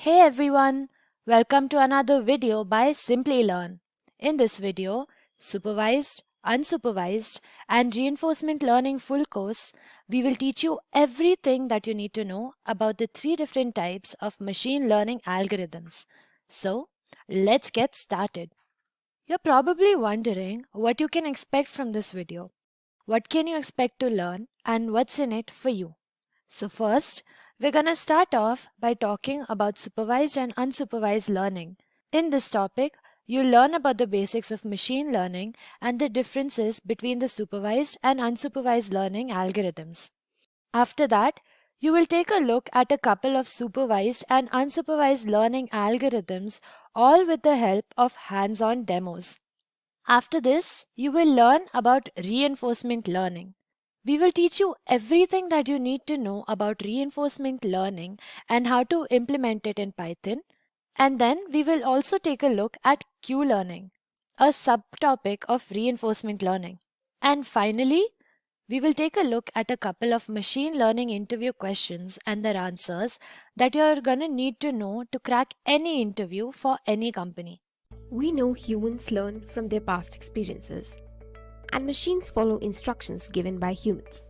Hey everyone, welcome to another video by Simplilearn. In this video, Supervised, Unsupervised and Reinforcement Learning full course, we will teach you everything that you need to know about the three different types of machine learning algorithms. So, let's get started. You're probably wondering what you can expect from this video. What can you expect to learn and what's in it for you? So first, we're going to start off by talking about supervised and unsupervised learning. In this topic, you'll learn about the basics of machine learning and the differences between the supervised and unsupervised learning algorithms. After that, you will take a look at a couple of supervised and unsupervised learning algorithms, all with the help of hands-on demos. After this, you will learn about reinforcement learning. We will teach you everything that you need to know about reinforcement learning and how to implement it in Python. And then we will also take a look at Q-learning, a subtopic of reinforcement learning. And finally, we will take a look at a couple of machine learning interview questions and their answers that you're going to need to know to crack any interview for any company. We know humans learn from their past experiences, and machines follow instructions given by humans.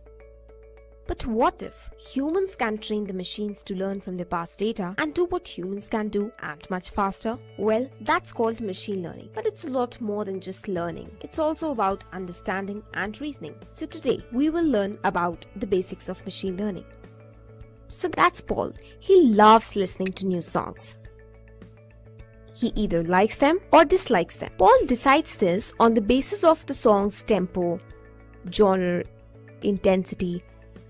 But what if humans can train the machines to learn from their past data and do what humans can do and much faster? Well, that's called machine learning. But it's a lot more than just learning. It's also about understanding and reasoning. So today, we will learn about the basics of machine learning. So that's Paul. He loves listening to new songs. He either likes them or dislikes them. Paul decides this on the basis of the song's tempo, genre, intensity,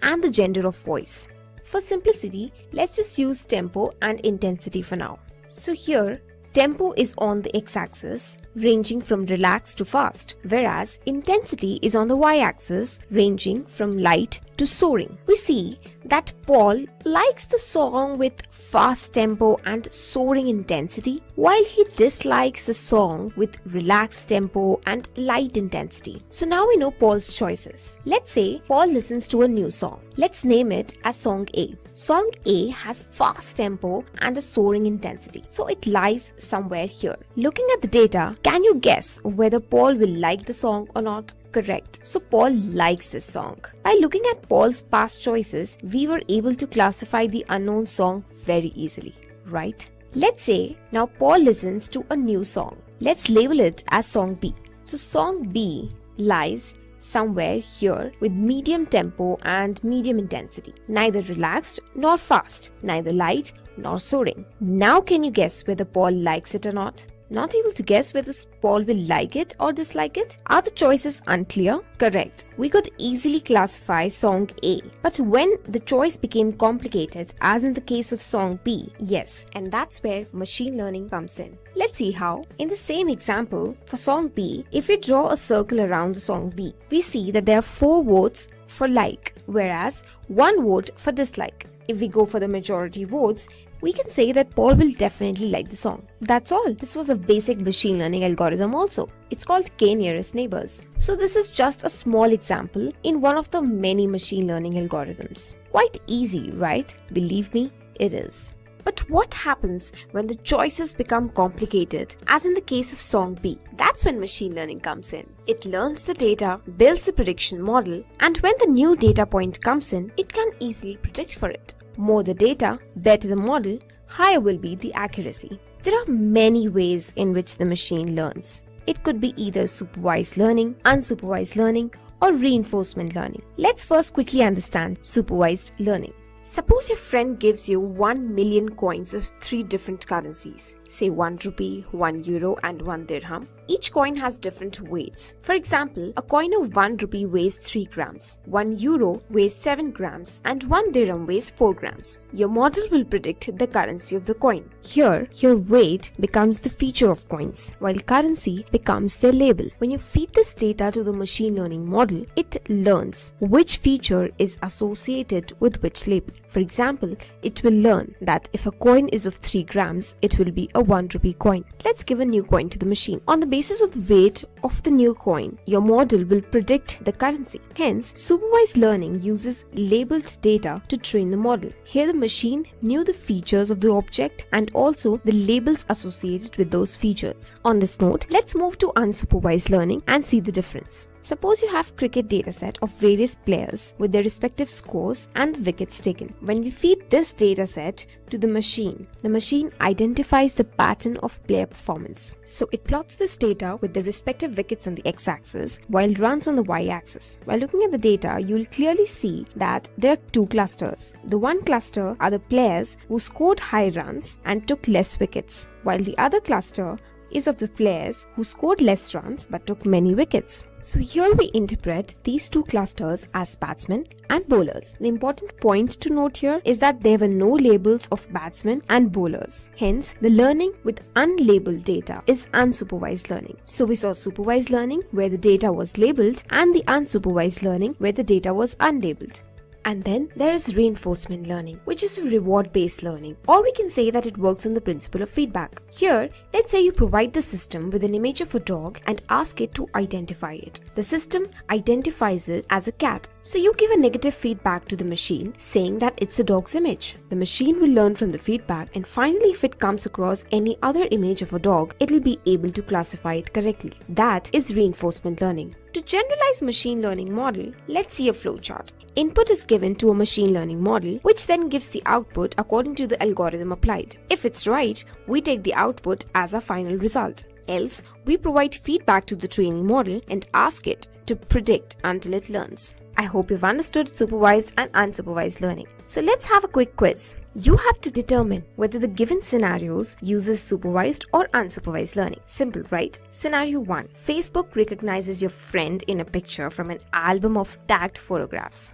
and the gender of voice. For simplicity, let's just use tempo and intensity for now. So here, tempo is on the x-axis, ranging from relaxed to fast, whereas intensity is on the y-axis, ranging from light to soaring. We see that Paul likes the song with fast tempo and soaring intensity, while he dislikes the song with relaxed tempo and light intensity. So now we know Paul's choices. Let's say Paul listens to a new song. Let's name it as Song A. Song A has fast tempo and a soaring intensity, so it lies somewhere here. Looking at the data, can you guess whether Paul will like the song or not? Correct. So Paul likes this song. By looking at Paul's past choices, we were able to classify the unknown song very easily, right? Let's say now Paul listens to a new song. Let's label it as Song B. So Song B lies somewhere here with medium tempo and medium intensity. Neither relaxed nor fast, neither light nor soaring. Now can you guess whether Paul likes it or not? Not able to guess whether Paul will like it or dislike it? Are the choices unclear? Correct. We could easily classify Song A. But when the choice became complicated, as in the case of Song B, yes, and that's where machine learning comes in. Let's see how. In the same example, for Song B, if we draw a circle around the Song B, we see that there are 4 votes for like, whereas 1 vote for dislike. If we go for the majority votes, we can say that Paul will definitely like the song. That's all. This was a basic machine learning algorithm also. It's called k-nearest neighbors. So this is just a small example in one of the many machine learning algorithms. Quite easy, right? Believe me, it is. But what happens when the choices become complicated, as in the case of Song B? That's when machine learning comes in. It learns the data, builds the prediction model, and when the new data point comes in, it can easily predict for it. More the data, better the model, higher will be the accuracy. There are many ways in which the machine learns. It could be either supervised learning, unsupervised learning, or reinforcement learning. Let's first quickly understand supervised learning. Suppose your friend gives you 1 million coins of 3 different currencies, say 1 rupee, 1 euro and 1 dirham. Each coin has different weights. For example, a coin of 1 rupee weighs 3 grams, 1 euro weighs 7 grams and 1 dirham weighs 4 grams. Your model will predict the currency of the coin. Here, your weight becomes the feature of coins, while currency becomes their label. When you feed this data to the machine learning model, it learns which feature is associated with which label. For example, it will learn that if a coin is of 3 grams, it will be a 1 rupee coin. Let's give a new coin to the machine. On the basis of the weight of the new coin, your model will predict the currency. Hence, supervised learning uses labeled data to train the model. Here the machine knew the features of the object and also the labels associated with those features. On this note, let's move to unsupervised learning and see the difference. Suppose you have cricket dataset of various players with their respective scores and wickets taken. When we feed this dataset to the machine identifies the pattern of player performance. So it plots this data with the respective wickets on the x-axis while runs on the y-axis. While looking at the data, you will clearly see that there are 2 clusters. The one cluster are the players who scored high runs and took less wickets, while the other cluster is of the players who scored less runs but took many wickets. So here we interpret these 2 clusters as batsmen and bowlers. The important point to note here is that there were no labels of batsmen and bowlers. Hence, the learning with unlabeled data is unsupervised learning. So we saw supervised learning where the data was labeled and the unsupervised learning where the data was unlabeled. And then there is reinforcement learning, which is reward-based learning, or we can say that it works on the principle of feedback. Here, let's say you provide the system with an image of a dog and ask it to identify it. The system identifies it as a cat. So you give a negative feedback to the machine saying that it's a dog's image. The machine will learn from the feedback, and finally if it comes across any other image of a dog, it will be able to classify it correctly. That is reinforcement learning. To generalize machine learning model, let's see a flowchart. Input is given to a machine learning model, which then gives the output according to the algorithm applied. If it's right, we take the output as our final result. Else, we provide feedback to the training model and ask it to predict until it learns. I hope you've understood supervised and unsupervised learning. So let's have a quick quiz. You have to determine whether the given scenarios uses supervised or unsupervised learning. Simple, right? Scenario 1. Facebook recognizes your friend in a picture from an album of tagged photographs.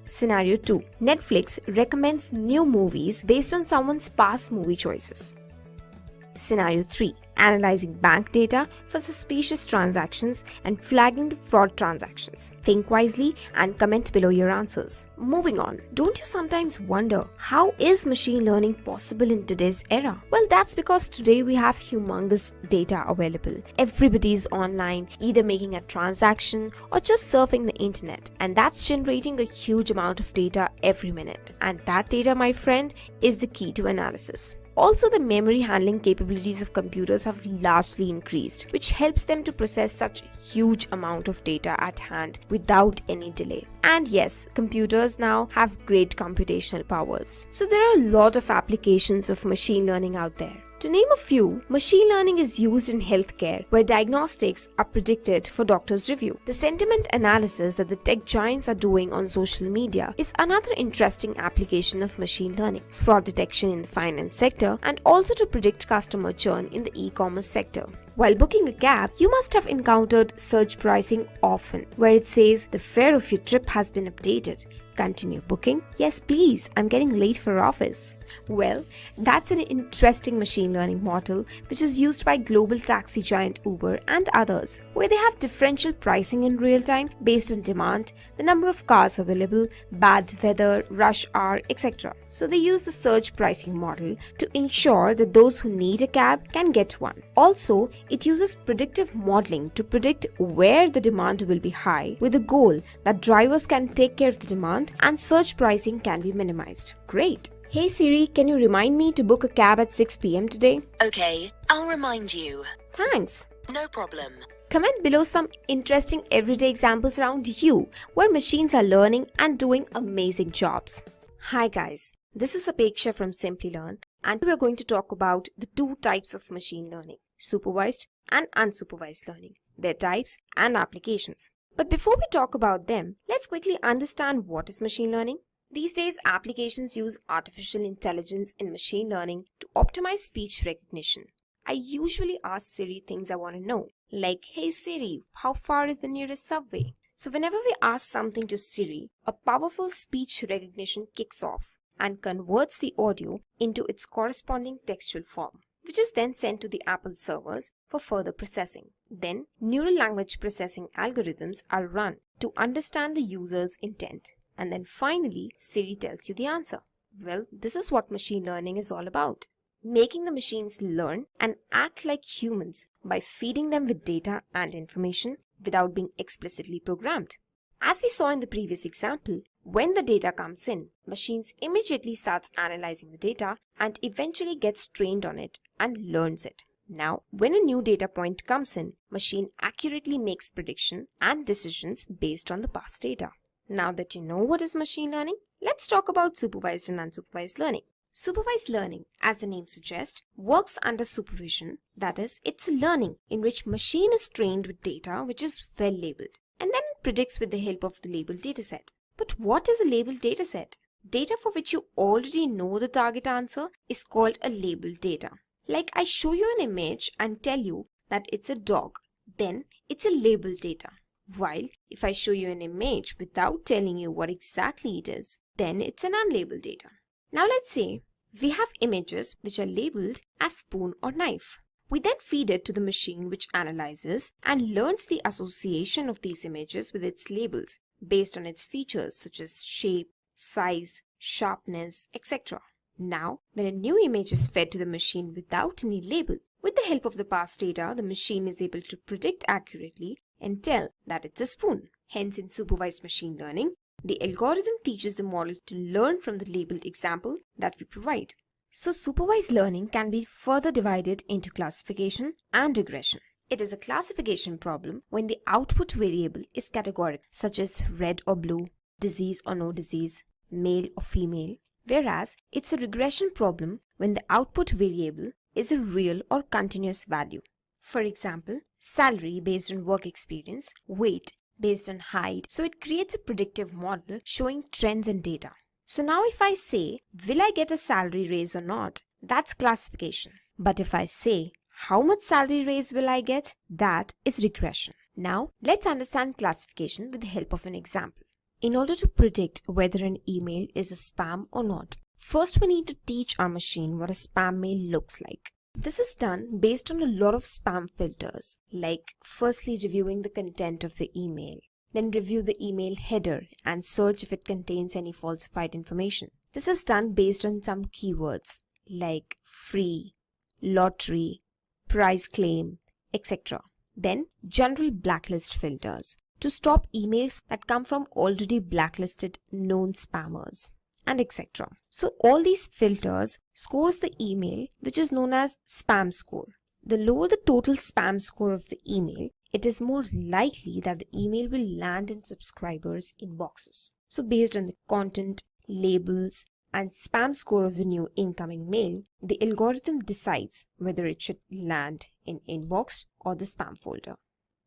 Scenario 2. Netflix recommends new movies based on someone's past movie choices. Scenario 3. Analyzing bank data for suspicious transactions and flagging the fraud transactions. Think wisely and comment below your answers. Moving on, don't you sometimes wonder, how is machine learning possible in today's era? Well, that's because today we have humongous data available. Everybody is online, either making a transaction or just surfing the internet, and that's generating a huge amount of data every minute. And that data, my friend, is the key to analysis. Also, the memory handling capabilities of computers have largely increased, which helps them to process such a huge amount of data at hand without any delay. And yes, computers now have great computational powers. So there are a lot of applications of machine learning out there. To name a few, machine learning is used in healthcare, where diagnostics are predicted for doctors' review. The sentiment analysis that the tech giants are doing on social media is another interesting application of machine learning. Fraud detection in the finance sector, and also to predict customer churn in the e-commerce sector. While booking a cab, you must have encountered surge pricing often, where it says the fare of your trip has been updated. Continue booking? Yes, please, I'm getting late for office. Well, that's an interesting machine learning model which is used by global taxi giant Uber and others, where they have differential pricing in real time based on demand, the number of cars available, bad weather, rush hour, etc. So they use the surge pricing model to ensure that those who need a cab can get one. Also, it uses predictive modeling to predict where the demand will be high, with the goal that drivers can take care of the demand and surge pricing can be minimized. Great! Hey Siri, can you remind me to book a cab at 6 p.m. today? Okay, I'll remind you. Thanks. No problem. Comment below some interesting everyday examples around you where machines are learning and doing amazing jobs. Hi guys, this is Apeksha from Simplilearn, and we are going to talk about the 2 types of machine learning, supervised and unsupervised learning, their types and applications. But before we talk about them, let's quickly understand what is machine learning. These days, applications use artificial intelligence in machine learning to optimize speech recognition. I usually ask Siri things I want to know, like, hey Siri, how far is the nearest subway? So whenever we ask something to Siri, a powerful speech recognition kicks off and converts the audio into its corresponding textual form, which is then sent to the Apple servers for further processing. Then, neural language processing algorithms are run to understand the user's intent. And then finally, Siri tells you the answer. Well, this is what machine learning is all about. Making the machines learn and act like humans by feeding them with data and information without being explicitly programmed. As we saw in the previous example, when the data comes in, machines immediately starts analyzing the data and eventually gets trained on it and learns it. Now, when a new data point comes in, machine accurately makes prediction and decisions based on the past data. Now that you know what is machine learning, let's talk about supervised and unsupervised learning. Supervised learning, as the name suggests, works under supervision, that is, it's learning in which machine is trained with data which is well labeled, and then it predicts with the help of the labeled dataset. But what is a labeled dataset? Data for which you already know the target answer is called a labeled data. Like I show you an image and tell you that it's a dog, then it's a labeled data. While if I show you an image without telling you what exactly it is, then it's an unlabeled data. Now let's say we have images which are labeled as spoon or knife. We then feed it to the machine which analyzes and learns the association of these images with its labels based on its features such as shape, size, sharpness, etc. Now, when a new image is fed to the machine without any label, with the help of the past data, the machine is able to predict accurately and tell that it's a spoon. Hence, in supervised machine learning, the algorithm teaches the model to learn from the labeled example that we provide. So supervised learning can be further divided into classification and regression. It is a classification problem when the output variable is categorical, such as red or blue, disease or no disease, male or female, whereas it's a regression problem when the output variable is a real or continuous value. For example, salary based on work experience, weight based on height, so it creates a predictive model showing trends and data. So now if I say, will I get a salary raise or not? That's classification. But if I say, how much salary raise will I get? That is regression. Now let's understand classification with the help of an example. In order to predict whether an email is a spam or not, first we need to teach our machine what a spam mail looks like. This is done based on a lot of spam filters, like firstly reviewing the content of the email, then review the email header and search if it contains any falsified information. This is done based on some keywords like free, lottery, price claim, etc. Then general blacklist filters to stop emails that come from already blacklisted known spammers, and etc. So all these filters scores the email which is known as spam score. The lower the total spam score of the email, it is more likely that the email will land in subscribers' inboxes. So based on the content, labels, and spam score of the new incoming mail, the algorithm decides whether it should land in inbox or the spam folder.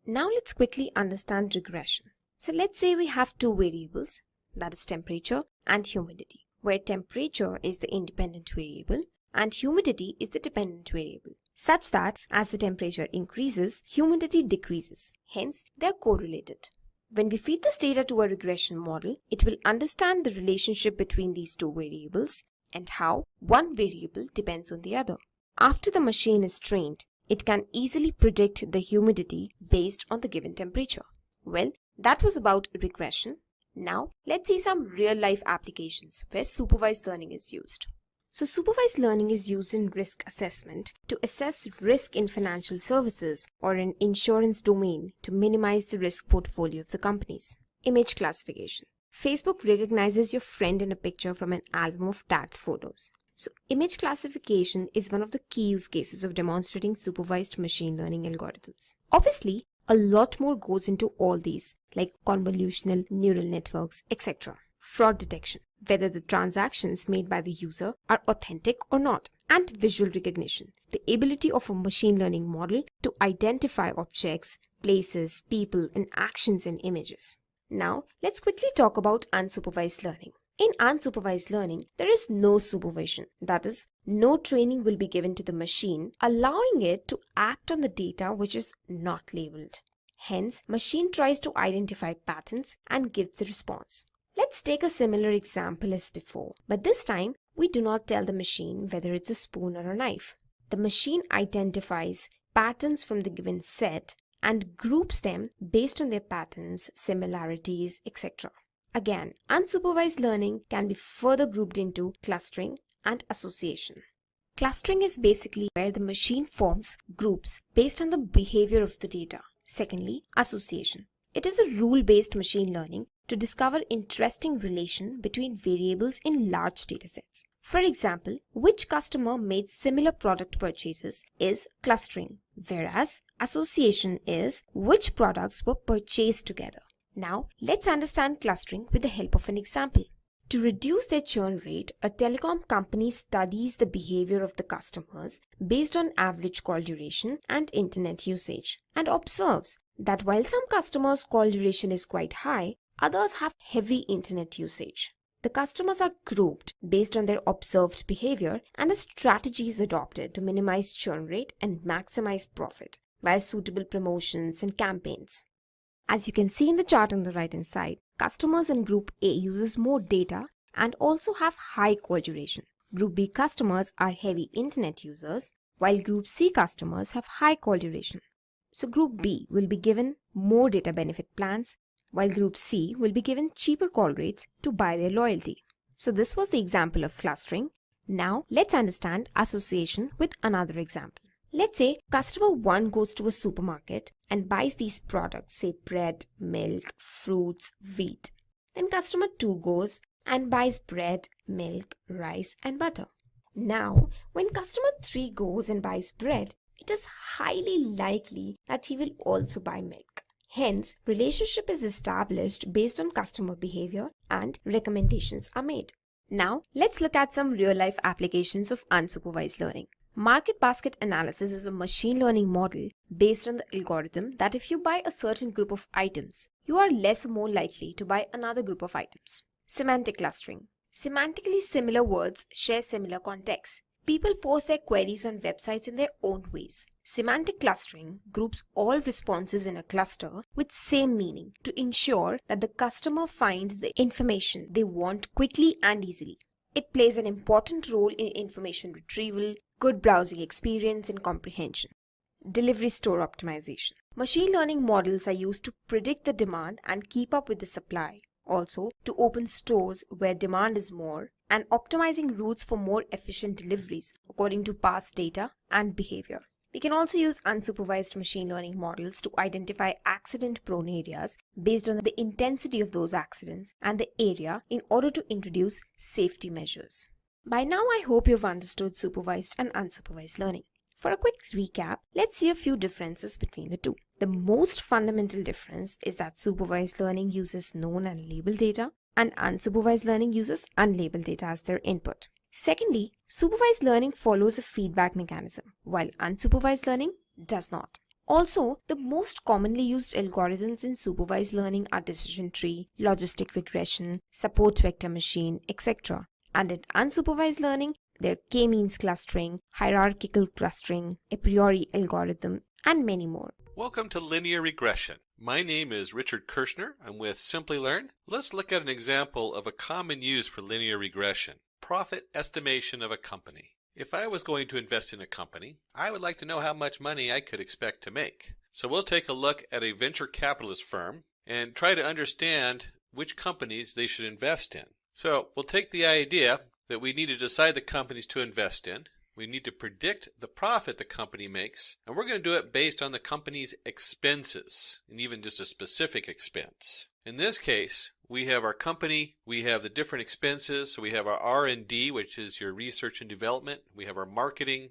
Now let's quickly understand regression. So let's say we have two variables, that is temperature and humidity, where temperature is the independent variable and humidity is the dependent variable, such that as the temperature increases, humidity decreases. Hence, they are correlated. When we feed this data to a regression model, it will understand the relationship between these two variables and how one variable depends on the other. After the machine is trained, it can easily predict the humidity based on the given temperature. Well, that was about regression. Now, let's see some real-life applications where supervised learning is used. So, supervised learning is used in risk assessment to assess risk in financial services or in insurance domain to minimize the risk portfolio of the companies. Image classification. Facebook recognizes your friend in a picture from an album of tagged photos. So, image classification is one of the key use cases of demonstrating supervised machine learning algorithms. Obviously, a lot more goes into all these, like convolutional neural networks, etc. Fraud detection, whether the transactions made by the user are authentic or not, and visual recognition, the ability of a machine learning model to identify objects, places, people, and actions in images. Now, let's quickly talk about unsupervised learning. In unsupervised learning, there is no supervision. That is, no training will be given to the machine, allowing it to act on the data which is not labeled. Hence, machine tries to identify patterns and gives the response. Let's take a similar example as before, but this time we do not tell the machine whether it's a spoon or a knife. The machine identifies patterns from the given set and groups them based on their patterns, similarities, etc. Again, unsupervised learning can be further grouped into clustering and association. Clustering is basically where the machine forms groups based on the behavior of the data. Secondly, association. It is a rule-based machine learning to discover interesting relation between variables in large datasets. For example, which customer made similar product purchases is clustering, whereas association is which products were purchased together. Now, let's understand clustering with the help of an example. To reduce their churn rate, a telecom company studies the behavior of the customers based on average call duration and internet usage and observes that while some customers' call duration is quite high, others have heavy internet usage. The customers are grouped based on their observed behavior and a strategy is adopted to minimize churn rate and maximize profit via suitable promotions and campaigns. As you can see in the chart on the right hand side, customers in Group A uses more data and also have high call duration. Group B customers are heavy internet users, while Group C customers have high call duration. So Group B will be given more data benefit plans, while Group C will be given cheaper call rates to buy their loyalty. So this was the example of clustering. Now let's understand association with another example. Let's say customer 1 goes to a supermarket and buys these products, say bread, milk, fruits, wheat. Then customer 2 goes and buys bread, milk, rice and butter. Now, when customer 3 goes and buys bread, it is highly likely that he will also buy milk. Hence, relationship is established based on customer behavior and recommendations are made. Now, let's look at some real-life applications of unsupervised learning. Market basket analysis is a machine learning model based on the algorithm that if you buy a certain group of items, you are less or more likely to buy another group of items. Semantic clustering. Semantically similar words share similar contexts. People post their queries on websites in their own ways. Semantic clustering groups all responses in a cluster with same meaning to ensure that the customer finds the information they want quickly and easily. It plays an important role in information retrieval, good browsing experience, and comprehension. Delivery store optimization. Machine learning models are used to predict the demand and keep up with the supply. Also, to open stores where demand is more and optimizing routes for more efficient deliveries according to past data and behavior. We can also use unsupervised machine learning models to identify accident-prone areas based on the intensity of those accidents and the area in order to introduce safety measures. By now, I hope you've understood supervised and unsupervised learning. For a quick recap, let's see a few differences between the two. The most fundamental difference is that supervised learning uses known and labeled data, and unsupervised learning uses unlabeled data as their input. Secondly, supervised learning follows a feedback mechanism, while unsupervised learning does not. Also, the most commonly used algorithms in supervised learning are decision tree, logistic regression, support vector machine, etc. And in unsupervised learning, there are k-means clustering, hierarchical clustering, a priori algorithm, and many more. Welcome to Linear Regression. My name is Richard Kirshner. I'm with Simplilearn. Let's look at an example of a common use for linear regression. Profit estimation of a company. If I was going to invest in a company, I would like to know how much money I could expect to make. So we'll take a look at a venture capitalist firm and try to understand which companies they should invest in. So we'll take the idea that we need to decide the companies to invest in. We need to predict the profit the company makes, and we're going to do it based on the company's expenses, and even just a specific expense. In this case, we have our company, we have the different expenses, so we have our R&D, which is your research and development, we have our marketing,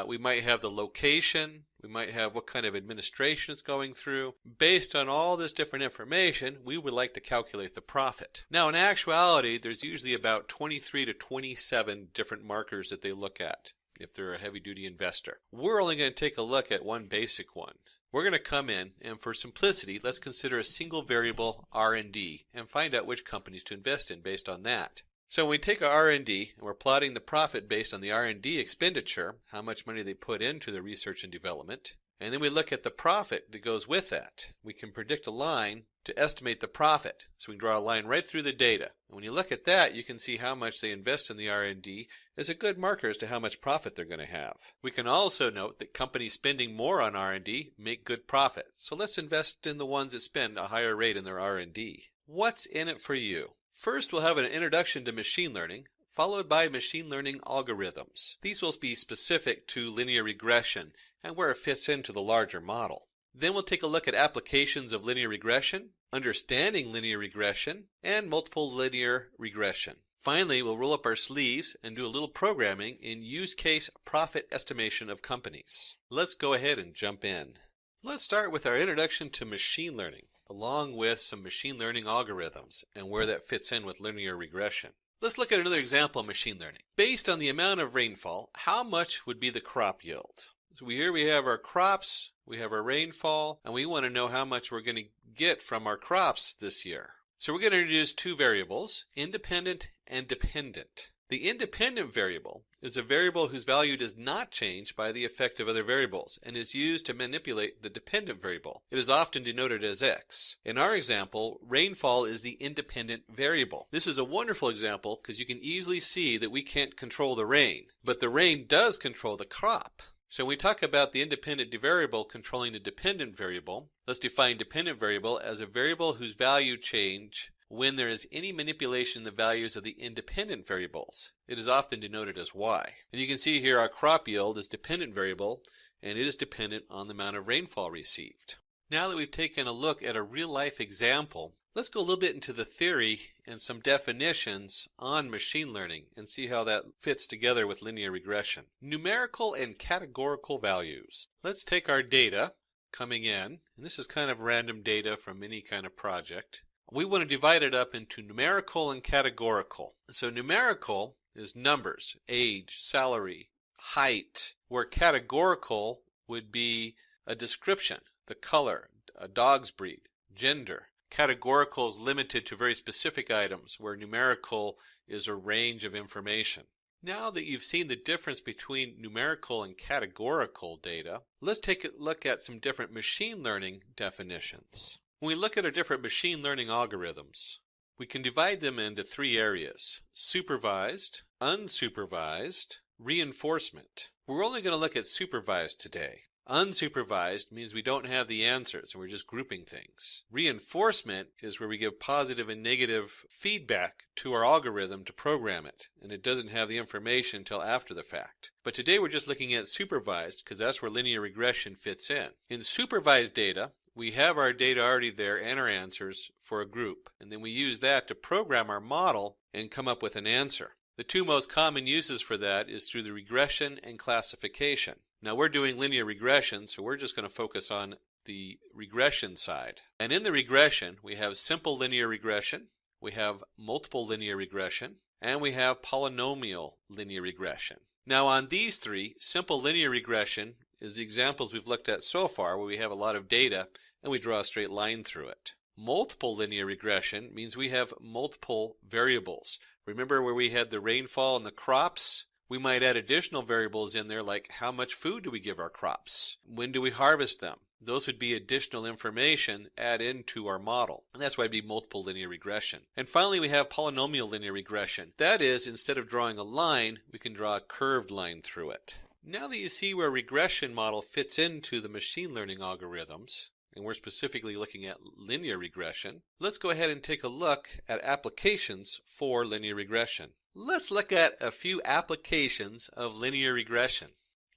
we might have the location, we might have what kind of administration it's going through. Based on all this different information, we would like to calculate the profit. Now, in actuality, there's usually about 23 to 27 different markers that they look at if they're a heavy-duty investor. We're only going to take a look at one basic one. We're going to come in, and for simplicity, let's consider a single variable R&D and find out which companies to invest in based on that. So when we take our R&D and we're plotting the profit based on the R&D expenditure, how much money they put into the research and development, and then we look at the profit that goes with that. We can predict a line to estimate the profit. So we can draw a line right through the data. And when you look at that, you can see how much they invest in the R&D is a good marker as to how much profit they're going to have. We can also note that companies spending more on R&D make good profit. So let's invest in the ones that spend a higher rate in their R&D. What's in it for you? First, we'll have an introduction to machine learning, followed by machine learning algorithms. These will be specific to linear regression and where it fits into the larger model. Then we'll take a look at applications of linear regression, understanding linear regression, and multiple linear regression. Finally, we'll roll up our sleeves and do a little programming in use case profit estimation of companies. Let's go ahead and jump in. Let's start with our introduction to machine learning, along with some machine learning algorithms and where that fits in with linear regression. Let's look at another example of machine learning. Based on the amount of rainfall, how much would be the crop yield? So here we have our crops, we have our rainfall, and we want to know how much we're going to get from our crops this year. So we're going to introduce two variables, independent and dependent. The independent variable is a variable whose value does not change by the effect of other variables and is used to manipulate the dependent variable. It is often denoted as x. In our example, rainfall is the independent variable. This is a wonderful example because you can easily see that we can't control the rain, but the rain does control the crop. So when we talk about the independent variable controlling the dependent variable, let's define dependent variable as a variable whose value change when there is any manipulation of the values of the independent variables. It is often denoted as y. And you can see here our crop yield is dependent variable, and it is dependent on the amount of rainfall received. Now that we've taken a look at a real-life example, let's go a little bit into the theory and some definitions on machine learning and see how that fits together with linear regression. Numerical and categorical values. Let's take our data coming in, and this is kind of random data from any kind of project. We want to divide it up into numerical and categorical. So numerical is numbers, age, salary, height, where categorical would be a description, the color, a dog's breed, gender. Categorical is limited to very specific items, where numerical is a range of information. Now that you've seen the difference between numerical and categorical data, let's take a look at some different machine learning definitions. When we look at our different machine learning algorithms, we can divide them into three areas: supervised, unsupervised, reinforcement. We're only going to look at supervised today. Unsupervised means we don't have the answers and we're just grouping things. Reinforcement is where we give positive and negative feedback to our algorithm to program it, and it doesn't have the information until after the fact. But today we're just looking at supervised because that's where linear regression fits in. In supervised data, we have our data already there and our answers for a group, and then we use that to program our model and come up with an answer. The two most common uses for that is through the regression and classification. Now we're doing linear regression, so we're just going to focus on the regression side. And in the regression, we have simple linear regression, we have multiple linear regression, and we have polynomial linear regression. Now on these three, simple linear regression is the examples we've looked at so far, where we have a lot of data and we draw a straight line through it. Multiple linear regression means we have multiple variables. Remember where we had the rainfall and the crops? We might add additional variables in there, like how much food do we give our crops? When do we harvest them? Those would be additional information add into our model. And that's why it'd be multiple linear regression. And finally, we have polynomial linear regression. That is, instead of drawing a line, we can draw a curved line through it. Now that you see where regression model fits into the machine learning algorithms, and we're specifically looking at linear regression, let's go ahead and take a look at applications for linear regression. Let's look at a few applications of linear regression.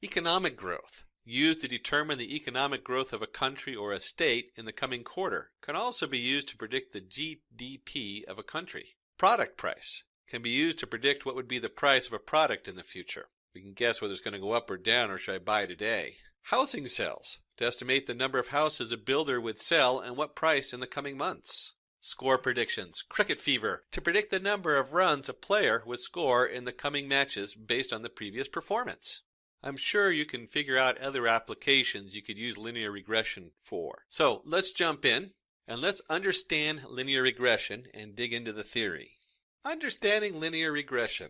Economic growth, used to determine the economic growth of a country or a state in the coming quarter, can also be used to predict the GDP of a country. Product price can be used to predict what would be the price of a product in the future. We can guess whether it's going to go up or down, or should I buy today. Housing sales, to estimate the number of houses a builder would sell and what price in the coming months. Score predictions, cricket fever, to predict the number of runs a player would score in the coming matches based on the previous performance. I'm sure you can figure out other applications you could use linear regression for. So let's jump in and let's understand linear regression and dig into the theory. Understanding linear regression.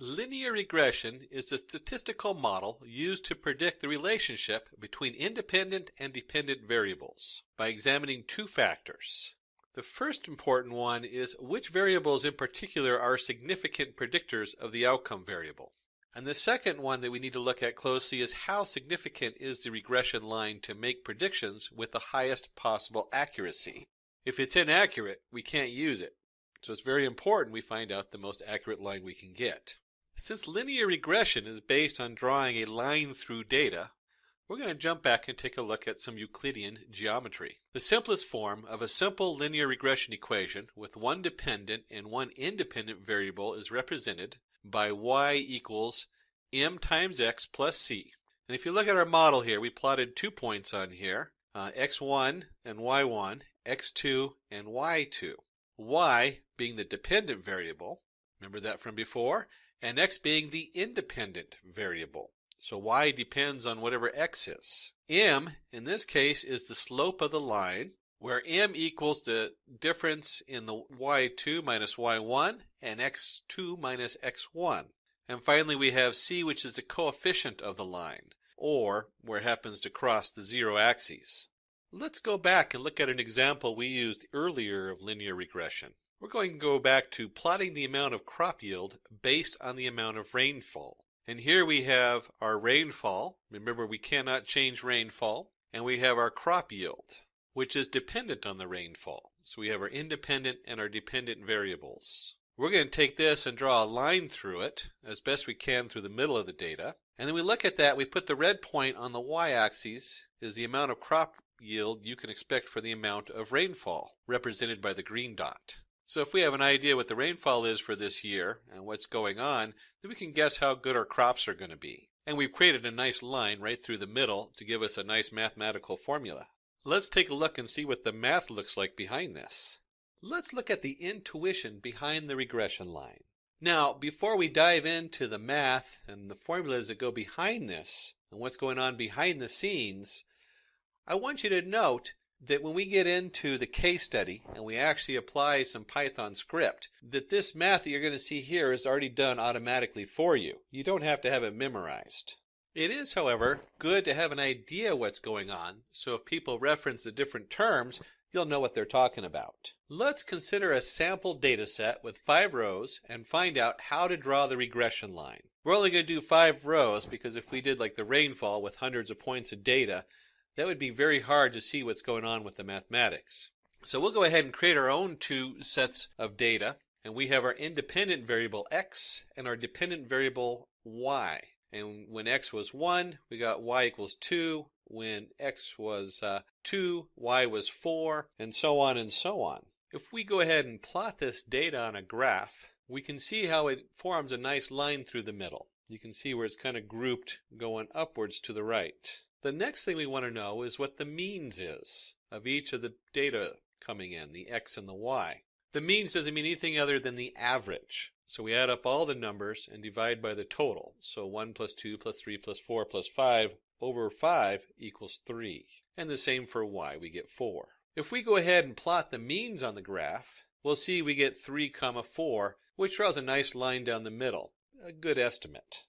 Linear regression is a statistical model used to predict the relationship between independent and dependent variables by examining two factors. The first important one is which variables in particular are significant predictors of the outcome variable. And the second one that we need to look at closely is how significant is the regression line to make predictions with the highest possible accuracy. If it's inaccurate, we can't use it. So it's very important we find out the most accurate line we can get. Since linear regression is based on drawing a line through data, we're going to jump back and take a look at some Euclidean geometry. The simplest form of a simple linear regression equation with one dependent and one independent variable is represented by y equals m times x plus c. And if you look at our model here, we plotted 2 points on here, x1 and y1, x2 and y2. Y being the dependent variable, remember that from before, and x being the independent variable. So y depends on whatever x is. M, in this case, is the slope of the line, where m equals the difference in the y2 minus y1 and x2 minus x1. And finally we have c, which is the coefficient of the line, or where it happens to cross the zero axes. Let's go back and look at an example we used earlier of linear regression. We're going to go back to plotting the amount of crop yield based on the amount of rainfall. And here we have our rainfall. Remember, we cannot change rainfall. And we have our crop yield, which is dependent on the rainfall. So we have our independent and our dependent variables. We're going to take this and draw a line through it as best we can through the middle of the data. And then we look at that, we put the red point on the y-axis is the amount of crop yield you can expect for the amount of rainfall, represented by the green dot. So if we have an idea what the rainfall is for this year and what's going on, then we can guess how good our crops are going to be. And we've created a nice line right through the middle to give us a nice mathematical formula. Let's take a look and see what the math looks like behind this. Let's look at the intuition behind the regression line. Now, before we dive into the math and the formulas that go behind this and what's going on behind the scenes, I want you to note that when we get into the case study and we actually apply some Python script, that this math that you're going to see here is already done automatically for you. You don't have to have it memorized. It is, however, good to have an idea what's going on, so if people reference the different terms, you'll know what they're talking about. Let's consider a sample data set with 5 rows and find out how to draw the regression line. We're only going to do 5 rows because if we did like the rainfall with hundreds of points of data, that would be very hard to see what's going on with the mathematics. So we'll go ahead and create our own 2 sets of data, and we have our independent variable x and our dependent variable y. And when x was 1, we got y equals 2. When x was 2, y was 4, and so on and so on. If we go ahead and plot this data on a graph, we can see how it forms a nice line through the middle. You can see where it's kind of grouped going upwards to the right. The next thing we want to know is what the means is of each of the data coming in, the x and the y. The means doesn't mean anything other than the average. So we add up all the numbers and divide by the total. So 1 plus 2 plus 3 plus 4 plus 5 over 5 equals 3. And the same for y, we get 4. If we go ahead and plot the means on the graph, we'll see we get 3, 4, which draws a nice line down the middle. A good estimate.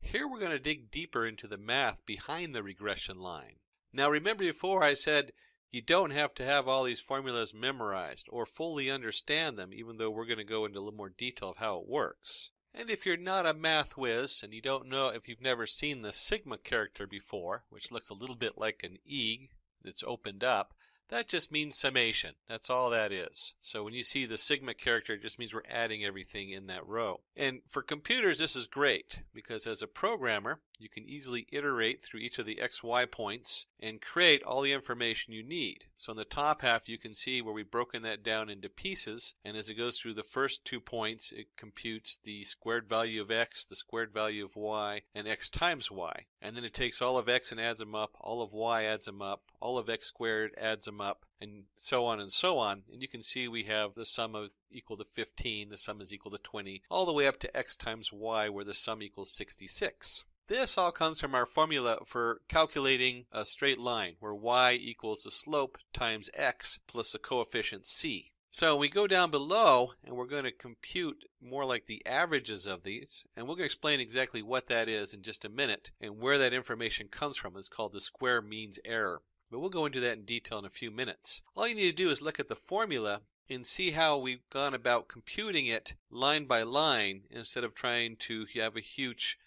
Here we're going to dig deeper into the math behind the regression line. Now remember before I said you don't have to have all these formulas memorized or fully understand them, even though we're going to go into a little more detail of how it works. And if you're not a math whiz and you don't know, if you've never seen the sigma character before, which looks a little bit like an E that's opened up, that just means summation. That's all that is. So when you see the sigma character, it just means we're adding everything in that row. And for computers, this is great because as a programmer, you can easily iterate through each of the XY points and create all the information you need. So in the top half, you can see where we've broken that down into pieces. And as it goes through the first 2 points, it computes the squared value of X, the squared value of Y, and X times Y. And then it takes all of X and adds them up, all of Y adds them up, all of X squared adds them up, and so on and so on. And you can see we have the sum of equal to 15, the sum is equal to 20, all the way up to X times Y, where the sum equals 66. This all comes from our formula for calculating a straight line, where y equals the slope times x plus the coefficient c. So we go down below, and we're going to compute more like the averages of these, and we're going to explain exactly what that is in just a minute, and where that information comes from is called the square means error. But we'll go into that in detail in a few minutes. All you need to do is look at the formula and see how we've gone about computing it line by line instead of trying to have a huge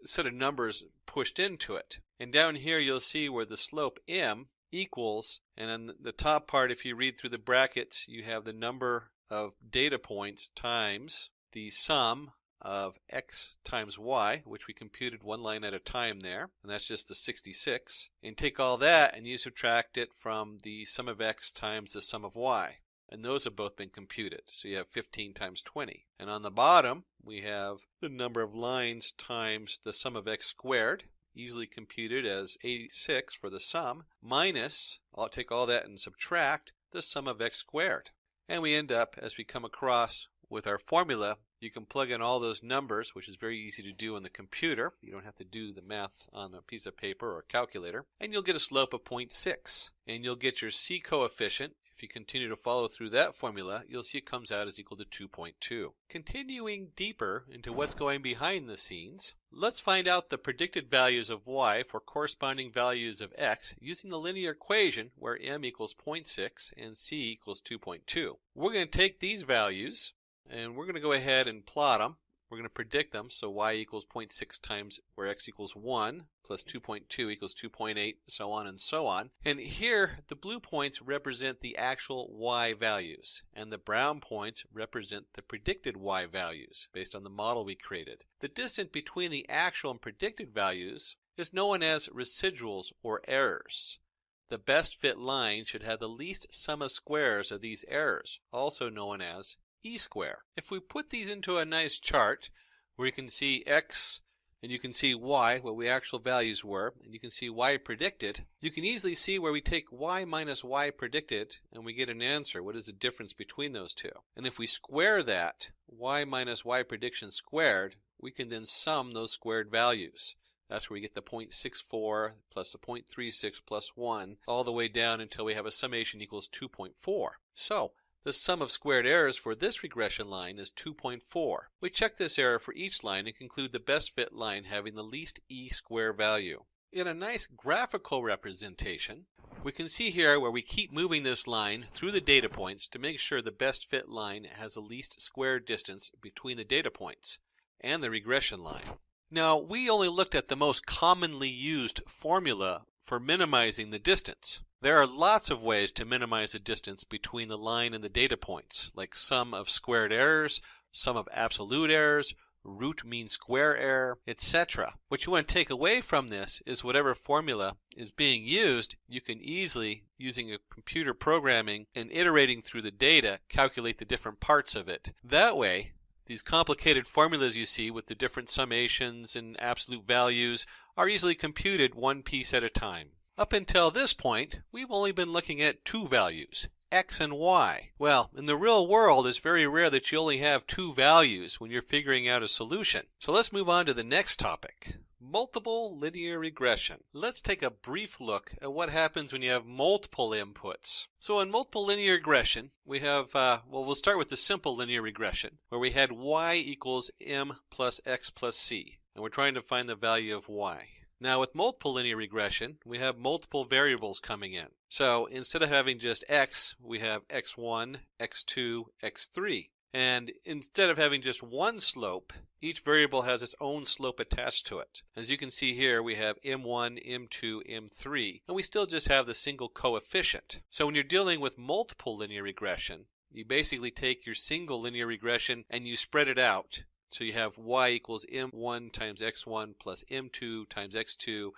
set of numbers pushed into it. And down here you'll see where the slope m equals, and on the top part, if you read through the brackets, you have the number of data points times the sum of x times y, which we computed one line at a time there, and that's just the 66. And take all that and you subtract it from the sum of x times the sum of y. And those have both been computed. So you have 15 times 20. And on the bottom, we have the number of lines times the sum of x squared, easily computed as 86 for the sum, minus, I'll take all that and subtract the sum of x squared. And we end up, as we come across with our formula, you can plug in all those numbers, which is very easy to do on the computer. You don't have to do the math on a piece of paper or a calculator. And you'll get a slope of 0.6. And you'll get your C coefficient. If you continue to follow through that formula, you'll see it comes out as equal to 2.2. Continuing deeper into what's going behind the scenes, let's find out the predicted values of y for corresponding values of x using the linear equation where m equals 0.6 and c equals 2.2. We're going to take these values and we're going to go ahead and plot them. We're going to predict them, so y equals 0.6 times where x equals 1, plus 2.2 equals 2.8, so on and so on. And here, the blue points represent the actual y values, and the brown points represent the predicted y values, based on the model we created. The distance between the actual and predicted values is known as residuals or errors. The best fit line should have the least sum of squares of these errors, also known as e-square. If we put these into a nice chart where you can see x and you can see y, what the actual values were, and you can see y predicted, you can easily see where we take y minus y predicted and we get an answer. What is the difference between those two? And if we square that, y minus y prediction squared, we can then sum those squared values. That's where we get the 0.64 plus the 0.36 plus 1, all the way down until we have a summation equals 2.4. So, the sum of squared errors for this regression line is 2.4. We check this error for each line and conclude the best fit line having the least e-square value. In a nice graphical representation, we can see here where we keep moving this line through the data points to make sure the best fit line has the least square distance between the data points and the regression line. Now, we only looked at the most commonly used formula for minimizing the distance. There are lots of ways to minimize the distance between the line and the data points, like sum of squared errors, sum of absolute errors, root mean square error, etc. What you want to take away from this is whatever formula is being used, you can easily, using a computer programming and iterating through the data, calculate the different parts of it. That way, these complicated formulas you see with the different summations and absolute values are easily computed one piece at a time. Up until this point, we've only been looking at two values, x and y. Well, in the real world, it's very rare that you only have two values when you're figuring out a solution. So let's move on to the next topic, multiple linear regression. Let's take a brief look at what happens when you have multiple inputs. So in multiple linear regression, we have, we'll start with the simple linear regression, where we had y equals m plus x plus c, and we're trying to find the value of y. Now with multiple linear regression, we have multiple variables coming in. So instead of having just x, we have x1, x2, x3. And instead of having just one slope, each variable has its own slope attached to it. As you can see here, we have m1, m2, m3, and we still just have the single coefficient. So when you're dealing with multiple linear regression, you basically take your single linear regression and you spread it out. So you have y equals m1 times x1 plus m2 times x2,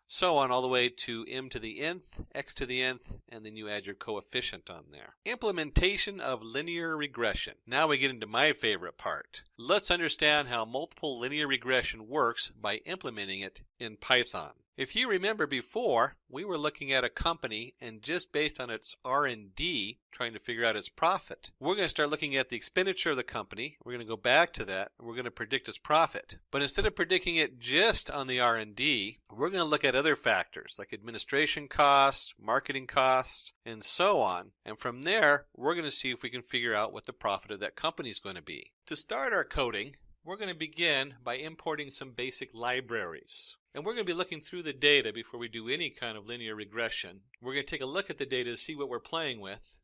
so on all the way to m to the nth, x to the nth, and then you add your coefficient on there. Implementation of linear regression. Now we get into my favorite part. Let's understand how multiple linear regression works by implementing it in Python. If you remember before, we were looking at a company and just based on its R&D, trying to figure out its profit. We're going to start looking at the expenditure of the company. We're going to go back to that. And we're going to predict its profit. But instead of predicting it just on the R&D, we're going to look at other factors like administration costs, marketing costs, and so on. And from there, we're going to see if we can figure out what the profit of that company is going to be. To start our coding, we're going to begin by importing some basic libraries. And we're going to be looking through the data before we do any kind of linear regression. We're going to take a look at the data to see what we're playing with.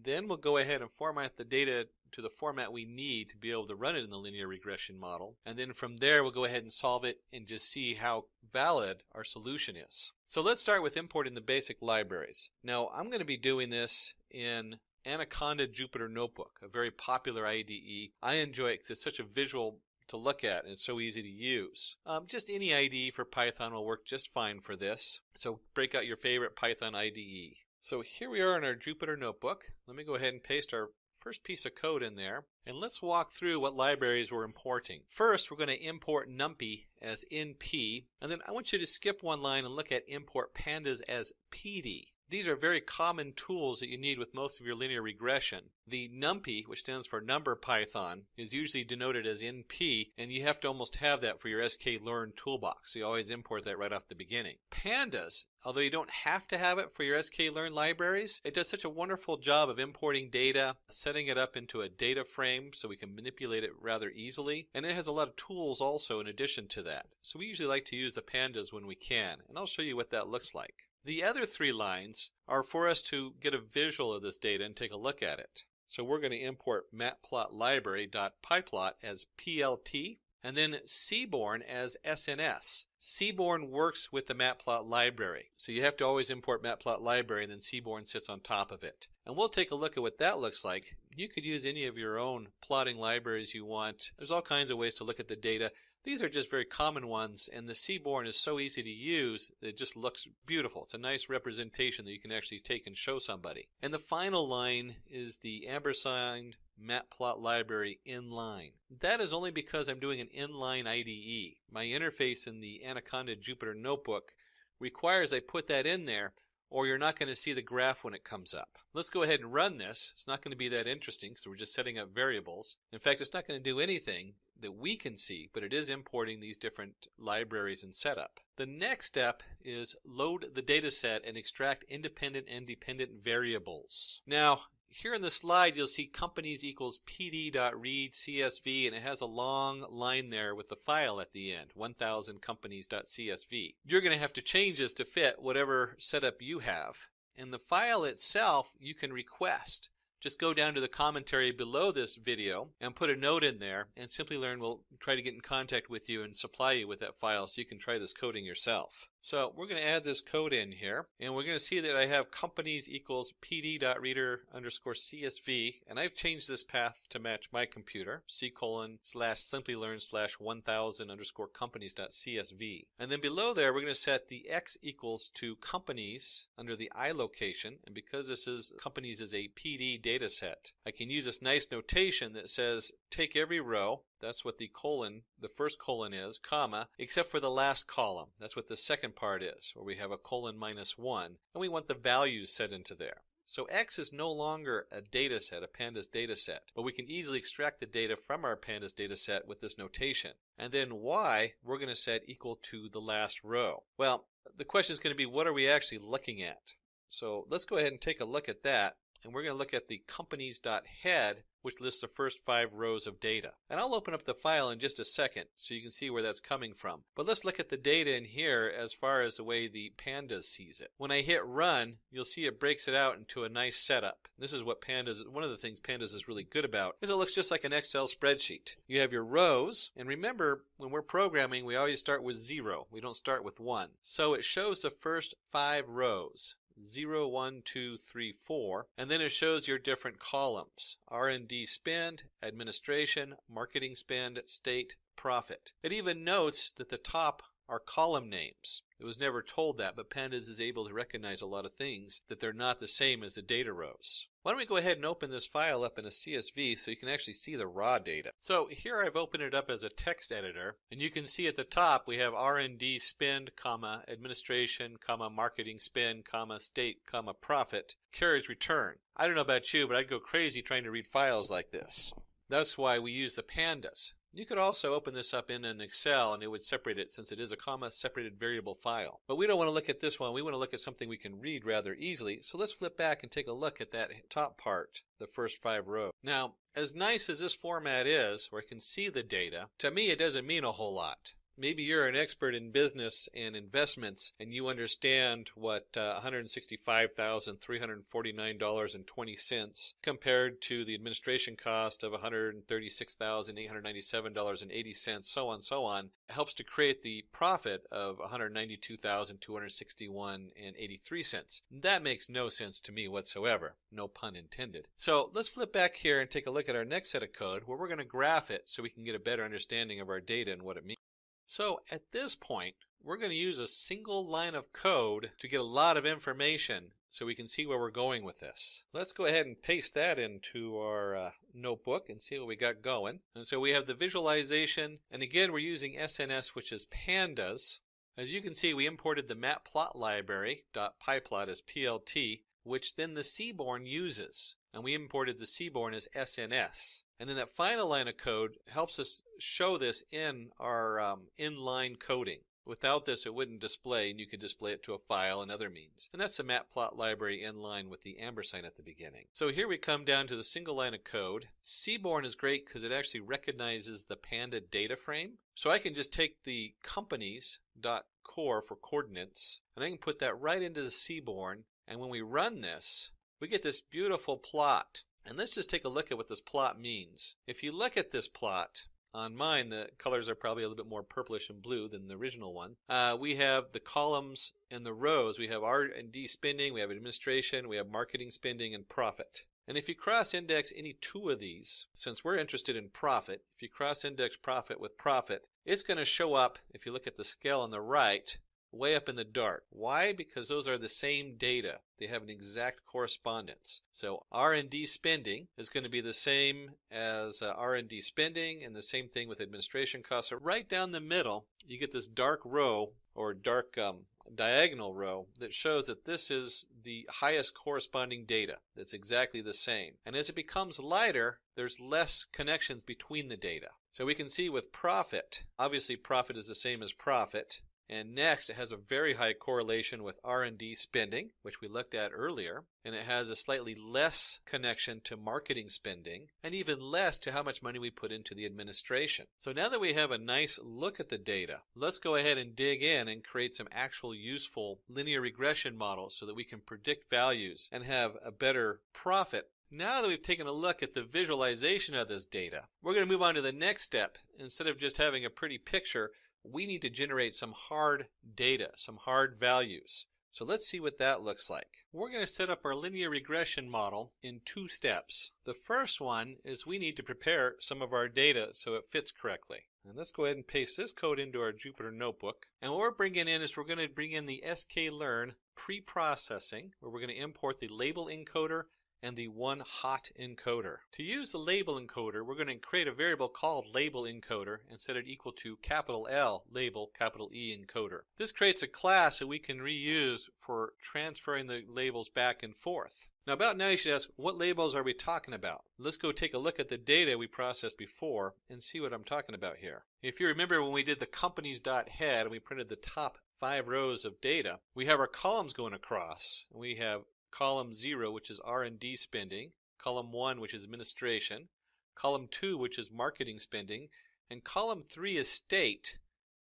Then we'll go ahead and format the data to the format we need to be able to run it in the linear regression model. And then from there, we'll go ahead and solve it and just see how valid our solution is. So let's start with importing the basic libraries. Now, I'm going to be doing this in Anaconda Jupyter Notebook, a very popular IDE. I enjoy it because it's such a visual to look at and it's so easy to use. Just any IDE for Python will work just fine for this. So break out your favorite Python IDE. So here we are in our Jupyter Notebook. Let me go ahead and paste our first piece of code in there, and let's walk through what libraries we're importing. First, we're going to import NumPy as NP, and then I want you to skip one line and look at import pandas as PD. These are very common tools that you need with most of your linear regression. The NumPy, which stands for NumberPython, is usually denoted as NP, and you have to almost have that for your sklearn toolbox. So you always import that right off the beginning. Pandas, although you don't have to have it for your sklearn libraries, it does such a wonderful job of importing data, setting it up into a data frame so we can manipulate it rather easily, and it has a lot of tools also in addition to that. So we usually like to use the pandas when we can, and I'll show you what that looks like. The other three lines are for us to get a visual of this data and take a look at it. So we're going to import matplotlibary.pyplot as PLT and then Seaborn as SNS. Seaborn works with the matplot library. So you have to always import matplotlibary and then Seaborn sits on top of it. And we'll take a look at what that looks like. You could use any of your own plotting libraries you want. There's all kinds of ways to look at the data. These are just very common ones, and the Seaborn is so easy to use that it just looks beautiful. It's a nice representation that you can actually take and show somebody. And the final line is the ampersand matplotlibary inline. That is only because I'm doing an inline IDE. My interface in the Anaconda Jupyter Notebook requires I put that in there, or you're not going to see the graph when it comes up. Let's go ahead and run this. It's not going to be that interesting because we're just setting up variables. In fact, it's not going to do anything that we can see, but it is importing these different libraries and setup. The next step is load the data set and extract independent and dependent variables. Now, here in the slide, you'll see companies equals pd.read CSV, and it has a long line there with the file at the end, 1000companies.csv. You're going to have to change this to fit whatever setup you have. And the file itself, you can request. Just go down to the commentary below this video and put a note in there, and Simplilearn will try to get in contact with you and supply you with that file so you can try this coding yourself. So we're going to add this code in here, and we're going to see that I have companies equals pd.reader_csv, and I've changed this path to match my computer, c:/Simplilearn/1000_companies.csv. And then below there, we're going to set the x equals to companies under the I location, and because this is companies is a PD data set, I can use this nice notation that says take every row, that's what the first colon is, comma, except for the last column. That's what the second part is, where we have a colon -1, and we want the values set into there. So X is no longer a data set, a pandas data set, but we can easily extract the data from our pandas data set with this notation. And then Y, we're going to set equal to the last row. Well, the question is going to be, what are we actually looking at? So let's go ahead and take a look at that. And we're going to look at the companies.head, which lists the first 5 rows of data. And I'll open up the file in just a second so you can see where that's coming from. But let's look at the data in here as far as the way the pandas sees it. When I hit run, you'll see it breaks it out into a nice setup. This is what pandas, one of the things pandas is really good about, is it looks just like an Excel spreadsheet. You have your rows, and remember, when we're programming, we always start with 0. We don't start with 1. So it shows the first 5 rows. 0, 1, 2, 3, 4, and then it shows your different columns. R&D spend, administration, marketing spend, state, profit. It even notes that the top are column names. It was never told that, but Pandas is able to recognize a lot of things that they're not the same as the data rows. Why don't we go ahead and open this file up in a CSV so you can actually see the raw data. So here I've opened it up as a text editor, and you can see at the top we have R&D spend, comma, administration, comma, marketing spend, comma, state, comma, profit, carriage return. I don't know about you, but I'd go crazy trying to read files like this. That's why we use the pandas. You could also open this up in an Excel and it would separate it since it is a comma-separated variable file. But we don't want to look at this one. We want to look at something we can read rather easily. So let's flip back and take a look at that top part, the first 5 rows. Now, as nice as this format is, where I can see the data, to me it doesn't mean a whole lot. Maybe you're an expert in business and investments, and you understand what $165,349.20 compared to the administration cost of $136,897.80, so on, helps to create the profit of $192,261.83. That makes no sense to me whatsoever. No pun intended. So let's flip back here and take a look at our next set of code where we're going to graph it so we can get a better understanding of our data and what it means. So at this point, we're going to use a single line of code to get a lot of information so we can see where we're going with this. Let's go ahead and paste that into our notebook and see what we got going. And so we have the visualization, and again we're using SNS, which is pandas. As you can see, we imported the matplot library, .pyplot as PLT, which then the Seaborn uses. And we imported the Seaborn as SNS. And then that final line of code helps us show this in our inline coding. Without this, it wouldn't display, and you could display it to a file and other means. And that's the matplot library inline with the ampersand at the beginning. So here we come down to the single line of code. Seaborn is great because it actually recognizes the Panda data frame. So I can just take the companies.core for coordinates, and I can put that right into the Seaborn. And when we run this, we get this beautiful plot. And let's just take a look at what this plot means. If you look at this plot, on mine the colors are probably a little bit more purplish and blue than the original one. We have the columns and the rows. We have R&D spending, we have administration, we have marketing spending, and profit. And if you cross-index any two of these, since we're interested in profit, if you cross-index profit with profit, it's going to show up, if you look at the scale on the right, way up in the dark. Why? Because those are the same data. They have an exact correspondence. So R&D spending is going to be the same as R&D spending, and the same thing with administration costs. So right down the middle, you get this dark row, or dark diagonal row, that shows that this is the highest corresponding data. That's exactly the same. And as it becomes lighter, there's less connections between the data. So we can see with profit, obviously profit is the same as profit. And next, it has a very high correlation with R&D spending, which we looked at earlier. And it has a slightly less connection to marketing spending, and even less to how much money we put into the administration. So now that we have a nice look at the data, let's go ahead and dig in and create some actual useful linear regression models so that we can predict values and have a better profit. Now that we've taken a look at the visualization of this data, we're going to move on to the next step. Instead of just having a pretty picture, we need to generate some hard data, some hard values. So let's see what that looks like. We're going to set up our linear regression model in two steps. The first one is we need to prepare some of our data so it fits correctly. And let's go ahead and paste this code into our Jupyter notebook. And what we're bringing in is we're going to bring in the sklearn pre-processing, where we're going to import the label encoder and the one hot encoder. To use the label encoder, we're going to create a variable called label encoder and set it equal to capital L label capital E encoder. This creates a class that we can reuse for transferring the labels back and forth. Now about now you should ask, what labels are we talking about? Let's go take a look at the data we processed before and see what I'm talking about here. If you remember when we did the companies.head and we printed the top 5 rows of data, we have our columns going across. We have column 0, which is R&D spending, column 1, which is administration, column 2, which is marketing spending, and column 3 is state.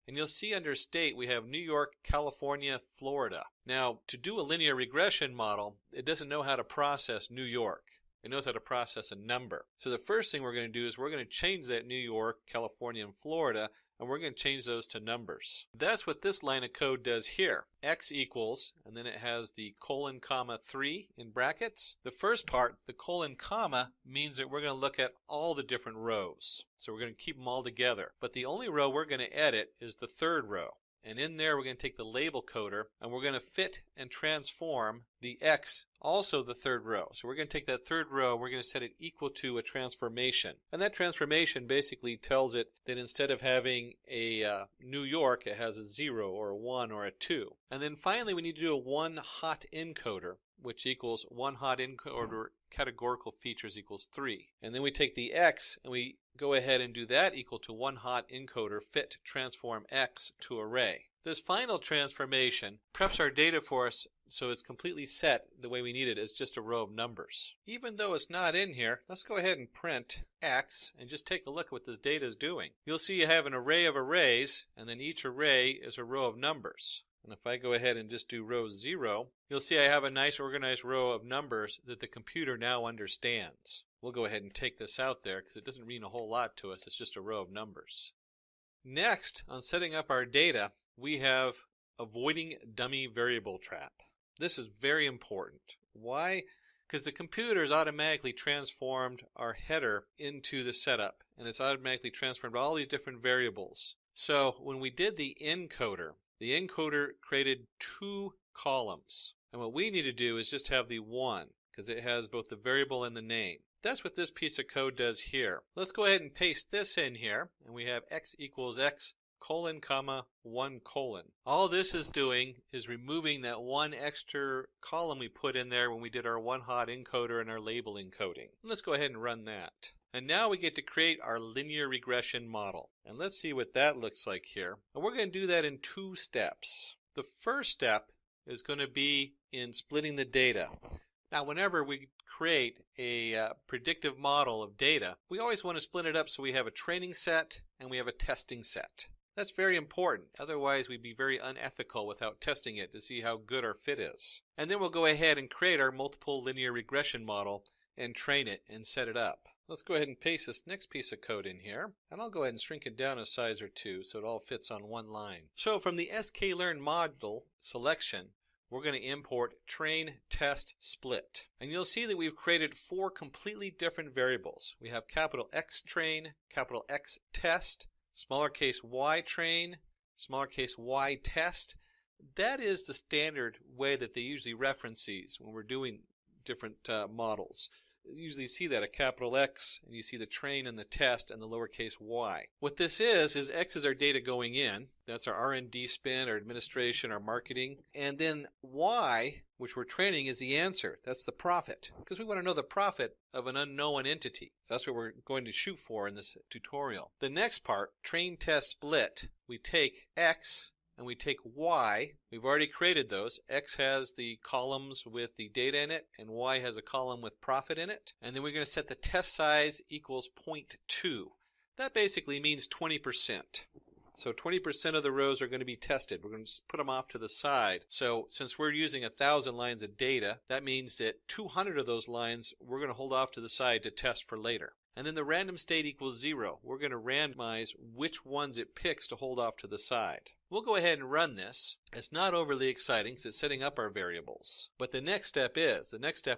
And you'll see under state we have New York, California, Florida. Now, to do a linear regression model, it doesn't know how to process New York. It knows how to process a number. So the first thing we're going to do is we're going to change that New York, California, and Florida, and we're going to change those to numbers. That's what this line of code does here. X equals, and then it has the colon comma 3 in brackets. The first part, the colon comma, means that we're going to look at all the different rows. So we're going to keep them all together. But the only row we're going to edit is the third row. And in there we're going to take the label coder and we're going to fit and transform the X, also the third row. So we're going to take that third row, we're going to set it equal to a transformation. And that transformation basically tells it that instead of having a New York, it has a 0 or a 1 or a 2. And then finally we need to do a one hot encoder, which equals one hot encoder categorical features equals 3. And then we take the X and we go ahead and do that equal to one hot encoder fit transform X to array. This final transformation preps our data for us so it's completely set the way we need it as just a row of numbers. Even though it's not in here, let's go ahead and print X and just take a look at what this data is doing. You'll see you have an array of arrays, and then each array is a row of numbers. And if I go ahead and just do row 0, you'll see I have a nice organized row of numbers that the computer now understands. We'll go ahead and take this out there because it doesn't mean a whole lot to us. It's just a row of numbers. Next, on setting up our data, we have avoiding dummy variable trap. This is very important. Why? Because the computer has automatically transformed our header into the setup, and it's automatically transformed all these different variables. So when we did the encoder created 2 columns. And what we need to do is just have the 1, because it has both the variable and the name. That's what this piece of code does here. Let's go ahead and paste this in here, and we have x equals x colon comma 1 colon. All this is doing is removing that one extra column we put in there when we did our one-hot encoder and our label encoding. Let's go ahead and run that. And now we get to create our linear regression model. And let's see what that looks like here. And we're going to do that in 2 steps. The first step is going to be in splitting the data. Now, whenever we create a predictive model of data, we always want to split it up so we have a training set and we have a testing set. That's very important. Otherwise, we'd be very unethical without testing it to see how good our fit is. And then we'll go ahead and create our multiple linear regression model and train it and set it up. Let's go ahead and paste this next piece of code in here, and I'll go ahead and shrink it down a size or 2 so it all fits on one line. So from the sklearn module selection, we're going to import train, test, split. And you'll see that we've created 4 completely different variables. We have capital X train, capital X test, smaller case y train, smaller case y test. That is the standard way that they usually reference these when we're doing different models. You usually see that a capital X, and you see the train and the test and the lowercase y. What this is X is our data going in. That's our R&D spend, our administration, our marketing. And then Y, which we're training, is the answer. That's the profit. Because we want to know the profit of an unknown entity. So that's what we're going to shoot for in this tutorial. The next part, train, test, split, we take X and we take Y. We've already created those. X has the columns with the data in it, and Y has a column with profit in it. And then we're going to set the test size equals 0.2. That basically means 20%. So 20% of the rows are going to be tested. We're going to put them off to the side. So since we're using 1,000 lines of data, that means that 200 of those lines we're going to hold off to the side to test for later. And then the random state equals 0. We're going to randomize which ones it picks to hold off to the side. We'll go ahead and run this. It's not overly exciting because it's setting up our variables. But the next step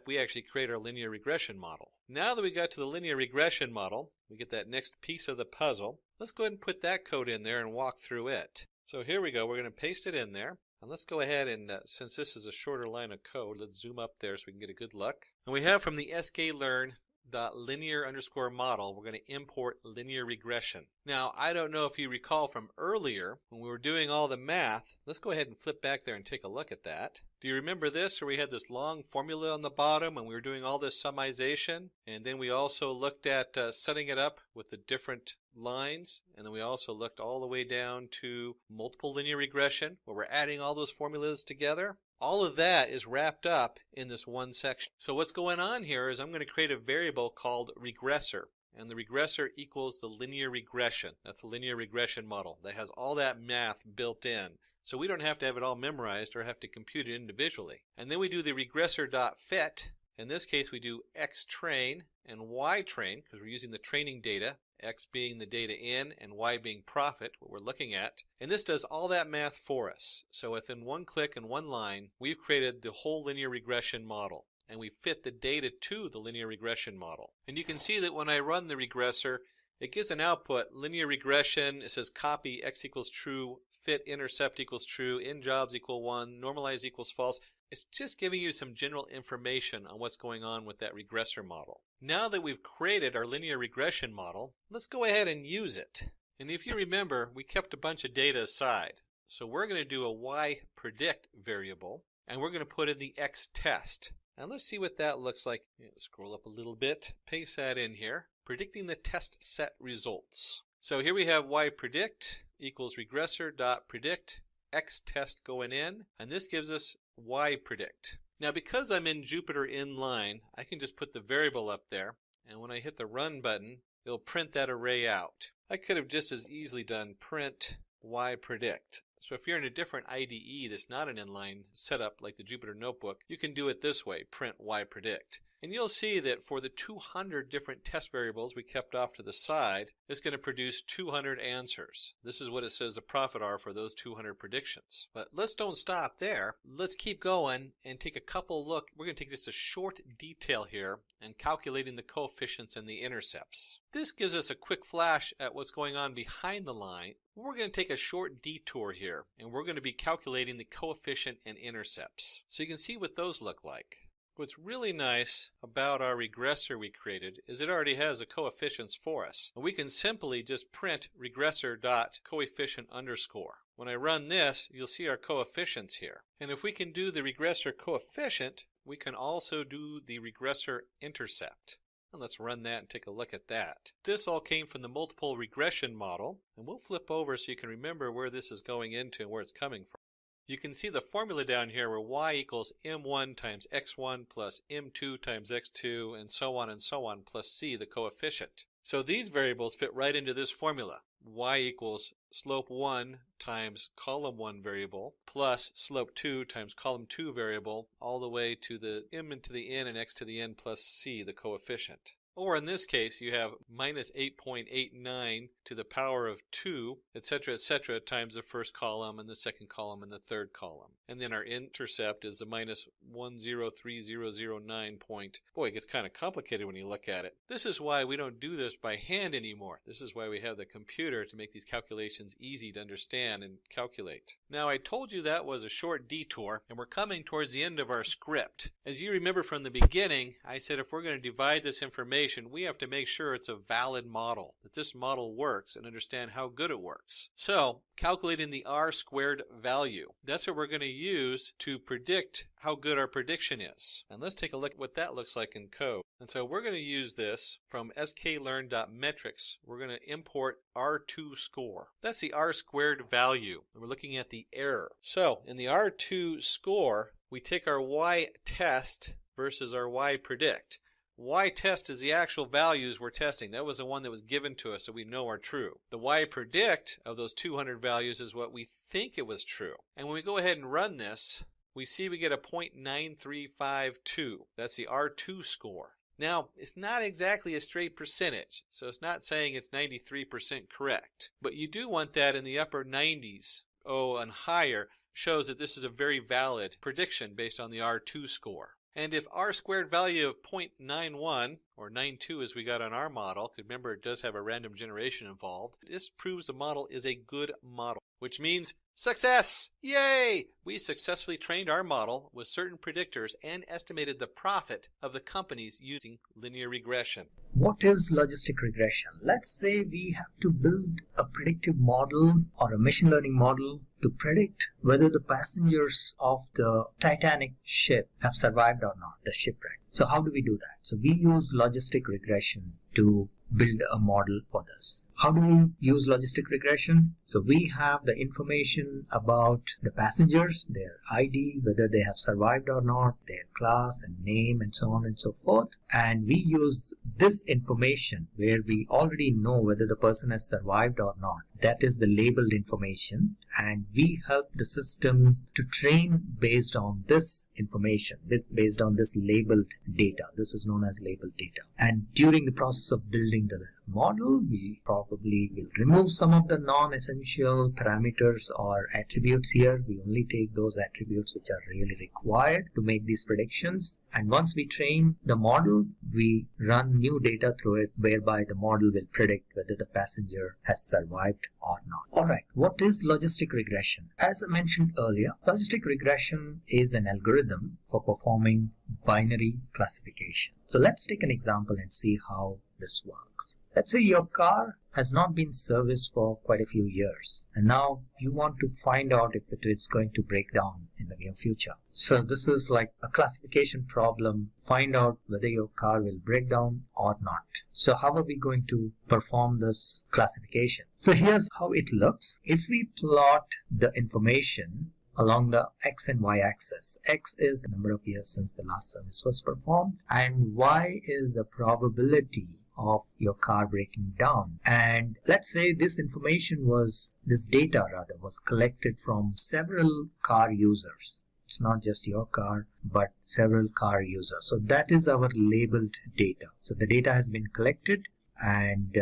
we actually create our linear regression model. Now that we got to the linear regression model, we get that next piece of the puzzle. Let's go ahead and put that code in there and walk through it. So here we go. We're going to paste it in there. And let's go ahead and, since this is a shorter line of code, let's zoom up there so we can get a good look. And we have from the sklearn.linear_model, we're going to import linear regression. Now, I don't know if you recall from earlier when we were doing all the math. Let's go ahead and flip back there and take a look at that. Do you remember this, where we had this long formula on the bottom and we were doing all this summization? And then we also looked at setting it up with the different lines, and then we also looked all the way down to multiple linear regression, where we're adding all those formulas together. All of that is wrapped up in this one section. So what's going on here is I'm going to create a variable called regressor. And the regressor equals the linear regression. That's a linear regression model that has all that math built in. So we don't have to have it all memorized or have to compute it individually. And then we do the regressor.fit. In this case, we do x train and y train because we're using the training data, x being the data in and y being profit, what we're looking at. And this does all that math for us. So within one click and one line, we've created the whole linear regression model. And we fit the data to the linear regression model. And you can see that when I run the regressor, it gives an output, linear regression. It says copy x equals true, fit intercept equals true, in jobs equal 1, normalize equals false. It's just giving you some general information on what's going on with that regressor model. Now that we've created our linear regression model, let's go ahead and use it. And if you remember, we kept a bunch of data aside. So we're going to do a y_predict variable, and we're going to put in the x test. And let's see what that looks like. Scroll up a little bit, paste that in here. Predicting the test set results. So here we have y_predict equals regressor.predict X test going in, and this gives us Y predict. Now because I'm in Jupyter Inline, I can just put the variable up there, and when I hit the run button, it'll print that array out. I could have just as easily done print Y predict. So if you're in a different IDE that's not an inline setup like the Jupyter Notebook, you can do it this way, print Y predict. And you'll see that for the 200 different test variables we kept off to the side, it's going to produce 200 answers. This is what it says the profit are for those 200 predictions. But let's don't stop there. Let's keep going and take a couple look. We're going to take just a short detail here and calculating the coefficients and the intercepts. This gives us a quick flash at what's going on behind the line. We're going to take a short detour here, and we're going to be calculating the coefficient and intercepts. So you can see what those look like. What's really nice about our regressor we created is it already has the coefficients for us. We can simply just print regressor.coefficient underscore. When I run this, you'll see our coefficients here. And if we can do the regressor coefficient, we can also do the regressor intercept. And let's run that and take a look at that. This all came from the multiple regression model, and we'll flip over so you can remember where this is going into and where it's coming from. You can see the formula down here where y equals m1 times x1 plus m2 times x2 and so on plus c, the coefficient. So these variables fit right into this formula. Y equals slope 1 times column 1 variable plus slope 2 times column 2 variable all the way to the m into the n and x to the n plus c, the coefficient. Or in this case, you have minus 8.89 to the power of 2, etc., times the first column and the second column and the third column. And then our intercept is the minus 103009 point. Boy, it gets kind of complicated when you look at it. This is why we don't do this by hand anymore. This is why we have the computer to make these calculations easy to understand and calculate. Now, I told you that was a short detour, and we're coming towards the end of our script. As you remember from the beginning, I said if we're going to divide this information, we have to make sure it's a valid model, that this model works and understand how good it works. So, calculating the R-squared value. That's what we're going to use to predict how good our prediction is. And let's take a look at what that looks like in code. And so we're going to use this from sklearn.metrics. We're going to import R2 score. That's the R-squared value. We're looking at the error. So, in the R2 score, we take our Y test versus our Y predict. Y test is the actual values we're testing. That was the one that was given to us so we know are true. The Y predict of those 200 values is what we think it was true. And when we go ahead and run this, we see we get a 0.9352. That's the R2 score. Now, it's not exactly a straight percentage, so it's not saying it's 93% correct. But you do want that in the upper 90s, and higher, shows that this is a very valid prediction based on the R2 score. And if R-squared value of 0.91, or 92 as we got on our model, because remember it does have a random generation involved, this proves the model is a good model, which means success! Yay! We successfully trained our model with certain predictors and estimated the profit of the companies using linear regression. What is logistic regression? Let's say we have to build a predictive model or a machine learning model to predict whether the passengers of the Titanic ship have survived or not, the shipwreck. So how do we do that? So we use logistic regression to build a model for this. How do we use logistic regression? So we have the information about the passengers, their ID, whether they have survived or not, their class and name and so on and so forth. And we use this information where we already know whether the person has survived or not. That is the labeled information, and we help the system to train based on this information, based on this labeled data. This is known as labeled data. And during the process of building the model, we probably will remove some of the non-essential parameters or attributes here. We only take those attributes which are really required to make these predictions. And once we train the model, we run new data through it, whereby the model will predict whether the passenger has survived or not. Alright, what is logistic regression? As I mentioned earlier, logistic regression is an algorithm for performing binary classification. So let's take an example and see how this works. Let's say your car has not been serviced for quite a few years, and now you want to find out if it is going to break down in the near future. So this is like a classification problem. Find out whether your car will break down or not. So how are we going to perform this classification? So here's how it looks. If we plot the information along the x and y axis, x is the number of years since the last service was performed, and y is the probability of your car breaking down. And let's say this data was collected from several car users. It's not just your car, but several car users. So that is our labeled data. So the data has been collected, and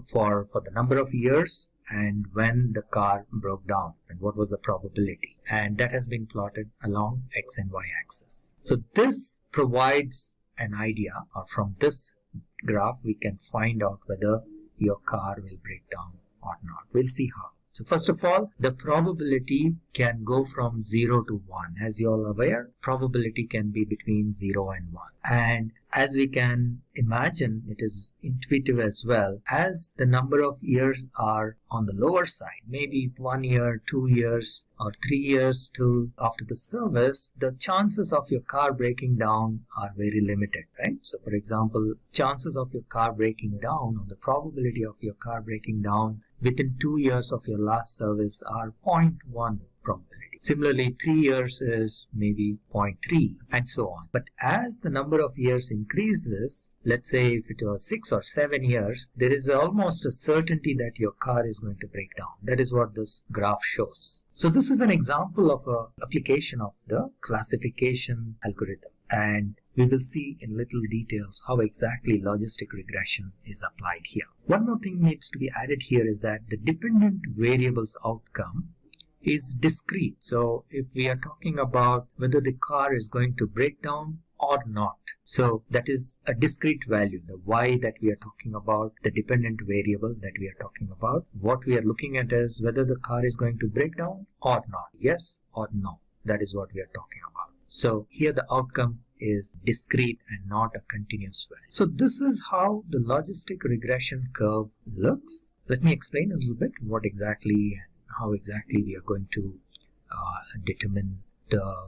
for the number of years and when the car broke down and what was the probability, and that has been plotted along x and y axis. So this provides an idea, or from this graph we can find out whether your car will break down or not. We'll see how. So first of all, the probability can go from 0 to 1. As you all are aware, probability can be between 0 and 1. And as we can imagine, it is intuitive as well. As the number of years are on the lower side, maybe 1 year, 2 years, or 3 years still after the service, the chances of your car breaking down are very limited, right? So for example, chances of your car breaking down, or the probability of your car breaking down within 2 years of your last service are 0.1 probability. Similarly, 3 years is maybe 0.3 and so on. But as the number of years increases, let's say if it was 6 or 7 years, there is almost a certainty that your car is going to break down. That is what this graph shows. So this is an example of an application of the classification algorithm. And we will see in little details how exactly logistic regression is applied here. One more thing needs to be added here is that the dependent variables outcome is discrete. So if we are talking about whether the car is going to break down or not, so that is a discrete value, the y that we are talking about, the dependent variable that we are talking about. What we are looking at is whether the car is going to break down or not, yes or no. That is what we are talking about. So here the outcome is discrete and not a continuous value. So this is how the logistic regression curve looks. Let me explain a little bit how exactly we are going to determine the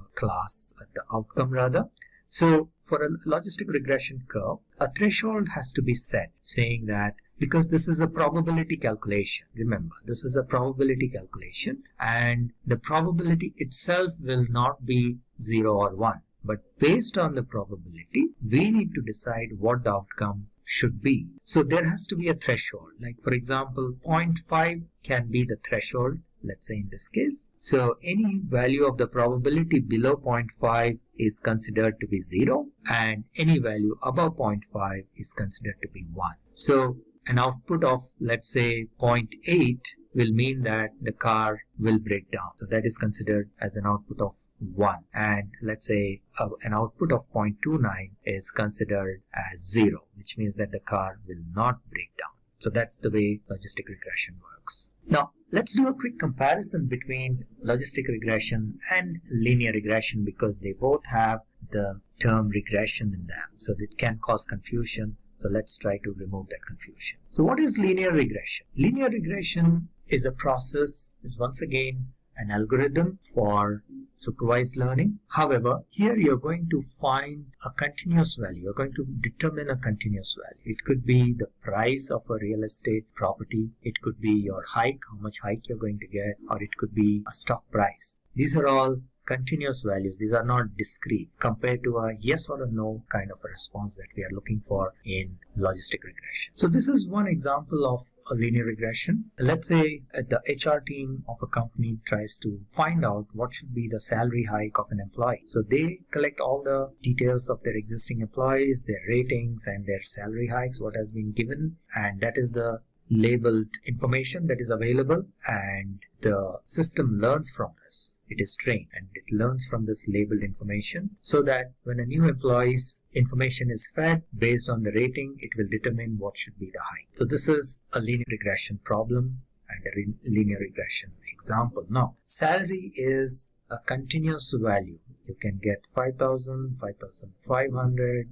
outcome rather. So for a logistic regression curve, a threshold has to be set, saying that because this is a probability calculation, remember this is a probability calculation, and the probability itself will not be 0 or 1. But based on the probability, we need to decide what the outcome should be. So there has to be a threshold. Like for example, 0.5 can be the threshold, let's say in this case. So any value of the probability below 0.5 is considered to be 0, and any value above 0.5 is considered to be 1. So an output of, let's say, 0.8 will mean that the car will break down. So that is considered as an output of 1, and let's say an output of 0.29 is considered as 0, which means that the car will not break down. So that's the way logistic regression works. Now let's do a quick comparison between logistic regression and linear regression, because they both have the term regression in them, so that can cause confusion. So let's try to remove that confusion. So what is linear regression? Linear regression is a process, is once again an algorithm for supervised learning. However, here you're going to find a continuous value. You're going to determine a continuous value. It could be the price of a real estate property. It could be your hike, how much hike you're going to get, or it could be a stock price. These are all continuous values. These are not discrete compared to a yes or a no kind of a response that we are looking for in logistic regression. So this is one example of a linear regression. Let's say the HR team of a company tries to find out what should be the salary hike of an employee. So they collect all the details of their existing employees, their ratings and their salary hikes, what has been given, and that is the labeled information that is available, and the system learns from this. It is trained and it learns from this labeled information, so that when a new employee's information is fed based on the rating, it will determine what should be the hike. So this is a linear regression problem and a linear regression example. Now, salary is a continuous value. You can get 5,000, 5,500,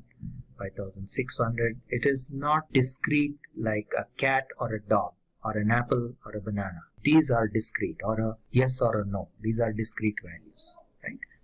5,600. It is not discrete like a cat or a dog or an apple or a banana. These are discrete, or a yes or a no. These are discrete values.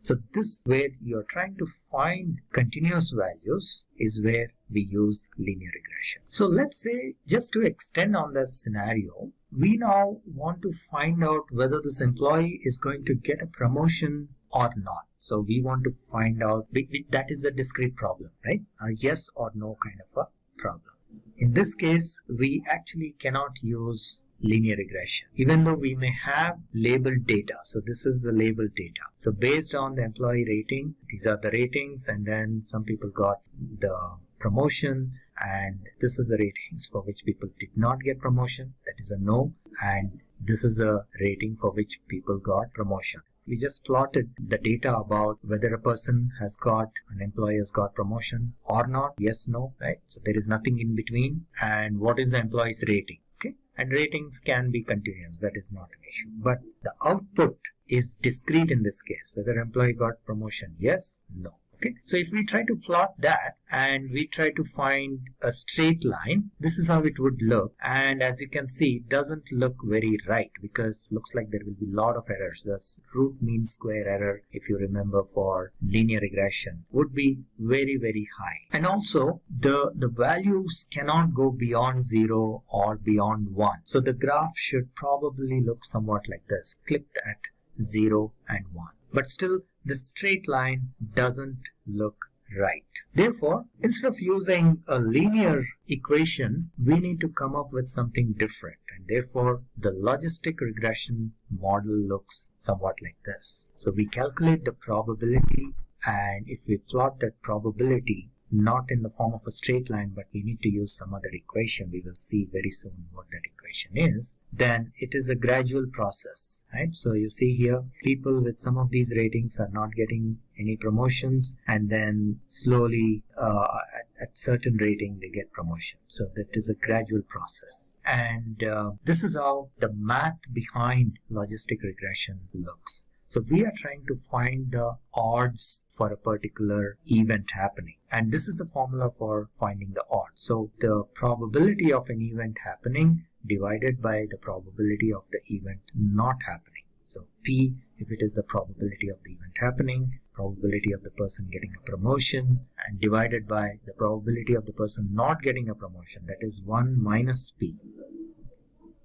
So this, where you're trying to find continuous values, is where we use linear regression. So let's say, just to extend on this scenario, we now want to find out whether this employee is going to get a promotion or not. So we want to find out, that is a discrete problem, right? A yes or no kind of a problem. In this case, we actually cannot use linear regression, even though we may have labeled data. So this is the labeled data. So based on the employee rating, these are the ratings, and then some people got the promotion, and this is the ratings for which people did not get promotion, that is a no, and this is the rating for which people got promotion. We just plotted the data about whether a person has got, an employee has got promotion or not, yes, no, right? So there is nothing in between. And what is the employee's rating? Okay, and ratings can be continuous, that is not an issue. But the output is discrete in this case, whether employee got promotion, yes, no. Okay, so if we try to plot that and we try to find a straight line, this is how it would look. And as you can see, it doesn't look very right, because it looks like there will be a lot of errors. The root mean square error, if you remember, for linear regression would be very, very high. And also the values cannot go beyond 0 or beyond 1. So the graph should probably look somewhat like this, clipped at 0 and 1. But still, the straight line doesn't look right. Therefore, instead of using a linear equation, we need to come up with something different. And therefore, the logistic regression model looks somewhat like this. So we calculate the probability, and if we plot that probability, not in the form of a straight line, but we need to use some other equation. We will see very soon what that equation is. Then it is a gradual process, right? So you see here, people with some of these ratings are not getting any promotions, and then slowly at certain rating they get promotion. So that is a gradual process. And this is how the math behind logistic regression looks. So we are trying to find the odds for a particular event happening. And this is the formula for finding the odds. So the probability of an event happening divided by the probability of the event not happening. So P, if it is the probability of the event happening, probability of the person getting a promotion, and divided by the probability of the person not getting a promotion, that is 1 minus P.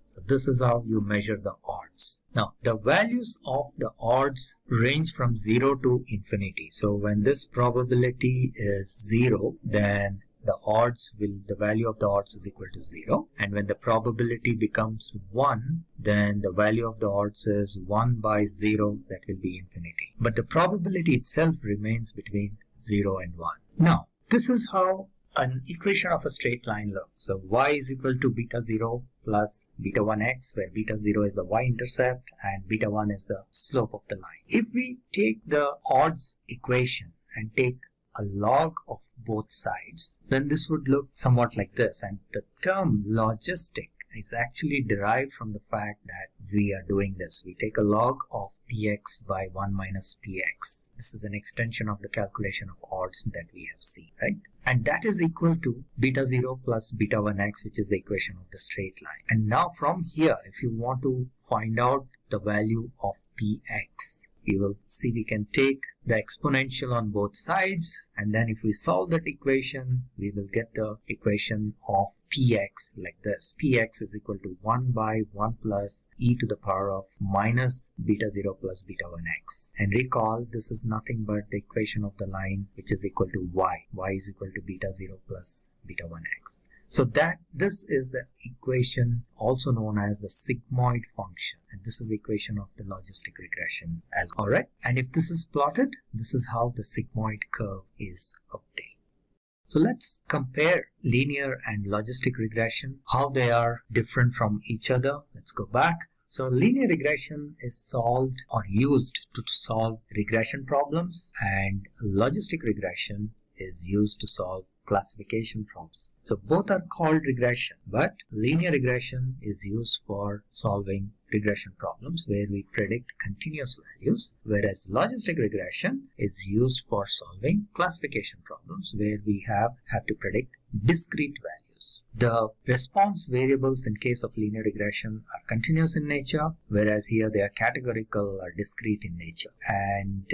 So this is how you measure the odds. Now, the values of the odds range from 0 to infinity. So when this probability is 0, then the value of the odds is equal to 0. And when the probability becomes 1, then the value of the odds is 1 by 0, that will be infinity. But the probability itself remains between 0 and 1. Now, this is how an equation of a straight line looks. So y is equal to beta 0 plus beta 1x, where beta 0 is the y-intercept and beta 1 is the slope of the line. If we take the odds equation and take a log of both sides, then this would look somewhat like this. And the term logistic is actually derived from the fact that we are doing this. We take a log of px by 1 minus px. This is an extension of the calculation of odds that we have seen, right? And that is equal to beta 0 plus beta 1x, which is the equation of the straight line. And now from here, if you want to find out the value of px, you will see we can take the exponential on both sides, and then if we solve that equation, we will get the equation of px like this. Px is equal to 1 by 1 plus e to the power of minus beta 0 plus beta 1x. And recall, this is nothing but the equation of the line, which is equal to y. Y is equal to beta 0 plus beta 1x. So this is the equation also known as the sigmoid function, and this is the equation of the logistic regression algorithm. Alright, and if this is plotted, this is how the sigmoid curve is obtained. So let's compare linear and logistic regression, how they are different from each other. Let's go back. So linear regression is solved or used to solve regression problems, and logistic regression is used to solve classification problems. So both are called regression, but linear regression is used for solving regression problems where we predict continuous values, whereas logistic regression is used for solving classification problems where we have to predict discrete values. values. The response variables in case of linear regression are continuous in nature, whereas here they are categorical or discrete in nature. And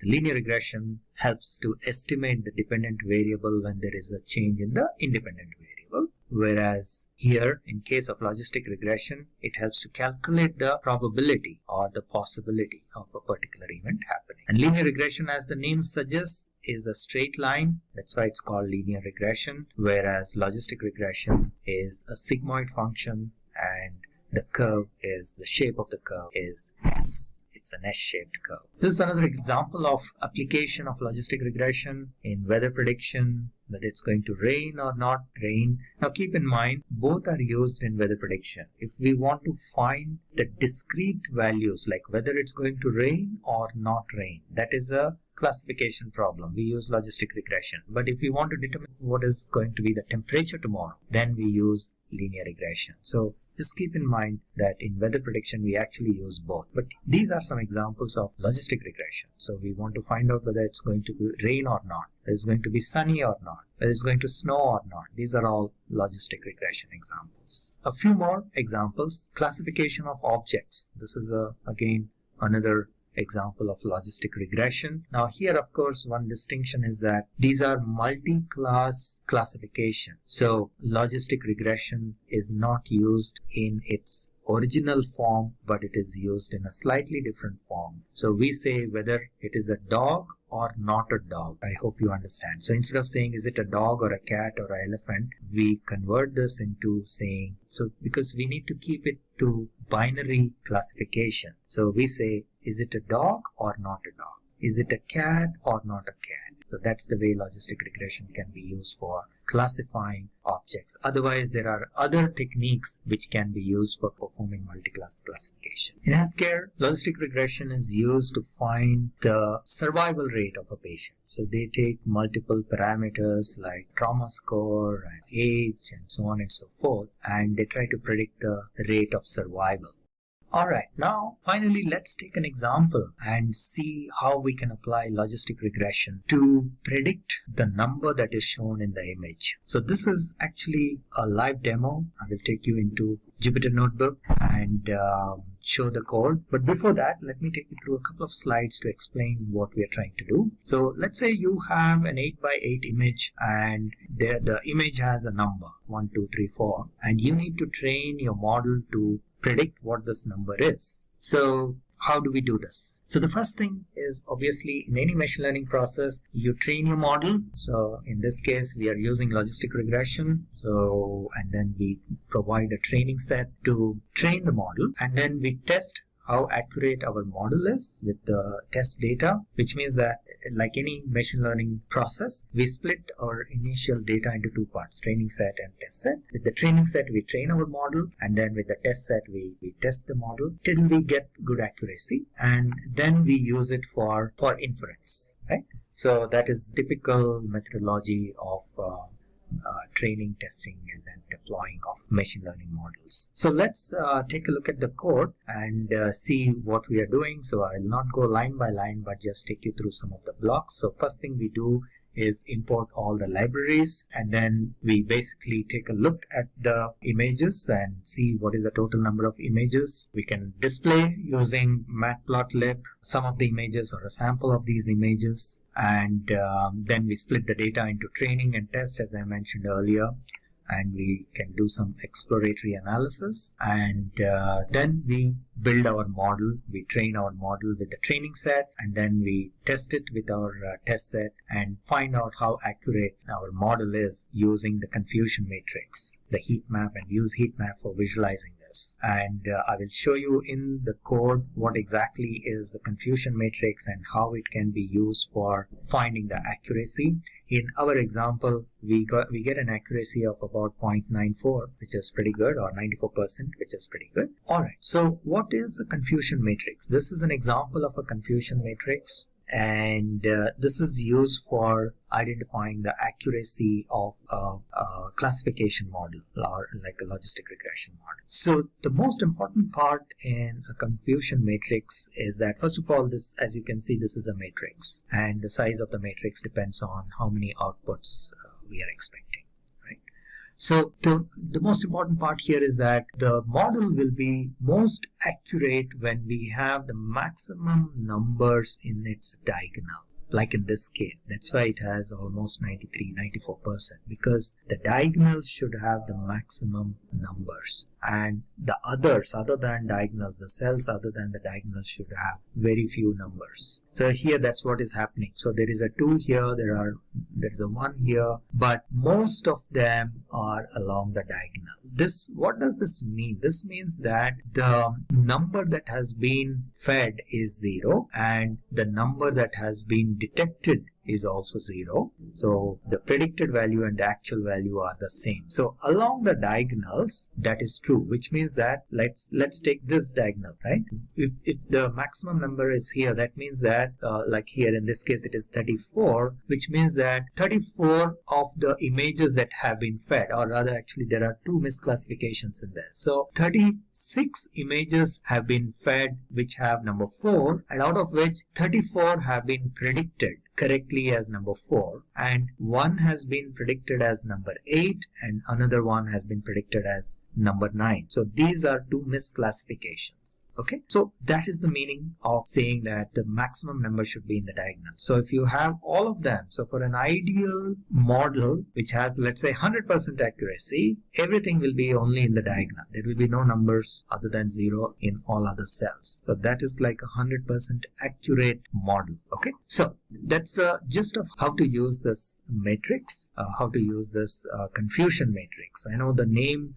linear regression helps to estimate the dependent variable when there is a change in the independent variable, whereas here in case of logistic regression it helps to calculate the probability or the possibility of a particular event happening. And linear regression, as the name suggests, is a straight line. That's why it's called linear regression, whereas logistic regression is a sigmoid function and the curve is, the shape of the curve is S. It's an S-shaped curve. This is another example of application of logistic regression in weather prediction, whether it's going to rain or not rain. Now keep in mind, both are used in weather prediction. If we want to find the discrete values, like whether it's going to rain or not rain, that is a classification problem. We use logistic regression. But if we want to determine what is going to be the temperature tomorrow, then we use linear regression. So just keep in mind that in weather prediction we actually use both. But these are some examples of logistic regression. So we want to find out whether it's going to be rain or not, whether it's going to be sunny or not, whether it's going to snow or not. These are all logistic regression examples. A few more examples. Classification of objects. This is again another example of logistic regression. Now here, of course, one distinction is that these are multi-class classification. So logistic regression is not used in its original form, but it is used in a slightly different form. So we say whether it is a dog or not a dog. I hope you understand. So instead of saying is it a dog or a cat or an elephant, we convert this into saying, so because we need to keep it to binary classification. So we say, is it a dog or not a dog? Is it a cat or not a cat? So that's the way logistic regression can be used for classifying objects. Otherwise, there are other techniques which can be used for performing multi-class classification. In healthcare, logistic regression is used to find the survival rate of a patient. So they take multiple parameters like trauma score and age and so on and so forth, and they try to predict the rate of survival. Alright, now finally let's take an example and see how we can apply logistic regression to predict the number that is shown in the image. So this is actually a live demo. I will take you into Jupyter Notebook and show the code. But before that, let me take you through a couple of slides to explain what we are trying to do. So let's say you have an 8x8 image and the image has a number 1, 2, 3, 4, and you need to train your model to predict what this number is. So how do we do this? So the first thing is, obviously, in any machine learning process, you train your model. So in this case, we are using logistic regression. So, and then we provide a training set to train the model, and then we test how accurate our model is with the test data, which means that like any machine learning process, we split our initial data into two parts, training set and test set. With the training set, we train our model, and then with the test set, we test the model till we get good accuracy, and then we use it for inference, right? So that is typical methodology of training, testing, and then deploying of machine learning models. So let's take a look at the code and see what we are doing. So I'll not go line by line, but just take you through some of the blocks. So first thing we do is import all the libraries, and then we basically take a look at the images and see what is the total number of images we can display using matplotlib, some of the images or a sample of these images, and then we split the data into training and test, as I mentioned earlier, and we can do some exploratory analysis, and then we build our model. We train our model with the training set, and then we test it with our test set and find out how accurate our model is using the confusion matrix, the heat map, and use heat map for visualizing this. And I will show you in the code what exactly is the confusion matrix and how it can be used for finding the accuracy. In our example, we get an accuracy of about 0.94, which is pretty good, or 94%, which is pretty good. Alright, so what is a confusion matrix? This is an example of a confusion matrix, and this is used for identifying the accuracy of a classification model, or like a logistic regression model. So the most important part in a confusion matrix is that, first of all, this, as you can see, this is a matrix, and the size of the matrix depends on how many outputs we are expecting, right? So the most important part here is that the model will be most accurate when we have the maximum numbers in its diagonal. Like in this case, that's why it has almost 93-94%, because the diagonals should have the maximum numbers, and the others other than diagonals, the cells other than the diagonals, should have very few numbers. So here that's what is happening. So there is a 2 here, there is a 1 here, but most of them are along the diagonal. What does this mean? This means that the number that has been fed is 0, and the number that has been detected is also 0. So the predicted value and the actual value are the same. So along the diagonals, that is true, which means that let's take this diagonal, right? If the maximum number is here, that means that like here in this case it is 34, which means that 34 of the images that have been fed, or rather actually there are 2 misclassifications in there. So 36 images have been fed which have number 4, and out of which 34 have been predicted correctly as number 4, and one has been predicted as number 8, and another one has been predicted as number 9. So these are 2 misclassifications. Okay, so that is the meaning of saying that the maximum number should be in the diagonal. So if you have all of them, so for an ideal model which has, let's say, 100% accuracy, everything will be only in the diagonal. There will be no numbers other than 0 in all other cells. So that is like a 100% accurate model. Okay, so that's the gist of how to use this matrix, how to use this confusion matrix. I know the name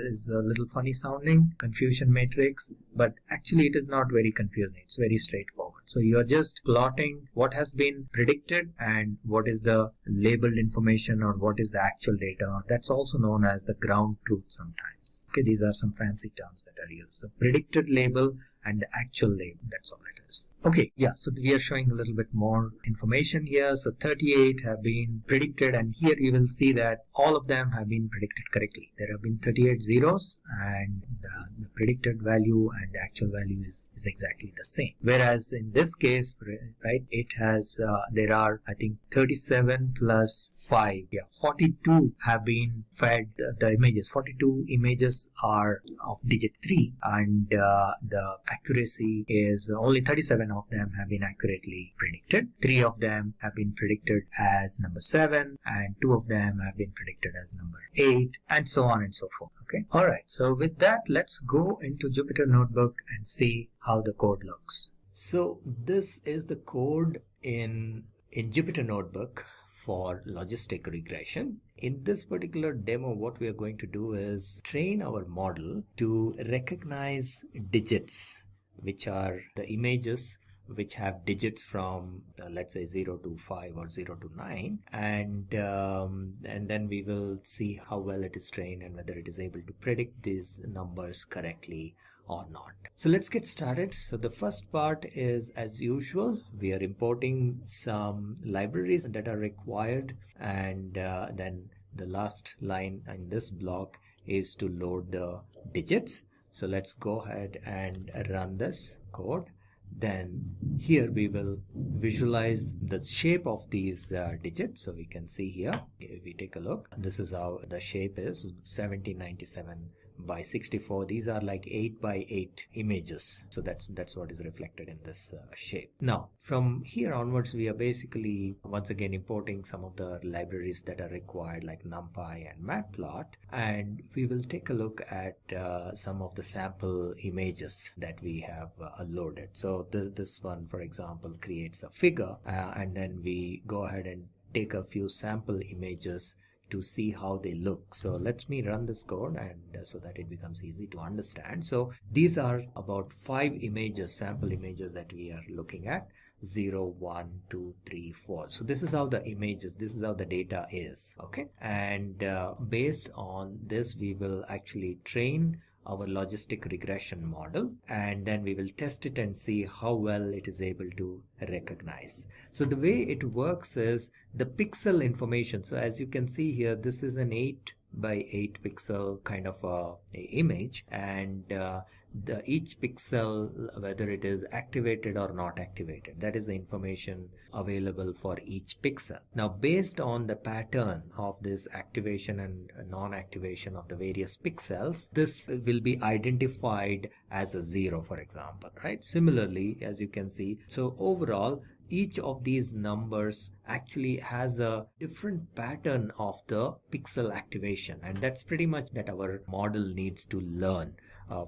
is a little funny sounding, confusion matrix, but actually it is not very confusing. It's very straightforward. So you are just plotting what has been predicted and what is the labeled information, or what is the actual data. That's also known as the ground truth sometimes. Okay, these are some fancy terms that are used. So predicted label and the actual label, that's all it is. Okay, yeah, so we are showing a little bit more information here. So 38 have been predicted, and here you will see that all of them have been predicted correctly. There have been 38 zeros, and the predicted value and the actual value is exactly the same. Whereas in this case, right, it has, there are, I think, 37 plus 5, 42 have been fed the images. 42 images are of digit 3, and the accuracy is only 37 of them have been accurately predicted. 3 of them have been predicted as number 7, and 2 of them have been predicted as number 8, and so on and so forth. Okay, all right, so with that, let's go into Jupyter Notebook and see how the code looks. So this is the code in Jupyter Notebook for logistic regression. In this particular demo, what we are going to do is train our model to recognize digits, which are the images which have digits from let's say 0 to 5 or 0 to 9, and then we will see how well it is trained and whether it is able to predict these numbers correctly or not. So let's get started. So the first part is, as usual, we are importing some libraries that are required, and then the last line in this block is to load the digits. So let's go ahead and run this code. Then here we will visualize the shape of these digits. So we can see here, if we take a look, this is how the shape is, 1797 by 64. These are like 8 by 8 images. So that's what is reflected in this shape. Now from here onwards, we are basically once again importing some of the libraries that are required, like NumPy and Matplot, and we will take a look at some of the sample images that we have loaded. So this one, for example, creates a figure, and then we go ahead and take a few sample images to see how they look. So let me run this code, and so that it becomes easy to understand. So these are about 5 images, sample images, that we are looking at. 0, 1, 2, 3, 4. So this is how the images, this is how the data is. Okay, and based on this, we will actually train our logistic regression model, and then we will test it and see how well it is able to recognize. So the way it works is the pixel information. So as you can see here, this is an 8 by 8 pixel kind of a image, and each pixel, whether it is activated or not activated, that is the information available for each pixel. Now, based on the pattern of this activation and non-activation of the various pixels, this will be identified as a 0, for example, right? Similarly, as you can see, so overall each of these numbers actually has a different pattern of the pixel activation, and that's pretty much that our model needs to learn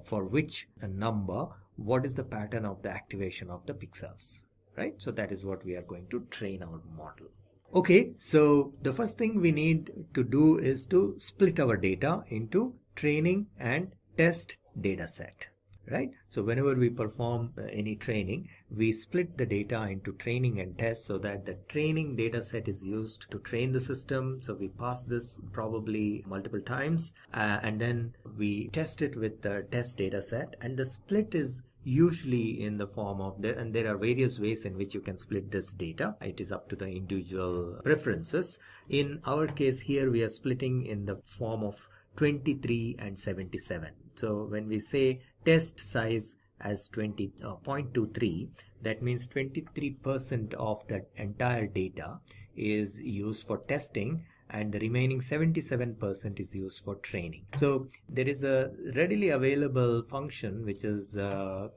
for which number what is the pattern of the activation of the pixels, right? So that is what we are going to train our model. Okay, so the first thing we need to do is to split our data into training and test data set. Right? So whenever we perform any training, we split the data into training and test, so that the training data set is used to train the system. So we pass this probably multiple times, and then we test it with the test data set, and the split is usually in the form of and there are various ways in which you can split this data. It is up to the individual preferences. In our case here, we are splitting in the form of 23 and 77. So when we say test size as 0.23, that means 23% of that entire data is used for testing, and the remaining 77% is used for training. So there is a readily available function which is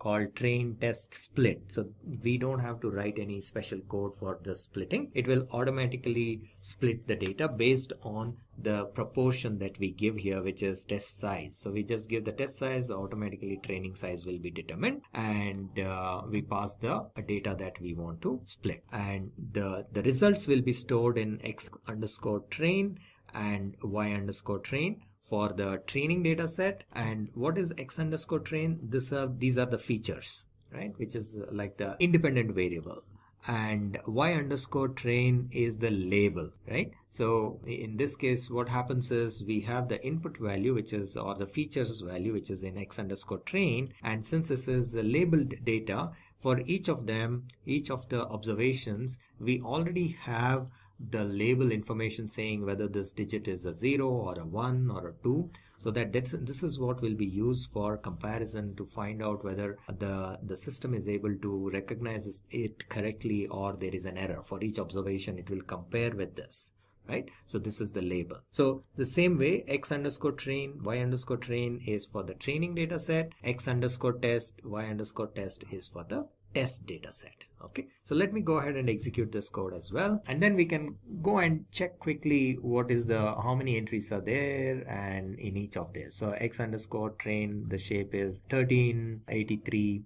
called train test split. So we don't have to write any special code for the splitting. It will automatically split the data based on the proportion that we give here, which is test size. So we just give the test size, automatically training size will be determined, and we pass the data that we want to split, and the results will be stored in x underscore train and y underscore train for the training data set. And what is x underscore train? These are the features, right, which is like the independent variable, and y underscore train is the label, right? So in this case, what happens is we have the input value, which is, or the features value, which is in x underscore train, and since this is labeled data, for each of them, each of the observations, we already have the label information saying whether this digit is a 0 or a 1 or a 2, so that this is what will be used for comparison to find out whether the system is able to recognize it correctly or there is an error. For each observation, it will compare with this, right? So this is the label. So the same way, x underscore train, y underscore train is for the training data set, x underscore test, y underscore test is for the test data set. Okay, so let me go ahead and execute this code as well, and then we can go and check quickly what is how many entries are there and in each of these. So x underscore train, the shape is 1383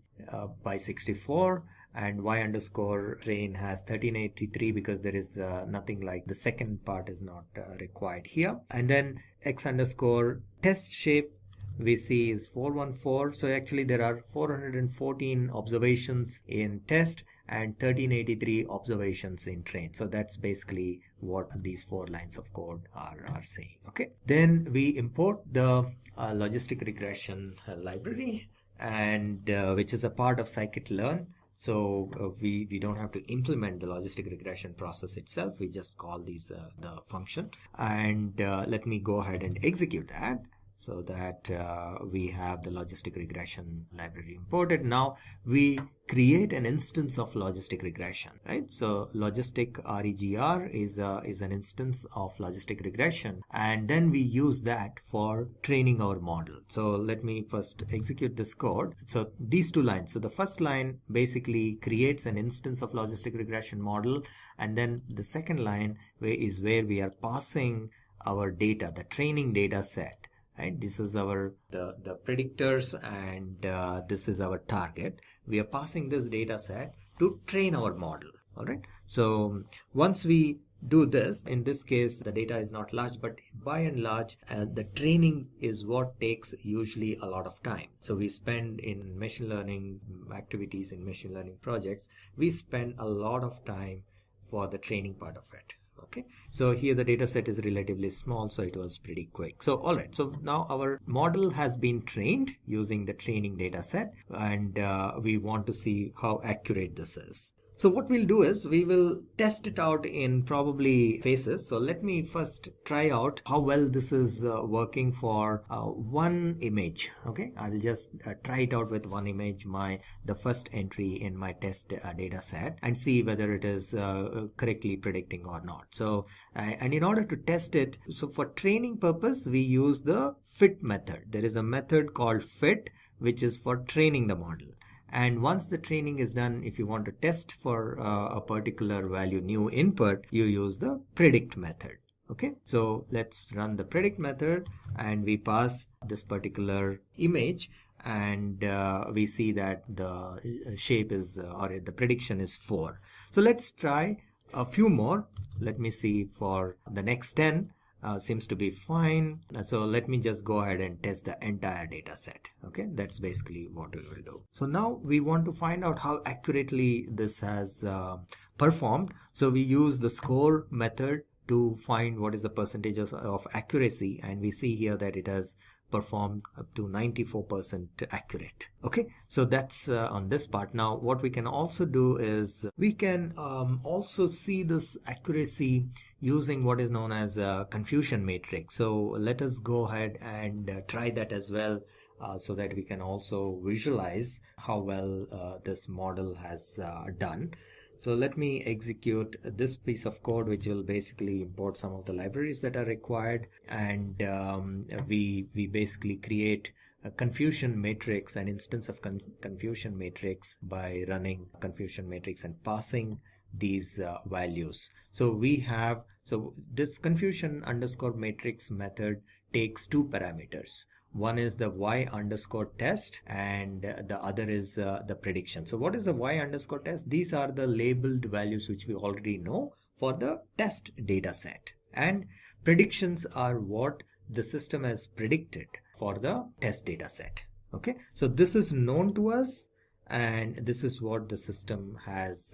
by 64, and y underscore train has 1383 because there is nothing like the second part is not required here. And then x underscore test shape we see is 414. So actually there are 414 observations in test and 1383 observations in train. So that's basically what these 4 lines of code are saying. Okay, then we import the logistic regression library, and which is a part of scikit-learn. So we don't have to implement the logistic regression process itself. We just call these the function, and let me go ahead and execute that. So that we have the logistic regression library imported. Now we create an instance of logistic regression, right? So logistic regr is an instance of logistic regression, and then we use that for training our model. So let me first execute this code. So these 2 lines. So the first line basically creates an instance of logistic regression model, and then the second line is where we are passing our data, the training data set. Right, this is our the predictors, and this is our target. We are passing this data set to train our model. All right. So once we do this, in this case the data is not large, but by and large the training is what takes usually a lot of time. So we spend in machine learning activities, in machine learning projects, we spend a lot of time for the training part of it. Okay, so here the data set is relatively small, so it was pretty quick. So all right, so now our model has been trained using the training data set, and we want to see how accurate this is. So what we'll do is we will test it out in probably phases. So let me first try out how well this is working for one image. Okay, I will just try it out with one image, the first entry in my test data set, and see whether it is correctly predicting or not. So and in order to test it, so for training purpose we use the fit method. There is a method called fit which is for training the model. And once the training is done, if you want to test for a particular value, new input, you use the predict method. Okay, so let's run the predict method and we pass this particular image, and we see that the shape is or the prediction is 4. So let's try a few more. Let me see for the next 10. Seems to be fine. So let me just go ahead and test the entire data set. Okay, that's basically what we will do. So now we want to find out how accurately this has performed. So we use the score method to find what is the percentage of accuracy, and we see here that it has performed up to 94% accurate. Okay, so that's on this part. Now what we can also do is we can also see this accuracy using what is known as a confusion matrix. So let us go ahead and try that as well, so that we can also visualize how well this model has done. So let me execute this piece of code, which will basically import some of the libraries that are required, and we basically create a confusion matrix, an instance of confusion matrix, by running confusion matrix and passing these values. So this confusion underscore matrix method takes 2 parameters. One is the y underscore test, and the other is the prediction. So what is the y underscore test? These are the labeled values which we already know for the test data set, and predictions are what the system has predicted for the test data set. Okay, so this is known to us, and this is what the system has,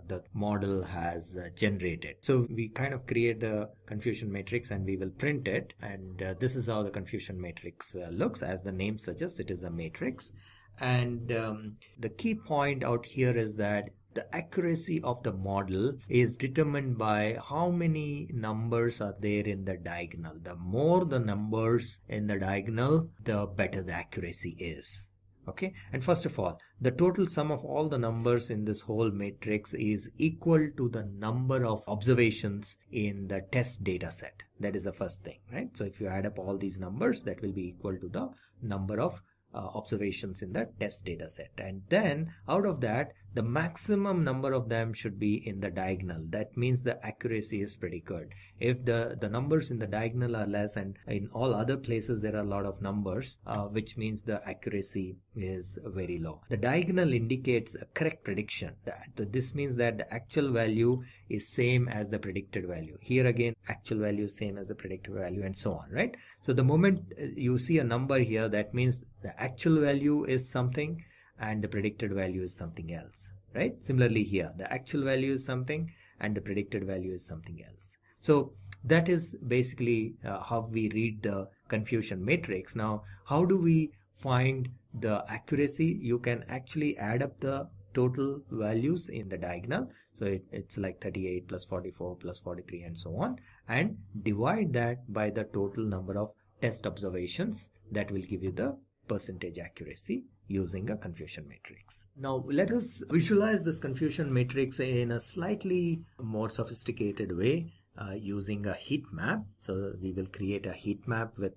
the model has generated. So we kind of create the confusion matrix and we will print it, and this is how the confusion matrix looks. As the name suggests, it is a matrix, and the key point out here is that the accuracy of the model is determined by how many numbers are there in the diagonal. The more the numbers in the diagonal, the better the accuracy is. Okay, and first of all, the total sum of all the numbers in this whole matrix is equal to the number of observations in the test data set. That is the first thing, right? So if you add up all these numbers, that will be equal to the number of observations in the test data set, and then out of that the maximum number of them should be in the diagonal. That means the accuracy is pretty good. If the numbers in the diagonal are less and in all other places there are a lot of numbers, which means the accuracy is very low. The diagonal indicates a correct prediction. This means that the actual value is same as the predicted value. Here again, actual value is same as the predicted value, and so on, right? So the moment you see a number here, that means the actual value is something and the predicted value is something else, right? Similarly here, the actual value is something and the predicted value is something else. So that is basically how we read the confusion matrix. Now, how do we find the accuracy? You can actually add up the total values in the diagonal. So it's like 38 plus 44 plus 43 and so on, and divide that by the total number of test observations. That will give you the percentage accuracy using a confusion matrix. Now let us visualize this confusion matrix in a slightly more sophisticated way using a heat map. So we will create a heat map with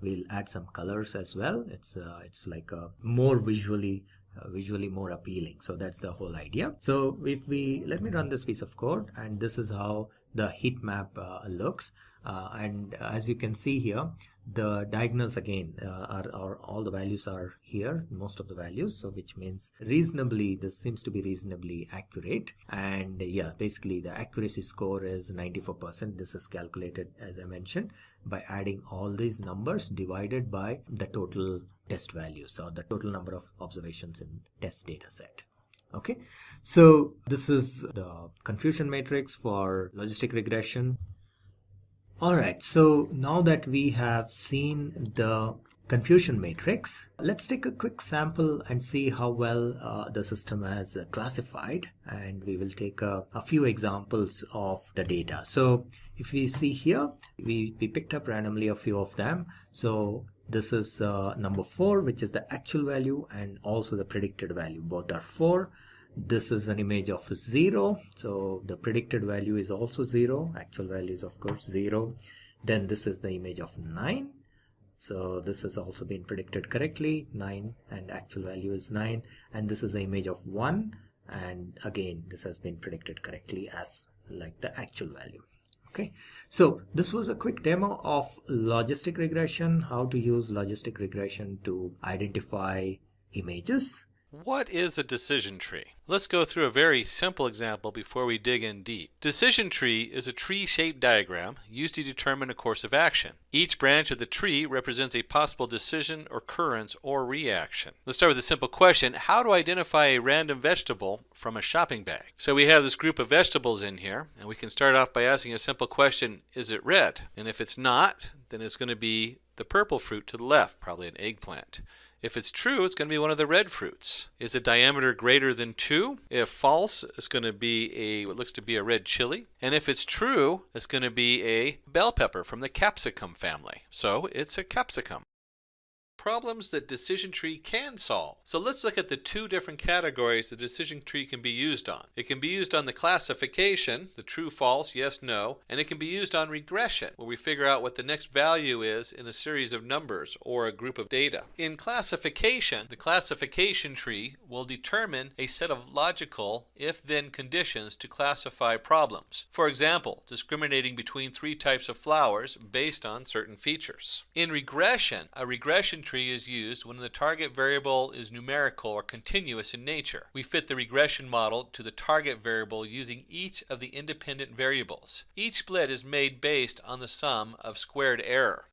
we'll add some colors as well. It's like a more visually more appealing. So that's the whole idea. So let me run this piece of code, and this is how the heat map looks. And as you can see here, the diagonals again are all the values are here, most of the values, so which means this seems to be reasonably accurate. And yeah, basically the accuracy score is 94%. This is calculated, as I mentioned, by adding all these numbers divided by the total test values, or the total number of observations in test data set. Okay, so this is the confusion matrix for logistic regression. Alright, so now that we have seen the confusion matrix. Let's take a quick sample and see how well the system has classified, and we will take a few examples of the data. So if we see here, we picked up randomly a few of them. So this is number 4, which is the actual value, and also the predicted value. Both are 4. This is an image of 0, so the predicted value is also 0. Actual value is of course 0. Then this is the image of 9. So this has also been predicted correctly, 9, and actual value is 9. And this is the image of 1, and again this has been predicted correctly as like the actual value. Okay, so this was a quick demo of logistic regression, how to use logistic regression to identify images. What is a decision tree? Let's go through a very simple example before we dig in deep. Decision tree is a tree-shaped diagram used to determine a course of action. Each branch of the tree represents a possible decision, occurrence, or reaction. Let's start with a simple question. How to identify a random vegetable from a shopping bag? So we have this group of vegetables in here, and we can start off by asking a simple question, is it red? And if it's not, then it's going to be the purple fruit to the left, probably an eggplant. If it's true, it's going to be one of the red fruits. Is the diameter greater than 2? If false, it's going to be what looks to be a red chili. And if it's true, it's going to be a bell pepper from the capsicum family. So it's a capsicum. Problems that decision tree can solve. So let's look at the 2 different categories the decision tree can be used on. It can be used on the classification, the true, false, yes, no, and it can be used on regression, where we figure out what the next value is in a series of numbers or a group of data. In classification, the classification tree will determine a set of logical if-then conditions to classify problems. For example, discriminating between 3 types of flowers based on certain features. In regression, a regression tree is used when the target variable is numerical or continuous in nature. We fit the regression model to the target variable using each of the independent variables. Each split is made based on the sum of squared error.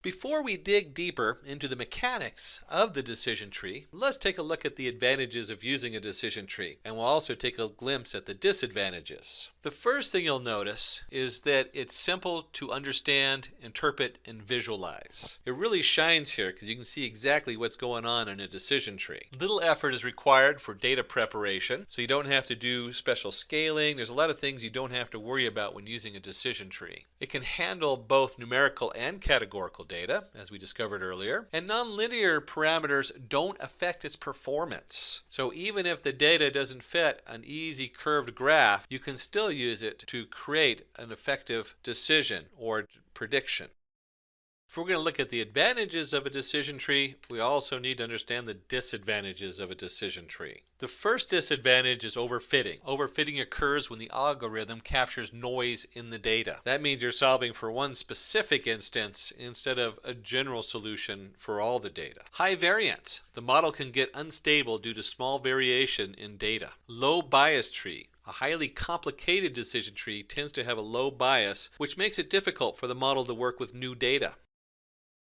Before we dig deeper into the mechanics of the decision tree, let's take a look at the advantages of using a decision tree, and we'll also take a glimpse at the disadvantages. The first thing you'll notice is that it's simple to understand, interpret, and visualize. It really shines here because you can see exactly what's going on in a decision tree. Little effort is required for data preparation, so you don't have to do special scaling. There's a lot of things you don't have to worry about when using a decision tree. It can handle both numerical and categorical data, as we discovered earlier, and nonlinear parameters don't affect its performance. So even if the data doesn't fit an easy curved graph, you can still use it to create an effective decision or prediction. If we're going to look at the advantages of a decision tree, we also need to understand the disadvantages of a decision tree. The first disadvantage is overfitting. Overfitting occurs when the algorithm captures noise in the data. That means you're solving for one specific instance instead of a general solution for all the data. High variance. The model can get unstable due to small variation in data. Low bias tree. A highly complicated decision tree tends to have a low bias, which makes it difficult for the model to work with new data.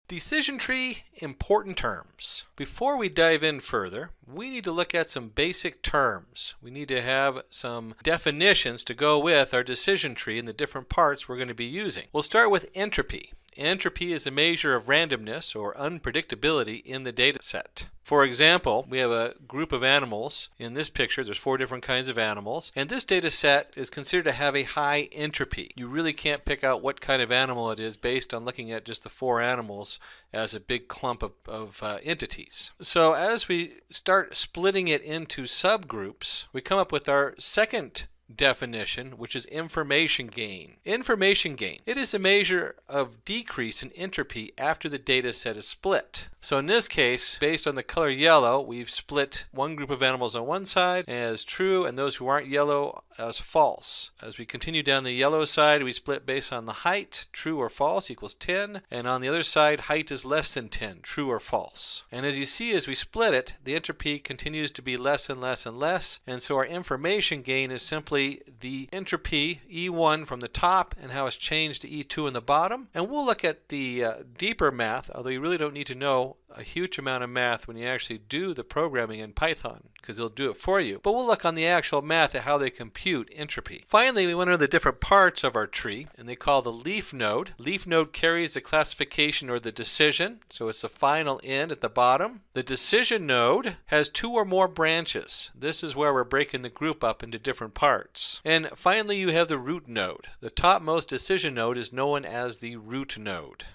Decision tree important terms. Before we dive in further, we need to look at some basic terms. We need to have some definitions to go with our decision tree and the different parts we're going to be using. We'll start with entropy. Entropy is a measure of randomness or unpredictability in the data set. For example, we have a group of animals. In this picture, there's 4 different kinds of animals, and this data set is considered to have a high entropy. You really can't pick out what kind of animal it is based on looking at just the 4 animals as a big clump of entities. So as we start splitting it into subgroups, we come up with our second definition, which is information gain. Information gain. It is a measure of decrease in entropy after the data set is split. So in this case, based on the color yellow, we've split one group of animals on one side as true and those who aren't yellow as false. As we continue down the yellow side, we split based on the height, true or false equals 10, and on the other side, height is less than 10, true or false. And as you see, as we split it, the entropy continues to be less and less and less, and so our information gain is simply the entropy E1 from the top and how it's changed to E2 in the bottom. And we'll look at the deeper math, although you really don't need to know know a huge amount of math when you actually do the programming in Python, because it'll do it for you. But we'll look on the actual math at how they compute entropy. Finally, we went over the different parts of our tree, and they call the leaf node. Leaf node carries the classification or the decision, so it's the final end at the bottom. The decision node has 2 or more branches. This is where we're breaking the group up into different parts. And finally, you have the root node. The topmost decision node is known as the root node.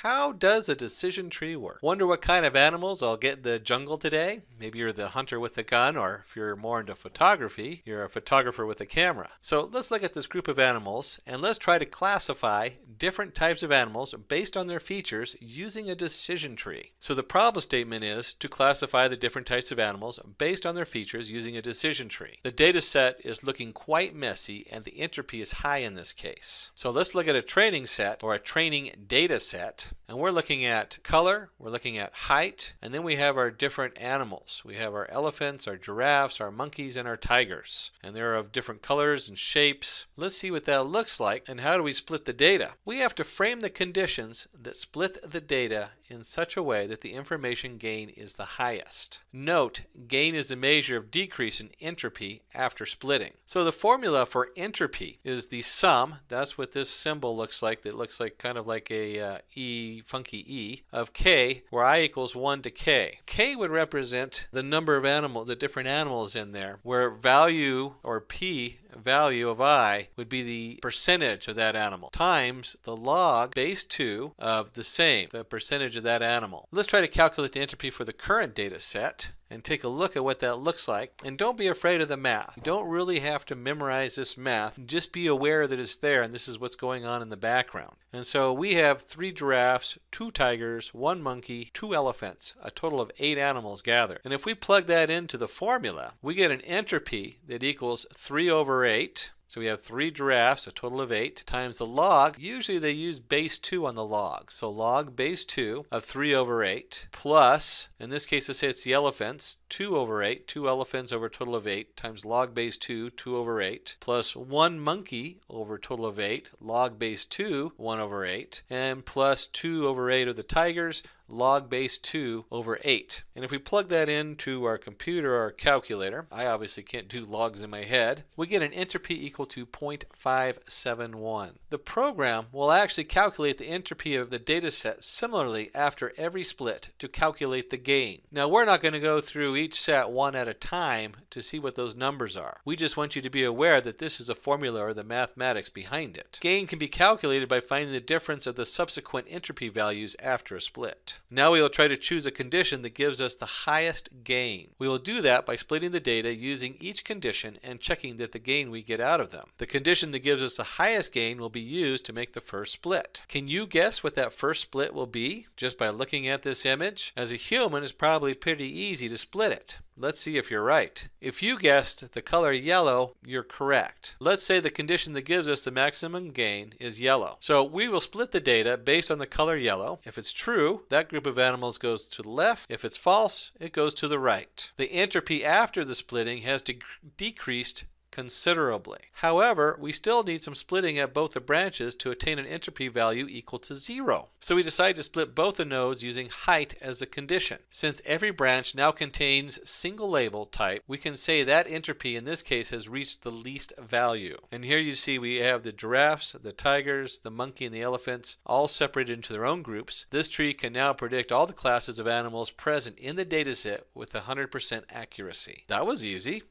How does a decision tree work? Wonder what kind of animals I'll get in the jungle today? Maybe you're the hunter with the gun, or if you're more into photography, you're a photographer with a camera. So let's look at this group of animals and let's try to classify different types of animals based on their features using a decision tree. So the problem statement is to classify the different types of animals based on their features using a decision tree. The data set is looking quite messy and the entropy is high in this case. So let's look at a training set or a training data set. And we're looking at color, we're looking at height, and then we have our different animals. We have our elephants, our giraffes, our monkeys, and our tigers. And they're of different colors and shapes. Let's see what that looks like and how do we split the data. We have to frame the conditions that split the data in such a way that the information gain is the highest. Note, gain is a measure of decrease in entropy after splitting. So the formula for entropy is the sum, that's what this symbol looks like, that looks like kind of like a funky E, of K, where I equals 1 to K. K would represent the number of the different animals in there, where value, or P, value of I, would be the percentage of that animal, times the log base 2 of the same, the percentage of that animal. Let's try to calculate the entropy for the current data set and take a look at what that looks like. And don't be afraid of the math. You don't really have to memorize this math. Just be aware that it's there and this is what's going on in the background. And so we have 3 giraffes, 2 tigers, 1 monkey, 2 elephants, a total of 8 animals gathered. And if we plug that into the formula, we get an entropy that equals 3 over 8. So we have 3 giraffes, a total of 8, times the log. Usually they use base 2 on the log. So log base 2 of 3 over 8 plus, in this case let's say it's the elephants, 2 over 8, 2 elephants over a total of 8 times log base 2, 2 over 8, plus 1 monkey over a total of 8, log base 2, 1 over 8, and plus 2 over 8 of the tigers, log base 2 over 8. And if we plug that into our computer or our calculator, I obviously can't do logs in my head, we get an entropy equal to 0.571. The program will actually calculate the entropy of the data set similarly after every split to calculate the gain. Now we're not going to go through each set one at a time to see what those numbers are. We just want you to be aware that this is a formula or the mathematics behind it. Gain can be calculated by finding the difference of the subsequent entropy values after a split. Now we will try to choose a condition that gives us the highest gain. We will do that by splitting the data using each condition and checking that the gain we get out of them. The condition that gives us the highest gain will be used to make the first split. Can you guess what that first split will be just by looking at this image? As a human, it's probably pretty easy to split it. Let's see if you're right. If you guessed the color yellow, you're correct. Let's say the condition that gives us the maximum gain is yellow. So we will split the data based on the color yellow. If it's true, that group of animals goes to the left. If it's false, it goes to the right. The entropy after the splitting has decreased considerably. However, we still need some splitting at both the branches to attain an entropy value equal to 0. So we decide to split both the nodes using height as the condition. Since every branch now contains single label type, we can say that entropy in this case has reached the least value. And here you see we have the giraffes, the tigers, the monkey, and the elephants all separated into their own groups. This tree can now predict all the classes of animals present in the dataset with 100% accuracy. That was easy.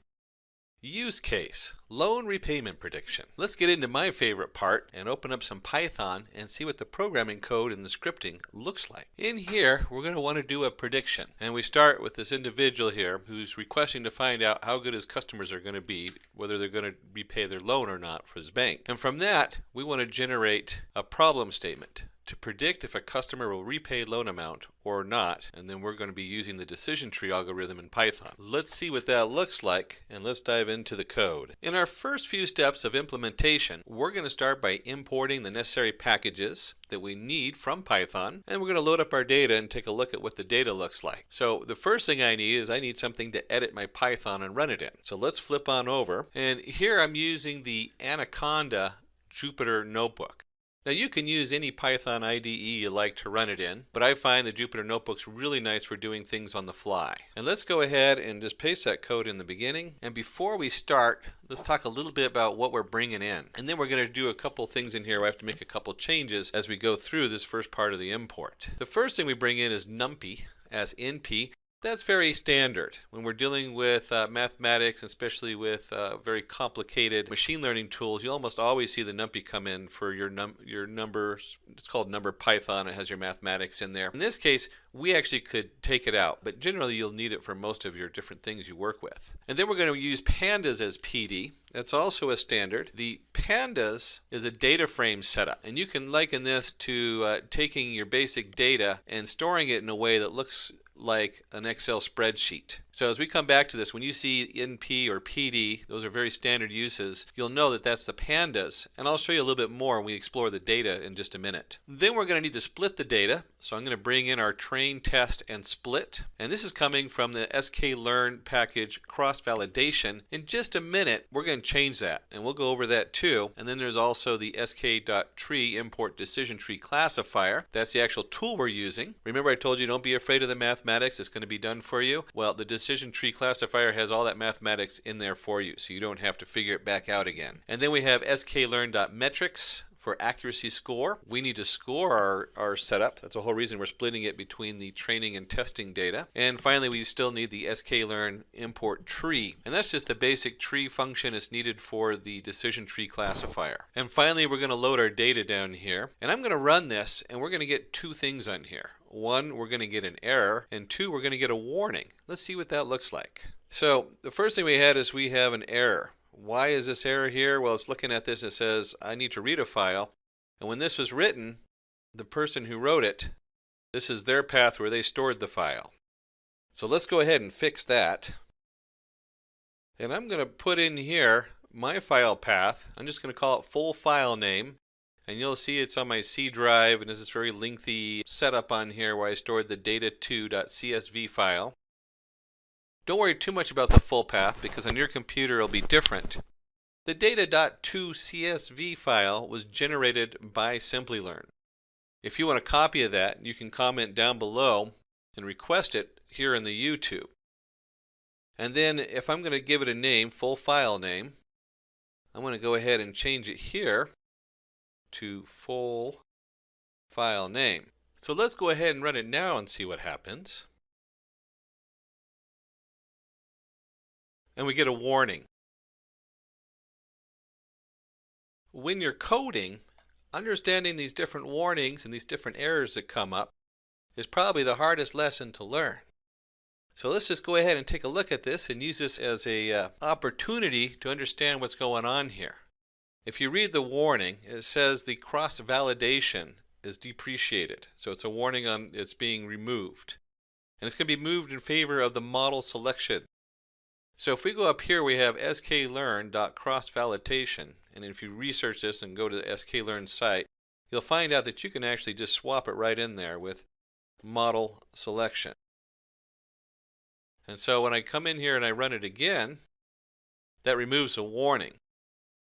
Use case, loan repayment prediction. Let's get into my favorite part and open up some Python and see what the programming code and the scripting looks like. In here, we're going to want to do a prediction. And we start with this individual here who's requesting to find out how good his customers are going to be, whether they're going to repay their loan or not for his bank. And from that, we want to generate a problem statement to predict if a customer will repay loan amount or not, and then we're going to be using the decision tree algorithm in Python. Let's see what that looks like, and let's dive into the code. In our first few steps of implementation, we're going to start by importing the necessary packages that we need from Python, and we're going to load up our data and take a look at what the data looks like. So the first thing I need something to edit my Python and run it in. So let's flip on over, and here I'm using the Anaconda Jupyter Notebook. Now you can use any Python IDE you like to run it in, but I find the Jupyter Notebook's really nice for doing things on the fly. And let's go ahead and just paste that code in the beginning. And before we start, let's talk a little bit about what we're bringing in. And then we're going to do a couple things in here where I have to make a couple changes as we go through this first part of the import. The first thing we bring in is numpy as np. That's very standard when we're dealing with mathematics, especially with very complicated machine learning tools. You almost always see the numpy come in for your numbers. It's called number Python. It has your mathematics in there. In this case, we actually could take it out, but generally you'll need it for most of your different things you work with. And then we're going to use pandas as PD. That's also a standard. The pandas is a data frame setup, and you can liken this to taking your basic data and storing it in a way that looks like an Excel spreadsheet. So as we come back to this, when you see NP or PD, those are very standard uses, you'll know that that's the pandas, and I'll show you a little bit more when we explore the data in just a minute. Then we're going to need to split the data, so I'm going to bring in our train, test, and split, and this is coming from the sklearn package cross-validation. In just a minute, we're going to change that, and we'll go over that too. And then there's also the sk.tree import decision tree classifier. That's the actual tool we're using. Remember I told you don't be afraid of the mathematics, it's going to be done for you. Well, the decision tree classifier has all that mathematics in there for you, so you don't have to figure it back out again. And then we have sklearn.metrics for accuracy score. We need to score our setup. That's the whole reason we're splitting it between the training and testing data. And finally, we still need the sklearn import tree. And that's just the basic tree function is needed for the decision tree classifier. And finally, we're going to load our data down here. And I'm going to run this, and we're going to get two things on here. One, we're going to get an error, and two, we're going to get a warning. Let's see what that looks like. So the first thing we had is we have an error. Why is this error here? Well, it's looking at this and it says, I need to read a file. And when this was written, the person who wrote it, this is their path where they stored the file. So let's go ahead and fix that. And I'm going to put in here my file path. I'm just going to call it full file name. And you'll see it's on my C drive, and this is very lengthy setup on here where I stored the data2.csv file. Don't worry too much about the full path because on your computer it'll be different. The data.2csv file was generated by Simplilearn. If you want a copy of that, you can comment down below and request it here in the YouTube. And then if I'm going to give it a name, full file name, I'm going to go ahead and change it here to full file name. So let's go ahead and run it now and see what happens. And we get a warning. When you're coding, understanding these different warnings and these different errors that come up is probably the hardest lesson to learn. So let's just go ahead and take a look at this and use this as an opportunity to understand what's going on here. If you read the warning, it says the cross-validation is depreciated. So it's a warning on it's being removed. And it's going to be moved in favor of the model selection. So if we go up here, we have sklearn.cross-validation. And if you research this and go to the sklearn site, you'll find out that you can actually just swap it right in there with model selection. And so when I come in here and I run it again, that removes a warning.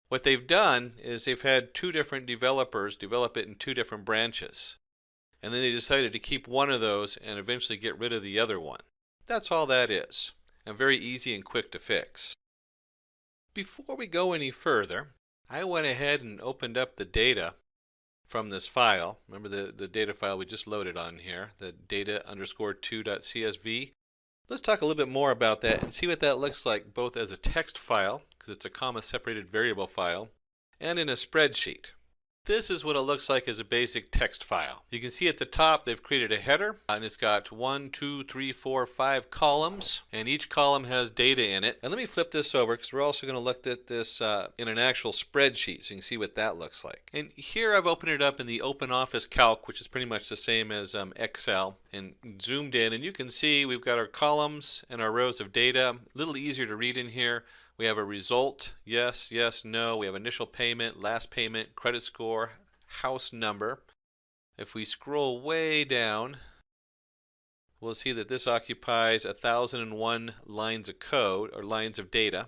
What they've done is they've had two different developers develop it in two different branches. And then they decided to keep one of those and eventually get rid of the other one. That's all that is. And very easy and quick to fix. Before we go any further, I went ahead and opened up the data from this file. Remember the data file we just loaded on here, the data_2.csv. Let's talk a little bit more about that and see what that looks like both as a text file, because it's a comma separated variable file, and in a spreadsheet. This is what it looks like as a basic text file. You can see at the top they've created a header, and it's got 1, 2, 3, 4, 5 columns, and each column has data in it. And let me flip this over because we're also going to look at this in an actual spreadsheet so you can see what that looks like. And here I've opened it up in the OpenOffice Calc, which is pretty much the same as Excel, and zoomed in, and you can see we've got our columns and our rows of data. A little easier to read in here. We have a result, yes, yes, no. We have initial payment, last payment, credit score, house number. If we scroll way down, we'll see that this occupies 1,001 lines of code, or lines of data,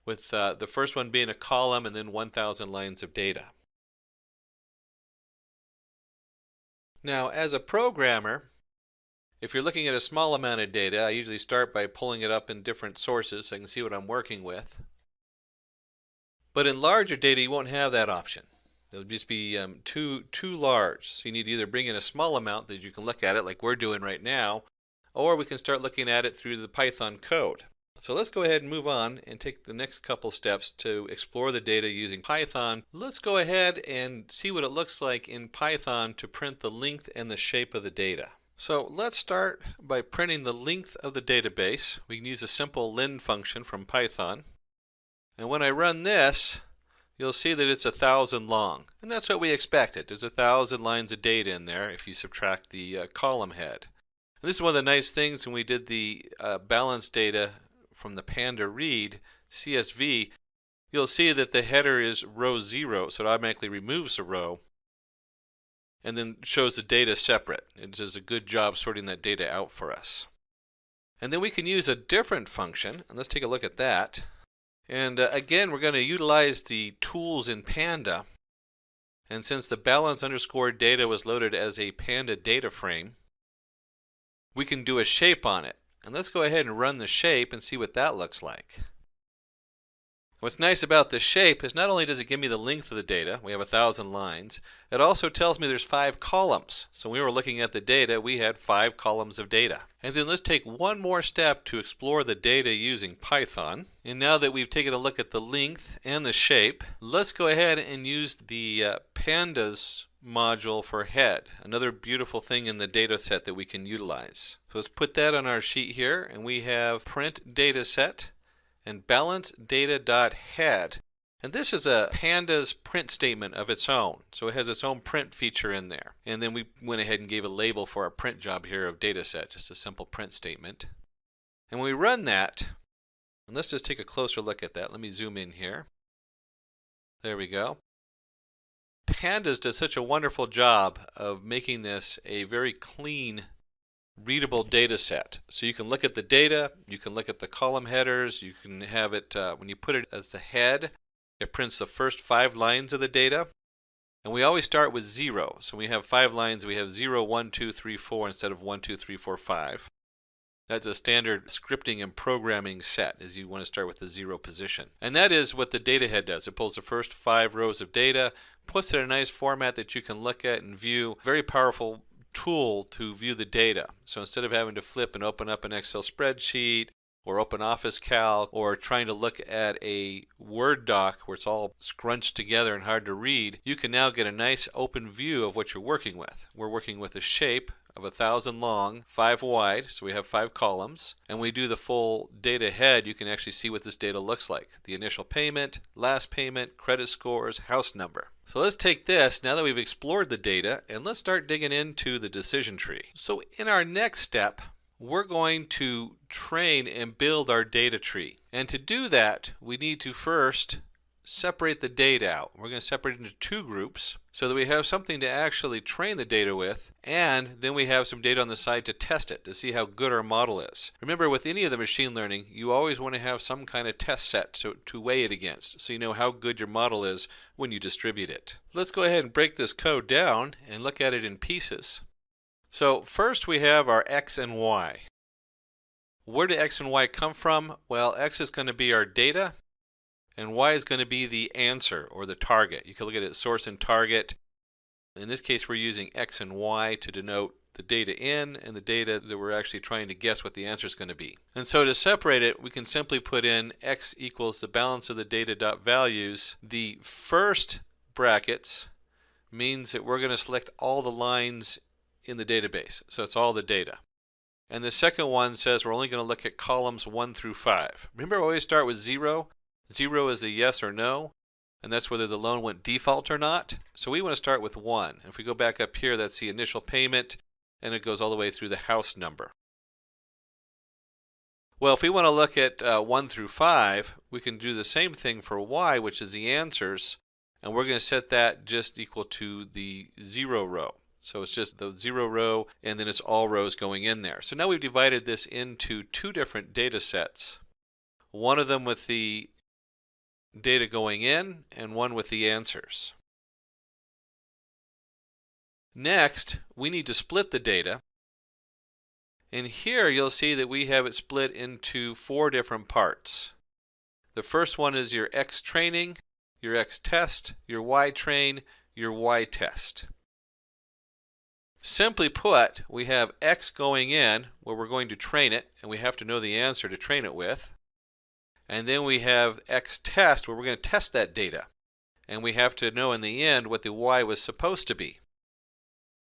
with the first one being a column and then 1,000 lines of data. Now, as a programmer, if you're looking at a small amount of data, I usually start by pulling it up in different sources so I can see what I'm working with. But in larger data, you won't have that option. It'll just be too large. So you need to either bring in a small amount that you can look at it like we're doing right now, or we can start looking at it through the Python code. So let's go ahead and move on and take the next couple steps to explore the data using Python. Let's go ahead and see what it looks like in Python to print the length and the shape of the data. So let's start by printing the length of the database. We can use a simple len function from Python. And when I run this, you'll see that it's 1,000 long. And that's what we expected. There's 1,000 lines of data in there if you subtract the column head. And this is one of the nice things when we did the balanced data from the Panda read CSV. You'll see that the header is row 0, so it automatically removes a row and then shows the data separate. It does a good job sorting that data out for us. And then we can use a different function, and let's take a look at that. And again, we're going to utilize the tools in Panda. And since the balance underscore data was loaded as a Panda data frame, we can do a shape on it. And let's go ahead and run the shape and see what that looks like. What's nice about this shape is not only does it give me the length of the data, we have 1,000 lines, it also tells me there's 5 columns. So when we were looking at the data, we had 5 columns of data. And then let's take one more step to explore the data using Python. And now that we've taken a look at the length and the shape, let's go ahead and use the pandas module for head, another beautiful thing in the data set that we can utilize. So let's put that on our sheet here, and we have print data set and balance data.head. And this is a pandas print statement of its own. So it has its own print feature in there. And then we went ahead and gave a label for our print job here of data set, just a simple print statement. And when we run that, and let's just take a closer look at that. Let me zoom in here. There we go. Pandas does such a wonderful job of making this a very clean, readable data set. So you can look at the data, you can look at the column headers, you can have it, when you put it as the head, it prints the first 5 lines of the data. And we always start with 0. So we have 5 lines, we have 0, 1, 2, 3, 4 instead of 1, 2, 3, 4, 5. That's a standard scripting and programming set, as you want to start with the 0 position. And that is what the data head does. It pulls the first 5 rows of data, puts it in a nice format that you can look at and view. Very powerful tool to view the data. So instead of having to flip and open up an Excel spreadsheet or open Office Calc or trying to look at a Word doc where it's all scrunched together and hard to read, you can now get a nice open view of what you're working with. We're working with a shape of 1,000 long, 5 wide, so we have 5 columns. And we do the full data head, you can actually see what this data looks like. The initial payment, last payment, credit scores, house number. So let's take this, now that we've explored the data, and let's start digging into the decision tree. So in our next step, we're going to train and build our data tree. And to do that, we need to first separate the data out. We're going to separate it into 2 groups so that we have something to actually train the data with, and then we have some data on the side to test it, to see how good our model is. Remember, with any of the machine learning, you always want to have some kind of test set to weigh it against, so you know how good your model is when you distribute it. Let's go ahead and break this code down and look at it in pieces. So first we have our X and Y. Where do X and Y come from? Well, X is going to be our data, and Y is going to be the answer or the target. You can look at it source and target. In this case, we're using X and Y to denote the data in and the data that we're actually trying to guess what the answer is going to be. And so to separate it, we can simply put in X equals the balance of the data dot values. The first brackets means that we're going to select all the lines in the database. So it's all the data. And the second one says we're only going to look at columns 1 through 5. Remember, we always start with 0. 0 is a yes or no, and that's whether the loan went default or not. So we want to start with 1. If we go back up here, that's the initial payment, and it goes all the way through the house number. Well, if we want to look at 1 through 5, we can do the same thing for Y, which is the answers, and we're going to set that just equal to the 0 row. So it's just the 0 row, and then it's all rows going in there. So now we've divided this into 2 different data sets. One of them with the data going in, and one with the answers. Next, we need to split the data. And here you'll see that we have it split into 4 different parts. The first one is your X training, your X test, your Y train, your Y test. Simply put, we have X going in where we're going to train it, and we have to know the answer to train it with. And then we have X test where we're going to test that data, and we have to know in the end what the Y was supposed to be.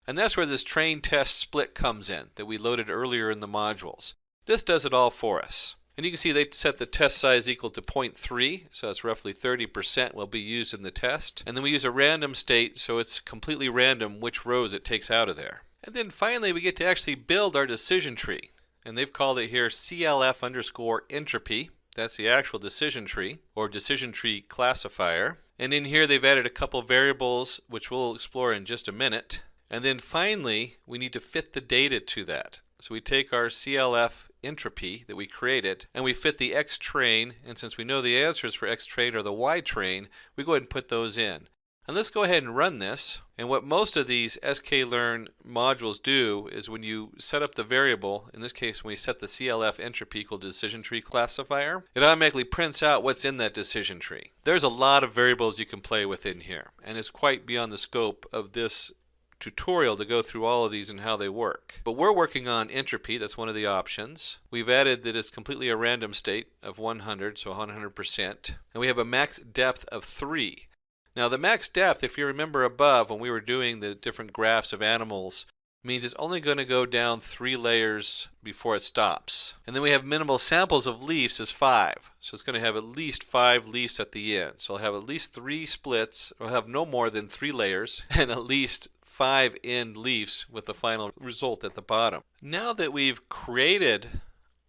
And that's where this train test split comes in that we loaded earlier in the modules. This does it all for us. And you can see they set the test size equal to 0.3, so that's roughly 30% will be used in the test. And then we use a random state, so it's completely random which rows it takes out of there. And then finally we get to actually build our decision tree. And they've called it here CLF_entropy. That's the actual decision tree, or decision tree classifier. And in here they've added a couple variables, which we'll explore in just a minute. And then finally, we need to fit the data to that. So we take our CLF entropy that we created, and we fit the X train, and since we know the answers for X train or the Y train, we go ahead and put those in. And let's go ahead and run this. And what most of these sklearn modules do is when you set up the variable, in this case when we set the CLF entropy equal to decision tree classifier, it automatically prints out what's in that decision tree. There's a lot of variables you can play with in here, and it's quite beyond the scope of this tutorial to go through all of these and how they work. But we're working on entropy, that's one of the options. We've added that it's completely a random state of 100, so 100%. And we have a max depth of 3. Now the max depth, if you remember above when we were doing the different graphs of animals, means it's only going to go down 3 layers before it stops. And then we have minimal samples of leaves as 5. So it's going to have at least 5 leaves at the end. So it'll have at least 3 splits, or have no more than 3 layers, and at least 5 end leaves with the final result at the bottom. Now that we've created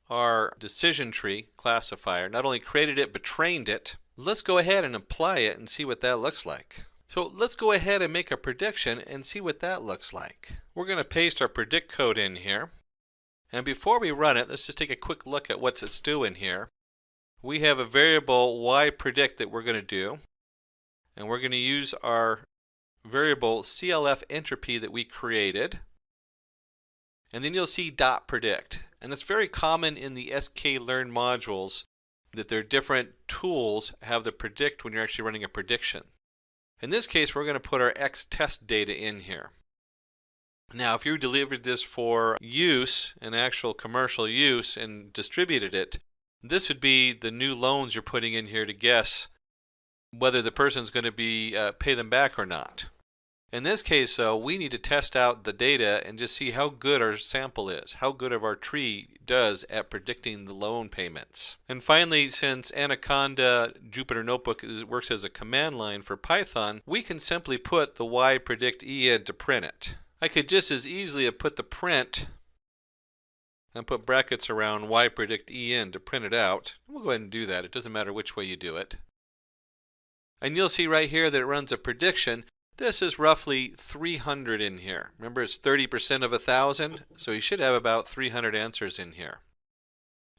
our decision tree classifier, not only created it but trained it, let's go ahead and apply it and see what that looks like. So let's go ahead and make a prediction and see what that looks like. We're going to paste our predict code in here. And before we run it, let's just take a quick look at what's it's doing here. We have a variable yPredict that we're going to do. And we're going to use our variable CLF entropy that we created, and then you'll see .predict, and it's very common in the sklearn modules that their different tools have the predict when you're actually running a prediction. In this case we're going to put our X test data in here. Now if you delivered this for use, an actual commercial use, and distributed it, this would be the new loans you're putting in here to guess whether the person's going to be pay them back or not. In this case though, we need to test out the data and just see how good our sample is, how good of our tree does at predicting the loan payments. And finally, since Anaconda Jupyter Notebook works as a command line for Python, we can simply put the yPredict in to print it. I could just as easily have put the print and put brackets around yPredict in to print it out. We'll go ahead and do that. It doesn't matter which way you do it. And you'll see right here that it runs a prediction. This is roughly 300 in here. Remember, it's 30% of 1,000, so you should have about 300 answers in here.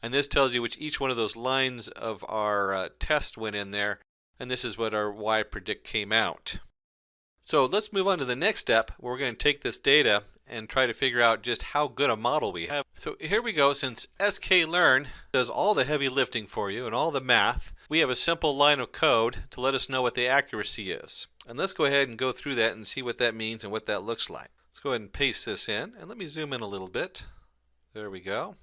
And this tells you which each one of those lines of our test went in there, and this is what our yPredict came out. So let's move on to the next step, where we're going to take this data and try to figure out just how good a model we have. So here we go. Since sklearn does all the heavy lifting for you and all the math, we have a simple line of code to let us know what the accuracy is. And let's go ahead and go through that and see what that means and what that looks like. Let's go ahead and paste this in, and let me zoom in a little bit. There we go.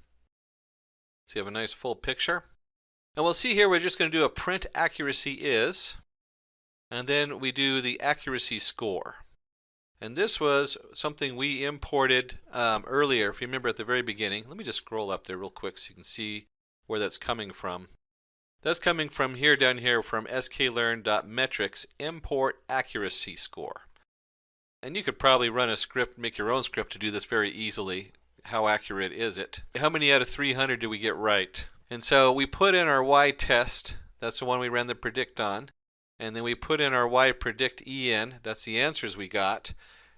So you have a nice full picture. And we'll see here we're just going to do a print accuracy is, and then we do the accuracy score. And this was something we imported earlier, if you remember at the very beginning. Let me just scroll up there real quick so you can see where that's coming from. That's coming from here, down here, from sklearn.metrics import accuracy score. And you could probably run a script, make your own script to do this very easily. How accurate is it? How many out of 300 do we get right? And so we put in our y test, that's the one we ran the predict on. And then we put in our yPredict in, that's the answers we got.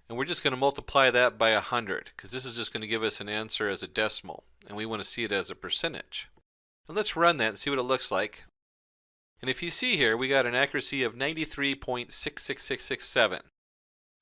And we're just going to multiply that by 100, because this is just going to give us an answer as a decimal. And we want to see it as a percentage. And let's run that and see what it looks like. And if you see here, we got an accuracy of 93.66667.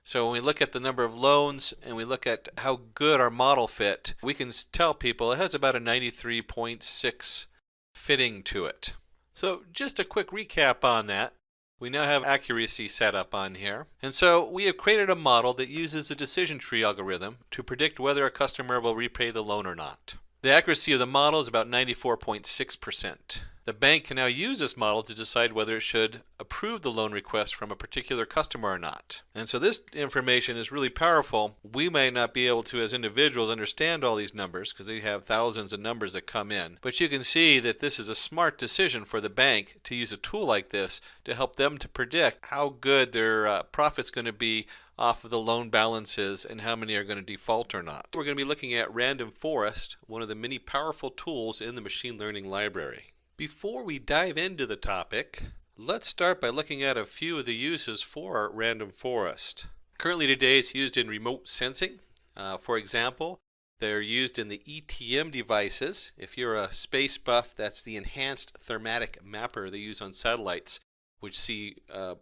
So when we look at the number of loans and we look at how good our model fit, we can tell people it has about a 93.6 fitting to it. So just a quick recap on that. We now have accuracy set up on here. And so we have created a model that uses the decision tree algorithm to predict whether a customer will repay the loan or not. The accuracy of the model is about 94.6%. The bank can now use this model to decide whether it should approve the loan request from a particular customer or not. And so this information is really powerful. We may not be able to, as individuals, understand all these numbers because they have thousands of numbers that come in. But you can see that this is a smart decision for the bank to use a tool like this to help them to predict how good their profit's going to be off of the loan balances and how many are going to default or not. We're going to be looking at random forest, one of the many powerful tools in the machine learning library. Before we dive into the topic, let's start by looking at a few of the uses for random forest. Currently today it's used in remote sensing. For example, they're used in the ETM devices. If you're a space buff, that's the enhanced thematic mapper they use on satellites, which see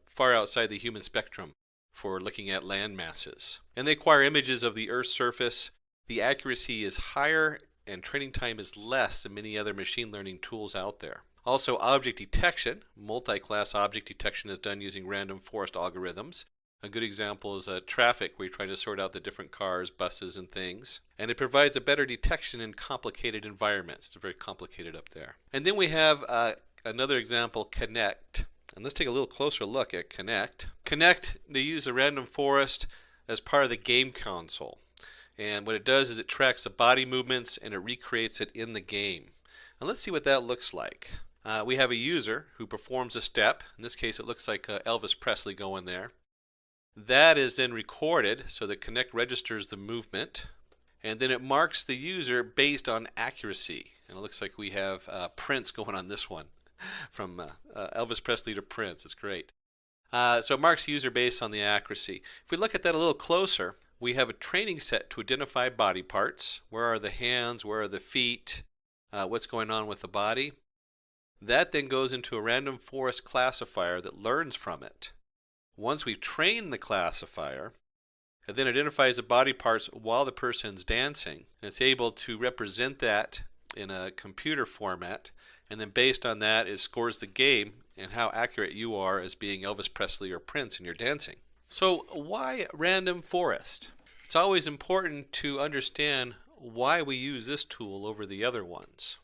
far outside the human spectrum for looking at land masses. And they acquire images of the Earth's surface. The accuracy is higher and training time is less than many other machine learning tools out there. Also, object detection, multi-class object detection is done using random forest algorithms. A good example is traffic, where you're trying to sort out the different cars, buses, and things. And it provides a better detection in complicated environments. It's very complicated up there. And then we have another example, Connect. And let's take a little closer look at Connect. Connect, they use a random forest as part of the game console. And what it does is it tracks the body movements and it recreates it in the game. And let's see what that looks like. We have a user who performs a step. In this case, it looks like Elvis Presley going there. That is then recorded so that Connect registers the movement. And then it marks the user based on accuracy. And it looks like we have Prince going on this one. From Elvis Presley to Prince. It's great. So it marks the user based on the accuracy. If we look at that a little closer, we have a training set to identify body parts. Where are the hands? Where are the feet? What's going on with the body? That then goes into a random forest classifier that learns from it. Once we've trained the classifier, it then identifies the body parts while the person's dancing. And it's able to represent that in a computer format. And then based on that, it scores the game and how accurate you are as being Elvis Presley or Prince in your dancing. So why random forest? It's always important to understand why we use this tool over the other ones.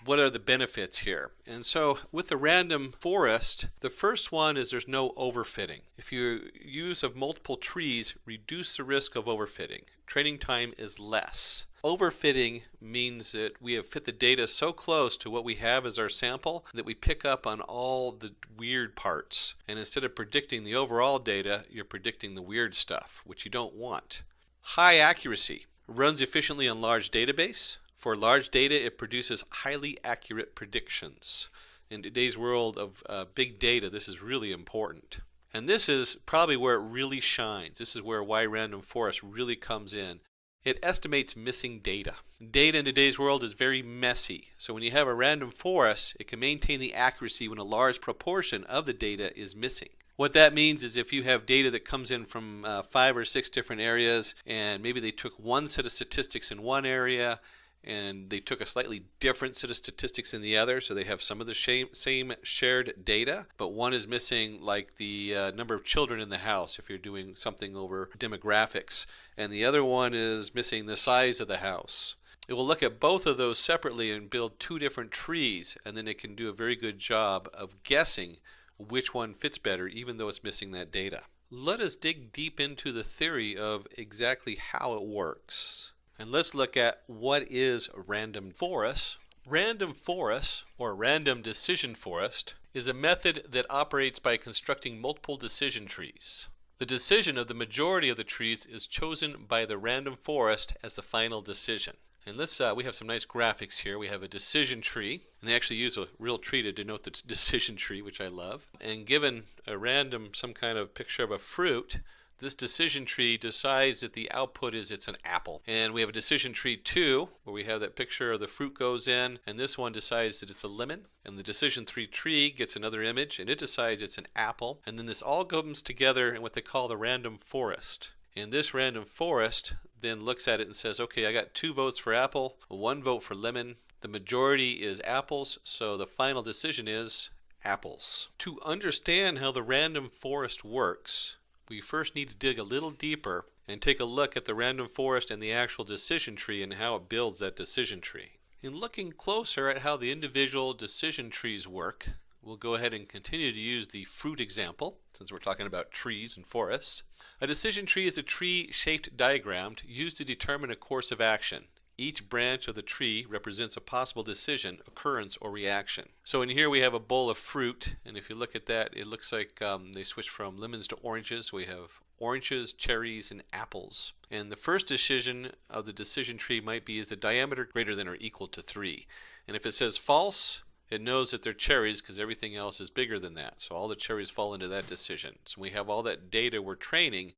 What are the benefits here? And so with the random forest, the first one is there's no overfitting. If you use of multiple trees, reduce the risk of overfitting. Training time is less. Overfitting means that we have fit the data so close to what we have as our sample that we pick up on all the weird parts. And instead of predicting the overall data, you're predicting the weird stuff, which you don't want. High accuracy. Runs efficiently on large database. For large data, it produces highly accurate predictions. In today's world of big data, this is really important. And this is probably where it really shines. This is where why random forest really comes in. It estimates missing data. Data in today's world is very messy. So when you have a random forest, it can maintain the accuracy when a large proportion of the data is missing. What that means is if you have data that comes in from 5 or 6 different areas, and maybe they took one set of statistics in one area, and they took a slightly different set of statistics in the other, so they have some of the same shared data, but one is missing like the number of children in the house if you're doing something over demographics, and the other one is missing the size of the house. It will look at both of those separately and build 2 different trees, and then it can do a very good job of guessing which one fits better even though it's missing that data. Let us dig deep into the theory of exactly how it works. And let's look at what is random forest. Random forest, or random decision forest, is a method that operates by constructing multiple decision trees. The decision of the majority of the trees is chosen by the random forest as the final decision. And we have some nice graphics here. We have a decision tree, and they actually use a real tree to denote the decision tree, which I love. And given a random, some kind of picture of a fruit, This decision tree decides that the output is it's an apple. And we have a decision tree 2 where we have that picture of the fruit goes in, and this one decides that it's a lemon. And the decision tree gets another image and it decides it's an apple. And then this all comes together in what they call the random forest. And this random forest then looks at it and says, okay, I got 2 votes for apple, 1 vote for lemon. The majority is apples, so the final decision is apples. To understand how the random forest works, we first need to dig a little deeper and take a look at the random forest and the actual decision tree and how it builds that decision tree. In looking closer at how the individual decision trees work, we'll go ahead and continue to use the fruit example, since we're talking about trees and forests. A decision tree is a tree-shaped diagram used to determine a course of action. Each branch of the tree represents a possible decision, occurrence, or reaction. So in here we have a bowl of fruit, and if you look at that, it looks like they switched from lemons to oranges. We have oranges, cherries, and apples. And the first decision of the decision tree might be, is the diameter greater than or equal to 3? And if it says false, it knows that they're cherries because everything else is bigger than that. So all the cherries fall into that decision. So we have all that data we're training.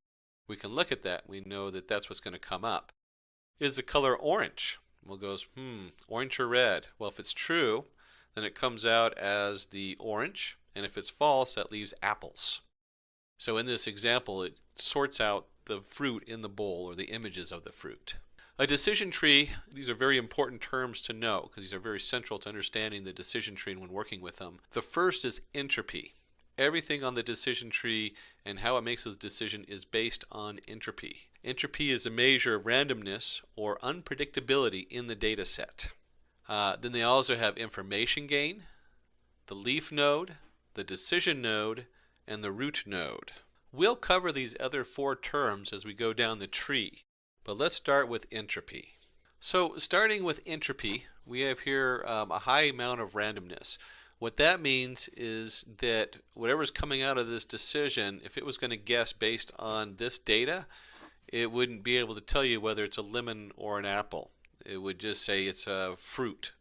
We can look at that. We know that that's what's going to come up. Is the color orange? We'll go, orange or red? Well, if it's true, then it comes out as the orange. And if it's false, that leaves apples. So in this example, it sorts out the fruit in the bowl, or the images of the fruit. A decision tree, these are very important terms to know because these are very central to understanding the decision tree and when working with them. The first is entropy. Everything on the decision tree and how it makes a decision is based on entropy. Entropy is a measure of randomness or unpredictability in the data set. Then they also have information gain, the leaf node, the decision node, and the root node. We'll cover these other 4 terms as we go down the tree. But let's start with entropy. So starting with entropy, we have here a high amount of randomness. What that means is that whatever's coming out of this decision, if it was going to guess based on this data, it wouldn't be able to tell you whether it's a lemon or an apple. It would just say it's a fruit.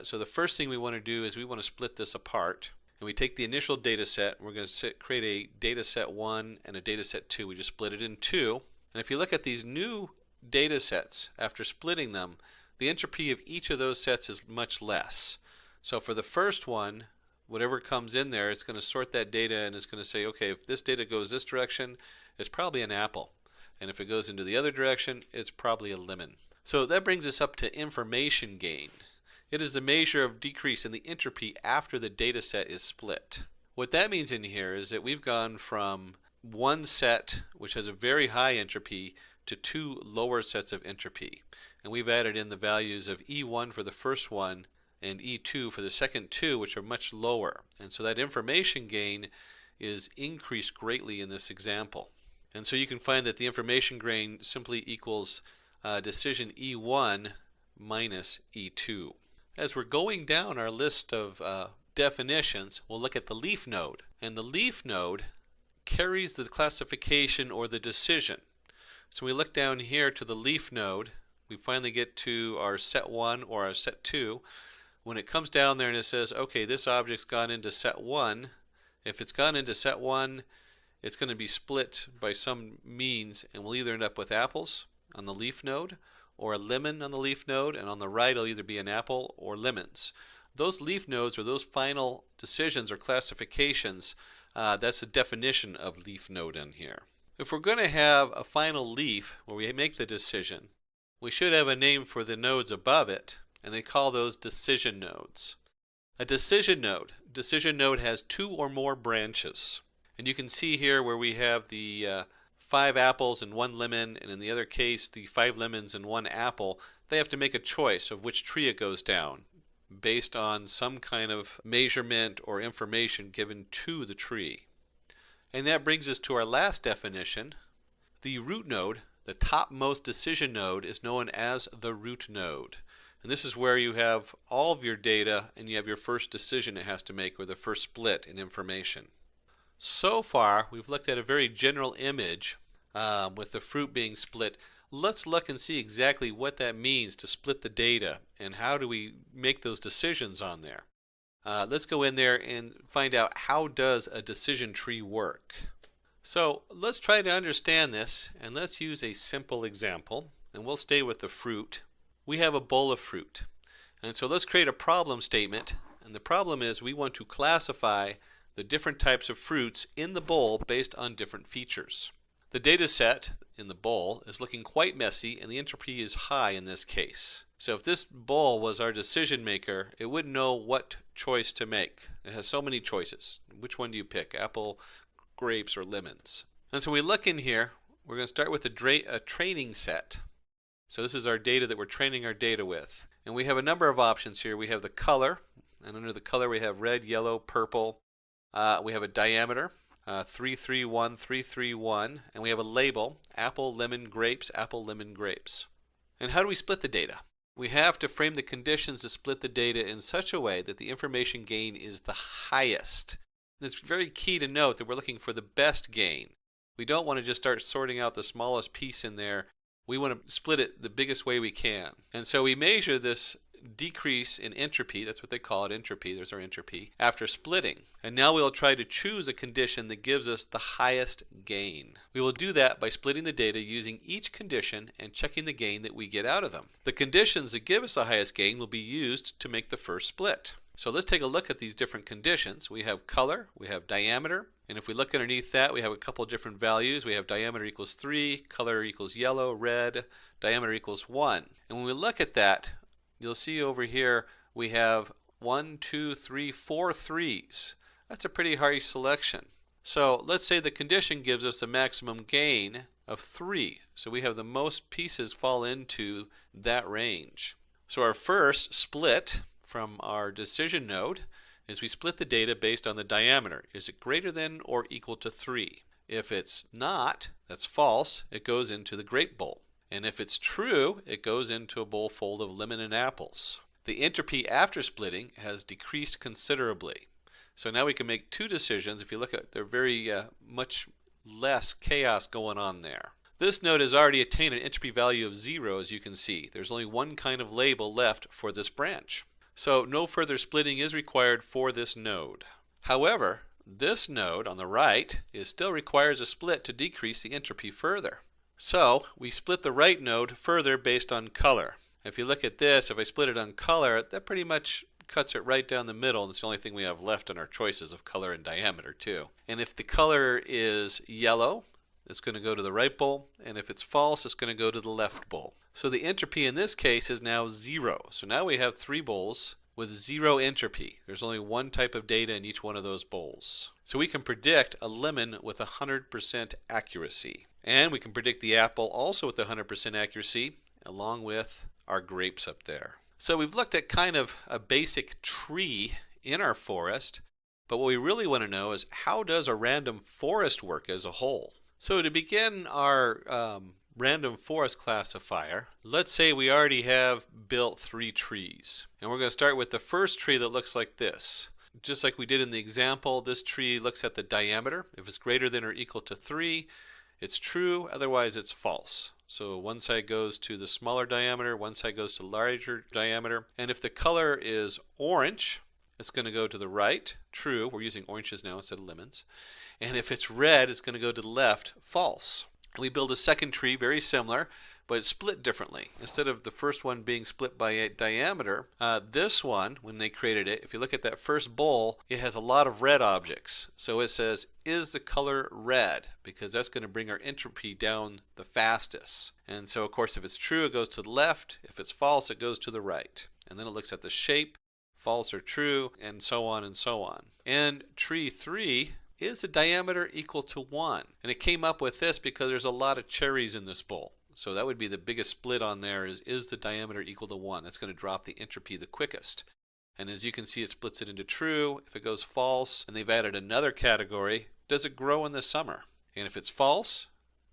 So the first thing we want to do is we want to split this apart. And we take the initial data set, and we're going to create a data set 1 and a data set 2. We just split it in 2. And if you look at these new data sets, after splitting them, the entropy of each of those sets is much less. So for the first one, whatever comes in there, it's going to sort that data and it's going to say, okay, if this data goes this direction, it's probably an apple. And if it goes into the other direction, it's probably a lemon. So that brings us up to information gain. It is the measure of decrease in the entropy after the data set is split. What that means in here is that we've gone from one set which has a very high entropy to 2 lower sets of entropy. And we've added in the values of E1 for the first one and E2 for the second 2, which are much lower. And so that information gain is increased greatly in this example. And so you can find that the information gain simply equals decision E1 minus E2. As we're going down our list of definitions, we'll look at the leaf node. And the leaf node carries the classification or the decision. So we look down here to the leaf node. We finally get to our set 1 or our set 2. When it comes down there and it says, okay, this object's gone into set 1, if it's gone into set 1, it's going to be split by some means, and we'll either end up with apples on the leaf node or a lemon on the leaf node, and on the right it'll either be an apple or lemons. Those leaf nodes, or those final decisions or classifications, that's the definition of leaf node in here. If we're going to have a final leaf where we make the decision, we should have a name for the nodes above it, and they call those decision nodes. A decision node has 2 or more branches. And you can see here where we have the 5 apples and 1 lemon, and in the other case the 5 lemons and 1 apple. They have to make a choice of which tree it goes down based on some kind of measurement or information given to the tree. And that brings us to our last definition. The root node, the topmost decision node, is known as the root node. And this is where you have all of your data and you have your first decision it has to make, or the first split in information. So far we've looked at a very general image with the fruit being split. Let's look and see exactly what that means to split the data and how do we make those decisions on there. Let's go in there and find out, how does a decision tree work. So let's try to understand this, and let's use a simple example, and we'll stay with the fruit. We have a bowl of fruit, and so let's create a problem statement, and the problem is we want to classify the different types of fruits in the bowl based on different features. The data set in the bowl is looking quite messy, and the entropy is high in this case. So if this bowl was our decision maker, it wouldn't know what choice to make. It has so many choices. Which one do you pick? Apple, grapes, or lemons? And so we look in here, we're going to start with a training set. So this is our data that we're training our data with. And we have a number of options here. We have the color, and under the color we have red, yellow, purple. We have a diameter, 331, 331, and we have a label, apple, lemon, grapes, apple, lemon, grapes. And how do we split the data? We have to frame the conditions to split the data in such a way that the information gain is the highest. And it's very key to note that we're looking for the best gain. We don't want to just start sorting out the smallest piece in there. We want to split it the biggest way we can. And so we measure this decrease in entropy, that's what they call it, entropy, there's our entropy, after splitting. And now we'll try to choose a condition that gives us the highest gain. We will do that by splitting the data using each condition and checking the gain that we get out of them. The conditions that give us the highest gain will be used to make the first split. So let's take a look at these different conditions. We have color, we have diameter, and if we look underneath that, we have a couple of different values. We have diameter equals 3, color equals yellow, red, diameter equals 1. And when we look at that, you'll see over here we have 1, 2, 3, 4 threes. That's a pretty high selection. So let's say the condition gives us a maximum gain of 3. So we have the most pieces fall into that range. So our first split from our decision node is we split the data based on the diameter. Is it greater than or equal to 3? If it's not, that's false, it goes into the grape bowl. And if it's true, it goes into a bowl full of lemon and apples. The entropy after splitting has decreased considerably. So now we can make two decisions. If you look at, they're very much less chaos going on there. This node has already attained an entropy value of 0, as you can see. There's only one kind of label left for this branch. So no further splitting is required for this node. However, this node on the right still requires a split to decrease the entropy further. So we split the right node further based on color. If you look at this, if I split it on color, that pretty much cuts it right down the middle, and it's the only thing we have left in our choices of color and diameter too. And if the color is yellow, it's going to go to the right bowl, and if it's false, it's going to go to the left bowl. So the entropy in this case is now 0. So now we have 3 bowls with 0 entropy. There's only one type of data in each one of those bowls. So we can predict a lemon with 100% accuracy. And we can predict the apple also with 100% accuracy, along with our grapes up there. So we've looked at kind of a basic tree in our forest, but what we really want to know is how does a random forest work as a whole? So to begin our random forest classifier, let's say we already have built 3 trees. And we're going to start with the first tree that looks like this. Just like we did in the example, this tree looks at the diameter. If it's greater than or equal to 3, it's true, otherwise it's false. So one side goes to the smaller diameter, one side goes to larger diameter. And if the color is orange, it's going to go to the right, true. We're using oranges now instead of lemons. And if it's red, it's going to go to the left, false. We build a second tree very similar, but it's split differently. Instead of the first one being split by a diameter, this one, when they created it, if you look at that first bowl, it has a lot of red objects. So it says, is the color red? Because that's going to bring our entropy down the fastest. And so, of course, if it's true, it goes to the left. If it's false, it goes to the right. And then it looks at the shape, false or true, and so on and so on. And tree 3 is the diameter equal to 1. And it came up with this because there's a lot of cherries in this bowl. So that would be the biggest split on there is the diameter equal to 1. That's going to drop the entropy the quickest. And as you can see, it splits it into true. If it goes false, and they've added another category, does it grow in the summer? And if it's false,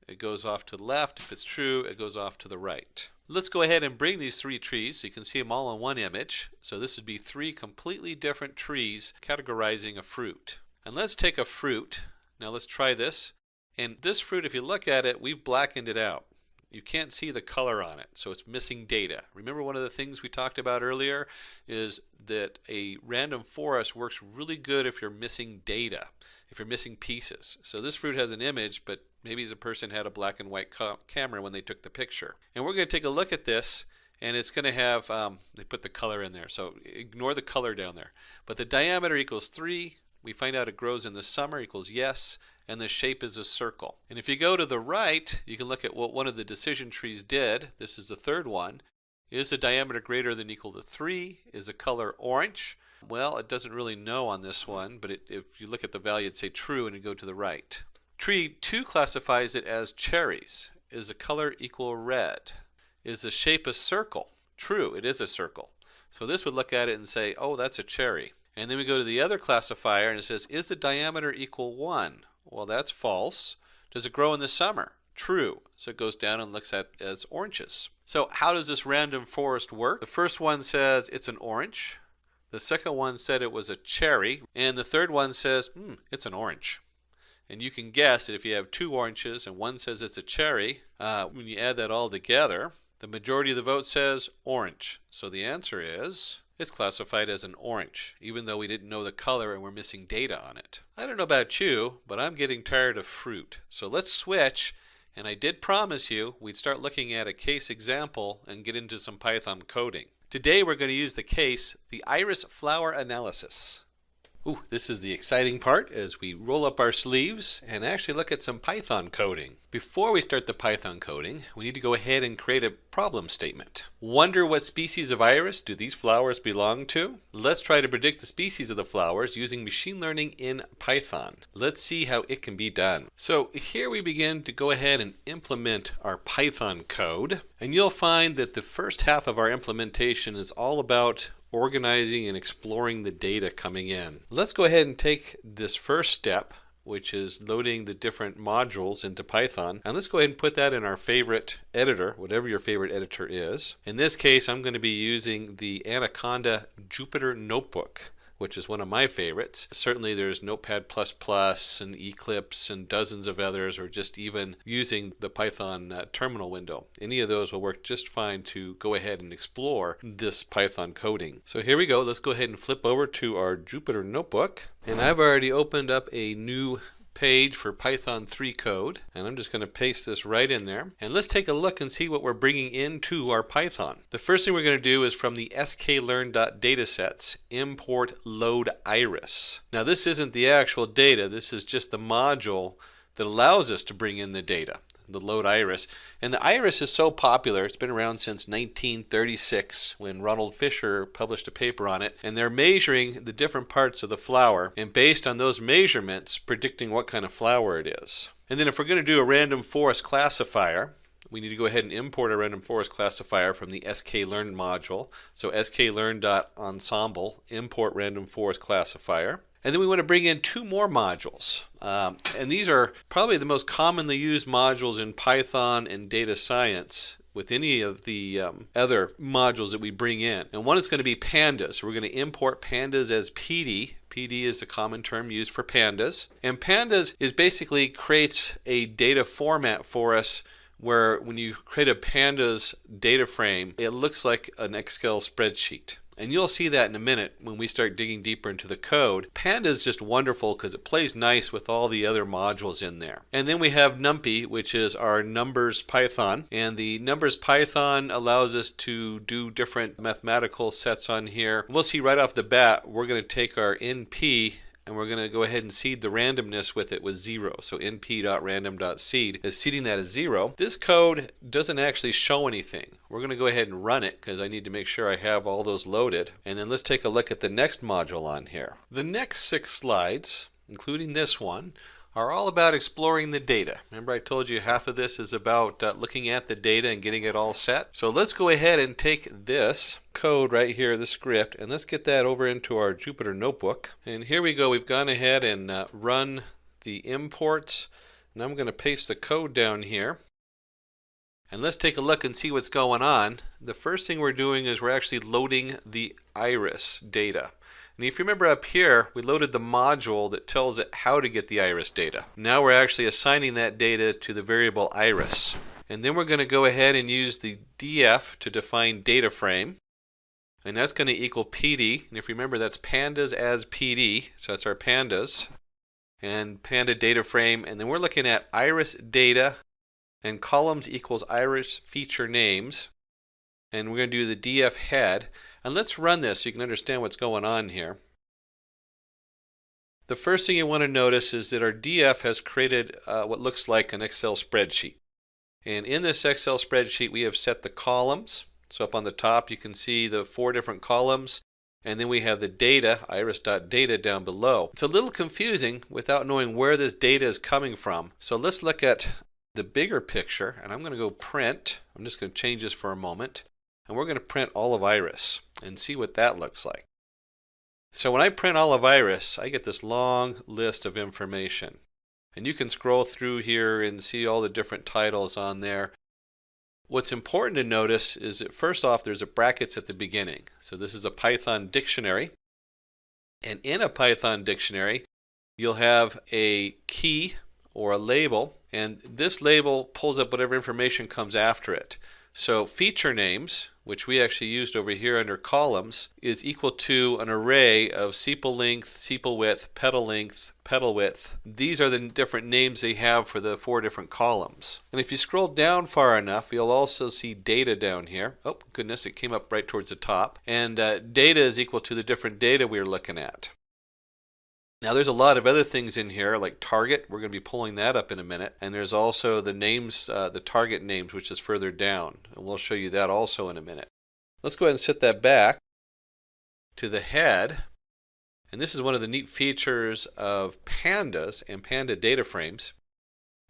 it goes off to the left. If it's true, it goes off to the right. Let's go ahead and bring these 3 trees so you can see them all in one image. So this would be 3 completely different trees categorizing a fruit. And let's take a fruit. Now let's try this. And this fruit, if you look at it, we've blackened it out. You can't see the color on it, so it's missing data. Remember, one of the things we talked about earlier is that a random forest works really good if you're missing data. if you're missing pieces. So this fruit has an image, but maybe the person had a black and white camera when they took the picture. And we're going to take a look at this, and it's going to have, they put the color in there, so ignore the color down there. But the diameter equals 3. We find out it grows in the summer equals yes, and the shape is a circle. And if you go to the right, you can look at what one of the decision trees did. This is the third one. Is the diameter greater than or equal to 3? Is the color orange? Well, it doesn't really know on this one, but if you look at the value, it'd say true, and you go to the right. Tree 2 classifies it as cherries. Is the color equal red? Is the shape a circle? True, it is a circle. So this would look at it and say, oh, that's a cherry. And then we go to the other classifier, and it says, is the diameter equal 1? Well, that's false. Does it grow in the summer? True. So it goes down and looks at as oranges. So how does this random forest work? The first one says it's an orange. The second one said it was a cherry. And the third one says, it's an orange. And you can guess that if you have 2 oranges and one says it's a cherry, when you add that all together, the majority of the vote says orange. So the answer is, it's classified as an orange, even though we didn't know the color and we're missing data on it. I don't know about you, but I'm getting tired of fruit. So let's switch, and I did promise you we'd start looking at a case example and get into some Python coding. Today we're going to use the case, the iris flower analysis. Ooh, this is the exciting part as we roll up our sleeves and actually look at some Python coding. Before we start the Python coding, we need to go ahead and create a problem statement. Wonder what species of iris do these flowers belong to? Let's try to predict the species of the flowers using machine learning in Python. Let's see how it can be done. So here we begin to go ahead and implement our Python code. And you'll find that the first half of our implementation is all about organizing and exploring the data coming in. Let's go ahead and take this first step, which is loading the different modules into Python, and let's go ahead and put that in our favorite editor, whatever your favorite editor is. In this case, I'm going to be using the Anaconda Jupyter Notebook, which is one of my favorites. Certainly there's Notepad++ and Eclipse and dozens of others, or just even using the Python terminal window. Any of those will work just fine to go ahead and explore this Python coding. So here we go. Let's go ahead and flip over to our Jupyter Notebook. And I've already opened up a new page for Python 3 code, and I'm just going to paste this right in there. And let's take a look and see what we're bringing into our Python. The first thing we're going to do is from the sklearn.datasets import load iris. Now this isn't the actual data, this is just the module that allows us to bring in the data, the load iris. And the iris is so popular, it's been around since 1936 when Ronald Fisher published a paper on it, and they're measuring the different parts of the flower, and based on those measurements predicting what kind of flower it is. And then if we're going to do a random forest classifier, we need to go ahead and import a random forest classifier from the sklearn module. So sklearn.ensemble import random forest classifier. And then we want to bring in 2 more modules. And these are probably the most commonly used modules in Python and data science with any of the other modules that we bring in. And one is going to be pandas. We're going to import pandas as PD. PD is the common term used for pandas. And pandas is basically creates a data format for us where when you create a pandas data frame, it looks like an Excel spreadsheet. And you'll see that in a minute when we start digging deeper into the code. Panda is just wonderful because it plays nice with all the other modules in there. And then we have NumPy, which is our numbers Python. And the numbers Python allows us to do different mathematical sets on here. We'll see right off the bat, we're going to take our NP and we're going to go ahead and seed the randomness with it with 0. So np.random.seed is seeding that as 0. This code doesn't actually show anything. We're going to go ahead and run it because I need to make sure I have all those loaded. And then let's take a look at the next module on here. The next 6 slides, including this one, are all about exploring the data. Remember I told you half of this is about looking at the data and getting it all set. So let's go ahead and take this code right here, the script, and let's get that over into our Jupyter Notebook. And here we go. We've gone ahead and run the imports. And I'm going to paste the code down here. And let's take a look and see what's going on. The first thing we're doing is we're actually loading the iris data. And if you remember up here, we loaded the module that tells it how to get the iris data. Now we're actually assigning that data to the variable iris. And then we're going to go ahead and use the df to define data frame. And that's going to equal PD. And if you remember, that's pandas as PD. So that's our pandas. and panda data frame, and then we're looking at iris data and columns equals iris feature names, and we're going to do the df head. And let's run this so you can understand what's going on here. The first thing you want to notice is that our df has created what looks like an Excel spreadsheet. And in this Excel spreadsheet we have set the columns. So up on the top you can see the 4 different columns, and then we have the data, iris.data, down below. It's a little confusing without knowing where this data is coming from. So let's look at the bigger picture, and I'm going to go print. I'm just going to change this for a moment, and we're going to print all of iris and see what that looks like. So when I print all of iris, I get this long list of information, and you can scroll through here and see all the different titles on there. What's important to notice is that first off, there's a brackets at the beginning. So this is a Python dictionary, and in a Python dictionary you'll have a key or a label, and this label pulls up whatever information comes after it. So feature names, which we actually used over here under columns, is equal to an array of sepal length, sepal width, petal width. These are the different names they have for the 4 different columns. And if you scroll down far enough, you'll also see data down here. Oh goodness, it came up right towards the top. And data is equal to the different data we're looking at. Now there's a lot of other things in here like target. We're going to be pulling that up in a minute. And there's also the names, the target names, which is further down. And we'll show you that also in a minute. Let's go ahead and set that back to the head. And this is one of the neat features of pandas and panda data frames,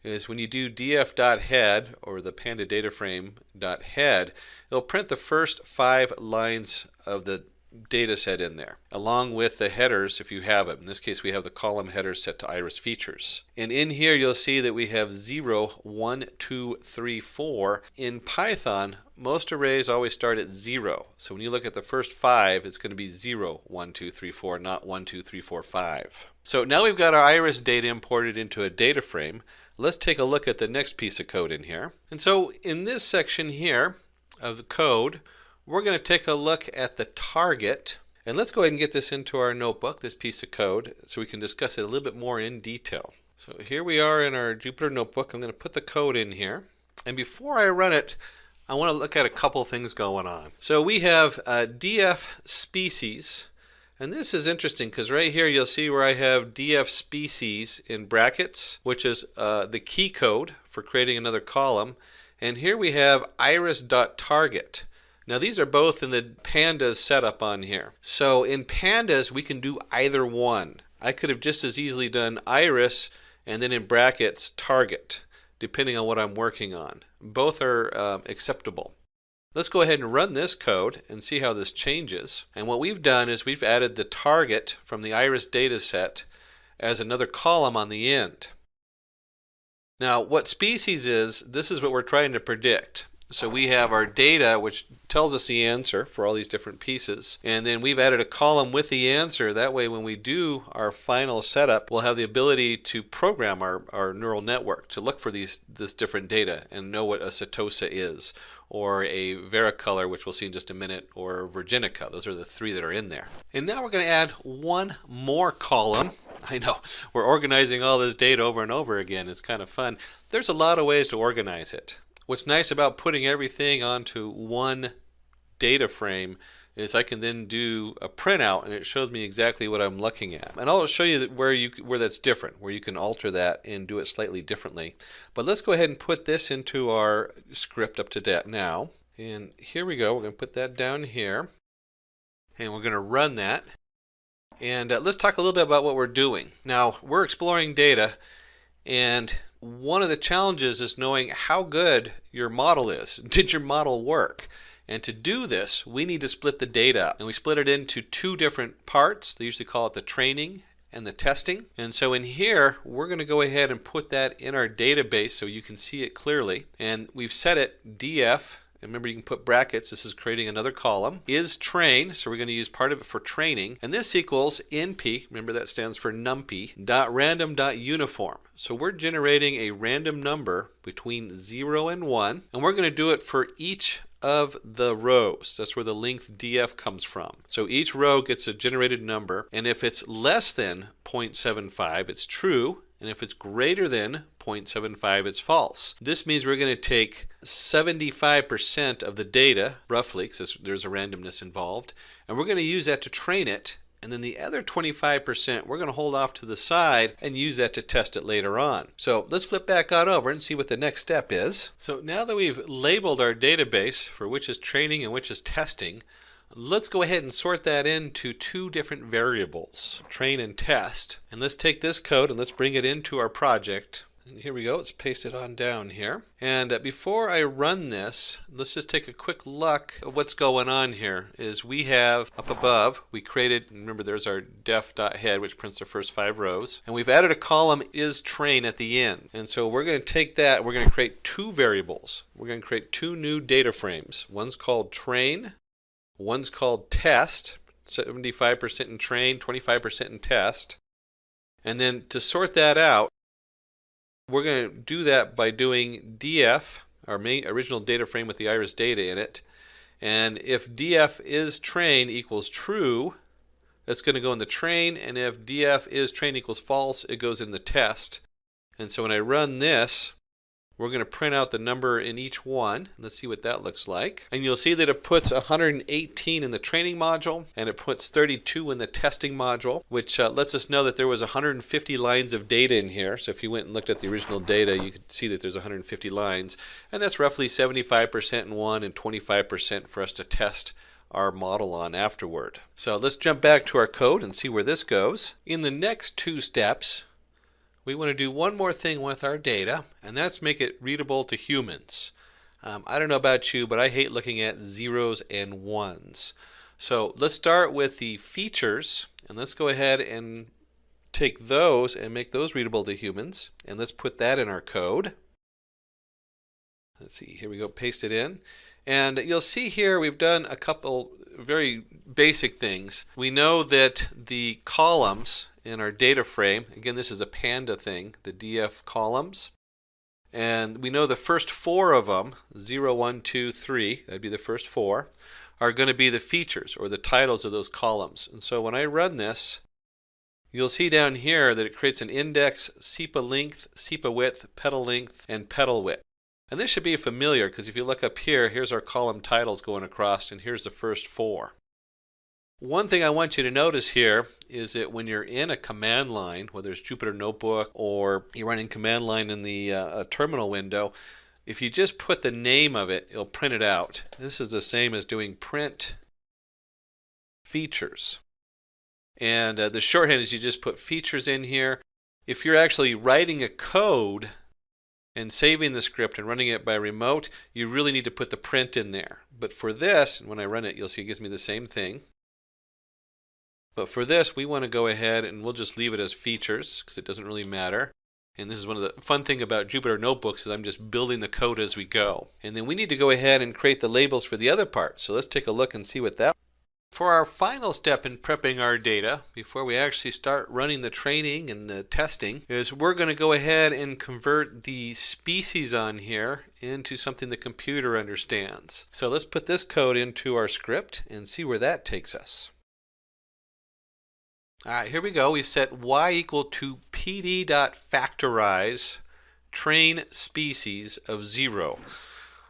is when you do df.head or the panda data frame.head, it'll print the first 5 lines of the data set in there, along with the headers if you have it. In this case we have the column headers set to iris features. And in here you'll see that we have 0, 1, 2, 3, 4. In Python, most arrays always start at 0. So when you look at the first 5, it's going to be 0, 1, 2, 3, 4, not 1, 2, 3, 4, 5. So now we've got our iris data imported into a data frame. Let's take a look at the next piece of code in here. And so in this section here of the code, we're going to take a look at the target, and let's go ahead and get this into our notebook, this piece of code, so we can discuss it a little bit more in detail. So here we are in our Jupyter notebook. I'm going to put the code in here, and before I run it, I want to look at a couple things going on. So we have df species, and this is interesting because right here you'll see where I have df species in brackets, which is the key code for creating another column, and here we have iris.target. Now these are both in the pandas setup on here. So in pandas we can do either one. I could have just as easily done iris and then in brackets target, depending on what I'm working on. Both are acceptable. Let's go ahead and run this code and see how this changes. And what we've done is we've added the target from the iris data set as another column on the end. Now what species is, this is what we're trying to predict. So we have our data, which tells us the answer for all these different pieces, and then we've added a column with the answer. That way when we do our final setup, we'll have the ability to program our neural network to look for this different data and know what a setosa is, or a varicolor, which we'll see in just a minute, or virginica. Those are the 3 that are in there. And now we're going to add one more column. I know, we're organizing all this data over and over again. It's kind of fun. There's a lot of ways to organize it. What's nice about putting everything onto one data frame is I can then do a printout and it shows me exactly what I'm looking at. And I'll show you where that's different, where you can alter that and do it slightly differently. But let's go ahead and put this into our script up to date now. And here we go. We're going to put that down here. And we're going to run that. And let's talk a little bit about what we're doing. Now, we're exploring data, and one of the challenges is knowing how good your model is. Did your model work? And to do this, we need to split the data up. And we split it into 2 different parts. They usually call it the training and the testing. And so in here, we're going to go ahead and put that in our database so you can see it clearly. And we've set it df. And remember, you can put brackets. This is creating another column. Is train, so we're going to use part of it for training. And this equals np, remember that stands for numpy, .random.uniform. So we're generating a random number between 0 and 1. And we're going to do it for each of the rows. That's where the length df comes from. So each row gets a generated number, and if it's less than 0.75, it's true, and if it's greater than 0.75, it's false. This means we're going to take 75% of the data, roughly, because there's a randomness involved, and we're going to use that to train it. And then the other 25% we're going to hold off to the side and use that to test it later on. So let's flip back on over and see what the next step is. So now that we've labeled our database for which is training and which is testing, let's go ahead and sort that into two different variables, train and test. And let's take this code and let's bring it into our project. And here we go, let's paste it on down here. And before I run this, let's just take a quick look at what's going on here. Is we have up above, we created, remember there's our def.head, which prints the first 5 rows. And we've added a column is train at the end. And so we're going to take that, we're going to create 2 variables. We're going to create 2 new data frames. One's called train, one's called test, 75% in train, 25% in test. And then to sort that out, we're going to do that by doing df, our main original data frame with the iris data in it. And if df is train equals true, that's going to go in the train. And if df is train equals false, it goes in the test. And so when I run this, we're going to print out the number in each one. Let's see what that looks like. And you'll see that it puts 118 in the training module, and it puts 32 in the testing module, which lets us know that there was 150 lines of data in here. So if you went and looked at the original data, you could see that there's 150 lines. And that's roughly 75% in one and 25% for us to test our model on afterward. So let's jump back to our code and see where this goes. In the next 2 steps, we want to do one more thing with our data, and that's make it readable to humans. I don't know about you, but I hate looking at zeros and ones. So let's start with the features, and let's go ahead and take those and make those readable to humans. And let's put that in our code. Let's see, here we go, paste it in. And you'll see here we've done a couple very basic things. We know that the columns in our data frame, again this is a panda thing, the df columns, and we know the first 4 of them, 0, 1, 2, 3, that'd be the first 4, are going to be the features or the titles of those columns. And so when I run this, you'll see down here that it creates an index, SEPA length, SEPA width, petal length, and petal width. And this should be familiar because if you look up here, here's our column titles going across, and here's the first 4. One thing I want you to notice here is that when you're in a command line, whether it's Jupyter Notebook or you're running command line in the terminal window, if you just put the name of it, it'll print it out. This is the same as doing print features. And the shorthand is you just put features in here. If you're actually writing a code and saving the script and running it by remote, you really need to put the print in there. But for this, when I run it, you'll see it gives me the same thing. But for this, we want to go ahead and we'll just leave it as features because it doesn't really matter. And this is one of the fun thing about Jupyter Notebooks is I'm just building the code as we go. And then we need to go ahead and create the labels for the other part. So let's take a look and see what that. For our final step in prepping our data, before we actually start running the training and the testing, is we're going to go ahead and convert the species on here into something the computer understands. So let's put this code into our script and see where that takes us. Alright, here we go. We've set y equal to pd.factorize train species of 0.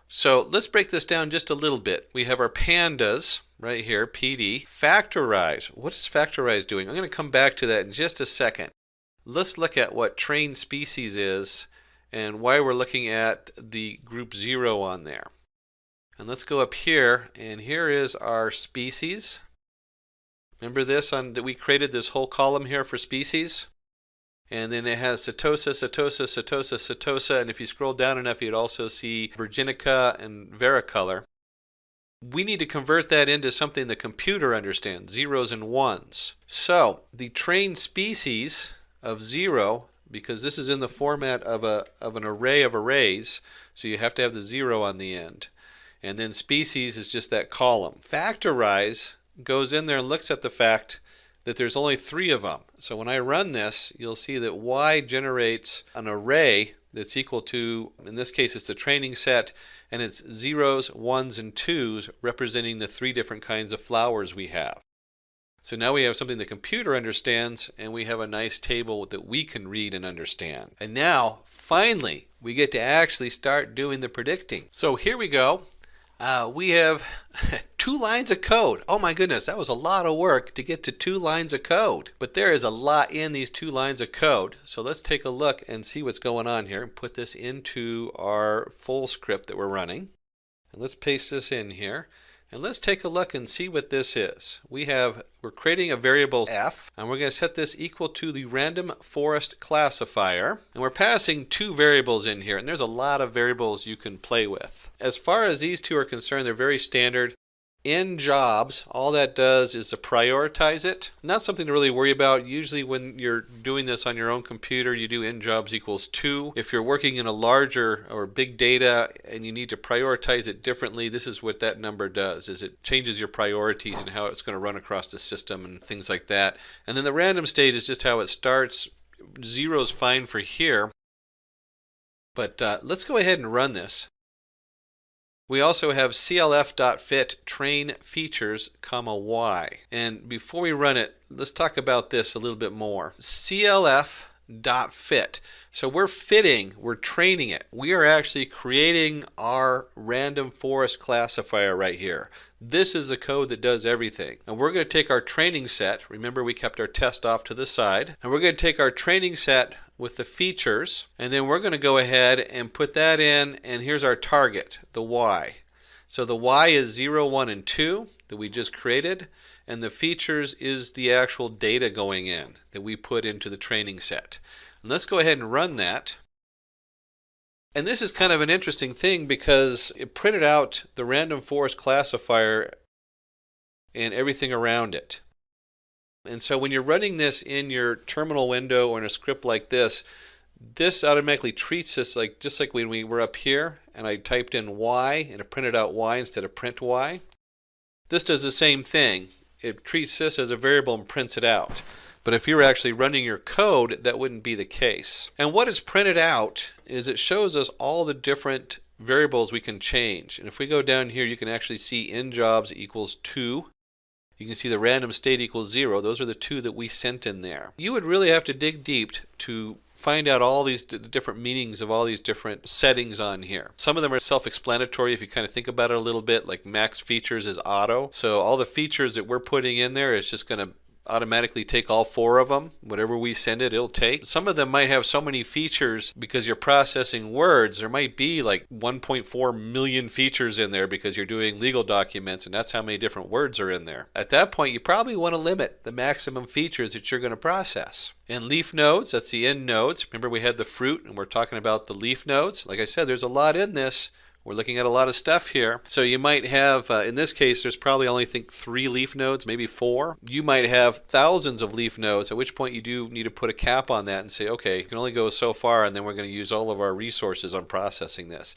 So let's break this down just a little bit. We have our pandas right here, pd. Factorize. What is factorize doing? I'm going to come back to that in just a second. Let's look at what train species is and why we're looking at the group 0 on there. And let's go up here, and here is our species. Remember this that we created this whole column here for species? And then it has Setosa, Setosa, Setosa, Setosa, and if you scroll down enough you'd also see Virginica and Varicolor. We need to convert that into something the computer understands, zeros and ones. So the trained species of 0, because this is in the format of an array of arrays, so you have to have the 0 on the end. And then species is just that column. Factorize goes in there and looks at the fact that there's only 3 of them. So when I run this, you'll see that y generates an array that's equal to, in this case it's the training set, and it's zeros, ones, and twos representing the 3 different kinds of flowers we have. So now we have something the computer understands, and we have a nice table that we can read and understand. And now, finally, we get to actually start doing the predicting. So here we go. We have 2 lines of code. Oh my goodness, that was a lot of work to get to 2 lines of code. But there is a lot in these 2 lines of code. So let's take a look and see what's going on here and put this into our full script that we're running. And let's paste this in here. And let's take a look and see what this is. We're creating a variable f, and we're going to set this equal to the random forest classifier. And we're passing 2 variables in here, and there's a lot of variables you can play with. As far as these 2 are concerned, they're very standard. In jobs, all that does is to prioritize it. Not something to really worry about. Usually when you're doing this on your own computer, you do in jobs equals 2. If you're working in a larger or big data and you need to prioritize it differently, this is what that number does, is it changes your priorities and how it's going to run across the system and things like that. And then the random state is just how it starts. 0 is fine for here. But let's go ahead and run this. We also have clf.fit train features, y. And before we run it, let's talk about this a little bit more. clf.fit. So we're training it. We are actually creating our random forest classifier right here. This is the code that does everything. And we're going to take our training set. Remember, we kept our test off to the side. And we're going to take our training set with the features, and then we're going to go ahead and put that in, and here's our target, the y. So the y is 0, 1, and 2 that we just created, and the features is the actual data going in that we put into the training set. And let's go ahead and run that. And this is kind of an interesting thing because it printed out the random forest classifier and everything around it. And so when you're running this in your terminal window or in a script like this automatically treats this just like when we were up here and I typed in y and it printed out y instead of print y. This does the same thing. It treats this as a variable and prints it out. But if you were actually running your code, that wouldn't be the case. And what is printed out is it shows us all the different variables we can change. And if we go down here, you can actually see in jobs equals 2. You can see the random state equals 0. Those are the 2 that we sent in there. You would really have to dig deep to find out all these different meanings of all these different settings on here. Some of them are self-explanatory if you kind of think about it a little bit, like max features is auto. So all the features that we're putting in there is just going to automatically take all 4 of them. Whatever we send it, it'll take. Some of them might have so many features because you're processing words. There might be like 1.4 million features in there because you're doing legal documents, and that's how many different words are in there. At that point, you probably want to limit the maximum features that you're going to process. And leaf nodes, that's the end nodes. Remember we had the fruit and we're talking about the leaf nodes. Like I said, there's a lot in this. We're looking at a lot of stuff here. So you might have, in this case, there's probably only 3 leaf nodes, maybe 4. You might have thousands of leaf nodes, at which point you do need to put a cap on that and say, okay, you can only go so far, and then we're going to use all of our resources on processing this.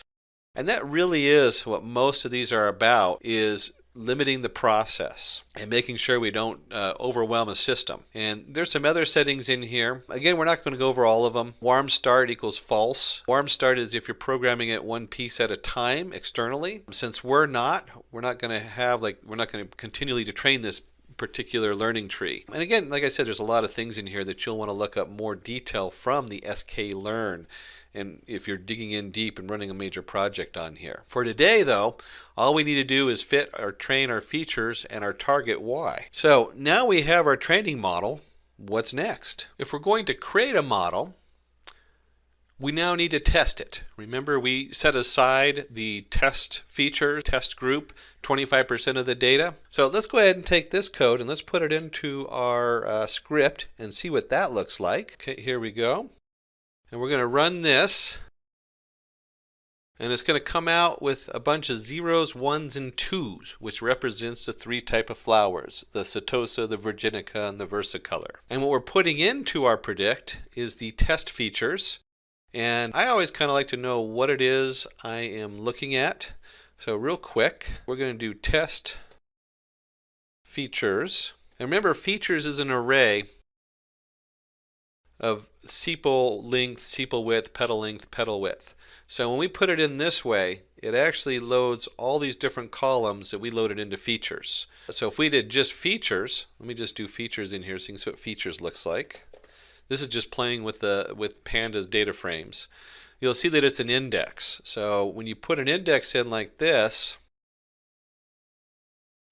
And that really is what most of these are about, is limiting the process and making sure we don't overwhelm a system. And there's some other settings in here. Again, we're not going to go over all of them. Warm start equals false. Warm start is if you're programming it one piece at a time externally. Since we're not going to continually to train this particular learning tree. And again, like I said, there's a lot of things in here that you'll want to look up more detail from the sklearn. And if you're digging in deep and running a major project on here. For today though, all we need to do is fit or train our features and our target y. So now we have our training model. What's next? If we're going to create a model, we now need to test it. Remember, we set aside the test feature, test group, 25% of the data. So let's go ahead and take this code and let's put it into our script and see what that looks like. Okay, here we go. And we're going to run this, and it's going to come out with a bunch of zeros, ones, and twos, which represents the 3 types of flowers, the setosa, the virginica, and the versicolor. And what we're putting into our predict is the test features, and I always kind of like to know what it is I am looking at. So real quick, we're going to do test features. And remember, features is an array of sepal length, sepal width, petal length, petal width. So when we put it in this way, it actually loads all these different columns that we loaded into features. So if we did just features, let me just do features in here so you can see what features looks like. This is just playing with pandas data frames. You'll see that it's an index. So when you put an index in like this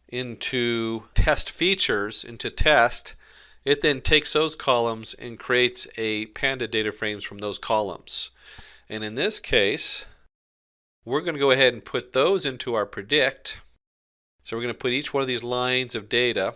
into test features, into test, it then takes those columns and creates a panda data frames from those columns. And in this case, we're going to go ahead and put those into our predict. So we're going to put each one of these lines of data,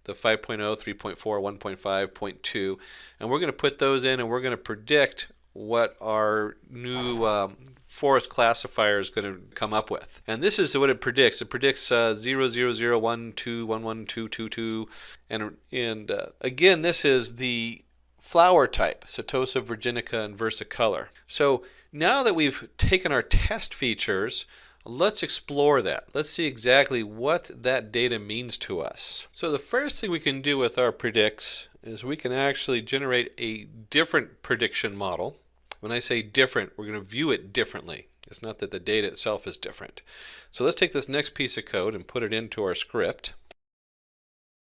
the 5.0, 3.4, 1.5, 0.2, and we're going to put those in and we're going to predict what our new forest classifier is going to come up with. And this is what it predicts. It predicts 0, 0, 0, 1, 2, 1, 1, 2, 2, 2. And again, this is the flower type, Setosa, Virginica, and Versicolor. So now that we've taken our test features, let's explore that. Let's see exactly what that data means to us. So the first thing we can do with our predicts is we can actually generate a different prediction model. When I say different, we're going to view it differently. It's not that the data itself is different. So let's take this next piece of code and put it into our script.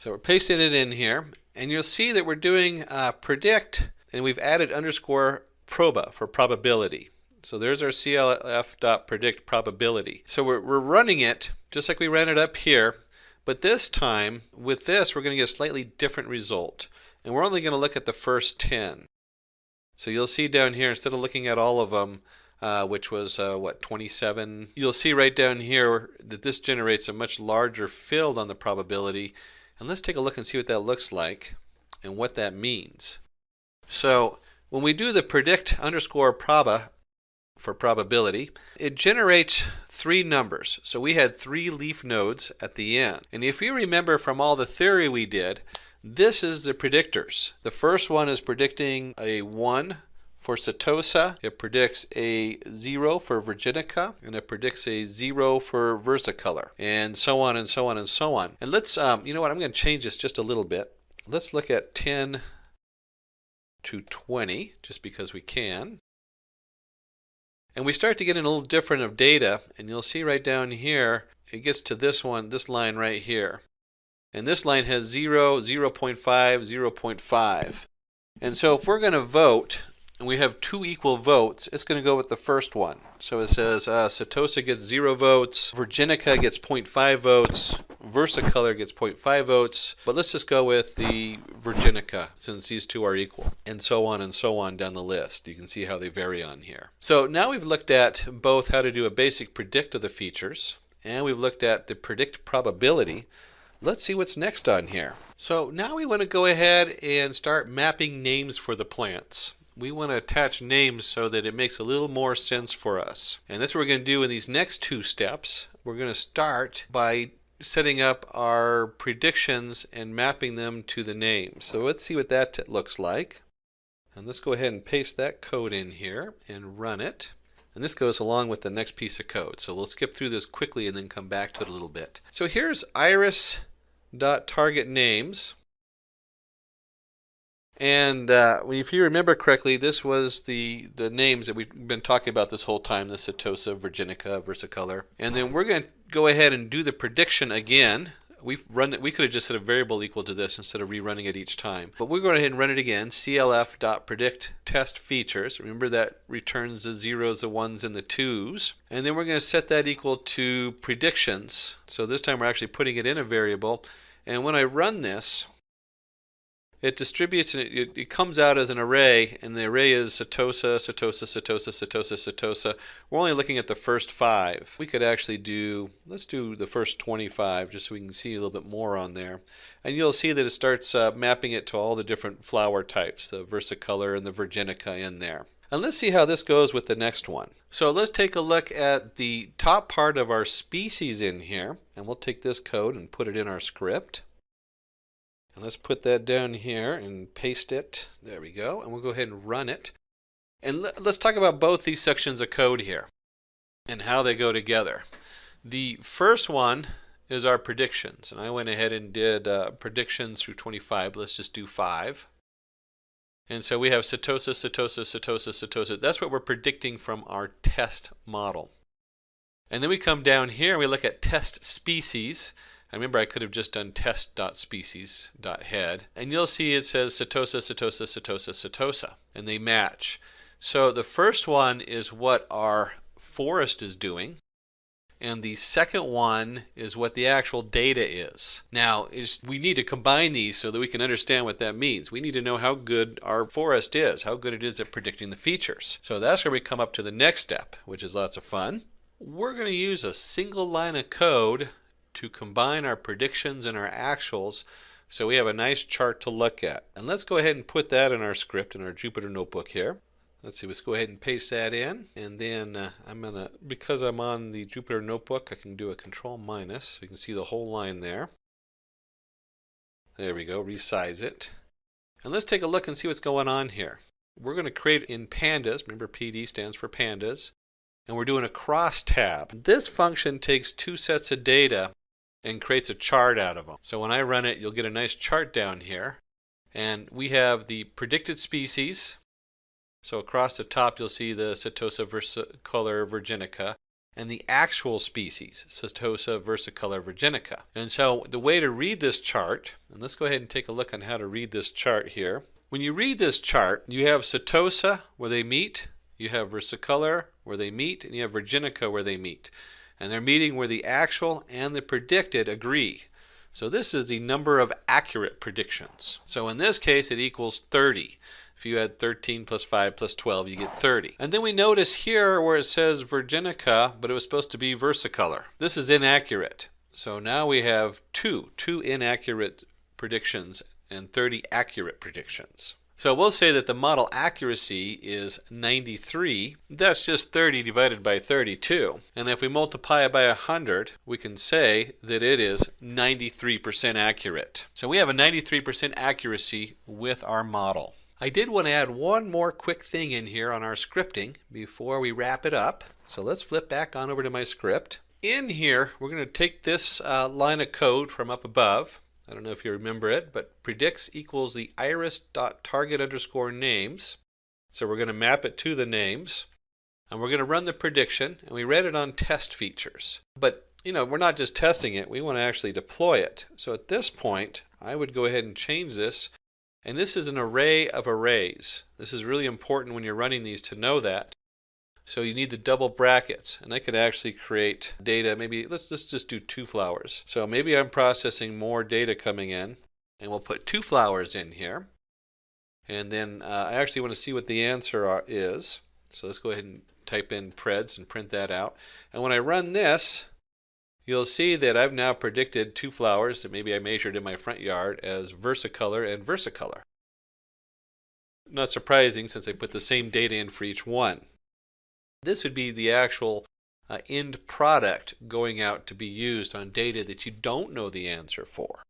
So we're pasting it in here, and you'll see that we're doing predict, and we've added underscore proba for probability. So there's our clf.predict probability. So we're running it just like we ran it up here, but this time with this we're going to get a slightly different result, and we're only going to look at the first 10. So you'll see down here, instead of looking at all of them, which was 27, you'll see right down here that this generates a much larger field on the probability. And let's take a look and see what that looks like and what that means. So when we do the predict underscore proba for probability, it generates 3 numbers. So we had 3 leaf nodes at the end. And if you remember from all the theory we did, this is the predictors. The first one is predicting a 1 for Setosa. It predicts a 0 for Virginica, and it predicts a 0 for Versicolor, and so on and so on and so on. And let's, you know what, I'm going to change this just a little bit. Let's look at 10 to 20, just because we can. And we start to get in a little different of data, and you'll see right down here, it gets to this one, this line right here. And this line has 0, 0.5, 0.5. And so if we're going to vote, and we have 2 equal votes, it's going to go with the first one. So it says Setosa gets 0 votes, Virginica gets 0.5 votes, Versicolor gets 0.5 votes, but let's just go with the Virginica since these 2 are equal, and so on down the list. You can see how they vary on here. So now we've looked at both how to do a basic predict of the features, and we've looked at the predict probability. Let's see what's next on here. So now we want to go ahead and start mapping names for the plants. We want to attach names so that it makes a little more sense for us. And that's what we're going to do in these next 2 steps. We're going to start by setting up our predictions and mapping them to the names. So let's see what that looks like. And let's go ahead and paste that code in here and run it. And this goes along with the next piece of code. So we'll skip through this quickly and then come back to it a little bit. So here's iris.targetNames. And if you remember correctly, this was the names that we've been talking about this whole time, the Setosa, Virginica, Versicolor. And then we're going to go ahead and do the prediction again. We could have just set a variable equal to this instead of rerunning it each time. But we're going to go ahead and run it again, clf.predict test features. Remember that returns the 0s, the 1s, and the 2s. And then we're going to set that equal to predictions. So this time we're actually putting it in a variable. And when I run this, it distributes, and it comes out as an array, and the array is Setosa, Setosa, Setosa, Setosa, Setosa. We're only looking at the first 5. We could actually do, let's do the first 25, just so we can see a little bit more on there. And you'll see that it starts mapping it to all the different flower types, the Versicolor and the Virginica in there. And let's see how this goes with the next one. So let's take a look at the top part of our species in here, and we'll take this code and put it in our script. And let's put that down here and paste it. There we go. And we'll go ahead and run it. And let's talk about both these sections of code here and how they go together. The first one is our predictions. And I went ahead and did predictions through 25. Let's just do 5. And so we have setosa, setosa, setosa, setosa. That's what we're predicting from our test model. And then we come down here and we look at test species. I remember I could have just done test.species.head. And you'll see it says setosa, setosa, setosa, setosa. And they match. So the first one is what our forest is doing. And the second one is what the actual data is. Now, we need to combine these so that we can understand what that means. We need to know how good our forest is, how good it is at predicting the features. So that's where we come up to the next step, which is lots of fun. We're going to use a single line of code to combine our predictions and our actuals so we have a nice chart to look at. And let's go ahead and put that in our script in our Jupyter notebook here. Let's see, let's go ahead and paste that in, and then because I'm on the Jupyter notebook, I can do a control minus so you can see the whole line there. There we go, resize it. And let's take a look and see what's going on here. We're going to create in pandas, remember PD stands for pandas, and we're doing a crosstab. This function takes two sets of data and creates a chart out of them. So when I run it, you'll get a nice chart down here, and we have the predicted species. So across the top you'll see the Setosa versicolor virginica and the actual species, Setosa versicolor virginica. And so the way to read this chart, and let's go ahead and take a look on how to read this chart here. When you read this chart, you have Setosa where they meet, you have versicolor where they meet, and you have virginica where they meet. And they're meeting where the actual and the predicted agree. So this is the number of accurate predictions. So in this case it equals 30. If you add 13 plus 5 plus 12, you get 30. And then we notice here where it says virginica, but it was supposed to be versicolor. This is inaccurate. So now we have two inaccurate predictions and 30 accurate predictions. So we'll say that the model accuracy is 93. That's just 30 divided by 32. And if we multiply it by 100, we can say that it is 93% accurate. So we have a 93% accuracy with our model. I did want to add one more quick thing in here on our scripting before we wrap it up. So let's flip back on over to my script. In here, we're going to take this line of code from up above. I don't know if you remember it, but predicts equals the iris.target_names. So we're going to map it to the names. And we're going to run the prediction, and we read it on test features. But, we're not just testing it, we want to actually deploy it. So at this point, I would go ahead and change this. And this is an array of arrays. This is really important when you're running these to know that. So you need the double brackets. And I could actually create data. Maybe let's just do 2 flowers. So maybe I'm processing more data coming in. And we'll put 2 flowers in here. And then I actually want to see what the answer is. So let's go ahead and type in preds and print that out. And when I run this, you'll see that I've now predicted 2 flowers that maybe I measured in my front yard as versicolor and versicolor. Not surprising since I put the same data in for each one. This would be the actual end product going out to be used on data that you don't know the answer for.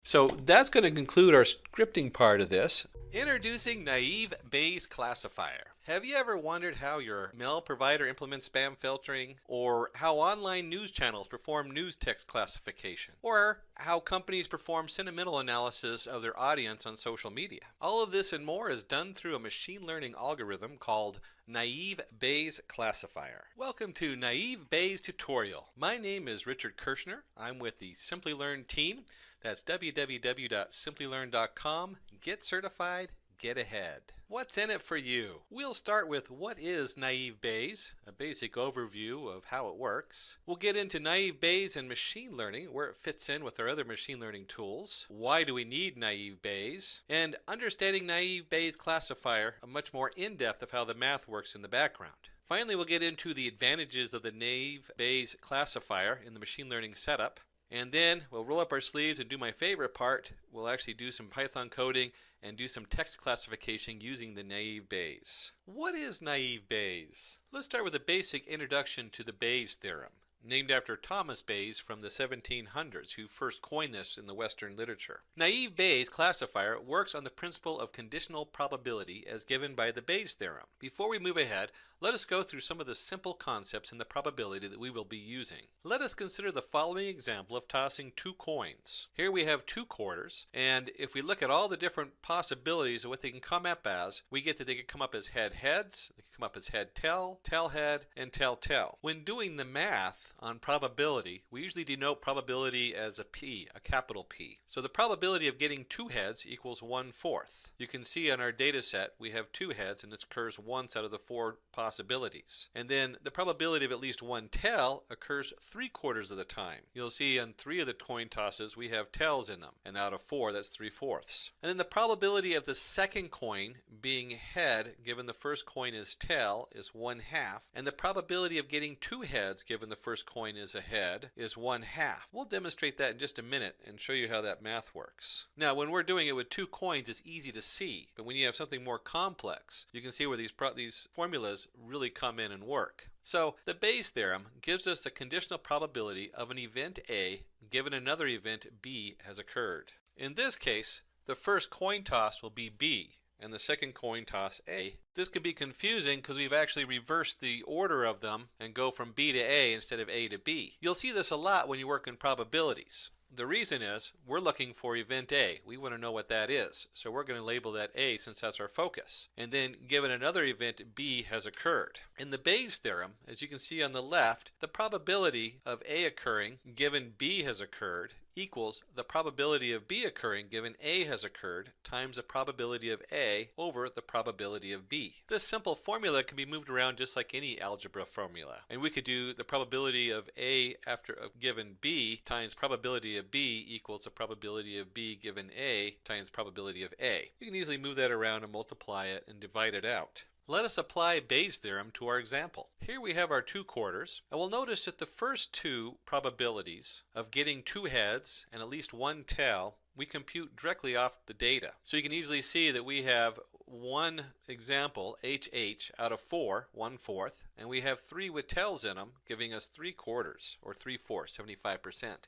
So that's going to conclude our scripting part of this. Introducing Naive Bayes Classifier. Have you ever wondered how your mail provider implements spam filtering, or how online news channels perform news text classification, or how companies perform sentimental analysis of their audience on social media? All of this and more is done through a machine learning algorithm called Naive Bayes Classifier. Welcome to Naive Bayes Tutorial. My name is Richard Kirshner. I'm with the Simplilearn team. That's www.simplilearn.com. Get certified, get ahead. What's in it for you? We'll start with what is Naive Bayes, a basic overview of how it works. We'll get into Naive Bayes and machine learning, where it fits in with our other machine learning tools. Why do we need Naive Bayes? And understanding Naive Bayes Classifier, a much more in-depth of how the math works in the background. Finally, we'll get into the advantages of the Naive Bayes Classifier in the machine learning setup. And then we'll roll up our sleeves and do my favorite part. We'll actually do some Python coding and do some text classification using the Naive Bayes. What is Naive Bayes? Let's start with a basic introduction to the Bayes theorem. named after Thomas Bayes from the 1700s, who first coined this in the Western literature. Naive Bayes classifier works on the principle of conditional probability as given by the Bayes theorem. Before we move ahead, let us go through some of the simple concepts in the probability that we will be using. Let us consider the following example of tossing two coins. Here we have two quarters, and if we look at all the different possibilities of what they can come up as, we get that they could come up as heads, they could come up as head-tail, tail-head, and tail-tail. When doing the math on probability, we usually denote probability as a P, a capital P. So the probability of getting two heads equals 1/4. You can see on our data set we have two heads, and this occurs once out of the four possibilities. And then the probability of at least one tail occurs 3/4 of the time. You'll see on 3 of the coin tosses we have tails in them, and out of 4 that's 3/4. And then the probability of the second coin being head given the first coin is tail is 1/2, and the probability of getting two heads given the first coin is a head is 1/2. We'll demonstrate that in just a minute and show you how that math works. Now when we're doing it with two coins it's easy to see, but when you have something more complex you can see where these formulas really come in and work. So the Bayes theorem gives us the conditional probability of an event A given another event B has occurred. In this case, the first coin toss will be B and the second coin toss A. This can be confusing because we've actually reversed the order of them and go from B to A instead of A to B. You'll see this a lot when you work in probabilities. The reason is we're looking for event A. We want to know what that is. So we're going to label that A since that's our focus. And then given another event B has occurred. In the Bayes theorem, as you can see on the left, the probability of A occurring given B has occurred equals the probability of B occurring given A has occurred times the probability of A over the probability of B. This simple formula can be moved around just like any algebra formula. And we could do the probability of A after a given B times probability of B equals the probability of B given A times probability of A. You can easily move that around and multiply it and divide it out. Let us apply Bayes' theorem to our example. Here we have our two quarters, and we'll notice that the first two probabilities of getting two heads and at least one tail we compute directly off the data. So you can easily see that we have one example, HH, out of 4, 1/4, and we have 3 with tails in them, giving us 3/4, or 3/4, 75%.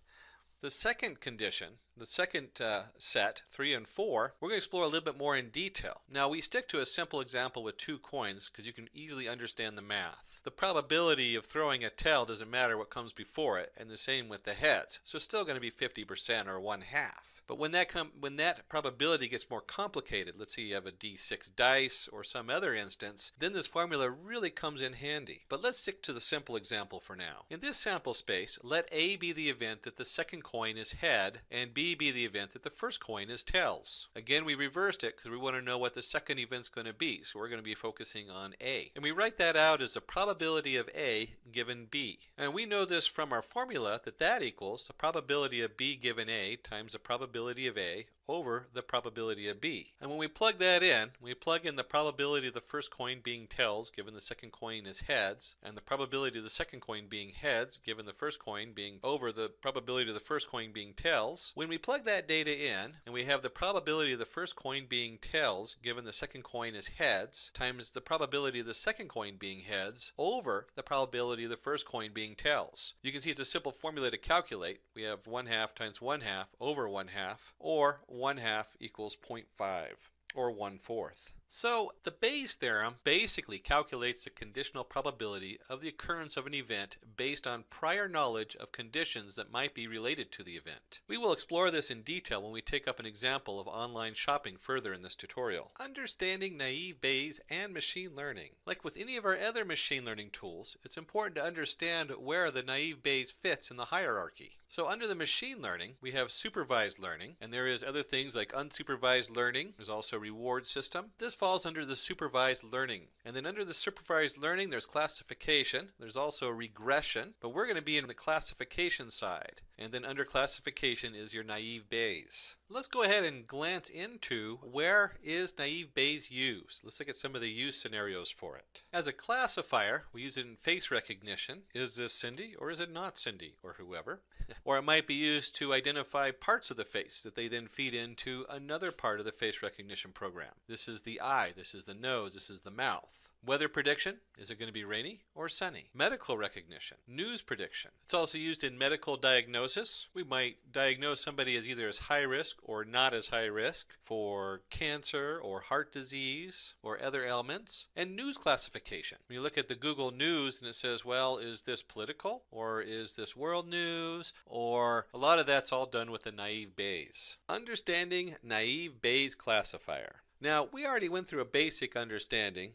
The second condition, the second set, 3 and 4, we're going to explore a little bit more in detail. Now we stick to a simple example with two coins because you can easily understand the math. The probability of throwing a tail doesn't matter what comes before it, and the same with the heads. So it's still going to be 50% or 1/2. But when that probability gets more complicated, let's say you have a D6 dice or some other instance, then this formula really comes in handy. But let's stick to the simple example for now. In this sample space, let A be the event that the second coin is head and B be the event that the first coin is tails. Again, we reversed it because we want to know what the second event's going to be, so we're going to be focusing on A. And we write that out as the probability of A given B. And we know this from our formula that equals the probability of B given A times the probability of A over the probability of B. And when we plug that in, we plug in the probability of the first coin being tails given the second coin is heads, and the probability of the second coin being heads given the first coin being over the probability of the first coin being tails. When we plug that data in, and we have the probability of the first coin being tails given the second coin is heads times the probability of the second coin being heads over the probability of the first coin being tails. You can see it's a simple formula to calculate. We have 1/2 times 1/2 over 1/2, or 1/2 equals 0.5, or 1/4. So the Bayes theorem basically calculates the conditional probability of the occurrence of an event based on prior knowledge of conditions that might be related to the event. We will explore this in detail when we take up an example of online shopping further in this tutorial. Understanding naive Bayes and machine learning. Like with any of our other machine learning tools, it's important to understand where the naive Bayes fits in the hierarchy. So under the machine learning, we have supervised learning, and there is other things like unsupervised learning. There's also a reward system. This falls under the supervised learning. And then under the supervised learning, there's classification. There's also regression, but we're going to be in the classification side. And then under classification is your naive Bayes. Let's go ahead and glance into where is naive Bayes used. Let's look at some of the use scenarios for it. As a classifier, we use it in face recognition. Is this Cindy or is it not Cindy or whoever? Or it might be used to identify parts of the face that they then feed into another part of the face recognition program. This is the eye, this is the nose, this is the mouth. Weather prediction, is it going to be rainy or sunny? Medical recognition, news prediction. It's also used in medical diagnosis. We might diagnose somebody as either as high risk or not as high risk for cancer or heart disease or other ailments. And news classification. When you look at the Google News and it says, well, is this political or is this world news? Or a lot of that's all done with the naive Bayes. Understanding naive Bayes classifier. Now, we already went through a basic understanding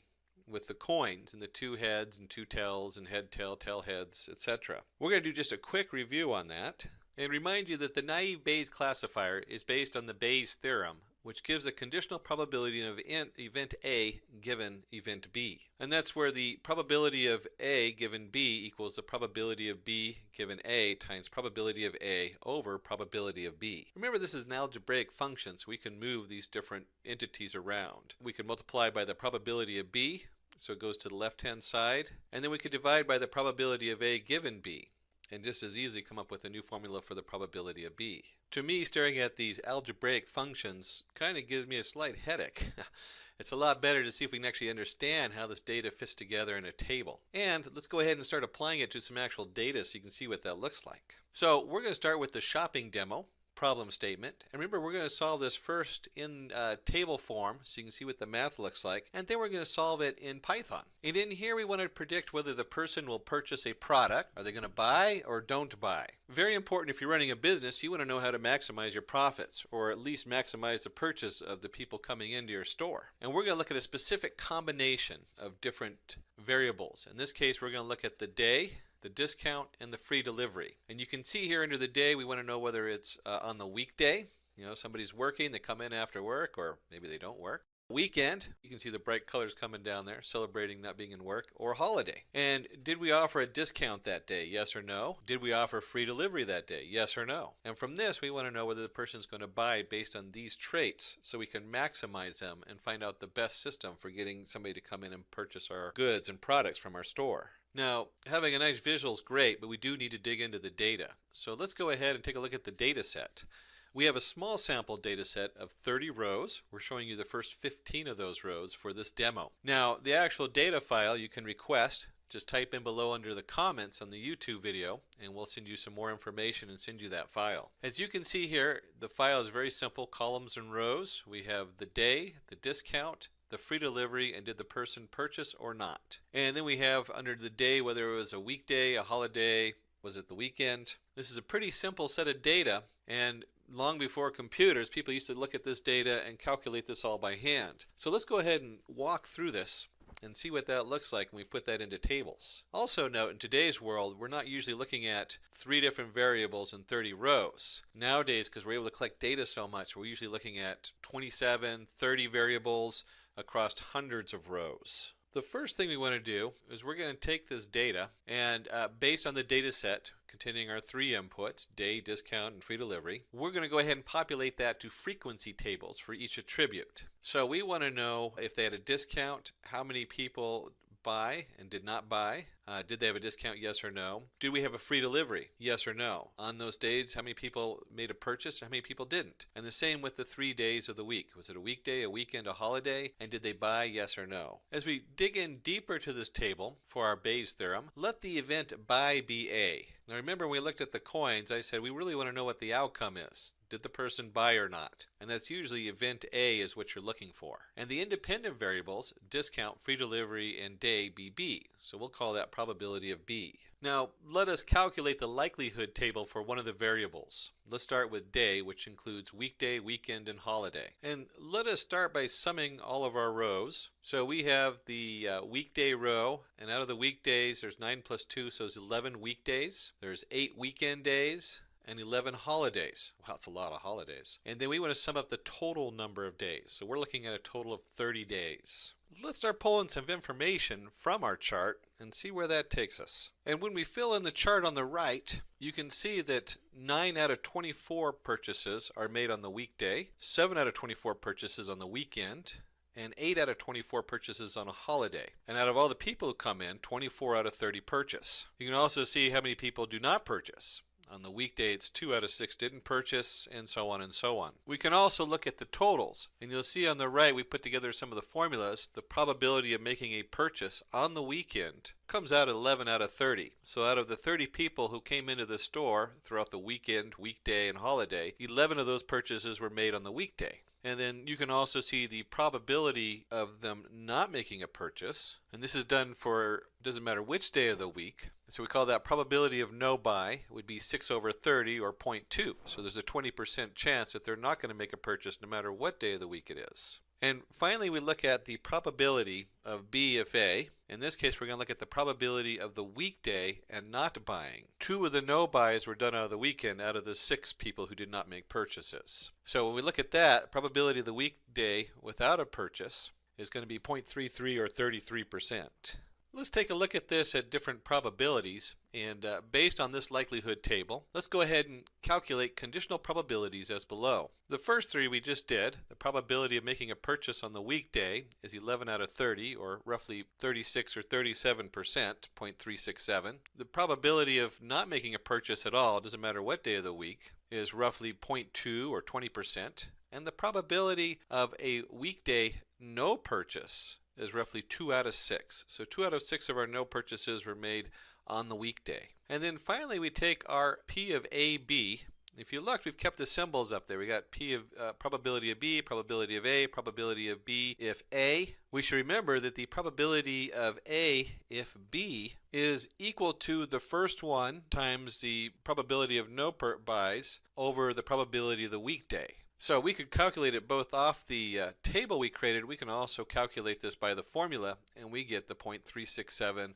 with the coins and the two heads and two tails and head, tail, tail heads, etc. We're going to do just a quick review on that and remind you that the naive Bayes classifier is based on the Bayes theorem, which gives a conditional probability of event A given event B. And that's where the probability of A given B equals the probability of B given A times probability of A over probability of B. Remember, this is an algebraic function, so we can move these different entities around. We can multiply by the probability of B, so it goes to the left-hand side, and then we could divide by the probability of A given B, and just as easily come up with a new formula for the probability of B. To me, staring at these algebraic functions kind of gives me a slight headache. It's a lot better to see if we can actually understand how this data fits together in a table. And let's go ahead and start applying it to some actual data so you can see what that looks like. So we're going to start with the shopping demo problem statement. And remember, we're going to solve this first in table form so you can see what the math looks like, and then we're going to solve it in Python. And in here we want to predict whether the person will purchase a product. Are they going to buy or don't buy? Very important if you're running a business, you want to know how to maximize your profits, or at least maximize the purchase of the people coming into your store. And we're going to look at a specific combination of different variables. In this case, we're going to look at the day, the discount, and the free delivery. And you can see here under the day, we want to know whether it's on the weekday. You know, somebody's working, they come in after work, or maybe they don't work. Weekend, you can see the bright colors coming down there, celebrating not being in work, or holiday. And did we offer a discount that day? Yes or no? Did we offer free delivery that day? Yes or no? And from this, we want to know whether the person's going to buy based on these traits so we can maximize them and find out the best system for getting somebody to come in and purchase our goods and products from our store. Now, having a nice visual is great, but we do need to dig into the data. So let's go ahead and take a look at the data set. We have a small sample data set of 30 rows. We're showing you the first 15 of those rows for this demo. Now, the actual data file you can request. Just type in below under the comments on the YouTube video, and we'll send you some more information and send you that file. As you can see here, the file is very simple, columns and rows. We have the day, the discount, the free delivery, and did the person purchase or not. And then we have under the day whether it was a weekday, a holiday, was it the weekend. This is a pretty simple set of data, and long before computers, people used to look at this data and calculate this all by hand. So let's go ahead and walk through this and see what that looks like when we put that into tables. Also note, in today's world, we're not usually looking at 3 different variables in 30 rows. Nowadays, because we're able to collect data so much, we're usually looking at 27, 30 variables across hundreds of rows. The first thing we want to do is we're going to take this data and based on the data set containing our 3 inputs, day, discount, and free delivery, we're going to go ahead and populate that to frequency tables for each attribute. So we want to know if they had a discount, how many people buy and did not buy. Did they have a discount, yes or no? Did we have a free delivery, yes or no? On those days, how many people made a purchase and how many people didn't? And the same with the 3 days of the week. Was it a weekday, a weekend, a holiday? And did they buy, yes or no? As we dig in deeper to this table for our Bayes theorem, let the event buy be A. Now remember, when we looked at the coins, I said we really want to know what the outcome is. Did the person buy or not? And that's usually event A is what you're looking for. And the independent variables, discount, free delivery, and day, be B. So we'll call that probability of B. Now let us calculate the likelihood table for one of the variables. Let's start with day, which includes weekday, weekend, and holiday. And let us start by summing all of our rows. So we have the weekday row, and out of the weekdays there's 9 plus 2, so it's 11 weekdays. There's 8 weekend days and 11 holidays. Wow, that's a lot of holidays. And then we want to sum up the total number of days. So we're looking at a total of 30 days. Let's start pulling some information from our chart and see where that takes us. And when we fill in the chart on the right, you can see that 9 out of 24 purchases are made on the weekday, 7 out of 24 purchases on the weekend, and 8 out of 24 purchases on a holiday. And out of all the people who come in, 24 out of 30 purchase. You can also see how many people do not purchase. On the weekday, it's 2 out of 6 didn't purchase, and so on and so on. We can also look at the totals, and you'll see on the right we put together some of the formulas. The probability of making a purchase on the weekend comes out at 11 out of 30. So out of the 30 people who came into the store throughout the weekend, weekday, and holiday, 11 of those purchases were made on the weekday. And then you can also see the probability of them not making a purchase. And this is done for, doesn't matter which day of the week. So we call that probability of no buy. It would be 6 over 30 or 0.2. So there's a 20% chance that they're not going to make a purchase no matter what day of the week it is. And finally, we look at the probability of B if A. In this case, we're going to look at the probability of the weekday and not buying. 2 of the no buys were done out of the weekend out of the 6 people who did not make purchases. So when we look at that, probability of the weekday without a purchase is going to be 0.33 or 33%. Let's take a look at this at different probabilities, and based on this likelihood table, let's go ahead and calculate conditional probabilities as below. The first 3 we just did. The probability of making a purchase on the weekday is 11 out of 30, or roughly 36 or 37%, 0.367. The probability of not making a purchase at all, doesn't matter what day of the week, is roughly 0.2 or 20%. And the probability of a weekday no purchase is roughly 2 out of 6. So 2 out of 6 of our no purchases were made on the weekday. And then finally we take our P of AB. If you look, we've kept the symbols up there. We got P of probability of B, probability of A, probability of B if A. We should remember that the probability of A if B is equal to the first one times the probability of no buys over the probability of the weekday. So we could calculate it both off the table we created. We can also calculate this by the formula, and we get the 0.367,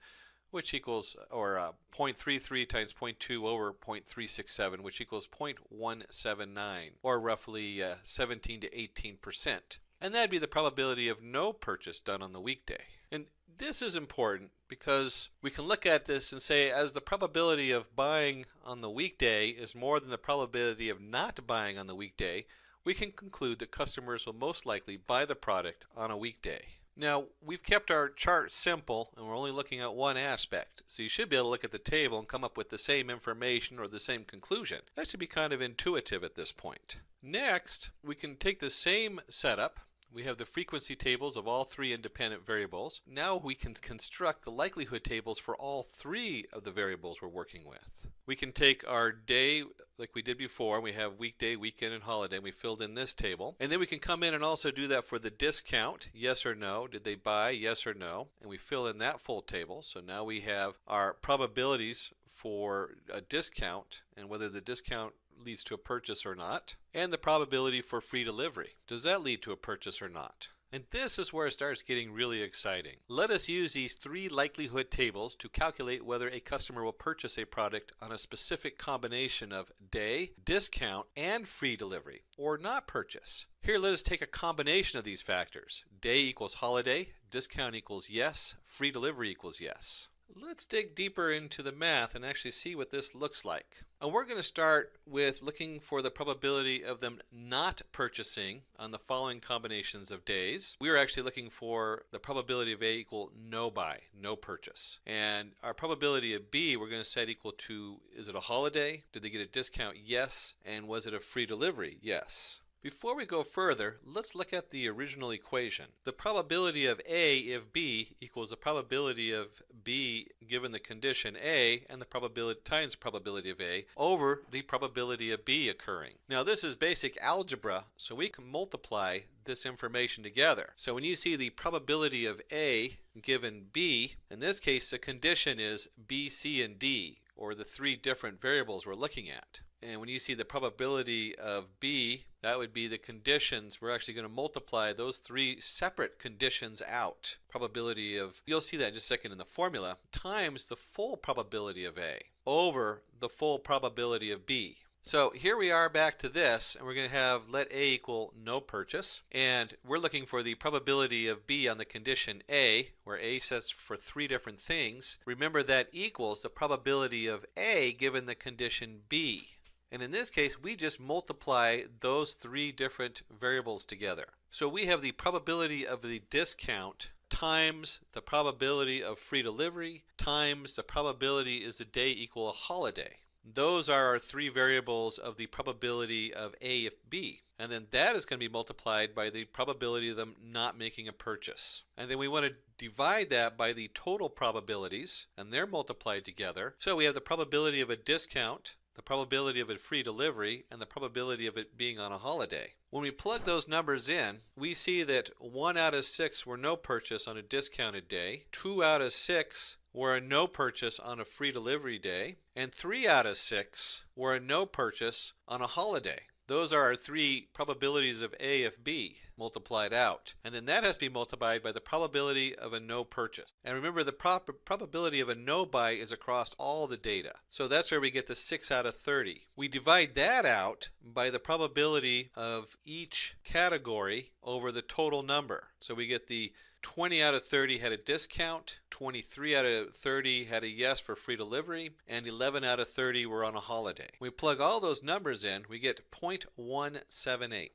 which equals, or 0.33 times 0.2 over 0.367, which equals 0.179, or roughly 17 to 18%. And that'd be the probability of no purchase done on the weekday. And this is important because we can look at this and say, as the probability of buying on the weekday is more than the probability of not buying on the weekday, we can conclude that customers will most likely buy the product on a weekday. Now, we've kept our chart simple, and we're only looking at one aspect. So you should be able to look at the table and come up with the same information or the same conclusion. That should be kind of intuitive at this point. Next, we can take the same setup. We have the frequency tables of all 3 independent variables. Now we can construct the likelihood tables for all 3 of the variables we're working with. We can take our day like we did before. We have weekday, weekend, and holiday. We filled in this table. And then we can come in and also do that for the discount, yes or no. Did they buy, yes or no? And we fill in that full table. So now we have our probabilities for a discount and whether the discount leads to a purchase or not, and the probability for free delivery. Does that lead to a purchase or not? And this is where it starts getting really exciting. Let us use these 3 likelihood tables to calculate whether a customer will purchase a product on a specific combination of day, discount, and free delivery, or not purchase. Here, let us take a combination of these factors. Day equals holiday, discount equals yes, free delivery equals yes. Let's dig deeper into the math and actually see what this looks like. And we're going to start with looking for the probability of them not purchasing on the following combinations of days. We are actually looking for the probability of A equal no buy, no purchase. And our probability of B we're going to set equal to, is it a holiday? Did they get a discount? Yes. And was it a free delivery? Yes. Before we go further, let's look at the original equation. The probability of A if B equals the probability of B given the condition A and the probability times the probability of A over the probability of B occurring. Now this is basic algebra, so we can multiply this information together. So when you see the probability of A given B, in this case the condition is B, C, and D, or the 3 different variables we're looking at. And when you see the probability of B, that would be the conditions. We're actually going to multiply those 3 separate conditions out. Probability of, you'll see that in just a second in the formula, times the full probability of A over the full probability of B. So here we are back to this, and we're going to have let A equal no purchase, and we're looking for the probability of B on the condition A, where A sets for 3 different things. Remember that equals the probability of A given the condition B. And in this case, we just multiply those 3 different variables together. So we have the probability of the discount times the probability of free delivery times the probability is the day equal a holiday. Those are our three variables of the probability of A if B. And then that is going to be multiplied by the probability of them not making a purchase. And then we want to divide that by the total probabilities, and they're multiplied together. So we have the probability of a discount, the probability of a free delivery, and the probability of it being on a holiday. When we plug those numbers in, we see that 1 out of 6 were no purchase on a discounted day, 2 out of 6 were a no purchase on a free delivery day, and 3 out of 6 were a no purchase on a holiday. Those are our three probabilities of A if B multiplied out. And then that has to be multiplied by the probability of a no purchase. And remember, the probability of a no buy is across all the data. So that's where we get the 6 out of 30. We divide that out by the probability of each category over the total number. So we get the 20 out of 30 had a discount, 23 out of 30 had a yes for free delivery, and 11 out of 30 were on a holiday. We plug all those numbers in, we get 0.178.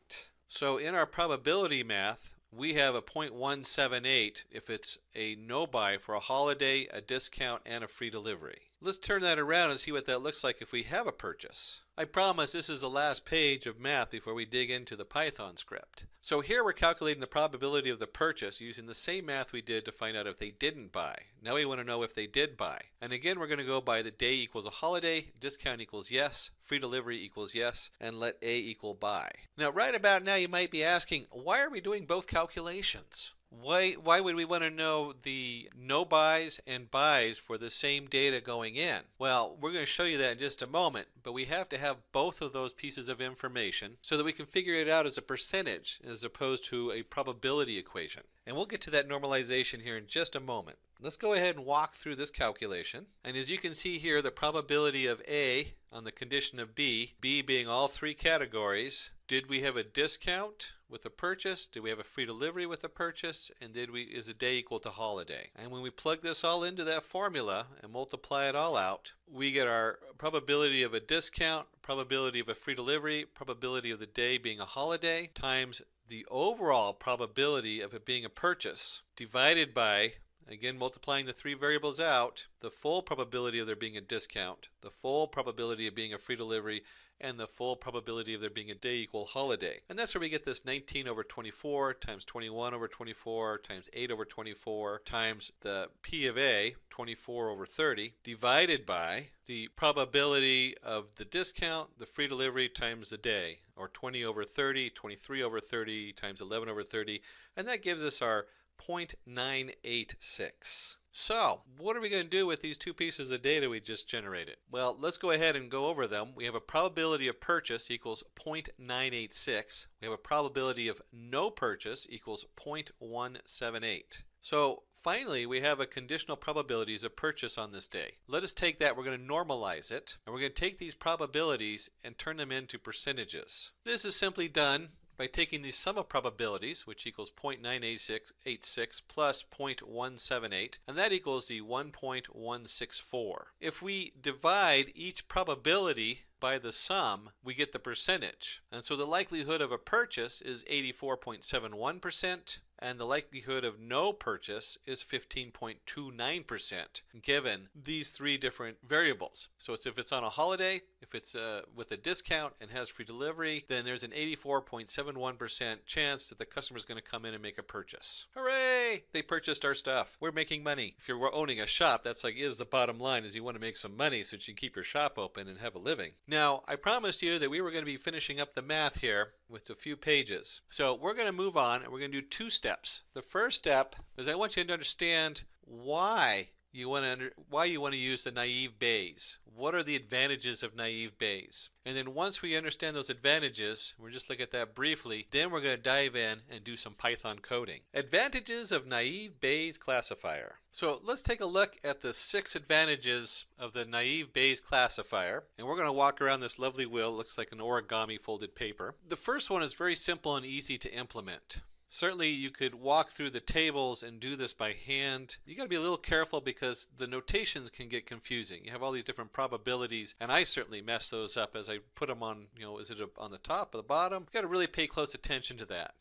So in our probability math, we have a 0.178 if it's a no buy for a holiday, a discount, and a free delivery. Let's turn that around and see what that looks like if we have a purchase. I promise this is the last page of math before we dig into the Python script. So here we're calculating the probability of the purchase using the same math we did to find out if they didn't buy. Now we want to know if they did buy. And again, we're going to go by the day equals a holiday, discount equals yes, free delivery equals yes, and let A equal buy. Now right about now you might be asking, why are we doing both calculations? Why would we want to know the no buys and buys for the same data going in? Well, we're going to show you that in just a moment, but we have to have both of those pieces of information so that we can figure it out as a percentage as opposed to a probability equation. And we'll get to that normalization here in just a moment. Let's go ahead and walk through this calculation. And as you can see here, the probability of A on the condition of B being all three categories. Did we have a discount with a purchase? Did we have a free delivery with a purchase? And is a day equal to holiday? And when we plug this all into that formula and multiply it all out, we get our probability of a discount, probability of a free delivery, probability of the day being a holiday, times the overall probability of it being a purchase, divided by, again multiplying the three variables out, the full probability of there being a discount, the full probability of being a free delivery, and the full probability of there being a day equal holiday. And that's where we get this 19 over 24 times 21 over 24 times 8 over 24 times the P of A, 24 over 30, divided by the probability of the discount, the free delivery times the day, or 20 over 30, 23 over 30 times 11 over 30, and that gives us our 0.986. So, what are we going to do with these two pieces of data we just generated? Well, let's go ahead and go over them. We have a probability of purchase equals 0.986. We have a probability of no purchase equals 0.178. So, finally, we have a conditional probabilities of purchase on this day. Let us take that, we're going to normalize it, and we're going to take these probabilities and turn them into percentages. This is simply done by taking the sum of probabilities, which equals 0.986 plus 0.178, and that equals the 1.164. If we divide each probability by the sum, we get the percentage. And so the likelihood of a purchase is 84.71%, and the likelihood of no purchase is 15.29%, given these three different variables. So if it's on a holiday, if it's with a discount and has free delivery, then there's an 84.71% chance that the customer is going to come in and make a purchase. Hooray! They purchased our stuff. We're making money. If you're owning a shop, that's is the bottom line, is you want to make some money so that you can keep your shop open and have a living. Now, I promised you that we were going to be finishing up the math here with a few pages. So we're going to move on and we're going to do two steps. The first step is I want you to understand why you want to use the naive Bayes. What are the advantages of naive Bayes? And then once we understand those advantages, we'll just look at that briefly, then we're going to dive in and do some Python coding. Advantages of naive Bayes classifier. So let's take a look at the 6 advantages of the naive Bayes classifier, and we're going to walk around this lovely wheel. It looks like an origami folded paper. The first one is very simple and easy to implement. Certainly you could walk through the tables and do this by hand. You got to be a little careful because the notations can get confusing. You have all these different probabilities, and I certainly mess those up as I put them on, is it on the top or the bottom? You got to really pay close attention to that.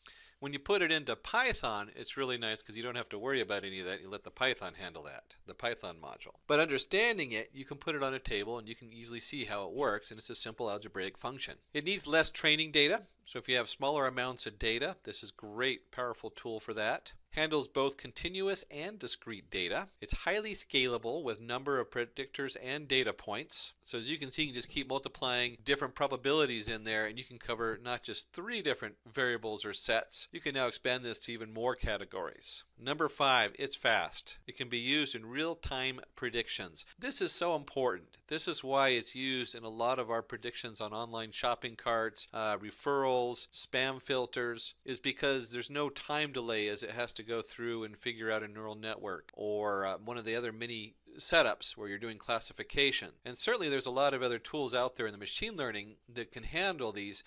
When you put it into Python, it's really nice because you don't have to worry about any of that. You let the Python handle that, the Python module. But understanding it, you can put it on a table and you can easily see how it works, and it's a simple algebraic function. It needs less training data, so if you have smaller amounts of data, this is a great, powerful tool for that. Handles both continuous and discrete data. It's highly scalable with number of predictors and data points. So as you can see, you can just keep multiplying different probabilities in there, and you can cover not just 3 different variables or sets. You can now expand this to even more categories. Number 5, it's fast. It can be used in real-time predictions. This is so important. This is why it's used in a lot of our predictions on online shopping carts, referrals, spam filters, is because there's no time delay as it has to go through and figure out a neural network, or one of the other many setups where you're doing classification. And certainly there's a lot of other tools out there in the machine learning that can handle these,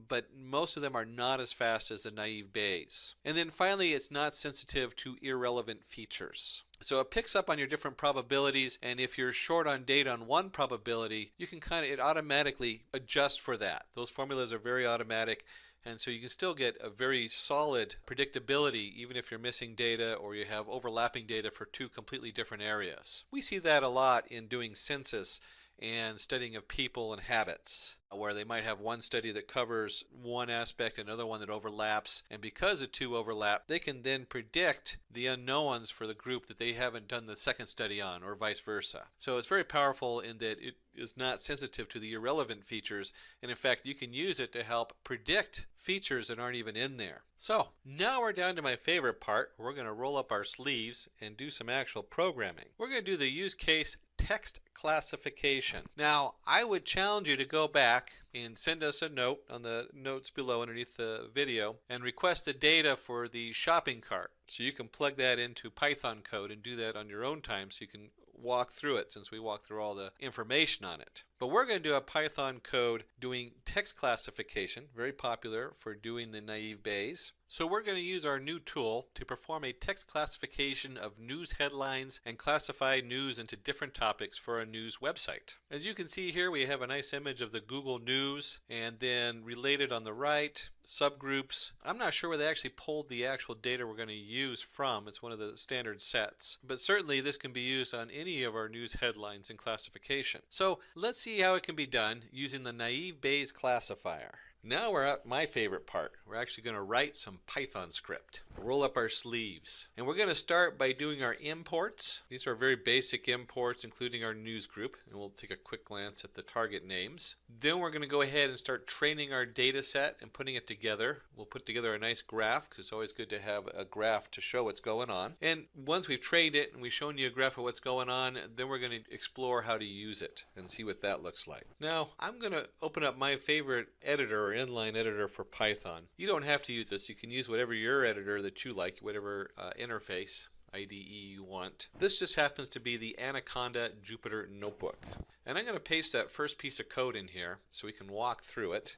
but most of them are not as fast as the naive Bayes. And then finally, it's not sensitive to irrelevant features. So it picks up on your different probabilities, and if you're short on data on one probability, you can it automatically adjust for that. Those formulas are very automatic, and so you can still get a very solid predictability even if you're missing data or you have overlapping data for 2 completely different areas. We see that a lot in doing census and studying of people and habits, where they might have one study that covers one aspect and another one that overlaps, and because the 2 overlap, they can then predict the unknowns for the group that they haven't done the second study on, or vice versa. So it's very powerful in that it is not sensitive to the irrelevant features, and in fact you can use it to help predict features that aren't even in there. So now we're down to my favorite part. We're going to roll up our sleeves and do some actual programming. We're going to do the use case text classification. Now, I would challenge you to go back and send us a note on the notes below underneath the video and request the data for the shopping cart. So you can plug that into Python code and do that on your own time, so you can walk through it, since we walk through all the information on it. But we're going to do a Python code doing text classification, very popular for doing the naive Bayes. So we're going to use our new tool to perform a text classification of news headlines and classify news into different topics for a news website. As you can see here, we have a nice image of the Google News, and then related on the right, subgroups. I'm not sure where they actually pulled the actual data we're going to use from. It's one of the standard sets. But certainly this can be used on any of our news headlines in classification. So let's see how it can be done using the naive Bayes classifier. Now we're at my favorite part. We're actually going to write some Python script. Roll up our sleeves. And we're going to start by doing our imports. These are very basic imports, including our news group. And we'll take a quick glance at the target names. Then we're going to go ahead and start training our data set and putting it together. We'll put together a nice graph, because it's always good to have a graph to show what's going on. And once we've trained it and we've shown you a graph of what's going on, then we're going to explore how to use it and see what that looks like. Now, I'm going to open up my favorite editor, or inline editor for Python. You don't have to use this. You can use whatever your editor that you like, whatever interface IDE you want. This just happens to be the Anaconda Jupyter Notebook. And I'm going to paste that first piece of code in here so we can walk through it.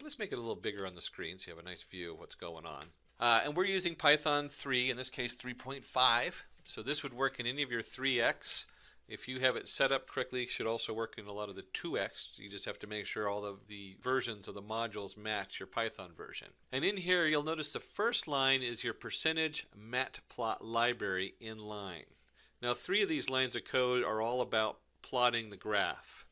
Let's make it a little bigger on the screen so you have a nice view of what's going on. And we're using Python 3, in this case 3.5. So this would work in any of your 3x. If you have it set up correctly, it should also work in a lot of the 2x. You just have to make sure all of the versions of the modules match your Python version. And in here, you'll notice the first line is your percentage matplot library in line. Now, 3 of these lines of code are all about plotting the graph.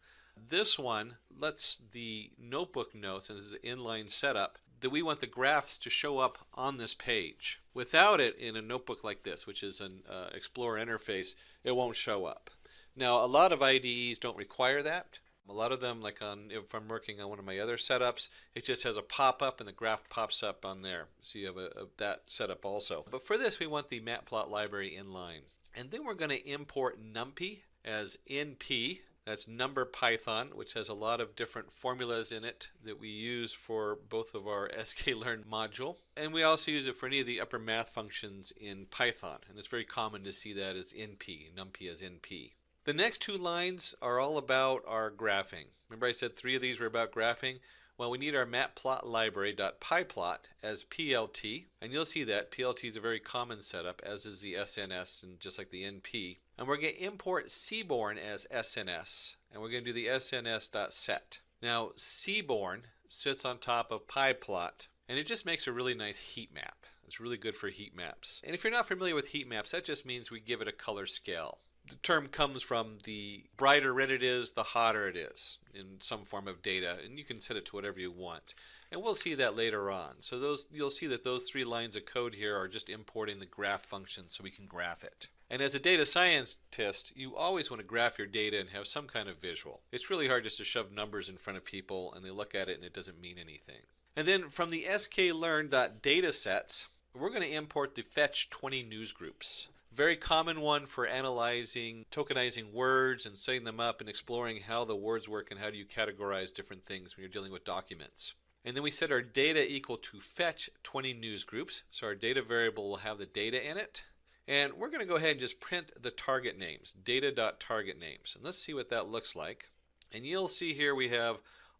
This one lets the notebook know, since it's an inline setup, that we want the graphs to show up on this page. Without it, in a notebook like this, which is an Explorer interface, it won't show up. Now, a lot of IDEs don't require that. A lot of them, like if I'm working on one of my other setups, it just has a pop-up and the graph pops up on there. So you have that setup also. But for this, we want the matplot library inline. And then we're going to import NumPy as NP. That's NumberPython, which has a lot of different formulas in it that we use for both of our sklearn module. And we also use it for any of the upper math functions in Python. And it's very common to see that as NP, NumPy as NP. The next 2 lines are all about our graphing. Remember I said 3 of these were about graphing? Well, we need our matplotlibary.pyplot as PLT, and you'll see that PLT is a very common setup, as is the SNS, and just like the NP. And we're going to import Seaborn as SNS, and we're going to do the SNS.set. Now, Seaborn sits on top of pyplot, And it just makes a really nice heat map. It's really good for heat maps. And if you're not familiar with heat maps, that just means we give it a color scale. The term comes from the brighter red it is, the hotter it is in some form of data, and you can set it to whatever you want. And we'll see that later on. So you'll see that those 3 lines of code here are just importing the graph function so we can graph it. And as a data scientist, you always want to graph your data and have some kind of visual. It's really hard just to shove numbers in front of people and they look at it and it doesn't mean anything. And then from the sklearn.datasets, we're going to import the fetch 20 news groups. Very common one for analyzing, tokenizing words and setting them up and exploring how the words work and how do you categorize different things when you're dealing with documents. And then we set our data equal to fetch 20 news groups. So our data variable will have the data in it. And we're going to go ahead and just print the target names, data.target names. And let's see what that looks like. And you'll see here we have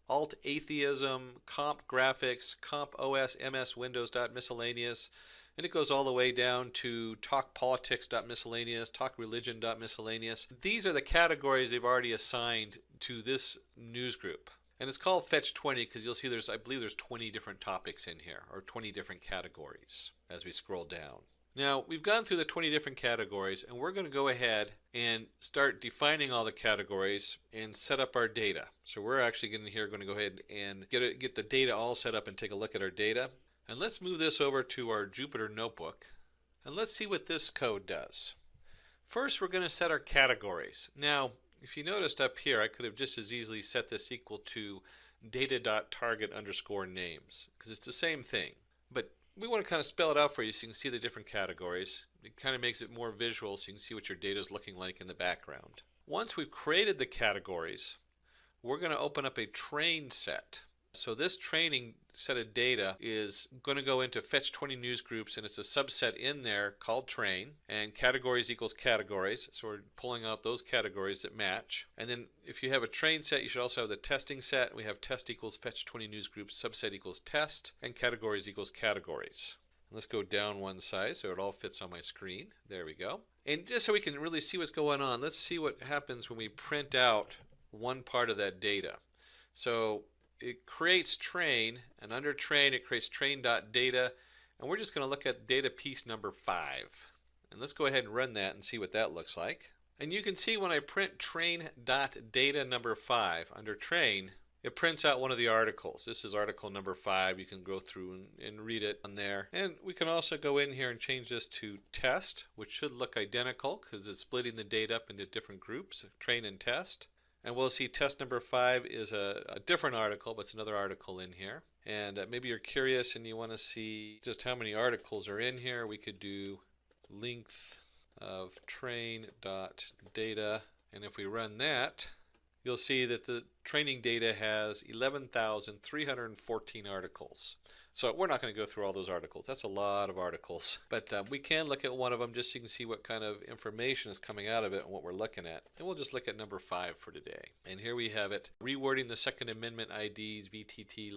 alt atheism, comp graphics, comp os ms windows.miscellaneous. And it goes all the way down to talkpolitics.miscellaneous, talkreligion.miscellaneous. These are the categories they've already assigned to this news group. And it's called Fetch 20 because you'll see I believe there's 20 different topics in here, or 20 different categories as we scroll down. Now, we've gone through the 20 different categories, and we're going to go ahead and start defining all the categories and set up our data. So we're actually going to go ahead and get the data all set up and take a look at our data. And let's move this over to our Jupyter Notebook, and let's see what this code does. First, we're going to set our categories. Now, if you noticed up here, I could have just as easily set this equal to data.target_names, because it's the same thing. But we want to kind of spell it out for you so you can see the different categories. It kind of makes it more visual so you can see what your data is looking like in the background. Once we've created the categories, we're going to open up a train set. So this training set of data is going to go into fetch 20 news groups, and it's a subset in there called train, and categories equals categories. So we're pulling out those categories that match. And then if you have a train set, you should also have the testing set. We have test equals fetch 20 news groups, subset equals test, and categories equals categories. Let's go down one size so it all fits on my screen. There we go. And just so we can really see what's going on, let's see what happens when we print out one part of that data. So it creates train, and under train it creates train.data, and we're just going to look at data piece number 5. And let's go ahead and run that and see what that looks like. And you can see when I print train.data number 5 under train, it prints out one of the articles. This is article number 5. You can go through and read it on there. And we can also go in here and change this to test, which should look identical because it's splitting the data up into different groups, train and test. And we'll see test number 5 is a different article, but it's another article in here. And maybe you're curious and you want to see just how many articles are in here. We could do length of train.data. And if we run that, you'll see that the training data has 11,314 articles. So we're not going to go through all those articles. That's a lot of articles. But we can look at one of them just so you can see what kind of information is coming out of it and what we're looking at. And we'll just look at number 5 for today. And here we have it. Rewording the Second Amendment IDs, VTT,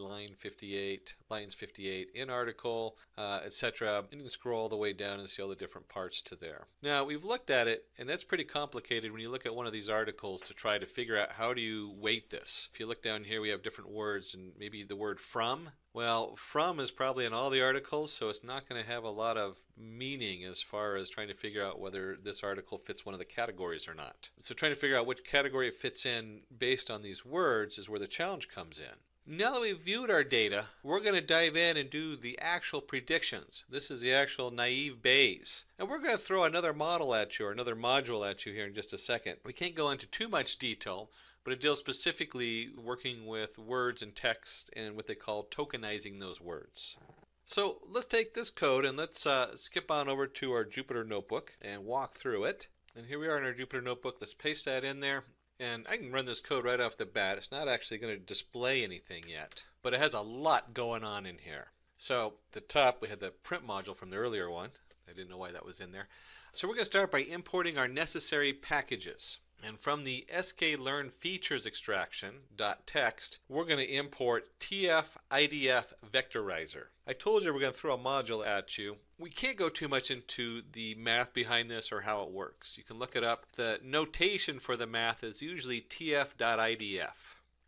lines 58 in article, etc. And you can scroll all the way down and see all the different parts to there. Now, we've looked at it, and that's pretty complicated when you look at one of these articles to try to figure out how do you weight this. If you look down here, we have different words, and maybe the word from. Well, from is probably in all the articles, so it's not going to have a lot of meaning as far as trying to figure out whether this article fits one of the categories or not. So trying to figure out which category it fits in based on these words is where the challenge comes in. Now that we've viewed our data, we're going to dive in and do the actual predictions. This is the actual naive Bayes. And we're going to throw another model at you, or another module at you here in just a second. We can't go into too much detail, but it deals specifically working with words and text and what they call tokenizing those words. So let's take this code and let's skip on over to our Jupyter Notebook and walk through it. And here we are in our Jupyter Notebook. Let's paste that in there. And I can run this code right off the bat. It's not actually going to display anything yet, but it has a lot going on in here. So at the top, we had the print module from the earlier one. I didn't know why that was in there. So we're going to start by importing our necessary packages. And from the sklearn features extraction.txt, we're going to import tf-idf vectorizer. I told you we're going to throw a module at you. We can't go too much into the math behind this or how it works. You can look it up. The notation for the math is usually tf.idf.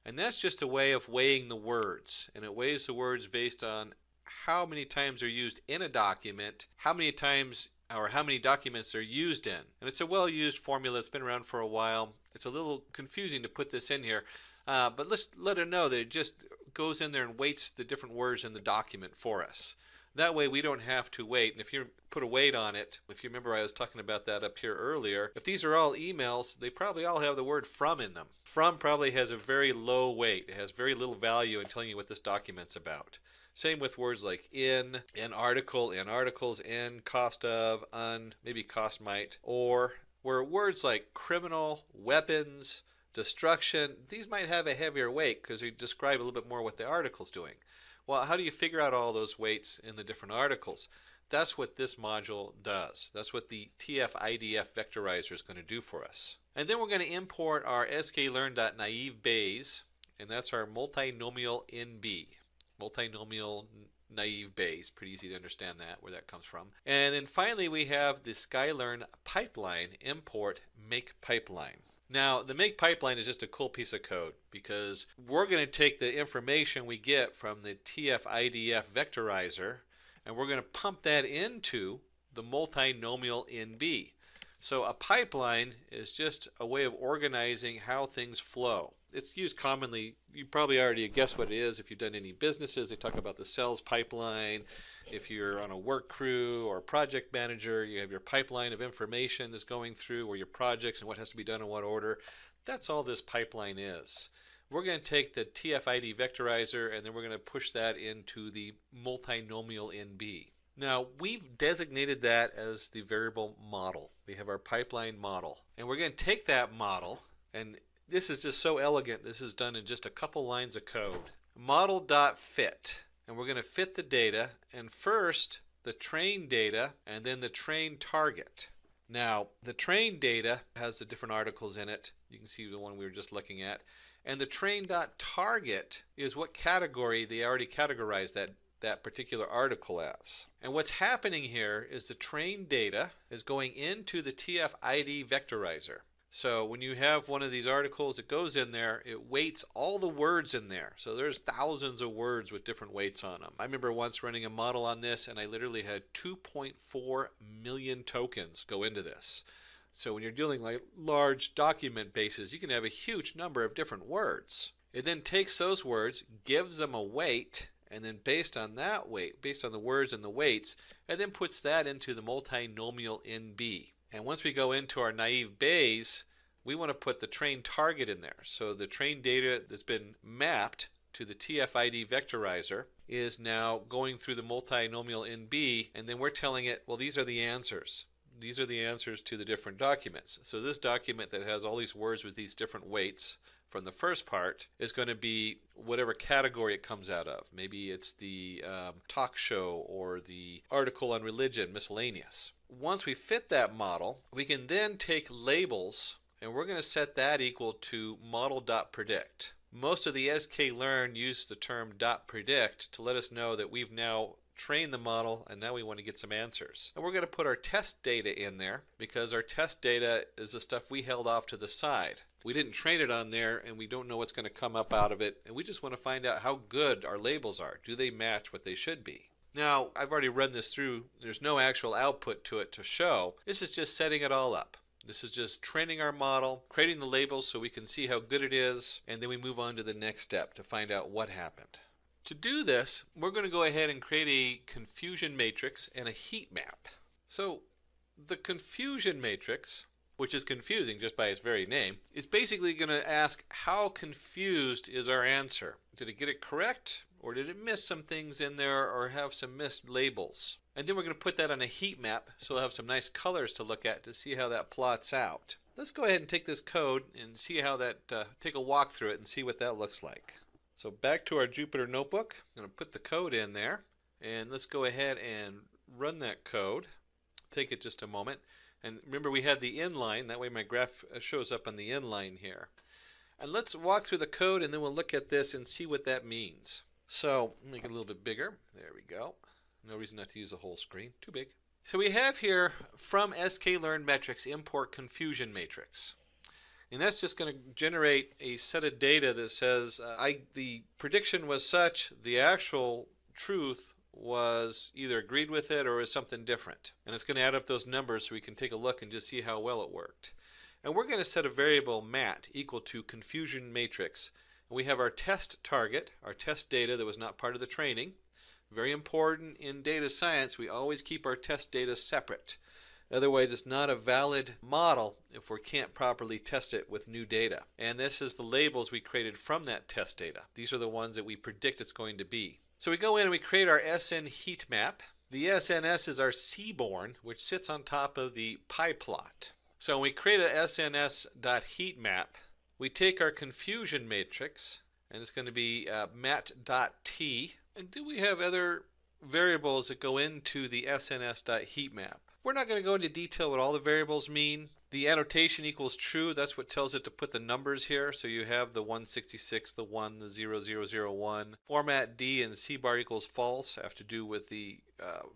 And that's just a way of weighing the words. And it weighs the words based on how many times they're used in a document, how many times or how many documents they're used in. And it's a well-used formula. It's been around for a while. It's a little confusing to put this in here, but let's let it know that it just goes in there and weights the different words in the document for us. That way we don't have to wait. And if you put a weight on it, if you remember I was talking about that up here earlier, if these are all emails, they probably all have the word from in them. From probably has a very low weight. It has very little value in telling you what this document's about. Same with words like in article, in articles, in, cost of, maybe cost might, or where words like criminal, weapons, destruction, these might have a heavier weight because they describe a little bit more what the article's doing. Well, how do you figure out all those weights in the different articles? That's what this module does. That's what the TF-IDF vectorizer is going to do for us. And then we're going to import our sklearn.naive Bayes, and that's our multinomial NB. Multinomial naive Bayes, pretty easy to understand that, where that comes from. And then finally we have the Skylearn pipeline import make pipeline. Now the make pipeline is just a cool piece of code because we're going to take the information we get from the TF-IDF vectorizer and we're going to pump that into the multinomial NB. So a pipeline is just a way of organizing how things flow. It's used commonly. You probably already guessed what it is if you've done any businesses. They talk about the sales pipeline. If you're on a work crew or a project manager, you have your pipeline of information that's going through or your projects and what has to be done in what order. That's all this pipeline is. We're going to take the TF-ID vectorizer and then we're going to push that into the multinomial NB. Now, we've designated that as the variable model. We have our pipeline model. And we're going to take that model, and this is just so elegant. This is done in just a couple lines of code. Model.fit. And we're going to fit the data, and first the train data, and then the train target. Now, the train data has the different articles in it. You can see the one we were just looking at. And the train.target is what category they already categorized that particular article as. And what's happening here is the train data is going into the TF-ID vectorizer. So when you have one of these articles, it goes in there, it weights all the words in there. So there's thousands of words with different weights on them. I remember once running a model on this and I literally had 2.4 million tokens go into this. So when you're dealing like large document bases, you can have a huge number of different words. It then takes those words, gives them a weight, and then based on that weight, based on the words and the weights, and then puts that into the multinomial NB. And once we go into our naive Bayes, we want to put the train target in there. So the train data that's been mapped to the TF-ID vectorizer is now going through the multinomial NB, and then we're telling it, well, these are the answers. These are the answers to the different documents. So this document that has all these words with these different weights from the first part is going to be whatever category it comes out of. Maybe it's the talk show or the article on religion, miscellaneous. Once we fit that model, we can then take labels and we're going to set that equal to model.predict. Most of the sklearn use the term .predict to let us know that we've now trained the model and now we want to get some answers. And we're going to put our test data in there because our test data is the stuff we held off to the side. We didn't train it on there and we don't know what's going to come up out of it, and we just want to find out how good our labels are. Do they match what they should be? Now, I've already run this through. There's no actual output to it to show. This is just setting it all up. This is just training our model, creating the labels so we can see how good it is, and then we move on to the next step to find out what happened. To do this, we're going to go ahead and create a confusion matrix and a heat map. So the confusion matrix, which is confusing just by its very name, is basically going to ask how confused is our answer. Did it get it correct, or did it miss some things in there or have some missed labels? And then we're going to put that on a heat map so we'll have some nice colors to look at to see how that plots out. Let's go ahead and take this code and see how that, take a walk through it and see what that looks like. So back to our Jupyter notebook, I'm going to put the code in there, and let's go ahead and run that code. Take it just a moment. And remember, we had the inline, that way my graph shows up on the inline here. And let's walk through the code and then we'll look at this and see what that means. So, make it a little bit bigger. There we go. No reason not to use the whole screen. Too big. So we have here from sklearn metrics import confusion matrix. And that's just going to generate a set of data that says the prediction was such, the actual truth was either agreed with it or was something different. And it's going to add up those numbers so we can take a look and just see how well it worked. And we're going to set a variable mat equal to confusion matrix. And we have our test target, our test data that was not part of the training. Very important in data science, we always keep our test data separate. Otherwise, it's not a valid model if we can't properly test it with new data. And this is the labels we created from that test data. These are the ones that we predict it's going to be. So we go in and we create our SN heat map. The SNS is our seaborne, which sits on top of the pie plot. So when we create a SNS.heatmap, we take our confusion matrix, and it's going to be mat.t. And do we have other variables that go into the SNS.heatmap? We're not going to go into detail what all the variables mean. The annotation equals true. That's what tells it to put the numbers here. So you have the 166, the 1, the 0001. Format D and C bar equals false have to do with the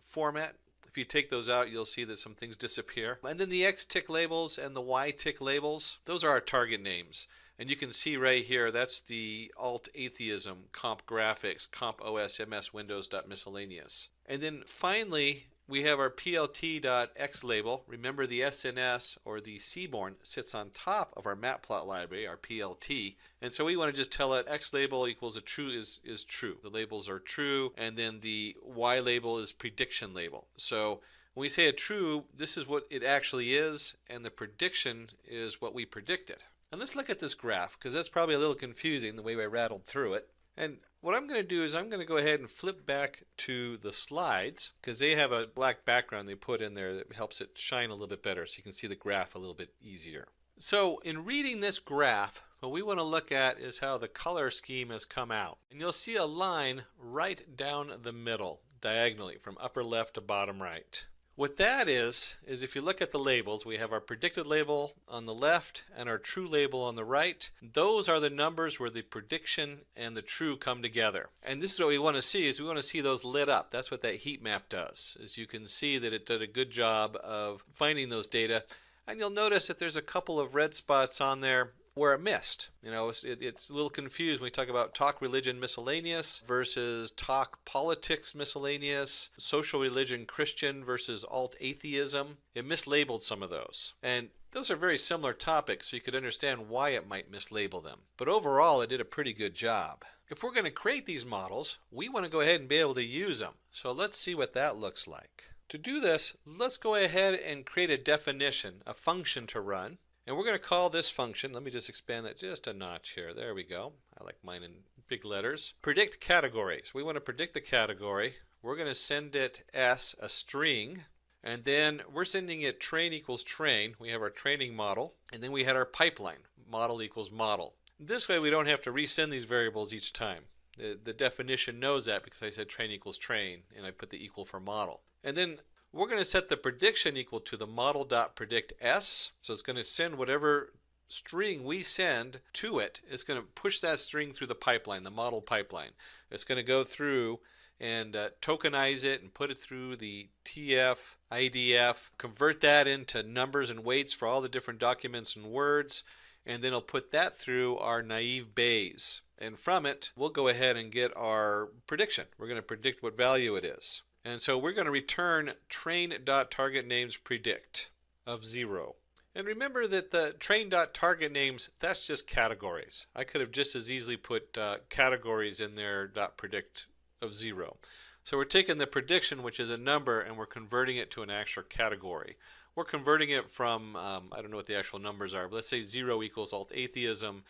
format. If you take those out, you'll see that some things disappear. And then the X tick labels and the Y tick labels, those are our target names. And you can see right here, that's the alt atheism, comp graphics, comp OS, MS, Windows.miscellaneous. And then finally, we have our plt.x label. Remember, the SNS or the seaborne sits on top of our matplot library, our PLT. And so we want to just tell it x label equals a true is true. The labels are true, and then the y label is prediction label. So when we say a true, this is what it actually is, and the prediction is what we predicted. And let's look at this graph, because that's probably a little confusing the way I rattled through it. And what I'm going to do is I'm going to go ahead and flip back to the slides, because they have a black background they put in there that helps it shine a little bit better so you can see the graph a little bit easier. So in reading this graph, what we want to look at is how the color scheme has come out. And you'll see a line right down the middle, diagonally, from upper left to bottom right. What that is if you look at the labels, we have our predicted label on the left and our true label on the right. Those are the numbers where the prediction and the true come together. And this is what we want to see, is we want to see those lit up. That's what that heat map does. As you can see that it did a good job of finding those data. And you'll notice that there's a couple of red spots on there where it missed. You know, it's a little confused when we talk about talk religion miscellaneous versus talk politics miscellaneous, social religion Christian versus alt atheism. It mislabeled some of those. And those are very similar topics, so you could understand why it might mislabel them. But overall, it did a pretty good job. If we're going to create these models, we want to go ahead and be able to use them. So let's see what that looks like. To do this, let's go ahead and create a definition, a function to run. And we're going to call this function, let me just expand that just a notch here. There we go. I like mine in big letters. Predict categories. We want to predict the category. We're going to send it S, a string. And then we're sending it train equals train. We have our training model. And then we had our pipeline, model equals model. This way we don't have to resend these variables each time. The definition knows that because I said train equals train, and I put the equal for model. And then we're going to set the prediction equal to the model.predict S. So it's going to send whatever string we send to it. It's going to push that string through the pipeline, the model pipeline. It's going to go through and tokenize it and put it through the TF, IDF, convert that into numbers and weights for all the different documents and words, and then it'll put that through our naive Bayes. And from it, we'll go ahead and get our prediction. We're going to predict what value it is. And so we're going to return train.targetNamesPredict of 0. And remember that the train.targetNames, that's just categories. I could have just as easily put categories in there .predict of 0. So we're taking the prediction, which is a number, and we're converting it to an actual category. We're converting it from, I don't know what the actual numbers are, but let's say 0 equals alt atheism.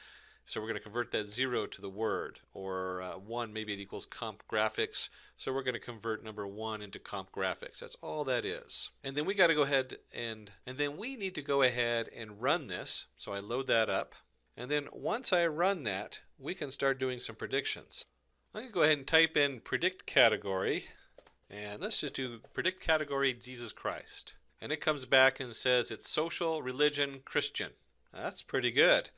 So we're going to convert that 0 to the word, or 1, maybe it equals comp graphics. So we're going to convert number 1 into comp graphics. That's all that is. And then we got to go ahead and then we need to go ahead and run this. So I load that up. And then once I run that, we can start doing some predictions. I'm going to go ahead and type in predict category. And let's just do predict category Jesus Christ. And it comes back and says it's social, religion, Christian. That's pretty good.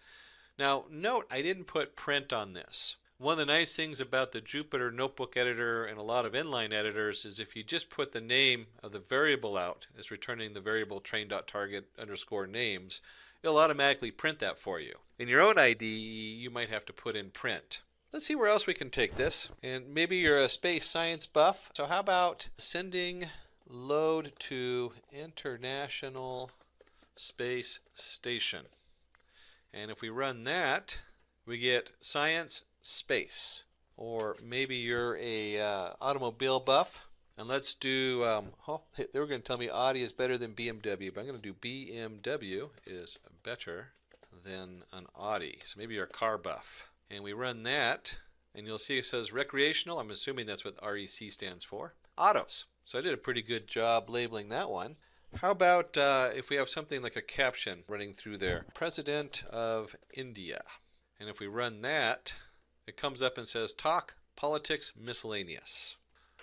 Now, note I didn't put print on this. One of the nice things about the Jupyter Notebook Editor and a lot of inline editors is if you just put the name of the variable out as returning the variable train.target_names, it'll automatically print that for you. In your own IDE, you might have to put in print. Let's see where else we can take this. And maybe you're a space science buff. So how about sending load to International Space Station? And if we run that, we get science space. Or maybe you're a automobile buff. And let's do, they were going to tell me Audi is better than BMW, but I'm going to do BMW is better than an Audi. So maybe you're a car buff. And we run that, and you'll see it says recreational. I'm assuming that's what REC stands for. Autos. So I did a pretty good job labeling that one. How about if we have something like a caption running through there? President of India. And if we run that, it comes up and says talk, politics, miscellaneous.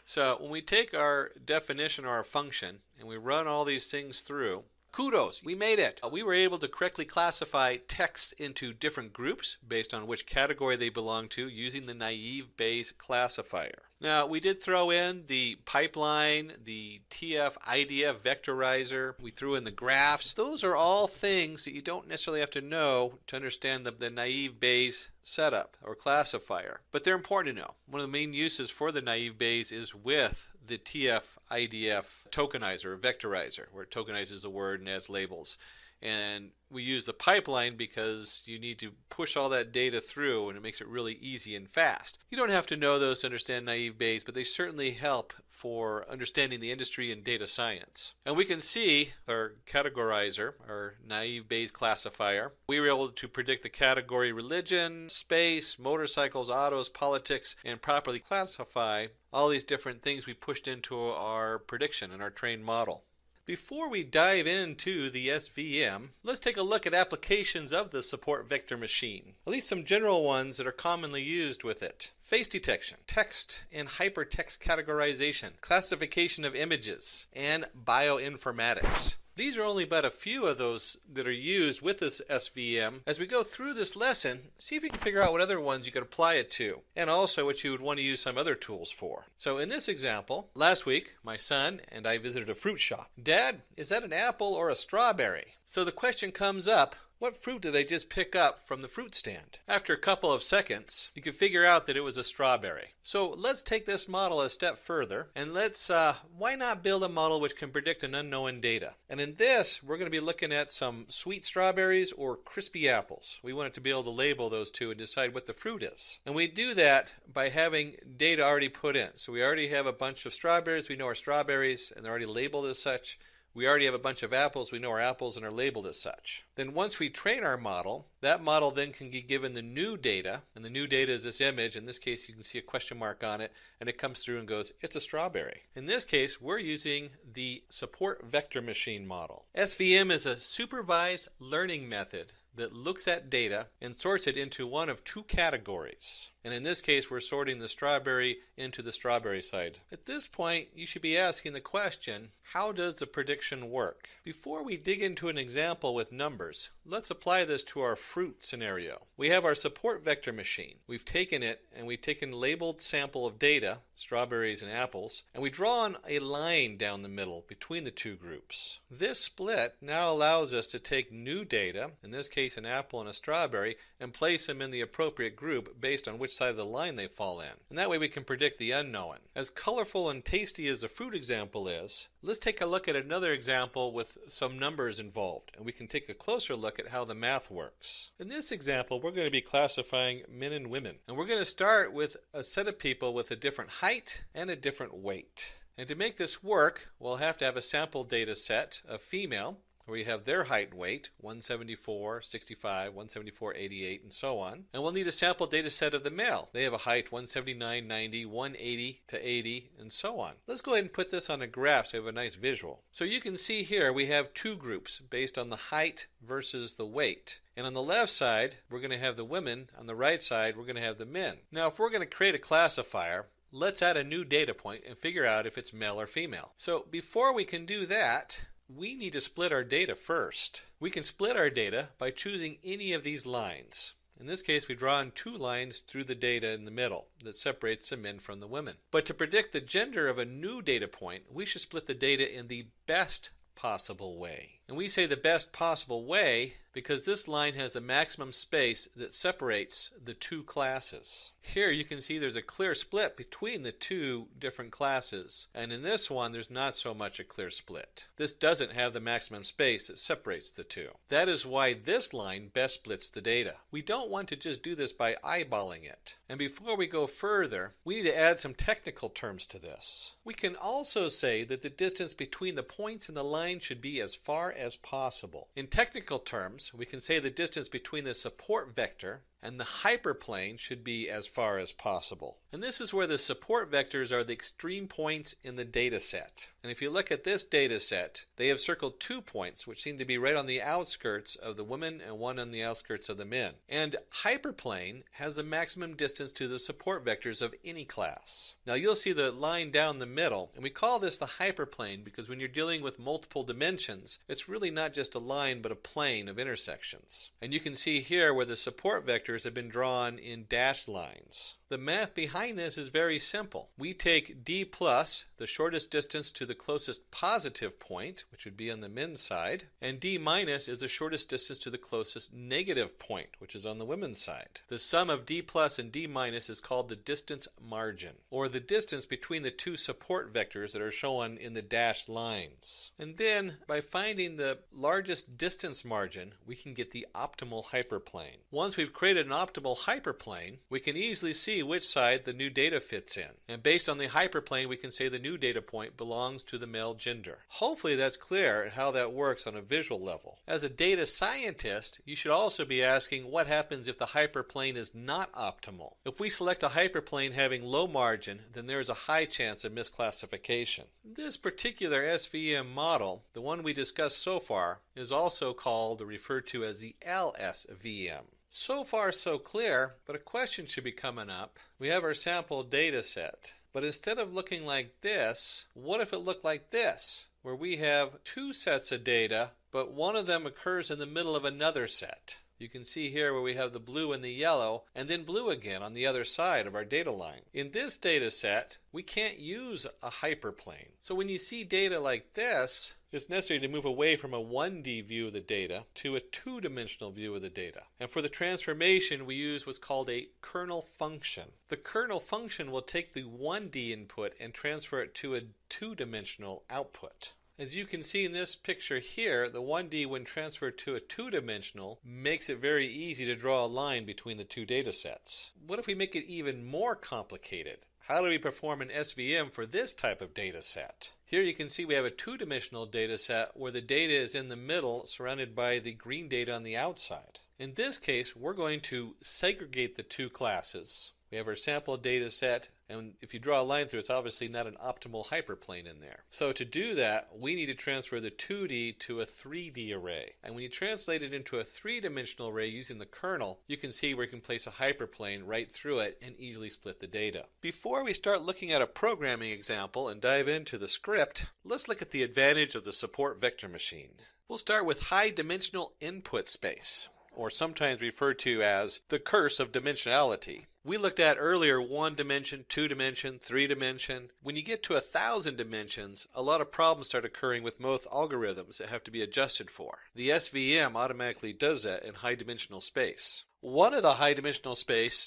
So when we take our definition or our function and we run all these things through, kudos, we made it. We were able to correctly classify texts into different groups based on which category they belong to using the naive Bayes classifier. Now, we did throw in the pipeline, the TF, IDF, vectorizer. We threw in the graphs. Those are all things that you don't necessarily have to know to understand the naive Bayes setup or classifier. But they're important to know. One of the main uses for the naive Bayes is with the TF, IDF tokenizer or vectorizer, where it tokenizes the word and adds labels. And we use the pipeline because you need to push all that data through, and it makes it really easy and fast. You don't have to know those to understand naive Bayes, but they certainly help for understanding the industry and data science. And we can see our categorizer, our naive Bayes classifier. We were able to predict the category religion, space, motorcycles, autos, politics, and properly classify all these different things we pushed into our prediction and our trained model. Before we dive into the SVM, let's take a look at applications of the support vector machine, at least some general ones that are commonly used with it. Face detection, text and hypertext categorization, classification of images, and bioinformatics. These are only but a few of those that are used with this SVM. As we go through this lesson, see if you can figure out what other ones you could apply it to, and also what you would want to use some other tools for. So in this example, last week, my son and I visited a fruit shop. Dad, is that an apple or a strawberry? So the question comes up, what fruit did I just pick up from the fruit stand? After a couple of seconds, you could figure out that it was a strawberry. So let's take this model a step further, and let's, why not build a model which can predict an unknown data? And in this, we're going to be looking at some sweet strawberries or crispy apples. We wanted to be able to label those two and decide what the fruit is. And we do that by having data already put in. So we already have a bunch of strawberries, we know are strawberries, and they're already labeled as such. We already have a bunch of apples, we know are apples and are labeled as such. Then once we train our model, that model then can be given the new data, and the new data is this image. In this case, you can see a question mark on it, and it comes through and goes, it's a strawberry. In this case, we're using the support vector machine model. SVM is a supervised learning method that looks at data and sorts it into one of two categories. And in this case, we're sorting the strawberry into the strawberry side. At this point, you should be asking the question, how does the prediction work? Before we dig into an example with numbers, let's apply this to our fruit scenario. We have our support vector machine. We've taken it and we've taken a labeled sample of data, strawberries and apples, and we draw on a line down the middle between the two groups. This split now allows us to take new data, in this case an apple and a strawberry, and place them in the appropriate group based on which side of the line they fall in. And that way we can predict the unknown. As colorful and tasty as the fruit example is, let's take a look at another example with some numbers involved, and we can take a closer look at how the math works. In this example, we're going to be classifying men and women, and we're going to start with a set of people with a different height and a different weight. And to make this work, we'll have to have a sample data set of female, where we have their height and weight, 174, 65, 174, 88, and so on. And we'll need a sample data set of the male. They have a height 179, 90, 180 to 80, and so on. Let's go ahead and put this on a graph so we have a nice visual. So you can see here we have two groups based on the height versus the weight. And on the left side, we're going to have the women. On the right side, we're going to have the men. Now, if we're going to create a classifier, let's add a new data point and figure out if it's male or female. So before we can do that, we need to split our data first. We can split our data by choosing any of these lines. In this case, we draw on two lines through the data in the middle that separates the men from the women. But to predict the gender of a new data point, we should split the data in the best possible way. And we say the best possible way because this line has a maximum space that separates the two classes. Here you can see there's a clear split between the two different classes, and in this one there's not so much a clear split. This doesn't have the maximum space that separates the two. That is why this line best splits the data. We don't want to just do this by eyeballing it. And before we go further, we need to add some technical terms to this. We can also say that the distance between the points in the line should be as far as possible. In technical terms, we can say the distance between the support vector and the hyperplane should be as far as possible. And this is where the support vectors are the extreme points in the data set. And if you look at this data set, they have circled 2 points which seem to be right on the outskirts of the women and one on the outskirts of the men. And hyperplane has a maximum distance to the support vectors of any class. Now you'll see the line down the middle, and we call this the hyperplane because when you're dealing with multiple dimensions, it's really not just a line but a plane of intersections. And you can see here where the support vectors have been drawn in dashed lines. The math behind this is very simple. We take d plus, the shortest distance to the closest positive point, which would be on the men's side, and d minus is the shortest distance to the closest negative point, which is on the women's side. The sum of d plus and d minus is called the distance margin, or the distance between the two support vectors that are shown in the dashed lines. And then, by finding the largest distance margin, we can get the optimal hyperplane. Once we've created an optimal hyperplane, we can easily see which side the new data fits in. And based on the hyperplane, we can say the new data point belongs to the male gender. Hopefully that's clear how that works on a visual level. As a data scientist, you should also be asking what happens if the hyperplane is not optimal. If we select a hyperplane having low margin, then there is a high chance of misclassification. This particular SVM model, the one we discussed so far, is also called or referred to as the LSVM. So far so clear, but a question should be coming up. We have our sample data set, but instead of looking like this, what if it looked like this, where we have 2 sets of data, but one of them occurs in the middle of another set? You can see here where we have the blue and the yellow, and then blue again on the other side of our data line. In this data set, we can't use a hyperplane. So when you see data like this, it's necessary to move away from a 1D view of the data to a 2-dimensional view of the data. And for the transformation, we use what's called a kernel function. The kernel function will take the 1D input and transfer it to a 2-dimensional output. As you can see in this picture here, the 1D when transferred to a 2-dimensional makes it very easy to draw a line between the two data sets. What if we make it even more complicated? How do we perform an SVM for this type of data set? Here you can see we have a 2-dimensional data set where the data is in the middle surrounded by the green data on the outside. In this case, we're going to segregate the two classes. We have our sample data set, and if you draw a line through it, it's obviously not an optimal hyperplane in there. So to do that, we need to transfer the 2D to a 3D array. And when you translate it into a 3-dimensional array using the kernel, you can see where you can place a hyperplane right through it and easily split the data. Before we start looking at a programming example and dive into the script, let's look at the advantage of the support vector machine. We'll start with high dimensional input space, or sometimes referred to as the curse of dimensionality. We looked at earlier 1 dimension, 2 dimension, 3 dimension. When you get to 1,000 dimensions, a lot of problems start occurring with most algorithms that have to be adjusted for. The SVM automatically does that in high dimensional space. One high dimensional space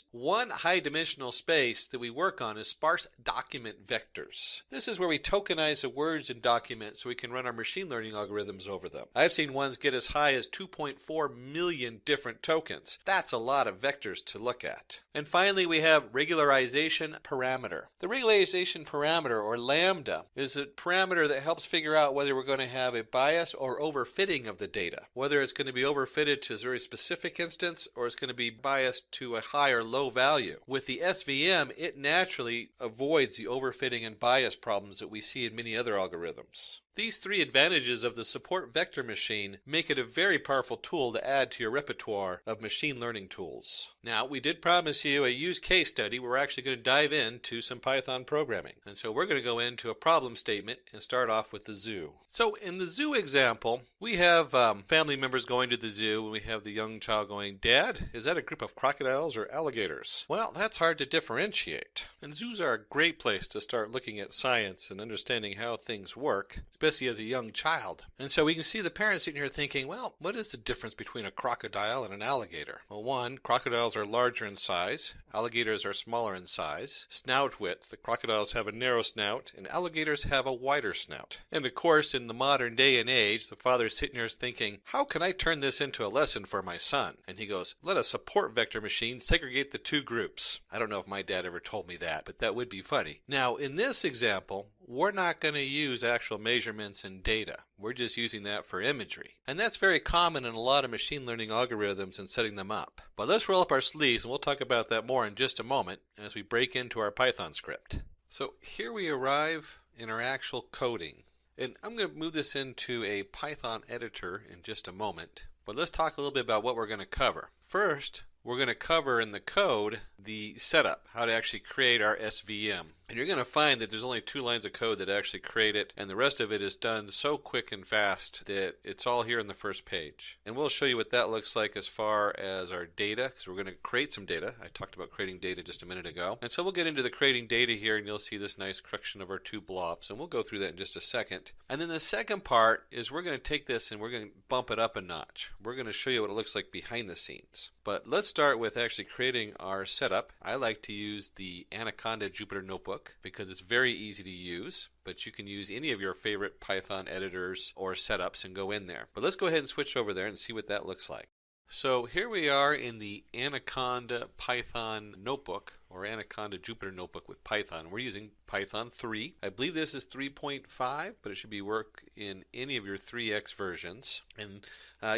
that we work on is sparse document vectors. This is where we tokenize the words in documents so we can run our machine learning algorithms over them. I've seen ones get as high as 2.4 million different tokens. That's a lot of vectors to look at. And finally, we have regularization parameter. The regularization parameter, or lambda, is a parameter that helps figure out whether we're going to have a bias or overfitting of the data, whether it's going to be overfitted to a very specific instance or it's going to be biased to a high or low value. With the SVM, it naturally avoids the overfitting and bias problems that we see in many other algorithms. These 3 advantages of the support vector machine make it a very powerful tool to add to your repertoire of machine learning tools. Now, we did promise you a use case study where we're actually going to dive into some Python programming. And so we're going to go into a problem statement and start off with the zoo. So in the zoo example, we have family members going to the zoo and we have the young child going, "Dad, is that a group of crocodiles or alligators?" Well, that's hard to differentiate. And zoos are a great place to start looking at science and understanding how things work, especially as a young child. And so we can see the parents sitting here thinking, well, what is the difference between a crocodile and an alligator? Well, one, crocodiles are larger in size, alligators are smaller in size. Snout width, the crocodiles have a narrow snout and alligators have a wider snout. And of course, in the modern day and age, the father's sitting here thinking, how can I turn this into a lesson for my son? And he goes, let a support vector machine segregate the two groups. I don't know if my dad ever told me that, but that would be funny. Now, in this example, we're not going to use actual measurements and data. We're just using that for imagery. And that's very common in a lot of machine learning algorithms and setting them up. But let's roll up our sleeves, and we'll talk about that more in just a moment as we break into our Python script. So here we arrive in our actual coding. And I'm going to move this into a Python editor in just a moment. But let's talk a little bit about what we're going to cover. First, we're going to cover in the code the setup, how to actually create our SVM. And you're going to find that there's only 2 lines of code that actually create it, and the rest of it is done so quick and fast that it's all here in the first page. And we'll show you what that looks like as far as our data, because we're going to create some data. I talked about creating data just a minute ago. And so we'll get into the creating data here, and you'll see this nice correction of our 2 blobs, and we'll go through that in just a second. And then the second part is we're going to take this and we're going to bump it up a notch. We're going to show you what it looks like behind the scenes. But let's start with actually creating our setup. I like to use the Anaconda Jupyter Notebook because it's very easy to use, but you can use any of your favorite Python editors or setups and go in there. But let's go ahead and switch over there and see what that looks like. So here we are in the Anaconda Python Notebook, or Anaconda Jupyter Notebook with Python. We're using Python 3. I believe this is 3.5, but it should be work in any of your 3x versions. And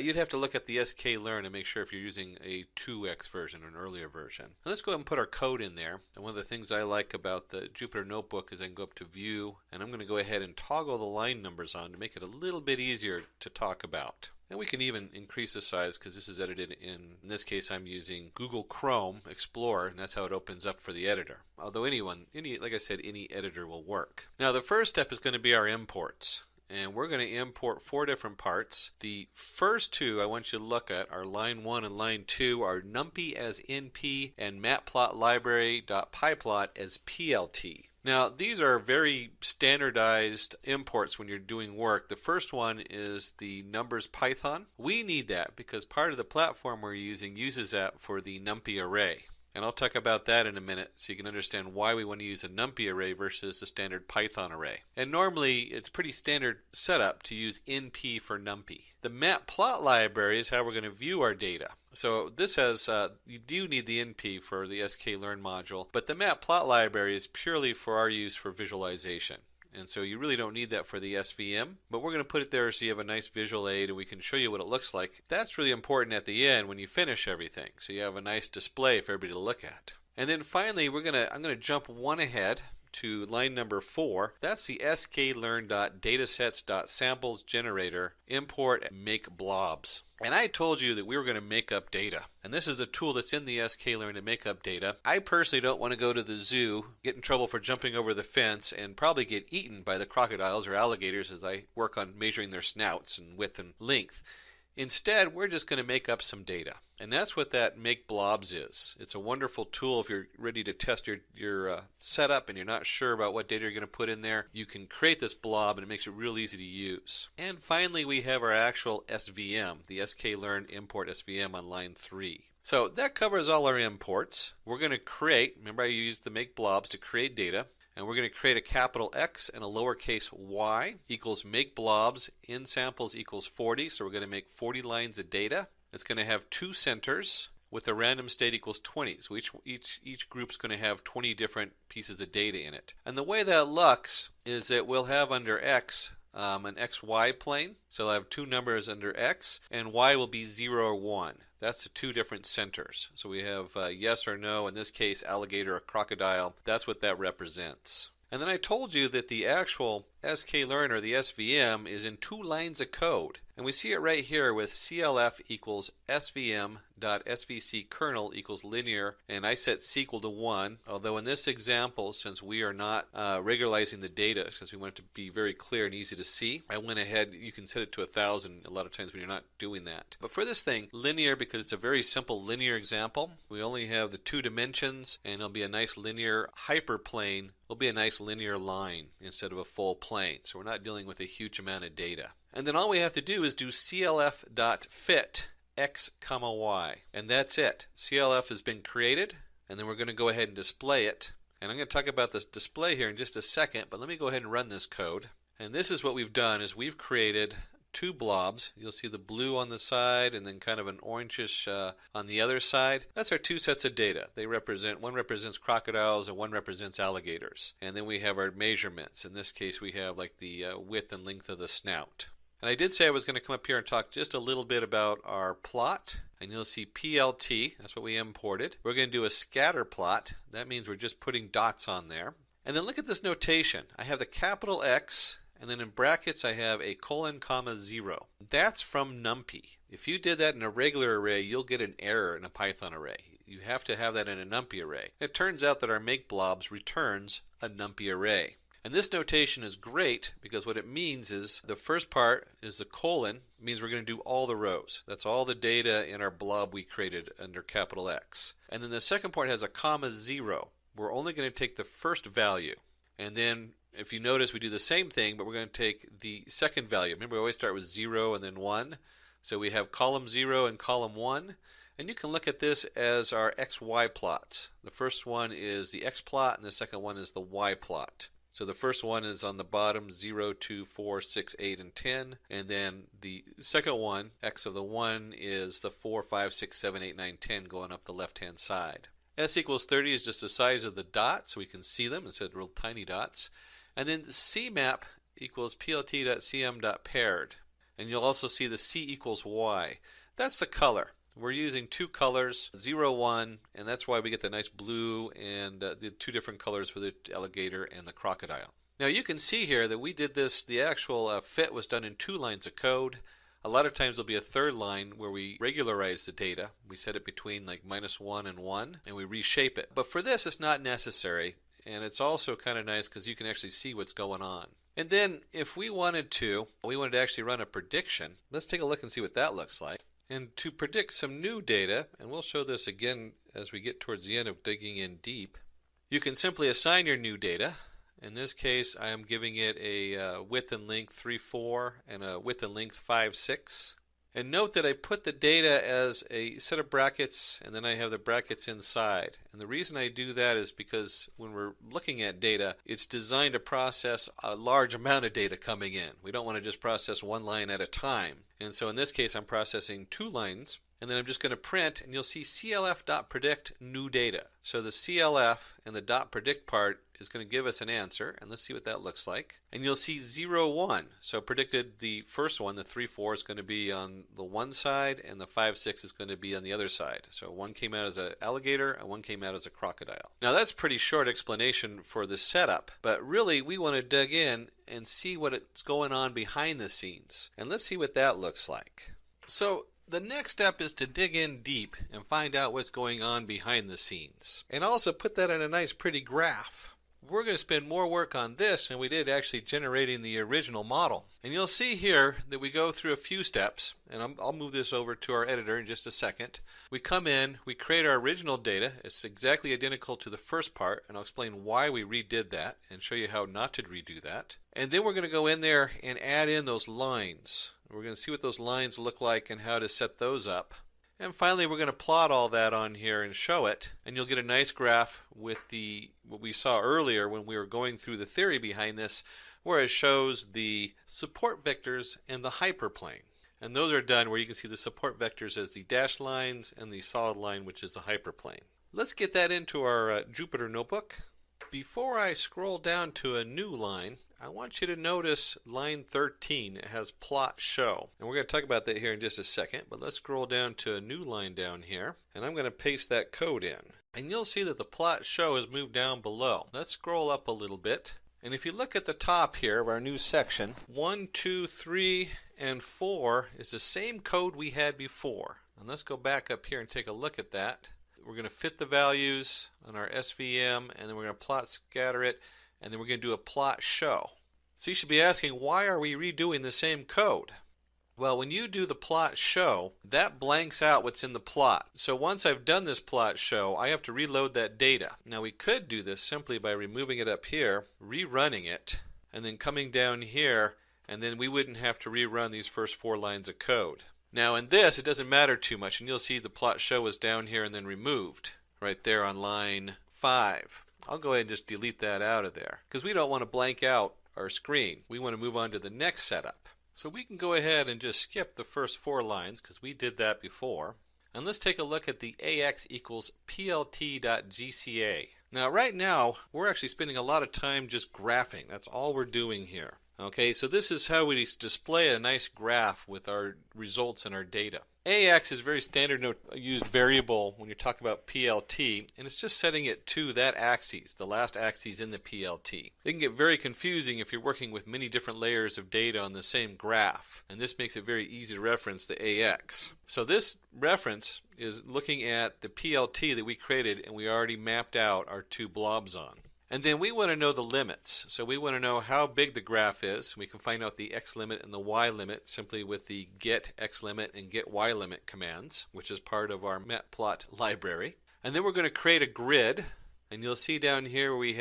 you'd have to look at the sklearn and make sure if you're using a 2x version or an earlier version. Now let's go ahead and put our code in there. And one of the things I like about the Jupyter Notebook is I can go up to View, and I'm going to go ahead and toggle the line numbers on to make it a little bit easier to talk about. And we can even increase the size because this is edited in this case I'm using Google Chrome Explorer, and that's how it opens up for the editor. Although like I said, any editor will work. Now the first step is going to be our imports. And we're going to import 4 different parts. The first 2 I want you to look at are line 1 and line 2 are numpy as np and matplotlibary.pyplot as plt. Now these are very standardized imports when you're doing work. The first one is the numbers Python. We need that because part of the platform we're using uses that for the numpy array. And I'll talk about that in a minute so you can understand why we want to use a numpy array versus the standard Python array. And normally it's pretty standard setup to use np for numpy. The matplot library is how we're going to view our data. So this has, you do need the np for the sklearn module, but the matplot library is purely for our use for visualization. And so you really don't need that for the SVM, but we're going to put it there so you have a nice visual aid and we can show you what it looks like. That's really important at the end when you finish everything, so you have a nice display for everybody to look at. And then finally, I'm going to jump one ahead to line number 4. That's the sklearn.datasets.samples generator import and make blobs. And I told you that we were going to make up data. And this is a tool that's in the sklearn to make up data. I personally don't want to go to the zoo, get in trouble for jumping over the fence, and probably get eaten by the crocodiles or alligators as I work on measuring their snouts and width and length. Instead, we're just going to make up some data. And that's what that make blobs is. It's a wonderful tool if you're ready to test your setup and you're not sure about what data you're going to put in there. You can create this blob and it makes it real easy to use. And finally, we have our actual SVM, the sklearn import SVM on line 3. So that covers all our imports. We're going to create, remember I used the make blobs to create data. And we're going to create a capital X and a lowercase y equals make blobs in samples equals 40. So we're going to make 40 lines of data. It's going to have 2 centers with a random state equals 20. So each group's going to have 20 different pieces of data in it. And the way that looks is that we'll have under X an XY plane. So I'll have 2 numbers under X, and Y will be 0 or 1. That's the 2 different centers. So we have yes or no, in this case alligator or crocodile. That's what that represents. And then I told you that the actual sklearn or the SVM is in 2 lines of code. And we see it right here with CLF equals SVM.SVC kernel equals linear, and I set C equal to 1, although in this example, since we are not regularizing the data, because we want it to be very clear and easy to see, I went ahead, you can set it to 1,000 a lot of times when you're not doing that. But for this thing, linear, because it's a very simple linear example, we only have the 2 dimensions, and it'll be a nice linear hyperplane. It'll be a nice linear line instead of a full plane. plane, so we're not dealing with a huge amount of data. And then all we have to do is do clf.fit x, y, and that's it. CLF has been created, and then we're going to go ahead and display it. And I'm going to talk about this display here in just a second, but let me go ahead and run this code. And this is what we've done, is we've created two blobs. You'll see the blue on the side and then kind of an orangish on the other side. That's our two sets of data. They represent, one represents crocodiles and one represents alligators. And then we have our measurements. In this case, we have like the width and length of the snout. And I did say I was going to come up here and talk just a little bit about our plot. And you'll see PLT, that's what we imported. We're going to do a scatter plot. That means we're just putting dots on there. And then look at this notation. I have the capital X, and then in brackets I have a colon, comma, 0. That's from NumPy. If you did that in a regular array, you'll get an error in a Python array. You have to have that in a NumPy array. It turns out that our makeblobs returns a NumPy array. And this notation is great because what it means is the first part is the colon. It means we're going to do all the rows. That's all the data in our blob we created under capital X. And then the second part has a comma, 0. We're only going to take the first value. And then if you notice, we do the same thing, but we're going to take the second value. Remember, we always start with 0 and then 1. So we have column 0 and column 1. And you can look at this as our XY plots. The first one is the X plot, and the second one is the Y plot. So the first one is on the bottom, 0, 2, 4, 6, 8, and 10. And then the second one, X of the 1, is the 4, 5, 6, 7, 8, 9, 10 going up the left-hand side. S equals 30 is just the size of the dot, so we can see them instead of real tiny dots. And then CMap equals plt.cm.paired. And you'll also see the C equals Y. That's the color. We're using two colors, 0, 1, and that's why we get the nice blue and the two different colors for the alligator and the crocodile. Now you can see here that we did this, the actual fit was done in 2 lines of code. A lot of times there'll be a third line where we regularize the data. We set it between like -1 and 1, and we reshape it. But for this, it's not necessary, and it's also kind of nice because you can actually see what's going on. And then if we wanted to actually run a prediction. Let's take a look and see what that looks like. And to predict some new data, and we'll show this again as we get towards the end of digging in deep, you can simply assign your new data. In this case, I am giving it a width and length 3, 4 and a width and length 5, 6. And note that I put the data as a set of brackets, and then I have the brackets inside. And the reason I do that is because when we're looking at data, it's designed to process a large amount of data coming in. We don't want to just process one line at a time. And so in this case, I'm processing 2 lines, and then I'm just going to print, and you'll see clf.predict new data. So the clf and the .predict part is going to give us an answer, and let's see what that looks like. And you'll see 0, 1. So predicted the first one, the 3, 4, is going to be on the one side, and the 5, 6 is going to be on the other side. So one came out as an alligator, and one came out as a crocodile. Now that's a pretty short explanation for the setup, but really we want to dig in and see what's going on behind the scenes. And let's see what that looks like. So the next step is to dig in deep and find out what's going on behind the scenes. And also put that in a nice pretty graph. We're going to spend more work on this than we did actually generating the original model. And you'll see here that we go through a few steps, and I'll move this over to our editor in just a second. We come in, we create our original data. It's exactly identical to the first part, and I'll explain why we redid that and show you how not to redo that. And then we're going to go in there and add in those lines. We're going to see what those lines look like and how to set those up. And finally, we're going to plot all that on here and show it, and you'll get a nice graph with what we saw earlier when we were going through the theory behind this, where it shows the support vectors and the hyperplane. And those are done where you can see the support vectors as the dashed lines and the solid line, which is the hyperplane. Let's get that into our Jupyter notebook. Before I scroll down to a new line, I want you to notice line 13. It has plot show. And we're going to talk about that here in just a second, but let's scroll down to a new line down here, and I'm going to paste that code in. And you'll see that the plot show has moved down below. Let's scroll up a little bit. And if you look at the top here of our new section, 1, 2, 3, and 4 is the same code we had before. And let's go back up here and take a look at that. We're going to fit the values on our SVM, and then we're going to plot scatter it, and then we're going to do a plot show. So you should be asking, why are we redoing the same code? Well, when you do the plot show, that blanks out what's in the plot. So once I've done this plot show, I have to reload that data. Now we could do this simply by removing it up here, rerunning it, and then coming down here, and then we wouldn't have to rerun these first 4 lines of code. Now in this, it doesn't matter too much, and you'll see the plot show is down here and then removed right there on line 5. I'll go ahead and just delete that out of there because we don't want to blank out our screen. We want to move on to the next setup. So we can go ahead and just skip the first 4 lines because we did that before. And let's take a look at the AX equals plt.gca. Now right now, we're actually spending a lot of time just graphing. That's all we're doing here. Okay, so this is how we display a nice graph with our results and our data. AX is very standard used variable when you're talking about PLT, and it's just setting it to that axis, the last axis in the PLT. It can get very confusing if you're working with many different layers of data on the same graph, and this makes it very easy to reference the AX. So this reference is looking at the PLT that we created and we already mapped out our 2 blobs on. And then we want to know the limits. So we want to know how big the graph is. We can find out the x limit and the y limit simply with the get x limit and get y limit commands, which is part of our matplot library. And then we're going to create a grid. And you'll see down here we've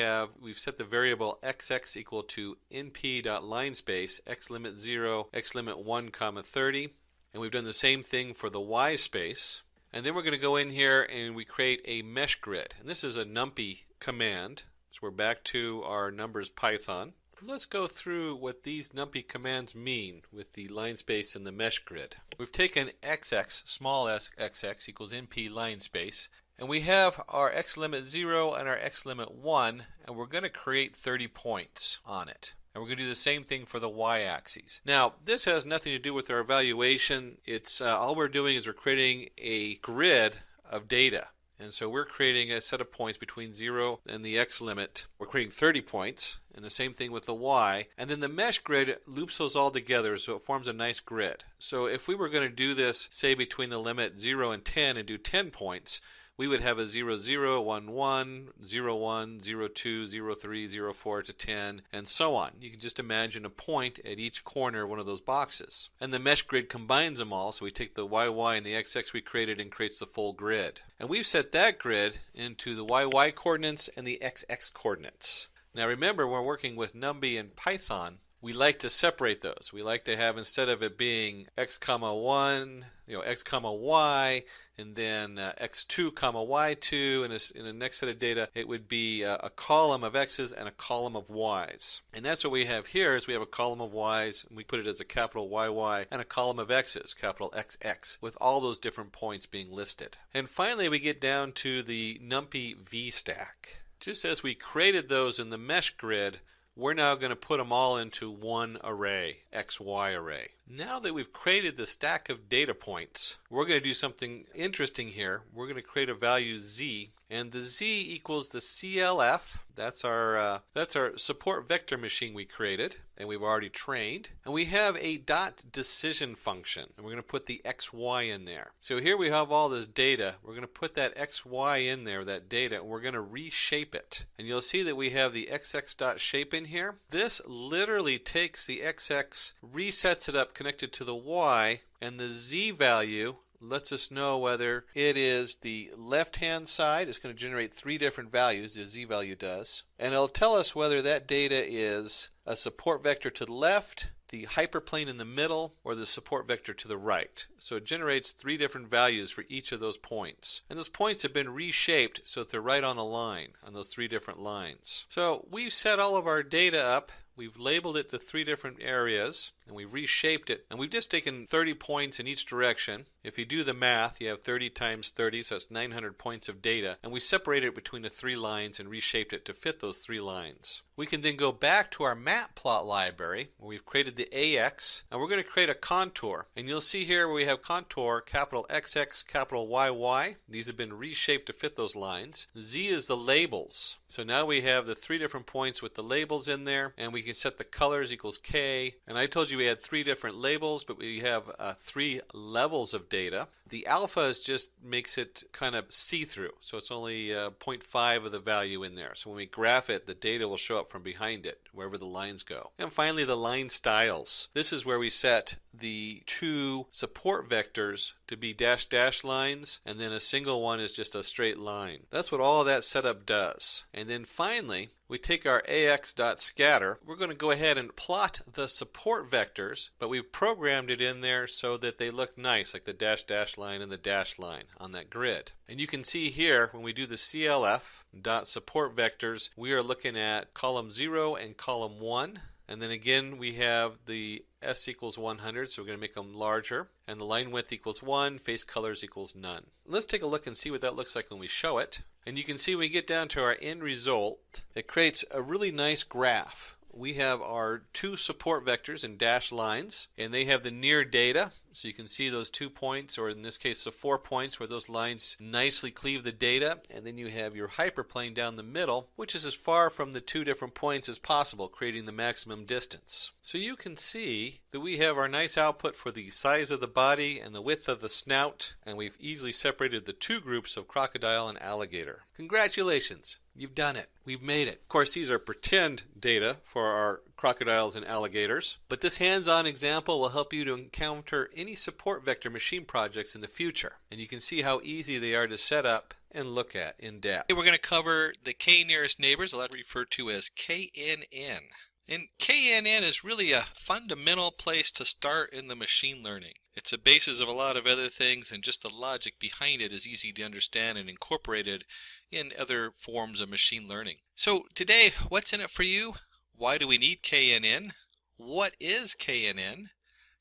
set the variable xx equal to np.linespace, x limit 0, x limit 1, 30. And we've done the same thing for the y space. And then we're going to go in here and we create a mesh grid. And this is a numpy command. So we're back to our numbers Python. Let's go through what these numpy commands mean with the line space and the mesh grid. We've taken xx, small xx equals np line space, and we have our x limit 0 and our x limit 1, and we're going to create 30 points on it. And we're going to do the same thing for the y-axis. Now, this has nothing to do with our evaluation. It's all we're doing is we're creating a grid of data. And so we're creating a set of points between 0 and the x limit. We're creating 30 points, and the same thing with the y. And then the mesh grid loops those all together so it forms a nice grid. So if we were going to do this, say, between the limit 0 and 10 and do 10 points, we would have a 0, 0, 1, 1, 0, 1, 0, 2, 0, 3, 0, 4 to 10, and so on. You can just imagine a point at each corner of one of those boxes. And the mesh grid combines them all, so we take the YY and the XX we created and creates the full grid. And we've set that grid into the YY coordinates and the XX coordinates. Now remember, when we're working with NumPy and Python, we like to separate those. We like to have, instead of it being x comma 1, x comma y, and then x2 comma y2, and in the next set of data, it would be a column of x's and a column of y's. And that's what we have here, is we have a column of y's, and we put it as a capital YY, and a column of x's, capital XX, with all those different points being listed. And finally, we get down to the NumPy VStack. Just as we created those in the mesh grid, we're now going to put them all into one array, XY array. Now that we've created the stack of data points, we're going to do something interesting here. We're going to create a value z, and the z equals the CLF. That's our support vector machine we created, and we've already trained. And we have a dot decision function, and we're going to put the XY in there. So here we have all this data. We're going to put that XY in there, that data, and we're going to reshape it. And you'll see that we have the XX.shape in here. This literally takes the XX, resets it up connected to the Y, and the Z value lets us know whether it is the left-hand side. It's going to generate 3 different values, the Z value does. And it'll tell us whether that data is a support vector to the left, the hyperplane in the middle, or the support vector to the right. So it generates 3 different values for each of those points. And those points have been reshaped so that they're right on a line, on those 3 different lines. So we've set all of our data up. We've labeled it to 3 different areas, and we've reshaped it. And we've just taken 30 points in each direction. If you do the math, you have 30 times 30, so that's 900 points of data. And we separated it between the 3 lines and reshaped it to fit those 3 lines. We can then go back to our matplot library, where we've created the AX, and we're going to create a contour. And you'll see here where we have contour, capital XX, capital YY. These have been reshaped to fit those lines. Z is the labels. So now we have the 3 different points with the labels in there, and we can set the colors equals K. And I told you we had 3 different labels, but we have 3 levels of data. The alpha just makes it kind of see-through, so it's only 0.5 of the value in there. So when we graph it, the data will show up from behind it, wherever the lines go. And finally, the line styles. This is where we set the 2 support vectors to be dash dash lines, and then a single one is just a straight line. That's what all of that setup does. And then finally, we take our ax.scatter. We're we're going to go ahead and plot the support vectors, but we've programmed it in there so that they look nice, like the dash line and the dash line on that grid. And you can see here, when we do the CLF dot support vectors, we are looking at column 0 and column 1. And then again, we have the S equals 100, so we're going to make them larger. And the line width equals 1, face colors equals none. Let's take a look and see what that looks like when we show it. And you can see when we get down to our end result, it creates a really nice graph. We have our two support vectors in dashed lines, and they have the near data. So you can see those 2 points, or in this case the 4 points, where those lines nicely cleave the data. And then you have your hyperplane down the middle, which is as far from the two different points as possible, creating the maximum distance. So you can see that we have our nice output for the size of the body and the width of the snout, and we've easily separated the two groups of crocodile and alligator. Congratulations! You've done it. We've made it. Of course, these are pretend data for our crocodiles and alligators, but this hands-on example will help you to encounter any support vector machine projects in the future. And you can see how easy they are to set up and look at in depth. We're going to cover the K nearest neighbors, I'll refer to as KNN. And KNN is really a fundamental place to start in the machine learning. It's the basis of a lot of other things, and just the logic behind it is easy to understand and incorporated in other forms of machine learning. So today, what's in it for you? Why do we need KNN? What is KNN?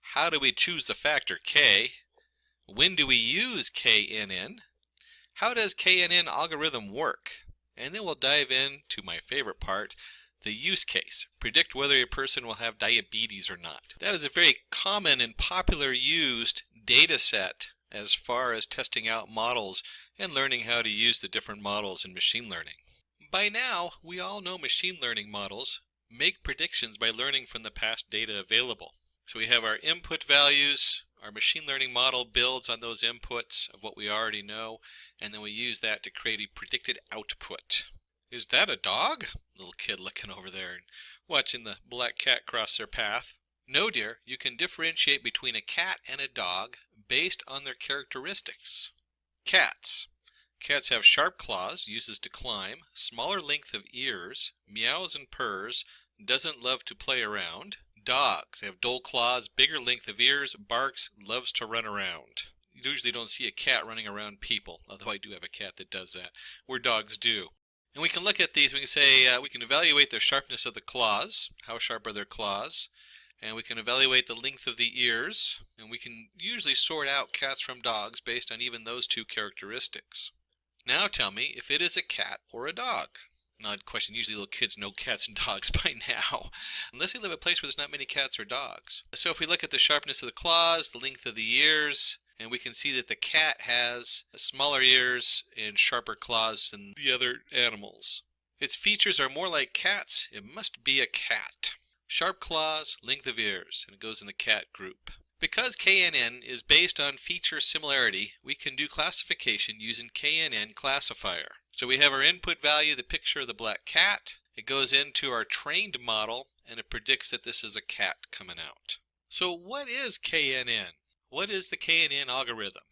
How do we choose the factor K? When do we use KNN? How does KNN algorithm work? And then we'll dive into my favorite part, the use case. Predict whether a person will have diabetes or not. That is a very common and popular used data set as far as testing out models and learning how to use the different models in machine learning. By now, we all know machine learning models make predictions by learning from the past data available. So we have our input values, our machine learning model builds on those inputs of what we already know, and then we use that to create a predicted output. Is that a dog? Little kid looking over there and watching the black cat cross their path. No, dear, you can differentiate between a cat and a dog based on their characteristics. Cats. Cats have sharp claws, uses to climb, smaller length of ears, meows and purrs, doesn't love to play around. Dogs have dull claws, bigger length of ears, barks, loves to run around. You usually don't see a cat running around people, although I do have a cat that does that, where dogs do. And we can look at these, we can say, we can evaluate their sharpness of the claws, how sharp are their claws, and we can evaluate the length of the ears, and we can usually sort out cats from dogs based on even those two characteristics. Now tell me if it is a cat or a dog. An odd question, usually little kids know cats and dogs by now, unless they live in a place where there's not many cats or dogs. So if we look at the sharpness of the claws, the length of the ears, and we can see that the cat has smaller ears and sharper claws than the other animals. Its features are more like cats. It must be a cat. Sharp claws, length of ears, and it goes in the cat group. Because KNN is based on feature similarity, we can do classification using KNN classifier. So we have our input value, the picture of the black cat. It goes into our trained model, and it predicts that this is a cat coming out. So what is KNN? What is the KNN algorithm?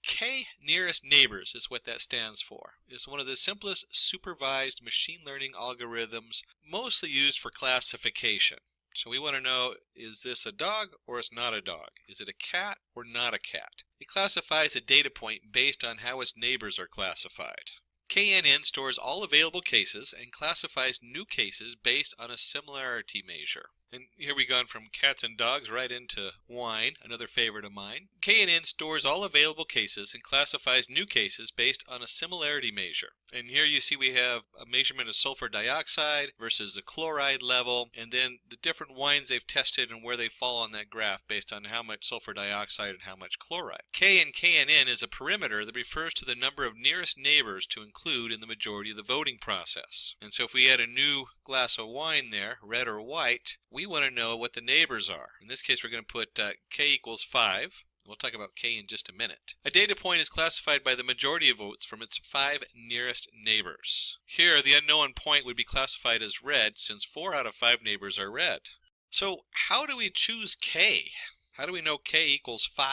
K nearest neighbors is what that stands for. It's one of the simplest supervised machine learning algorithms, mostly used for classification. So we want to know, is this a dog or it's not a dog? Is it a cat or not a cat? It classifies a data point based on how its neighbors are classified. KNN stores all available cases and classifies new cases based on a similarity measure. And here we've gone from cats and dogs right into wine, another favorite of mine. KNN stores all available cases and classifies new cases based on a similarity measure. And here you see we have a measurement of sulfur dioxide versus the chloride level, and then the different wines they've tested and where they fall on that graph based on how much sulfur dioxide and how much chloride. K in KNN is a perimeter that refers to the number of nearest neighbors to include in the majority of the voting process. And so if we add a new glass of wine there, red or white, we want to know what the neighbors are. In this case, we're going to put K equals 5. We'll talk about K in just a minute. A data point is classified by the majority of votes from its 5 nearest neighbors. Here, the unknown point would be classified as red since 4 out of 5 neighbors are red. So how do we choose K? How do we know k equals 5?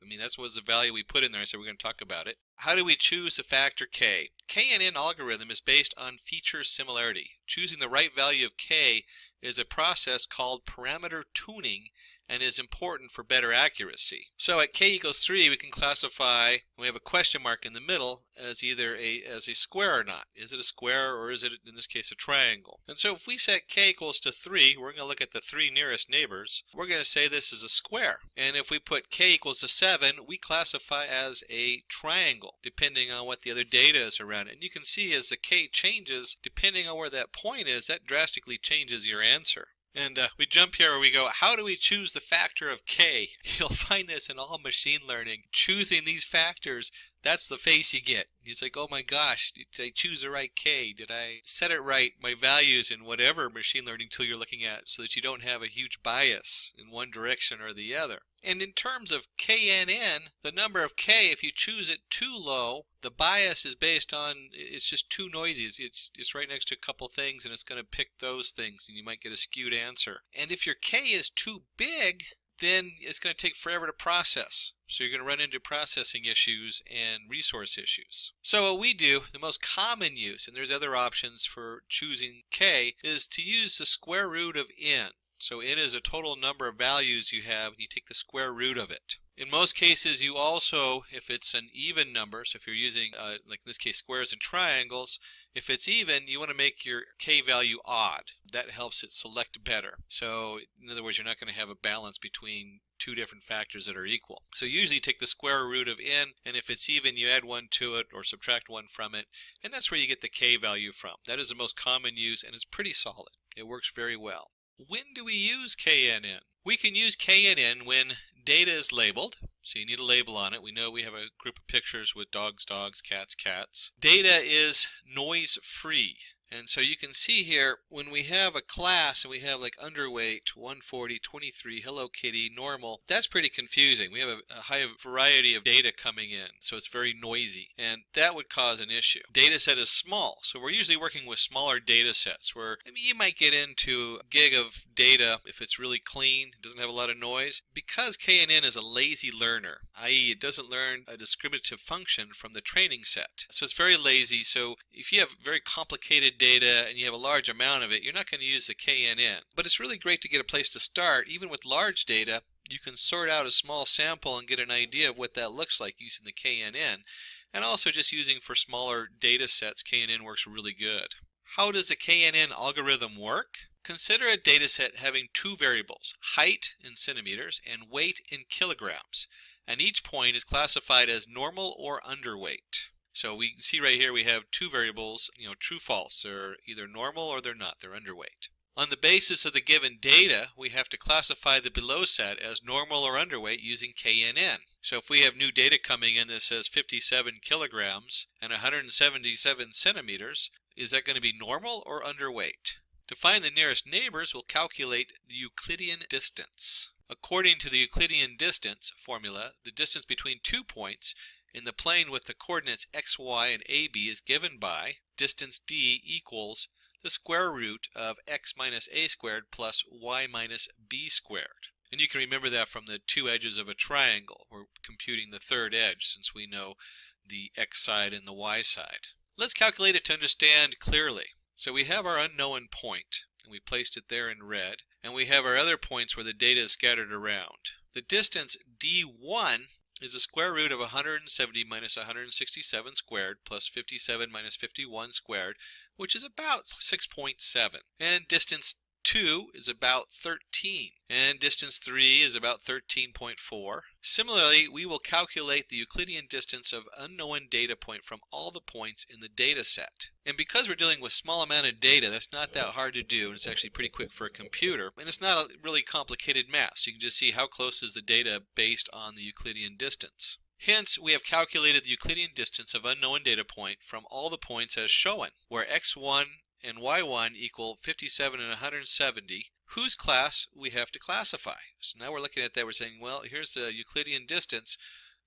I mean, that was the value we put in there, so we're going to talk about it. How do we choose the factor k? KNN algorithm is based on feature similarity. Choosing the right value of k is a process called parameter tuning and is important for better accuracy. So at k equals 3, we can classify, we have a question mark in the middle, as either a square or not. Is it a square, or is it, in this case, a triangle? And so if we set k equals to 3, we're going to look at the 3 nearest neighbors. We're going to say this is a square. And if we put k equals to 7, we classify as a triangle, depending on what the other data is around it. And you can see as the k changes, depending on where that point is, that drastically changes your answer. And we jump here where we go, how do we choose the factor of k? You'll find this in all machine learning. Choosing these factors, that's the face you get. It's like, oh my gosh, did I choose the right k? Did I set it right, my values in whatever machine learning tool you're looking at, so that you don't have a huge bias in one direction or the other. And in terms of KNN, the number of k, if you choose it too low, the bias is based on, it's just too noisy. It's right next to a couple things, and it's going to pick those things, and you might get a skewed answer. And if your k is too big, then it's going to take forever to process. So you're going to run into processing issues and resource issues. So what we do, the most common use, and there's other options for choosing k, is to use the square root of n. So n is a total number of values you have, and you take the square root of it. In most cases, you also, if it's an even number, so if you're using, like in this case, squares and triangles, if it's even, you want to make your k value odd. That helps it select better. So in other words, you're not going to have a balance between two different factors that are equal. So usually you take the square root of n, and if it's even, you add 1 to it or subtract 1 from it, and that's where you get the k value from. That is the most common use, and it's pretty solid. It works very well. When do we use KNN? We can use KNN when data is labeled. So you need a label on it. We know we have a group of pictures with dogs, dogs, cats, cats. Data is noise-free. And so you can see here, when we have a class and we have like underweight, 140, 23, Hello Kitty, normal, that's pretty confusing. We have a high variety of data coming in, so it's very noisy, and that would cause an issue. Data set is small, so we're usually working with smaller data sets where you might get into a gig of data if it's really clean, it doesn't have a lot of noise. Because KNN is a lazy learner, i.e. it doesn't learn a discriminative function from the training set. So it's very lazy, so if you have very complicated data and you have a large amount of it, you're not going to use the KNN. But it's really great to get a place to start. Even with large data, you can sort out a small sample and get an idea of what that looks like using the KNN. And also just using for smaller data sets, KNN works really good. How does the KNN algorithm work? Consider a data set having two variables, height in centimeters and weight in kilograms. And each point is classified as normal or underweight. So we can see right here we have two variables, true, false. They're either normal or they're not. They're underweight. On the basis of the given data, we have to classify the below set as normal or underweight using KNN. So if we have new data coming in that says 57 kilograms and 177 centimeters, is that going to be normal or underweight? To find the nearest neighbors, we'll calculate the Euclidean distance. According to the Euclidean distance formula, the distance between 2 points in the plane with the coordinates x, y, and ab is given by distance d equals the square root of x minus a squared plus y minus b squared. And you can remember that from the two edges of a triangle. We're computing the third edge since we know the x side and the y side. Let's calculate it to understand clearly. So we have our unknown point, and we placed it there in red, and we have our other points where the data is scattered around. The distance d1 is the square root of 170 minus 167 squared plus 57 minus 51 squared, which is about 6.7. And distance 2 is about 13. And distance 3 is about 13.4. Similarly, we will calculate the Euclidean distance of unknown data point from all the points in the data set. And because we're dealing with small amount of data, that's not that hard to do, and it's actually pretty quick for a computer. And it's not a really complicated math, so you can just see how close is the data based on the Euclidean distance. Hence, we have calculated the Euclidean distance of unknown data point from all the points as shown, where x1 and y1 equal 57 and 170, whose class we have to classify. So now we're looking at that, we're saying, well, here's the Euclidean distance.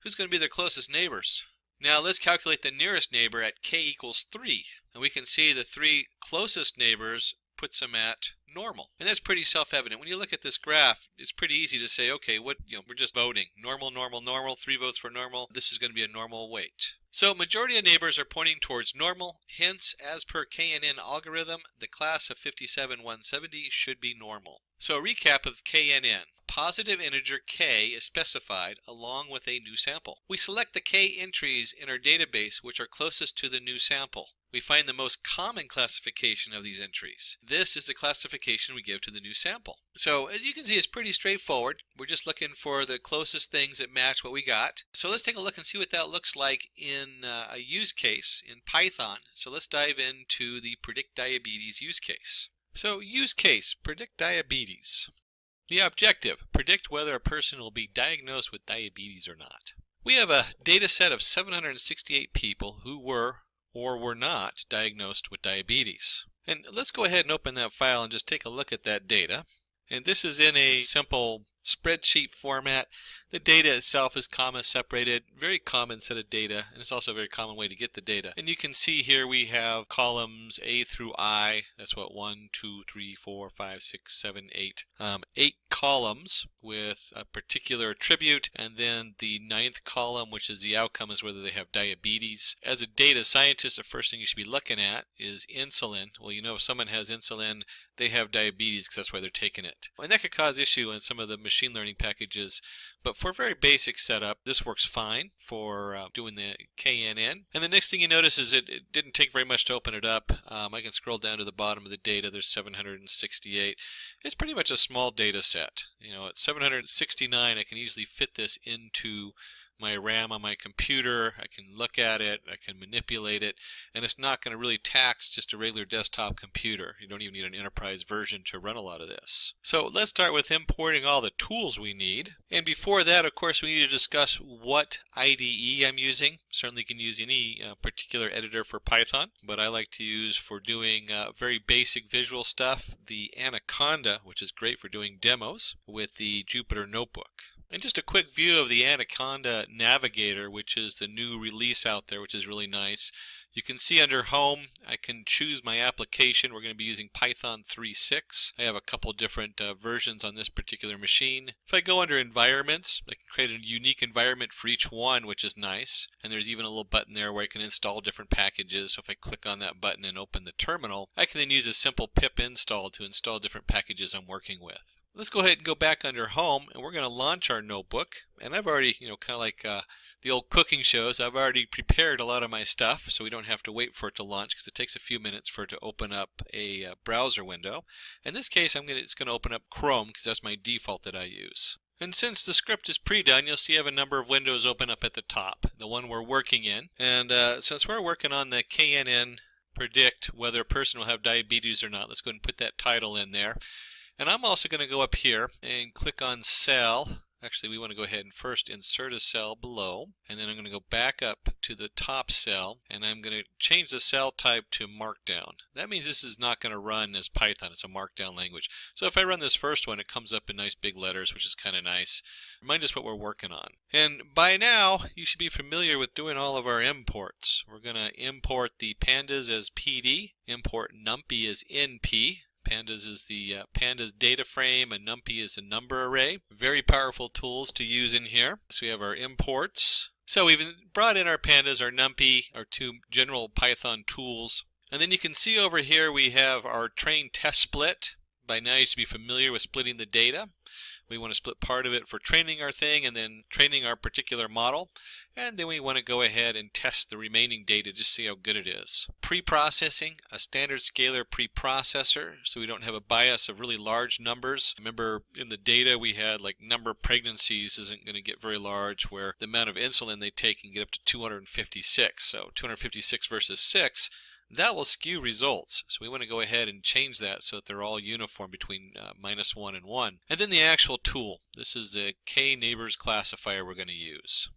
Who's going to be their closest neighbors? Now let's calculate the nearest neighbor at k equals 3. And we can see the three closest neighbors puts them at normal. And that's pretty self-evident. When you look at this graph, it's pretty easy to say, okay, we're just voting. Normal, normal, normal, 3 votes for normal. This is going to be a normal weight. So majority of neighbors are pointing towards normal. Hence, as per KNN algorithm, the class of 57,170 should be normal. So a recap of KNN. Positive integer k is specified along with a new sample. We select the k entries in our database which are closest to the new sample. We find the most common classification of these entries. This is the classification we give to the new sample. So as you can see, it's pretty straightforward. We're just looking for the closest things that match what we got. So let's take a look and see what that looks like in a use case in Python. So let's dive into the predict diabetes use case. So use case, predict diabetes. The objective, predict whether a person will be diagnosed with diabetes or not. We have a data set of 768 people who were or were not diagnosed with diabetes. And let's go ahead and open that file and just take a look at that data. And this is in a simple spreadsheet format. The data itself is comma separated, very common set of data, and it's also a very common way to get the data. And you can see here we have columns A through I. That's what 1, 2, 3, 4, 5, 6, 7, 8. 8 columns with a particular attribute, and then the 9th column, which is the outcome, is whether they have diabetes. As a data scientist, the first thing you should be looking at is insulin. Well, you know, if someone has insulin, they have diabetes because that's why they're taking it. And that could cause issue in some of the machine learning packages, but for a very basic setup, this works fine for doing the KNN. And the next thing you notice is it didn't take very much to open it up. I can scroll down to the bottom of the data. There's 768. It's pretty much a small data set. You know, at 769, I can easily fit this into my RAM on my computer. I can look at it, I can manipulate it, and it's not going to really tax just a regular desktop computer. You don't even need an enterprise version to run a lot of this. So let's start with importing all the tools we need. And before that, of course, we need to discuss what IDE I'm using. Certainly you can use any particular editor for Python, but I like to use for doing very basic visual stuff the Anaconda, which is great for doing demos, with the Jupyter Notebook. And just a quick view of the Anaconda Navigator, which is the new release out there, which is really nice. You can see under Home, I can choose my application. We're going to be using Python 3.6. I have a couple different versions on this particular machine. If I go under Environments, I can create a unique environment for each one, which is nice. And there's even a little button there where I can install different packages. So if I click on that button and open the terminal, I can then use a simple pip install to install different packages I'm working with. Let's go ahead and go back under Home, and we're going to launch our notebook. And I've already, kind of like the old cooking shows, I've already prepared a lot of my stuff, so we don't have to wait for it to launch because it takes a few minutes for it to open up a browser window. In this case, it's going to open up Chrome because that's my default that I use. And since the script is pre-done, you'll see I have a number of windows open up at the top, the one we're working in. And since we're working on the KNN predict whether a person will have diabetes or not, let's go ahead and put that title in there. And I'm also going to go up here and click on Cell. Actually, we want to go ahead and first insert a cell below, and then I'm going to go back up to the top cell, and I'm going to change the cell type to Markdown. That means this is not going to run as Python. It's a Markdown language. So if I run this first one, it comes up in nice big letters, which is kind of nice. Remind us what we're working on. And by now, you should be familiar with doing all of our imports. We're going to import the pandas as PD, import numpy as NP. Pandas is the pandas data frame, and numpy is a number array. Very powerful tools to use in here. So we have our imports. So we've brought in our pandas, our numpy, our two general Python tools. And then you can see over here we have our train test split. By now you should be familiar with splitting the data. We want to split part of it for training our thing and then training our particular model. And then we want to go ahead and test the remaining data just to see how good it is. Pre-processing, a standard scalar preprocessor, so we don't have a bias of really large numbers. Remember in the data we had like number of pregnancies isn't going to get very large, where the amount of insulin they take can get up to 256. So 256 versus 6. That will skew results, so we want to go ahead and change that so that they're all uniform between -1 and 1. And then the actual tool. This is the k-neighbors classifier we're going to use.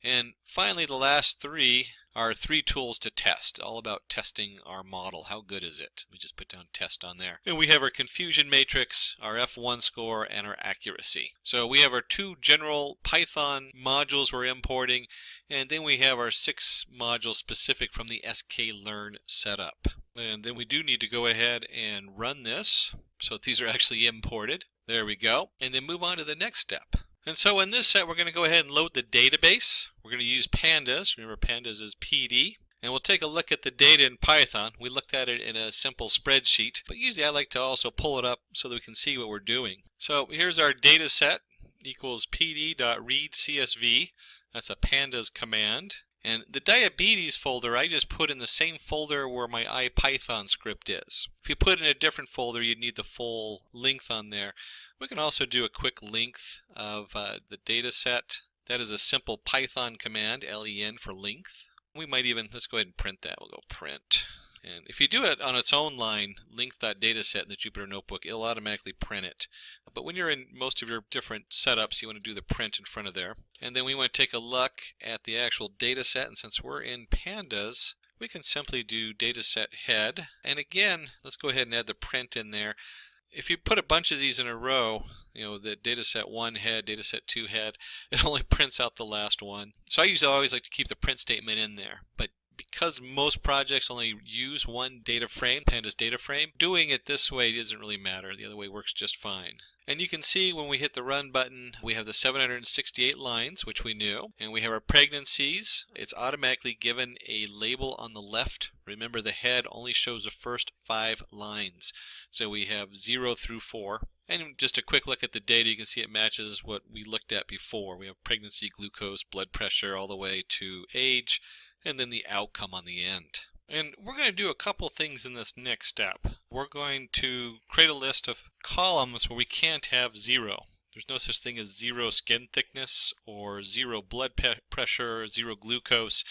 And finally, the last three are 3 tools to test, all about testing our model. How good is it? We just put down test on there. And we have our confusion matrix, our F1 score, and our accuracy. So we have our 2 general Python modules we're importing, and then we have our 6 modules specific from the sklearn setup. And then we do need to go ahead and run this so that these are actually imported. There we go. And then move on to the next step. And so in this set, we're going to go ahead and load the database. We're going to use pandas. Remember, pandas is PD. And we'll take a look at the data in Python. We looked at it in a simple spreadsheet, but usually I like to also pull it up so that we can see what we're doing. So here's our data set equals pd.readcsv. That's a pandas command. And the diabetes folder I just put in the same folder where my IPython script is. If you put it in a different folder, you'd need the full length on there. We can also do a quick length of the data set. That is a simple Python command, len for length. We might even, let's go ahead and print that. We'll go print. And if you do it on its own line, length.dataset in the Jupyter Notebook, it'll automatically print it. But when you're in most of your different setups, you want to do the print in front of there. And then we want to take a look at the actual dataset. And since we're in pandas, we can simply do dataset head. And again, let's go ahead and add the print in there. If you put a bunch of these in a row, the dataset 1 head, dataset 2 head, it only prints out the last one. So I always like to keep the print statement in there. But because most projects only use one data frame, pandas data frame, doing it this way doesn't really matter. The other way works just fine. And you can see when we hit the run button, we have the 768 lines, which we knew, and we have our pregnancies. It's automatically given a label on the left. Remember, the head only shows the first 5 lines. So we have 0 through 4. And just a quick look at the data, you can see it matches what we looked at before. We have pregnancy, glucose, blood pressure, all the way to age, and then the outcome on the end. And we're going to do a couple things in this next step. We're going to create a list of columns where we can't have 0. There's no such thing as 0 skin thickness or 0 blood pressure, 0 glucose.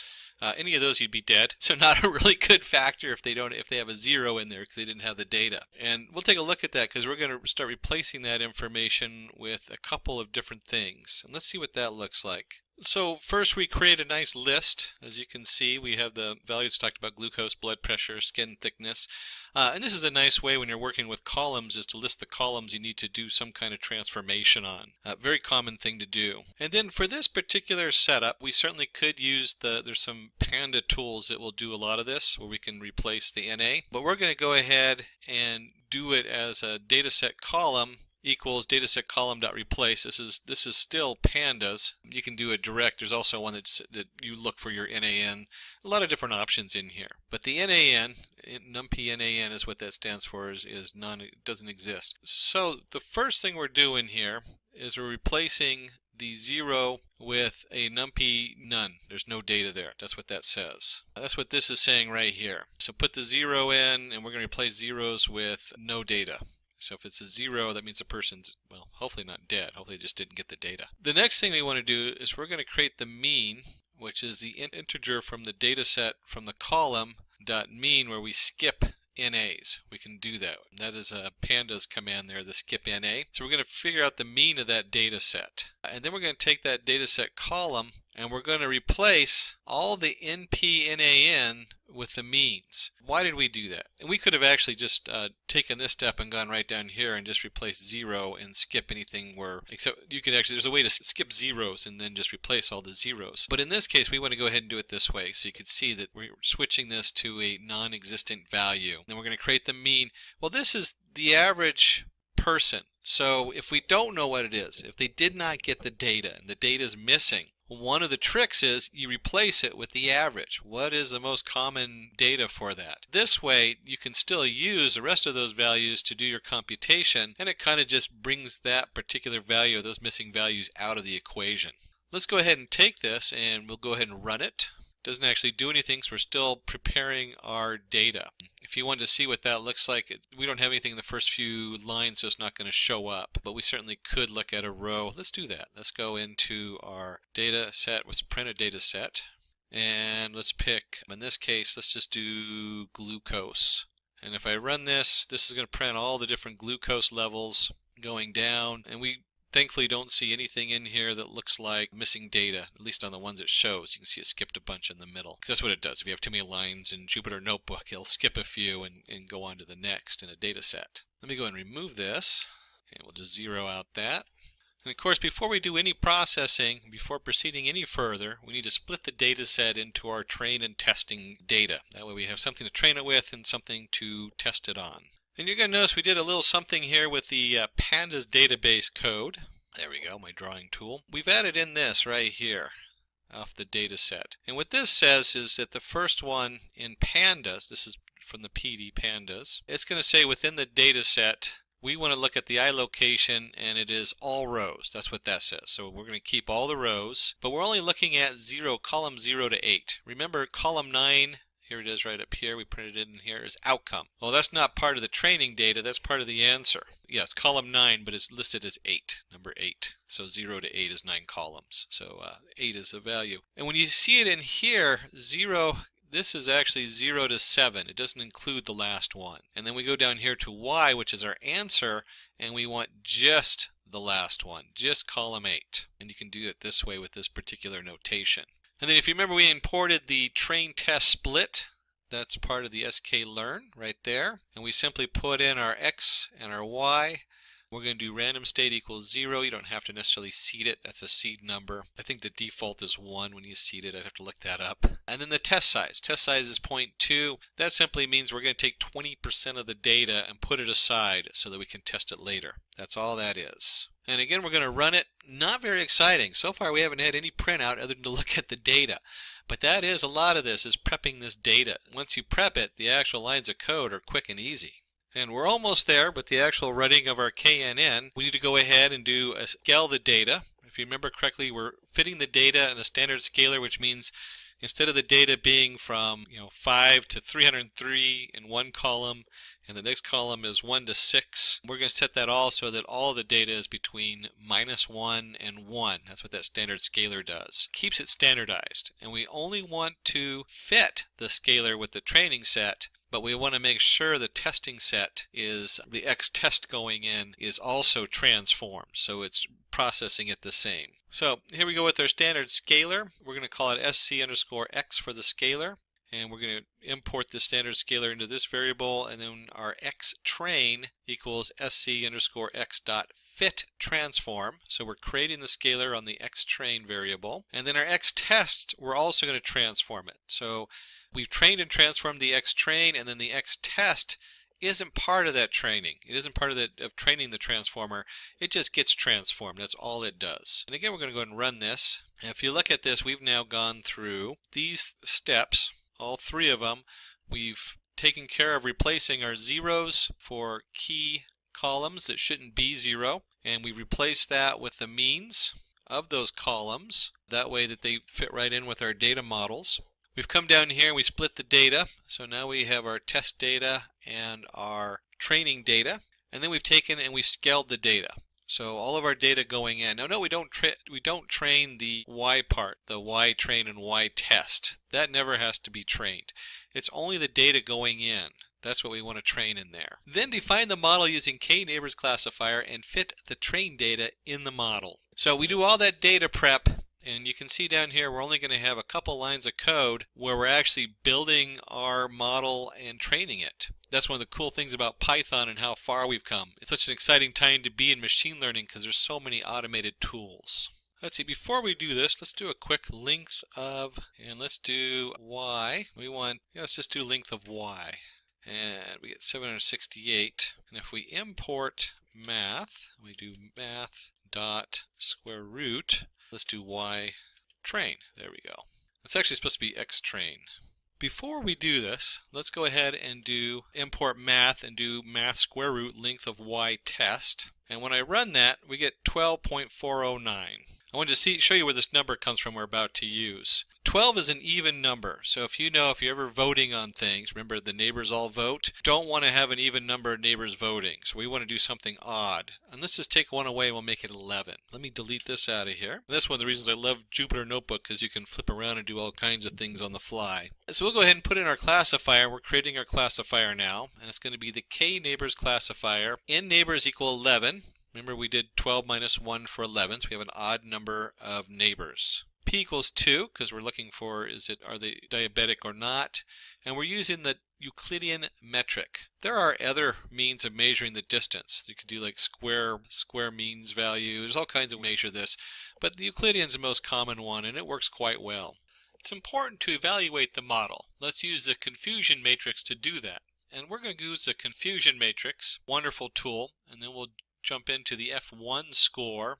Any of those, you'd be dead. So not a really good factor if they have a 0 in there because they didn't have the data. And we'll take a look at that because we're going to start replacing that information with a couple of different things. And let's see what that looks like. So first we create a nice list. As you can see, we have the values we talked about: glucose, blood pressure, skin thickness. And this is a nice way when you're working with columns, is to list the columns you need to do some kind of transformation on. Very common thing to do. And then for this particular setup, we certainly could use there's some Panda tools that will do a lot of this, where we can replace the NA. But we're going to go ahead and do it as a dataset column equals dataset column.replace. This is still pandas. You can do it direct. There's also one that you look for your NAN. A lot of different options in here. But the NAN, NumPy NAN is what that stands for, it doesn't exist. So the first thing we're doing here is we're replacing the 0 with a NumPy none. There's no data there. That's what that says. That's what this is saying right here. So put the 0 in, and we're going to replace zeros with no data. So if it's a 0, that means the person's, well, hopefully not dead. Hopefully they just didn't get the data. The next thing we want to do is we're going to create the mean, which is the integer from the data set from the column dot mean, where we skip NAs. We can do that. That is a pandas command there, the skip NA. So we're going to figure out the mean of that data set. And then we're going to take that data set column and we're going to replace all the NP-NAN with the means. Why did we do that? And we could have actually just taken this step and gone right down here and just replaced 0 and skip anything except you could actually, there's a way to skip zeros and then just replace all the zeros. But in this case, we want to go ahead and do it this way. So you can see that we're switching this to a non-existent value. Then we're going to create the mean. Well, this is the average person. So if we don't know what it is, if they did not get the data and the data is missing, one of the tricks is you replace it with the average. What is the most common data for that? This way you can still use the rest of those values to do your computation, and it kind of just brings that particular value, those missing values, out of the equation. Let's go ahead and take this and we'll go ahead and run it. Doesn't actually do anything, so we're still preparing our data. If you want to see what that looks like, we don't have anything in the first few lines, so it's not going to show up, but we certainly could look at a row. Let's do that. Let's go into our data set. Let's print a data set, and let's pick, in this case, let's just do glucose. And if I run this, this is going to print all the different glucose levels going down, and we thankfully don't see anything in here that looks like missing data, at least on the ones it shows. You can see it skipped a bunch in the middle, because that's what it does. If you have too many lines in Jupyter Notebook, it'll skip a few and go on to the next in a data set. Let me go and remove this, and we'll just zero out that. And of course, before we do any processing, before proceeding any further, we need to split the data set into our train and testing data. That way we have something to train it with and something to test it on. And you're going to notice we did a little something here with the pandas database code. There we go, my drawing tool. We've added in this right here off the data set. And what this says is that the first one in pandas, this is from the PD pandas, it's going to say within the data set, we want to look at the I location and it is all rows. That's what that says. So we're going to keep all the rows, but we're only looking at column 0 to 8. Remember column 9, here it is right up here, we printed it in here, is outcome. Well, that's not part of the training data, that's part of the answer. Yes, column 9, but it's listed as 8, number 8. So 0 to 8 is 9 columns. So 8 is the value. And when you see it in here, 0, this is actually 0 to 7. It doesn't include the last one. And then we go down here to Y, which is our answer, and we want just the last one, just column 8. And you can do it this way with this particular notation. And then if you remember, we imported the train test split. That's part of the sklearn right there. And we simply put in our X and our Y. We're going to do random state equals 0. You don't have to necessarily seed it. That's a seed number. I think the default is 1 when you seed it. I'd have to look that up. And then the test size. Test size is 0.2. That simply means we're going to take 20% of the data and put it aside so that we can test it later. That's all that is. And again, we're going to run it. Not very exciting. So far we haven't had any printout other than to look at the data. But that is, a lot of this is prepping this data. Once you prep it, the actual lines of code are quick and easy. And we're almost there with the actual running of our KNN. We need to go ahead and scale the data. If you remember correctly, we're fitting the data in a standard scaler, which means instead of the data being from 5 to 303 in one column, and the next column is 1 to 6, we're going to set that all so that all the data is between -1 and 1. That's what that standard scaler does. Keeps it standardized. And we only want to fit the scaler with the training set, but we want to make sure the testing set is, the X test going in is also transformed, so it's processing it the same. So here we go with our standard scaler. We're going to call it sc_x for the scaler, and we're going to import the standard scaler into this variable, and then our X train equals sc_x dot fit transform. So we're creating the scaler on the X train variable, and then our X test, we're also going to transform it. So we've trained and transformed the X train, and then the X test isn't part of that training. It isn't part of training the transformer. It just gets transformed. That's all it does. And again, we're going to go ahead and run this. And if you look at this, we've now gone through these steps, all 3 of them. We've taken care of replacing our zeros for key columns that shouldn't be 0, and we replaced that with the means of those columns. That way that they fit right in with our data models. We've come down here and we split the data. So now we have our test data and our training data. And then we've taken and we've scaled the data. So all of our data going in. Now, no, we don't train the Y part, the Y train and Y test. That never has to be trained. It's only the data going in. That's what we want to train in there. Then define the model using k-neighbors classifier and fit the train data in the model. So we do all that data prep. And you can see down here we're only going to have a couple lines of code where we're actually building our model and training it. That's one of the cool things about Python and how far we've come. It's such an exciting time to be in machine learning because there's so many automated tools. Let's see, before we do this, let's do a quick length of, and let's do Y. Let's just do length of Y. And we get 768. And if we import math, we do math dot square root. Let's do Y train. There we go. It's actually supposed to be X train. Before we do this, let's go ahead and do import math and do math square root length of Y test. And when I run that, we get 12.409. I wanted to show you where this number comes from we're about to use. 12 is an even number, so if you're ever voting on things, remember the neighbors all vote, don't want to have an even number of neighbors voting, so we want to do something odd. And let's just take one away and we'll make it 11. Let me delete this out of here. That's one of the reasons I love Jupyter Notebook, because you can flip around and do all kinds of things on the fly. So we'll go ahead and put in our classifier. We're creating our classifier now, and it's going to be the k-neighbors classifier. N neighbors equal 11. Remember we did 12 minus 1 for 11, so we have an odd number of neighbors. p equals 2 because we're looking for are they diabetic or not, and we're using the Euclidean metric. There are other means of measuring the distance. You could do like square means value. There's all kinds of measure this, but the Euclidean is the most common one, and it works quite well. It's important to evaluate the model. Let's use the confusion matrix to do that. And we're going to use the confusion matrix, wonderful tool, and then we'll jump into the F1 score,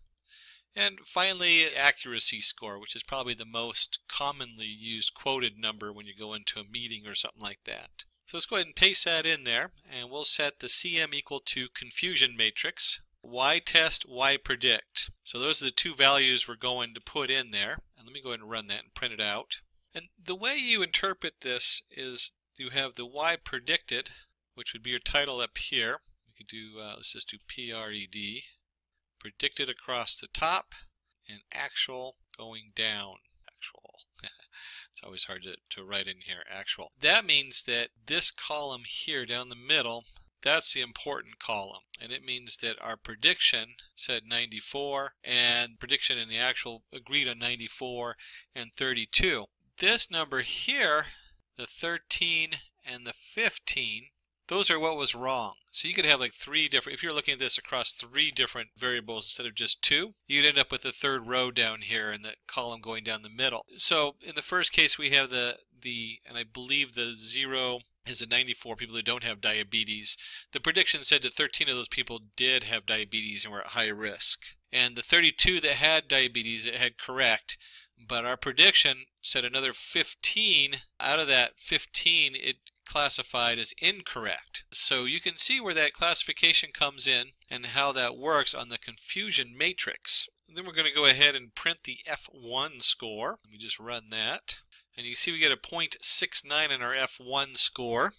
and finally accuracy score, which is probably the most commonly used quoted number when you go into a meeting or something like that. So let's go ahead and paste that in there, and we'll set the CM equal to confusion matrix, Y test, Y predict. So those are the two values we're going to put in there. And let me go ahead and run that and print it out. And the way you interpret this is you have the Y predicted, which would be your title up here. We could do, let's just do PRED, predicted across the top, and actual going down. Actual. It's always hard to write in here, actual. That means that this column here down the middle, that's the important column, and it means that our prediction said 94, and prediction and the actual agreed on 94 and 32. This number here, the 13 and the 15, those are what was wrong. So you could have like three different, if you're looking at this across three different variables instead of just two, you'd end up with the third row down here and the column going down the middle. So in the first case we have the and I believe the 0 is the 94 people who don't have diabetes. The prediction said that 13 of those people did have diabetes and were at high risk. And the 32 that had diabetes, it had correct. But our prediction said another 15. Out of that 15, it classified as incorrect. So you can see where that classification comes in and how that works on the confusion matrix. And then we're going to go ahead and print the F1 score. Let me just run that. And you see we get a 0.69 in our F1 score.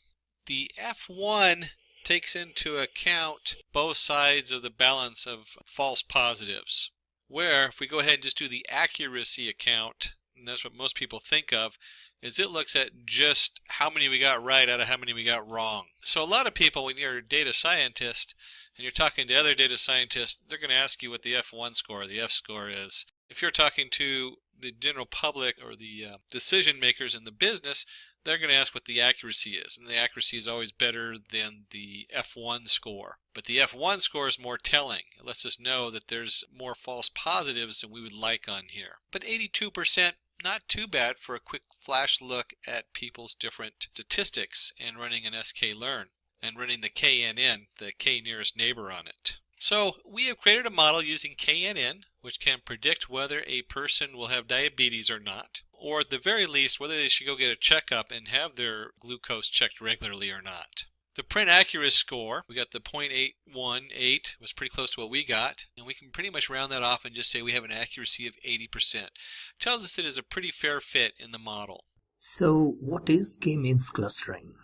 The F1 takes into account both sides of the balance of false positives. Where if we go ahead and just do the accuracy account, and that's what most people think of, is it looks at just how many we got right out of how many we got wrong. So a lot of people, when you're a data scientist and you're talking to other data scientists, they're going to ask you what the F1 score or the F score is. If you're talking to the general public or the decision makers in the business, they're going to ask what the accuracy is. And the accuracy is always better than the F1 score. But the F1 score is more telling. It lets us know that there's more false positives than we would like on here. But 82%, not too bad for a quick flash look at people's different statistics and running an sklearn and running the KNN, the K nearest neighbor on it. So we have created a model using KNN, which can predict whether a person will have diabetes or not, or at the very least whether they should go get a checkup and have their glucose checked regularly or not. The print accuracy score, we got the 0.818, was pretty close to what we got, and we can pretty much round that off and just say we have an accuracy of 80%. It tells us it is a pretty fair fit in the model. So what is K-means clustering?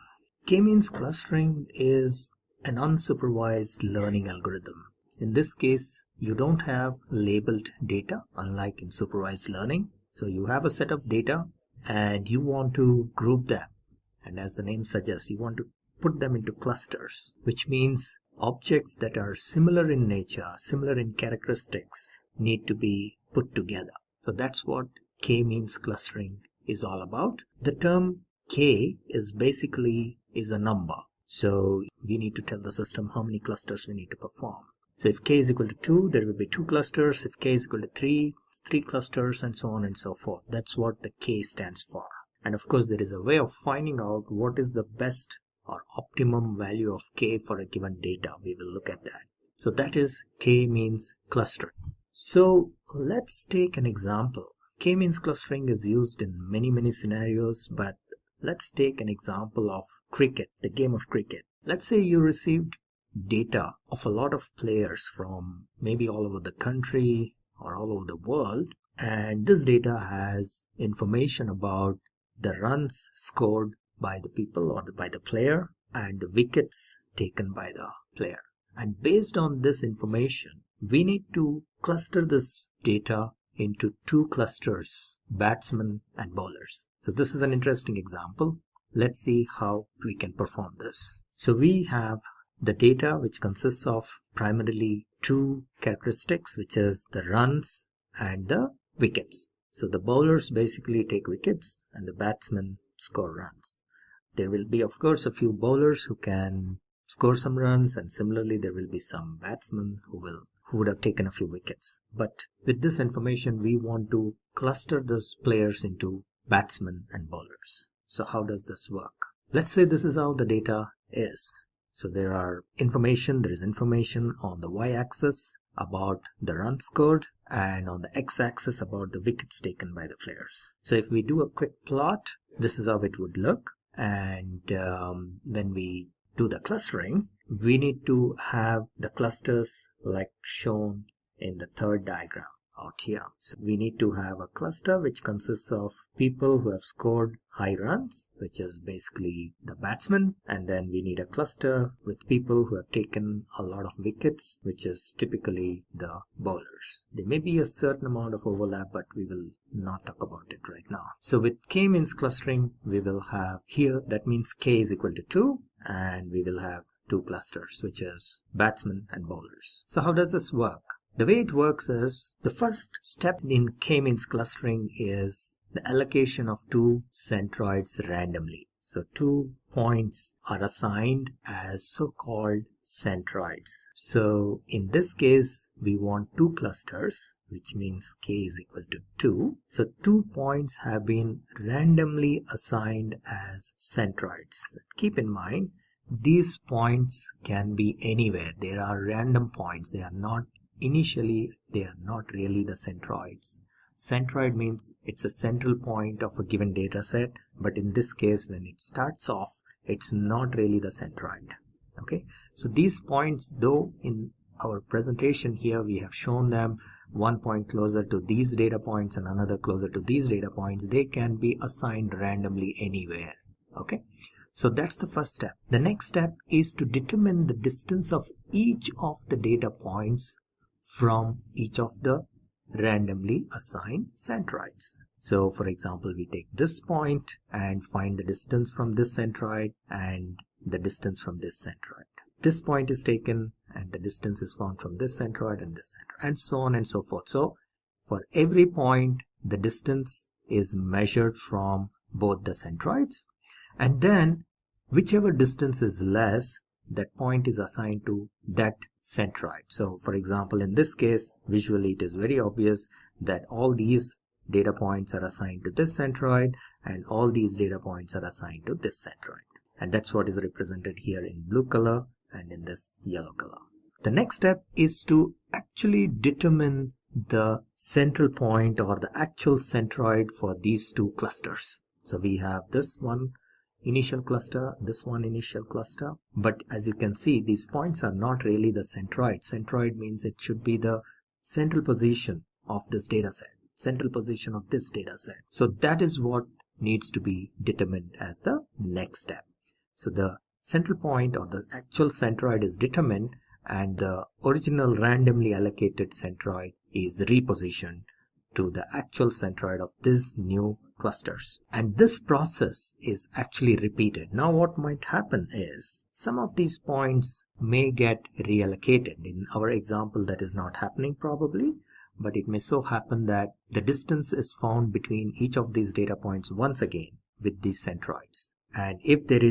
K-means clustering is an unsupervised learning algorithm. In this case, you don't have labeled data, unlike in supervised learning. So you have a set of data and you want to group them. And as the name suggests, you want to put them into clusters, which means objects that are similar in nature, similar in characteristics, need to be put together. So that's what K-means clustering is all about. The term K is basically a number. So we need to tell the system how many clusters we need to perform. So if K is equal to 2, there will be 2 clusters. If K is equal to 3, it's 3 clusters, and so on and so forth. That's what the K stands for. And of course, there is a way of finding out what is the best or optimum value of K for a given data. We will look at that. So that is K-means clustering. So let's take an example. K-means clustering is used in many scenarios, but let's take an example of cricket, the game of cricket. Let's say you received data of a lot of players from maybe all over the country or all over the world, and this data has information about the runs scored by the people or by the player and the wickets taken by the player. And based on this information, we need to cluster this data into 2 clusters, batsmen and bowlers. So this is an interesting example. Let's see how we can perform this. So we have the data, which consists of primarily 2 characteristics, which is the runs and the wickets. So the bowlers basically take wickets and the batsmen score runs. There will be, of course, a few bowlers who can score some runs, and similarly there will be some batsmen who would have taken a few wickets. But with this information, we want to cluster those players into batsmen and bowlers. So how does this work? Let's say this is how the data is. So there is information on the y-axis about the runs scored, and on the x-axis about the wickets taken by the players. So if we do a quick plot, this is how it would look. And when we do the clustering, we need to have the clusters like shown in the third diagram out here. So we need to have a cluster which consists of people who have scored high runs, which is basically the batsmen, and then we need a cluster with people who have taken a lot of wickets, which is typically the bowlers. There may be a certain amount of overlap, but we will not talk about it right now. So with k-means clustering, we will have here, that means k is equal to 2, and we will have two clusters, which is batsmen and bowlers. So how does this work? The way it works is, the first step in k-means clustering is the allocation of two centroids randomly. So 2 points are assigned as so-called centroids. So in this case, we want 2 clusters, which means k is equal to 2. So 2 points have been randomly assigned as centroids. Keep in mind, these points can be anywhere. They are random points. They are not really the centroids. Centroid means it's a central point of a given data set, but in this case, when it starts off, it's not really the centroid. Okay, so these points, though in our presentation here we have shown them 1 point closer to these data points and another closer to these data points, they can be assigned randomly anywhere. Okay, so that's the first step. The next step is to determine the distance of each of the data points from each of the randomly assigned centroids. So for example, we take this point and find the distance from this centroid and the distance from this centroid. This point is taken and the distance is found from this centroid and this centroid, and so on and so forth. So for every point, the distance is measured from both the centroids, and then whichever distance is less, that point is assigned to that centroid. So for example, in this case, visually it is very obvious that all these data points are assigned to this centroid and all these data points are assigned to this centroid. And that's what is represented here in blue color and in this yellow color. The next step is to actually determine the central point or the actual centroid for these two clusters. So we have this one initial cluster, this one initial cluster, but as you can see, these points are not really the centroid. Centroid means it should be the central position of this data set, central position of this data set. So that is what needs to be determined as the next step. So the central point or the actual centroid is determined and the original randomly allocated centroid is repositioned to the actual centroid of this new clusters. And this process is actually repeated. Now what might happen is some of these points may get reallocated. In our example, that is not happening probably, but it may so happen that the distance is found between each of these data points once again with these centroids. And if it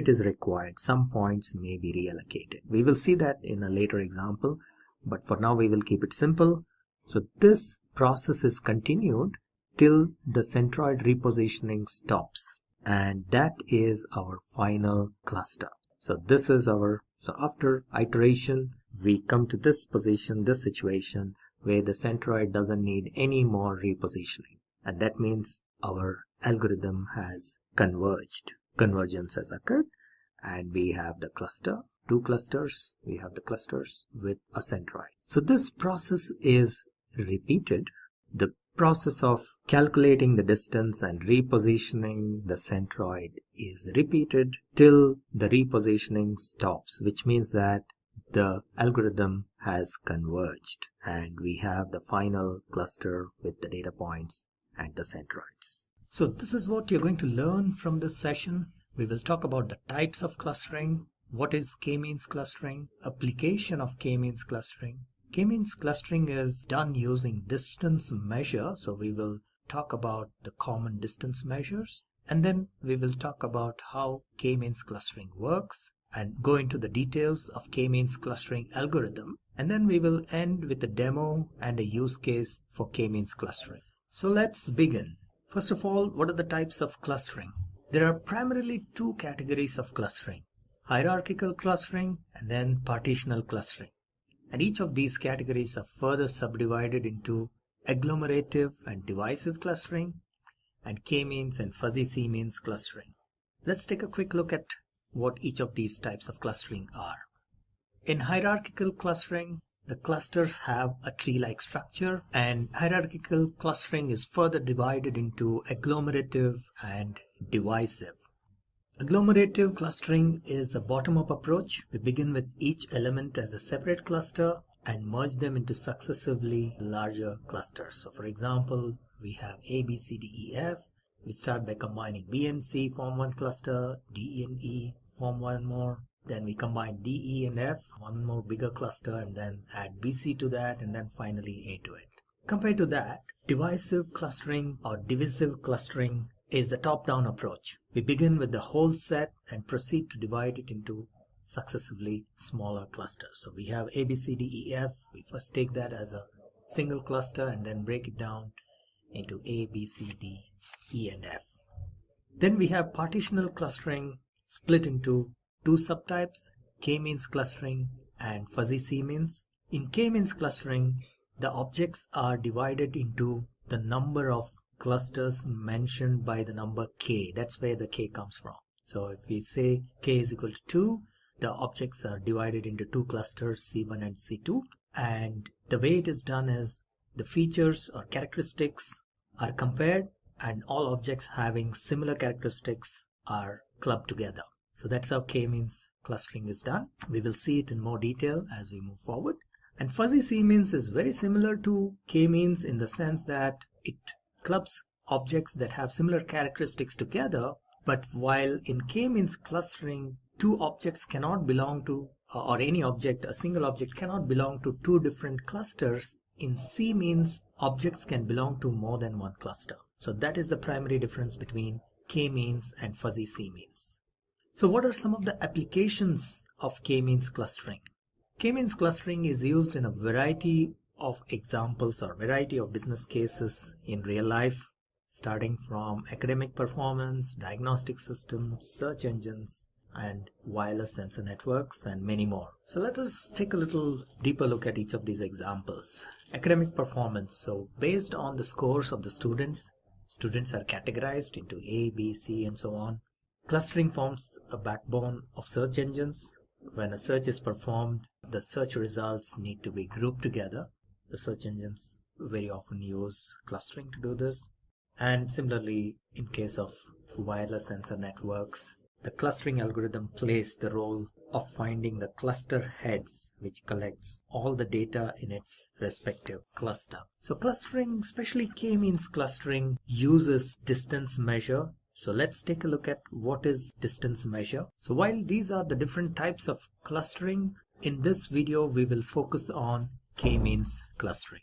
is required, some points may be reallocated. We will see that in a later example, but for now we will keep it simple. So this process is continued till the centroid repositioning stops, and that is our final cluster. So this is so after iteration, we come to this position, this situation where the centroid doesn't need any more repositioning, and that means our algorithm has converged. Convergence has occurred, and we have the cluster, two clusters, we have the clusters with a centroid. So this process is repeated. The process of calculating the distance and repositioning the centroid is repeated till the repositioning stops, which means that the algorithm has converged and we have the final cluster with the data points and the centroids. So this is what you're going to learn from this session. We will talk about the types of clustering, what is k-means clustering, application of k-means clustering. K-means clustering is done using distance measure, so we will talk about the common distance measures, and then we will talk about how k-means clustering works and go into the details of k-means clustering algorithm, and then we will end with a demo and a use case for k-means clustering. So let's begin. First of all, what are the types of clustering? There are primarily two categories of clustering: hierarchical clustering and then partitional clustering. And each of these categories are further subdivided into agglomerative and divisive clustering and k-means and fuzzy c-means clustering. Let's take a quick look at what each of these types of clustering are. In hierarchical clustering, the clusters have a tree-like structure, and hierarchical clustering is further divided into agglomerative and divisive. Agglomerative clustering is a bottom-up approach. We begin with each element as a separate cluster and merge them into successively larger clusters. So for example, we have A, B, C, D, E, F. We start by combining B and C, form one cluster, D, E, and E, form one more. Then we combine D, E, and F, one more bigger cluster, and then add B, C to that, and then finally A to it. Compared to that, divisive clustering or divisive clustering is a top-down approach. We begin with the whole set and proceed to divide it into successively smaller clusters. So we have A, B, C, D, E, F. We first take that as a single cluster and then break it down into A, B, C, D, E, and F. Then we have partitional clustering split into two subtypes: k-means clustering and fuzzy c-means. In k-means clustering, the objects are divided into the number of clusters mentioned by the number k. That's where the k comes from. So if we say k is equal to 2, the objects are divided into two clusters, C1 and C2. And the way it is done is the features or characteristics are compared, and all objects having similar characteristics are clubbed together. So that's how k-means clustering is done. We will see it in more detail as we move forward. And fuzzy c-means is very similar to k-means in the sense that it clubs objects that have similar characteristics together, but while in k-means clustering, two objects cannot belong to, or any object, a single object cannot belong to two different clusters, in c-means objects can belong to more than one cluster. So that is the primary difference between k-means and fuzzy c-means. So what are some of the applications of k-means clustering? K-means clustering is used in a variety of examples or variety of business cases in real life, starting from academic performance, diagnostic systems, search engines, and wireless sensor networks, and many more. So let us take a little deeper look at each of these examples. Academic performance. So based on the scores of the students are categorized into A, B, C, and so on. Clustering forms a backbone of search engines. When a search is performed, the search results need to be grouped together. The search engines very often use clustering to do this. And similarly, in case of wireless sensor networks, the clustering algorithm plays the role of finding the cluster heads, which collects all the data in its respective cluster. So clustering, especially k-means clustering, uses distance measure. So let's take a look at what is distance measure. So while these are the different types of clustering, in this video we will focus on k-means clustering.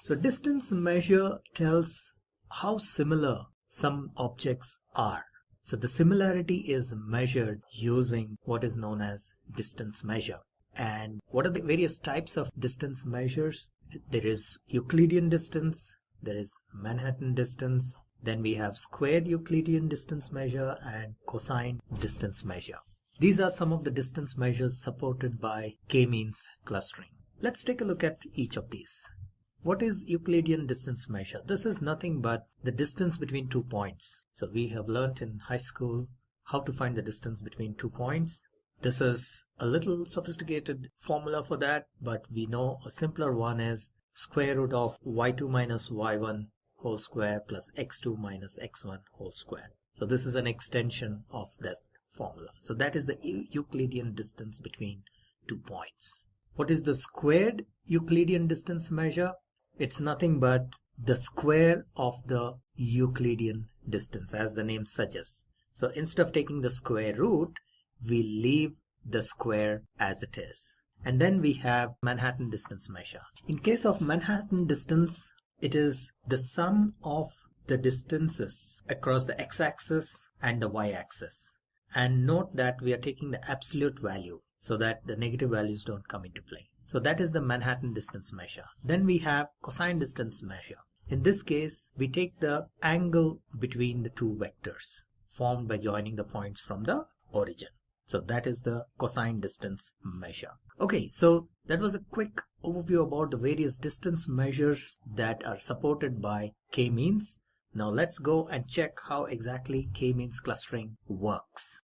So distance measure tells how similar some objects are. So the similarity is measured using what is known as distance measure. And what are the various types of distance measures? There is Euclidean distance, there is Manhattan distance, then we have squared Euclidean distance measure and cosine distance measure. These are some of the distance measures supported by k-means clustering. Let's take a look at each of these. What is Euclidean distance measure? This is nothing but the distance between 2 points. So we have learnt in high school how to find the distance between 2 points. This is a little sophisticated formula for that, but we know a simpler one is square root of y2 minus y1 whole square plus x2 minus x1 whole square. So this is an extension of that formula. So that is the Euclidean distance between 2 points. What is the squared Euclidean distance measure? It's nothing but the square of the Euclidean distance, as the name suggests. So instead of taking the square root, we leave the square as it is. And then we have Manhattan distance measure. In case of Manhattan distance, it is the sum of the distances across the x-axis and the y-axis. And note that we are taking the absolute value so that the negative values don't come into play. So that is the Manhattan distance measure. Then we have cosine distance measure. In this case, we take the angle between the two vectors formed by joining the points from the origin. So that is the cosine distance measure. Okay, so that was a quick overview about the various distance measures that are supported by k-means. Now let's go and check how exactly k-means clustering works.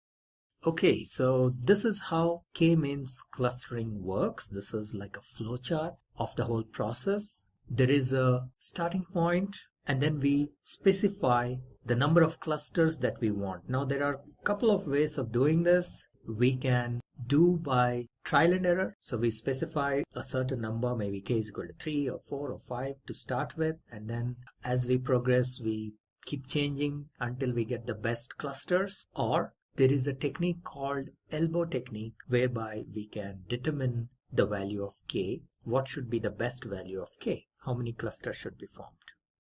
Okay, so this is how k-means clustering works. This is like a flowchart of the whole process. There is a starting point, and then we specify the number of clusters that we want. Now there are a couple of ways of doing this. We can do by trial and error. So we specify a certain number, maybe k is equal to 3 or 4 or 5 to start with, and then as we progress we keep changing until we get the best clusters. Or there is a technique called elbow technique whereby we can determine the value of k. What should be the best value of k? How many clusters should be formed?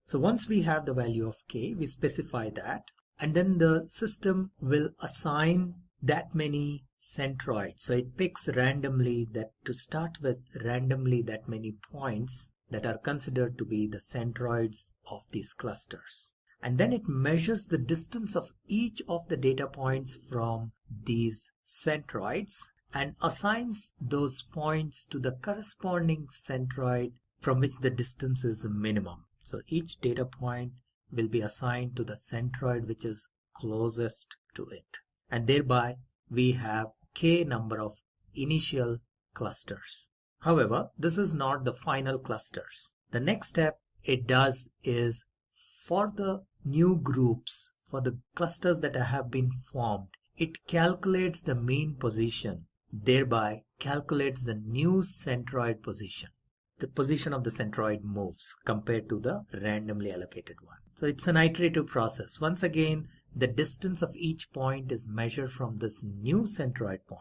So once we have the value of k, we specify that, and then the system will assign that many centroids. So it picks randomly, that to start with, randomly that many points that are considered to be the centroids of these clusters. And then it measures the distance of each of the data points from these centroids and assigns those points to the corresponding centroid from which the distance is minimum. So each data point will be assigned to the centroid which is closest to it. And thereby we have k number of initial clusters. However, this is not the final clusters. The next step it does is, for the new groups, for the clusters that have been formed, it calculates the mean position, thereby calculates the new centroid position. The position of the centroid moves compared to the randomly allocated one. So it's an iterative process. Once again, the distance of each point is measured from this new centroid point,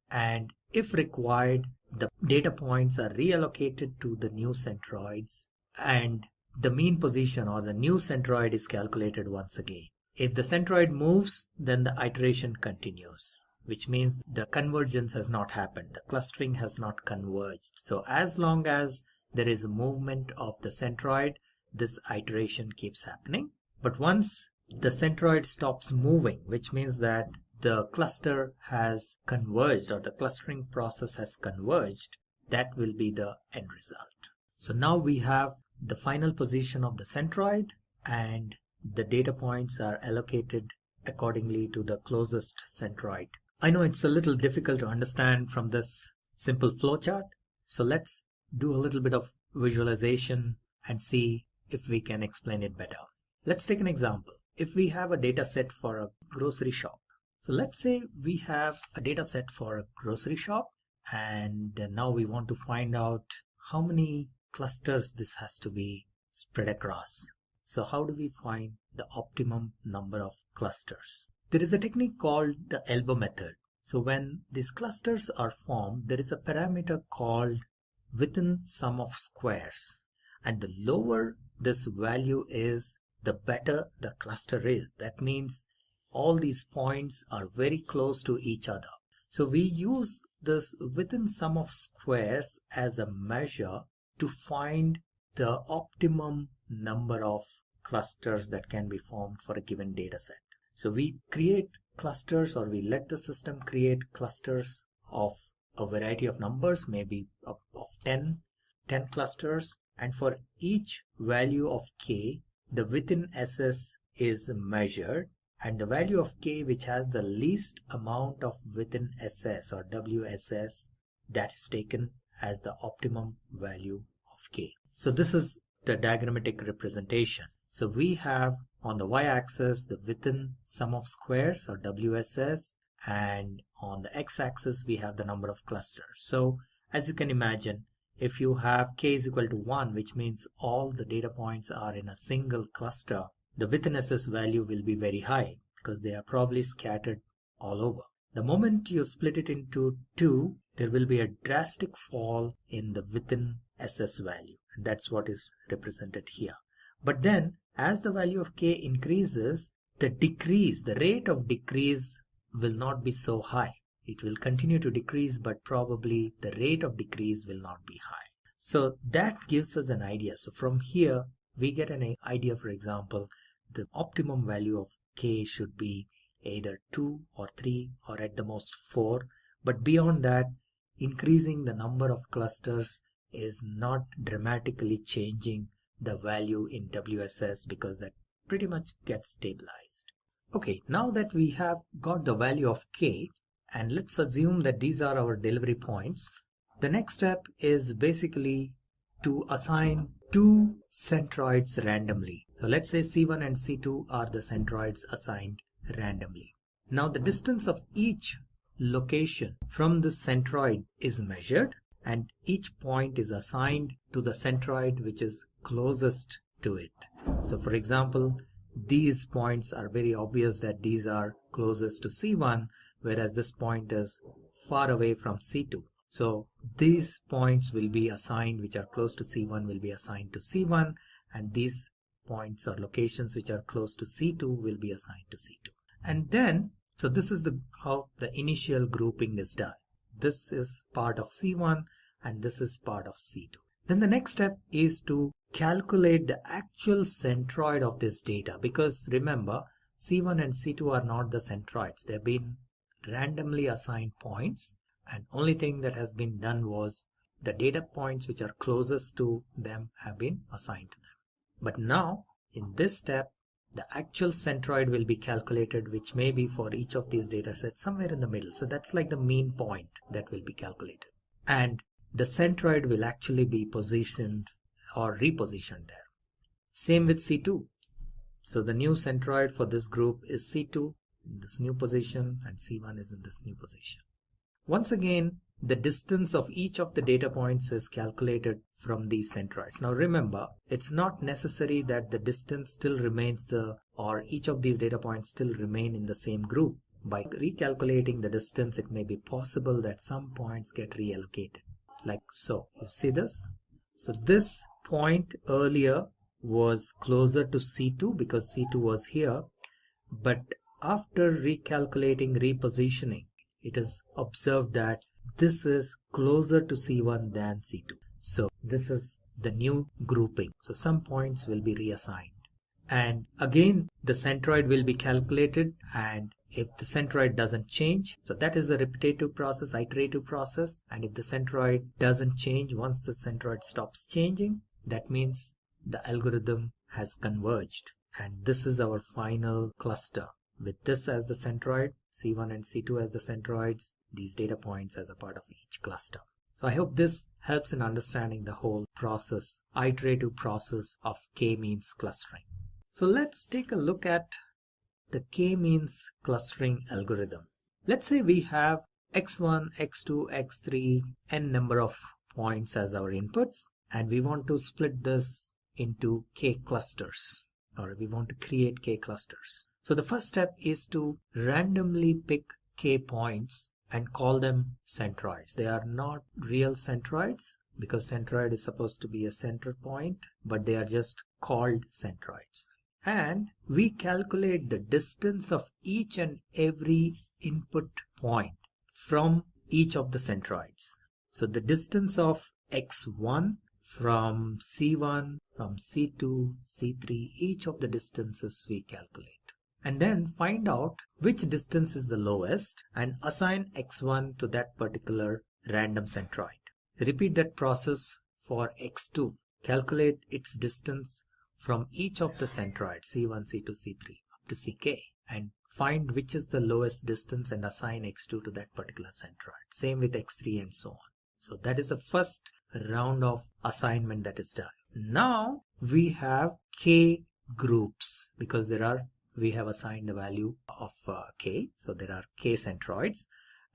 and if required, the data points are reallocated to the new centroids, and the mean position or the new centroid is calculated once again. If the centroid moves, then the iteration continues, which means the convergence has not happened. The clustering has not converged. So as long as there is a movement of the centroid, this iteration keeps happening. But once the centroid stops moving, which means that the cluster has converged or the clustering process has converged, that will be the end result. So now we have the final position of the centroid, and the data points are allocated accordingly to the closest centroid. I know it's a little difficult to understand from this simple flowchart, so let's do a little bit of visualization and see if we can explain it better. Let's take an example. If we have a data set for a grocery shop. So let's say we have a data set for a grocery shop, and now we want to find out how many clusters this has to be spread across. So how do we find the optimum number of clusters? There is a technique called the elbow method. So when these clusters are formed, there is a parameter called within sum of squares, and the lower this value is, the better the cluster is. That means all these points are very close to each other. So we use this within sum of squares as a measure to find the optimum number of clusters that can be formed for a given data set. So we create clusters, or we let the system create clusters of a variety of numbers, maybe of 10 clusters, and for each value of k, the within SS is measured, and the value of k which has the least amount of within SS or WSS, that is taken as the optimum value of k. So this is the diagrammatic representation. So we have on the y-axis the within sum of squares or WSS, and on the x-axis we have the number of clusters. So as you can imagine, if you have k is equal to 1, which means all the data points are in a single cluster, the within SS value will be very high because they are probably scattered all over. The moment you split it into 2, there will be a drastic fall in the within SS value. And that's what is represented here. But then as the value of k increases, the rate of decrease will not be so high. It will continue to decrease, but probably the rate of decrease will not be high. So that gives us an idea. So from here, we get an idea, for example, the optimum value of k should be either 2 or 3 or at the most 4. But beyond that, increasing the number of clusters is not dramatically changing the value in WSS because that pretty much gets stabilized. Okay, now that we have got the value of k, and let's assume that these are our delivery points, the next step is basically to assign two centroids randomly. So let's say C1 and C2 are the centroids assigned randomly. Now the distance of each location from the centroid is measured, and each point is assigned to the centroid which is closest to it. So for example, these points are very obvious that these are closest to C1, whereas this point is far away from C2. So these points will be assigned, which are close to C1 will be assigned to C1, and these points or locations which are close to C2 will be assigned to C2. And then, so this is how the initial grouping is done. This is part of C1 and this is part of C2. Then the next step is to calculate the actual centroid of this data, because remember, C1 and C2 are not the centroids. They've been randomly assigned points, and only thing that has been done was the data points which are closest to them have been assigned to them. But now in this step, the actual centroid will be calculated, which may be for each of these data sets somewhere in the middle. So that's like the mean point that will be calculated. And the centroid will actually be positioned or repositioned there. Same with C2. So the new centroid for this group is C2 in this new position, and C1 is in this new position. Once again, the distance of each of the data points is calculated from these centroids. Now remember, it's not necessary that the distance still remains or each of these data points still remain in the same group. By recalculating the distance, it may be possible that some points get reallocated. Like so. You see this? So this point earlier was closer to C2 because C2 was here. But after recalculating, repositioning, it is observed that this is closer to C1 than C2. So this is the new grouping. So some points will be reassigned. And again, the centroid will be calculated, and if the centroid doesn't change, so that is a repetitive process, iterative process. And if the centroid doesn't change, once the centroid stops changing, that means the algorithm has converged. And this is our final cluster, with this as the centroid, C1 and C2 as the centroids, these data points as a part of each cluster. So I hope this helps in understanding the whole process, iterative process of k-means clustering. So let's take a look at the k-means clustering algorithm. Let's say we have x1, x2, x3, n number of points as our inputs, and we want to split this into k clusters, or we want to create k clusters. So the first step is to randomly pick k points and call them centroids. They are not real centroids because centroid is supposed to be a center point, but they are just called centroids. And we calculate the distance of each and every input point from each of the centroids. So the distance of x1 from C1, from C2, C3, each of the distances we calculate. And then find out which distance is the lowest and assign x1 to that particular random centroid. Repeat that process for x2. Calculate its distance from each of the centroids C1, C2, C3 up to Ck, and find which is the lowest distance and assign x2 to that particular centroid. Same with x3 and so on. So that is the first round of assignment that is done. Now we have k groups because we have assigned the value of k. So there are k centroids,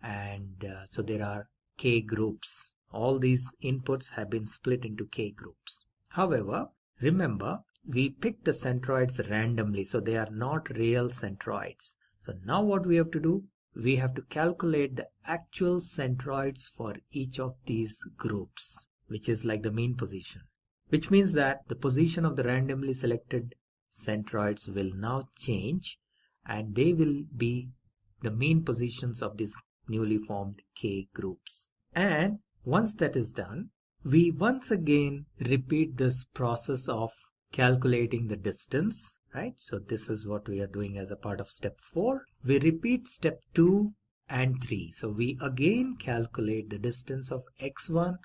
and so there are k groups. All these inputs have been split into k groups. However, remember, we picked the centroids randomly, so they are not real centroids. So now what we have to do? We have to calculate the actual centroids for each of these groups, which is like the mean position, which means that the position of the randomly selected centroids will now change, and they will be the mean positions of these newly formed K groups. And once that is done, we once again repeat this process of calculating the distance, right? So this is what we are doing as a part of step 4. We repeat step 2 and 3. So we again calculate the distance of x1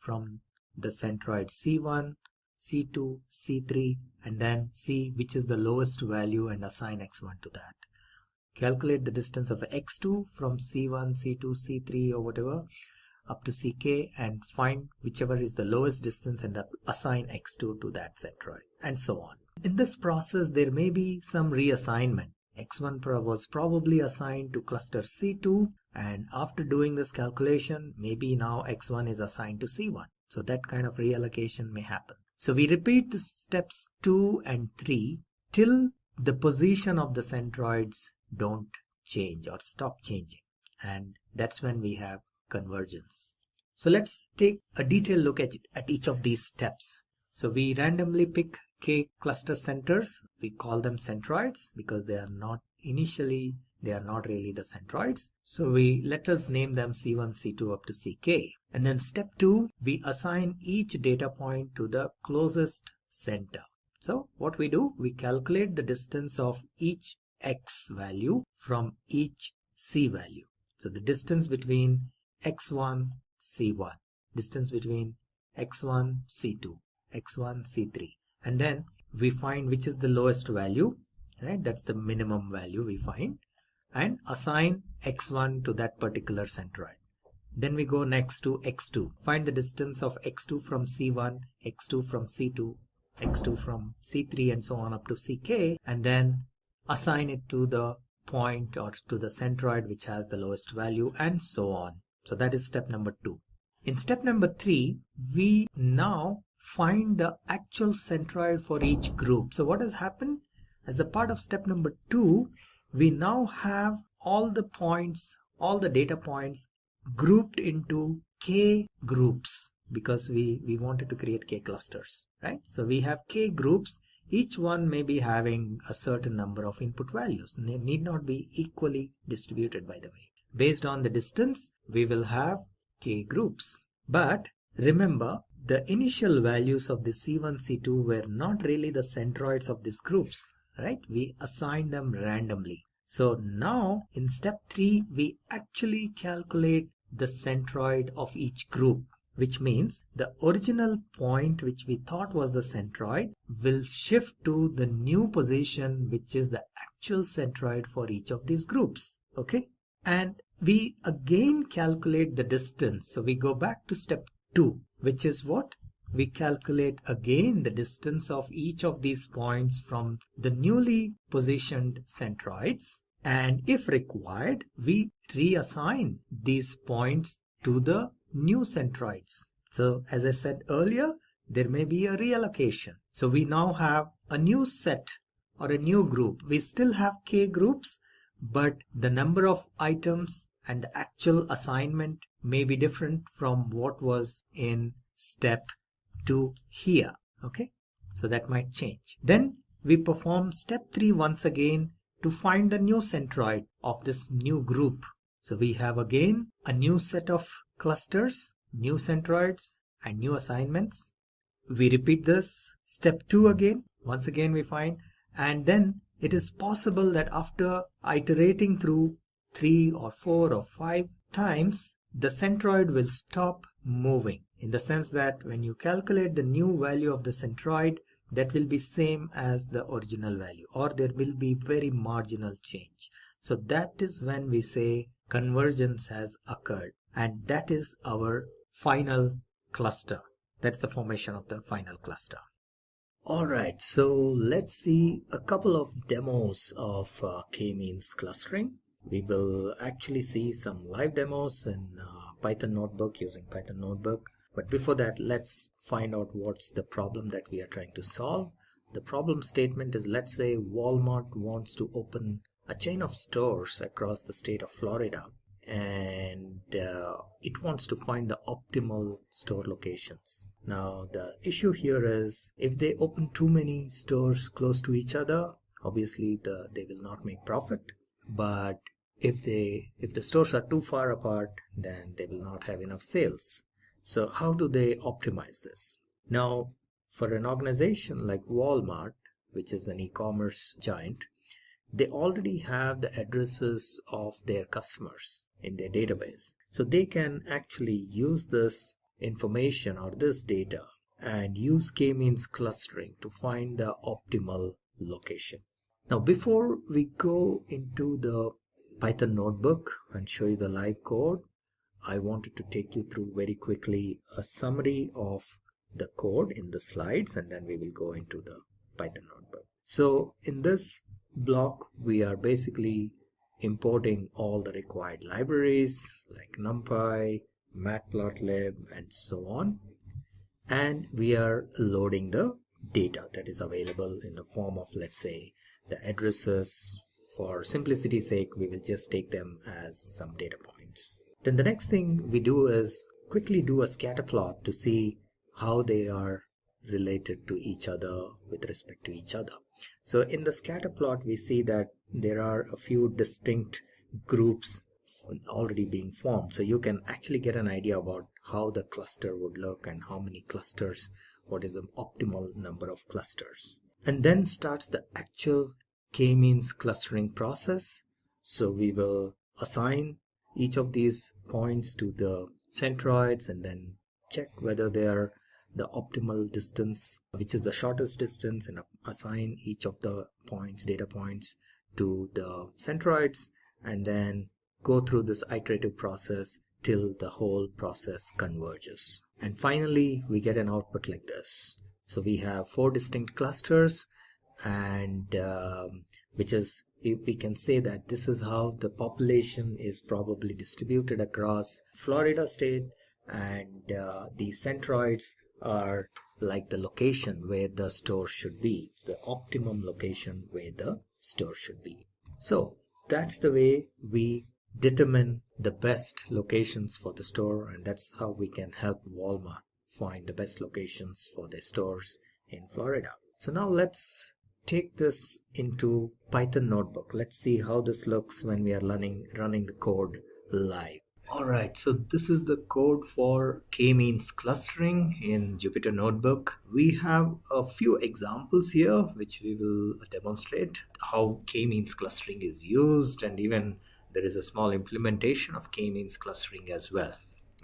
from the centroid C1, C2, C3, and then see which is the lowest value and assign x1 to that. Calculate the distance of x2 from C1, C2, C3 or whatever up to CK and find whichever is the lowest distance and assign x2 to that centroid, and so on. In this process, there may be some reassignment. X1 was probably assigned to cluster C2, and after doing this calculation, maybe now x1 is assigned to C1. So that kind of reallocation may happen. So we repeat the steps 2 and 3 till the position of the centroids don't change or stop changing, and that's when we have convergence. So let's take a detailed look at each of these steps. So we randomly pick K cluster centers. We call them centroids because they are not really the centroids. So let us name them C1, C2 up to CK. And then step 2, we assign each data point to the closest center. So what we do, we calculate the distance of each X value from each C value. So the distance between x1, c1, distance between x1, c2, x1, c3, and then we find which is the lowest value, right? That's the minimum value we find, and assign x1 to that particular centroid. Then we go next to x2, find the distance of x2 from c1, x2 from c2, x2 from c3, and so on up to ck, and then assign it to the point or to the centroid which has the lowest value, and so on. So that is step number 2. In step number 3, we now find the actual centroid for each group. So what has happened? As a part of step number 2, we now have all the points, all the data points grouped into K groups because we wanted to create K clusters, right? So we have K groups. Each one may be having a certain number of input values. They need not be equally distributed, by the way. Based on the distance, we will have K groups. But remember, the initial values of the C1, C2 were not really the centroids of these groups, right? We assigned them randomly. So now in step 3, we actually calculate the centroid of each group, which means the original point which we thought was the centroid will shift to the new position which is the actual centroid for each of these groups. Okay? And we again calculate the distance. So we go back to step 2, which is what? We calculate again the distance of each of these points from the newly positioned centroids. And if required, we reassign these points to the new centroids. So as I said earlier, there may be a reallocation. So we now have a new set or a new group. We still have K groups, but the number of items and the actual assignment may be different from what was in step 2 here. Okay, so that might change. Then we perform step 3 once again to find the new centroid of this new group. So we have again a new set of clusters, new centroids, and new assignments. We repeat this step 2 again. Once again we find, and then it is possible that after iterating through 3 or 4 or 5 times, the centroid will stop moving, in the sense that when you calculate the new value of the centroid, that will be same as the original value, or there will be very marginal change. So that is when we say convergence has occurred, and that is our final cluster. That's the formation of the final cluster. Alright, so let's see a couple of demos of K-means clustering. We will actually see some live demos in Python Notebook, using Python Notebook. But before that, let's find out what's the problem that we are trying to solve. The problem statement is, let's say Walmart wants to open a chain of stores across the state of Florida, and it wants to find the optimal store locations. Now the issue here is if they open too many stores close to each other, obviously they will not make profit. But if the stores are too far apart, then they will not have enough sales. So how do they optimize this? Now, for an organization like Walmart, which is an e-commerce giant, they already have the addresses of their customers in their database. So they can actually use this information or this data and use k-means clustering to find the optimal location. Now, before we go into the Python notebook and show you the live code, I wanted to take you through very quickly a summary of the code in the slides, and then we will go into the Python notebook. So in this block, we are basically importing all the required libraries like NumPy, Matplotlib, and so on. And we are loading the data that is available in the form of, let's say, the addresses. For simplicity's sake, we will just take them as some data points. Then the next thing we do is quickly do a scatter plot to see how they are related to each other with respect to each other. So in the scatter plot, we see that there are a few distinct groups already being formed. So you can actually get an idea about how the cluster would look and how many clusters, what is the optimal number of clusters. And then starts the actual k-means clustering process. So we will assign each of these points to the centroids and then check whether they are the optimal distance, which is the shortest distance, and assign each of the points, data points, to the centroids, and then go through this iterative process till the whole process converges. And finally, we get an output like this. So we have 4 distinct clusters, and which is, we can say that this is how the population is probably distributed across Florida state, and the centroids are like the location where the store should be, the optimum location where the store should be. So that's the way we determine the best locations for the store, and that's how we can help Walmart find the best locations for their stores in Florida. So now let's take this into Python notebook. Let's see how this looks when we are running the code live. Alright, so this is the code for k-means clustering in Jupyter Notebook. We have a few examples here which we will demonstrate how k-means clustering is used, and even there is a small implementation of k-means clustering as well.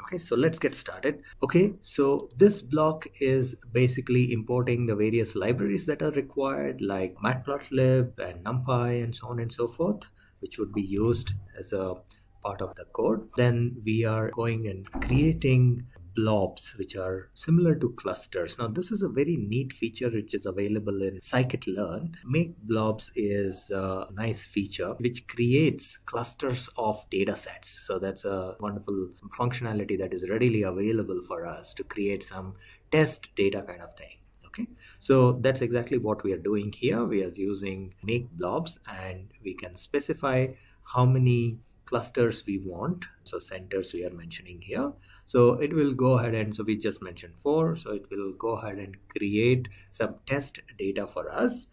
Okay, so let's get started. Okay, so this block is basically importing the various libraries that are required, like Matplotlib and NumPy and so on and so forth, which would be used as a part of the code. Then we are going and creating blobs which are similar to clusters. Now this is a very neat feature which is available in scikit-learn. Make blobs is a nice feature which creates clusters of data sets. So that's a wonderful functionality that is readily available for us to create some test data kind of thing. Okay, so that's exactly what we are doing here. We are using make blobs, and we can specify how many clusters we want. So centers we are mentioning here. So it will go ahead, and so we just mentioned 4. So it will go ahead and create some test data for us.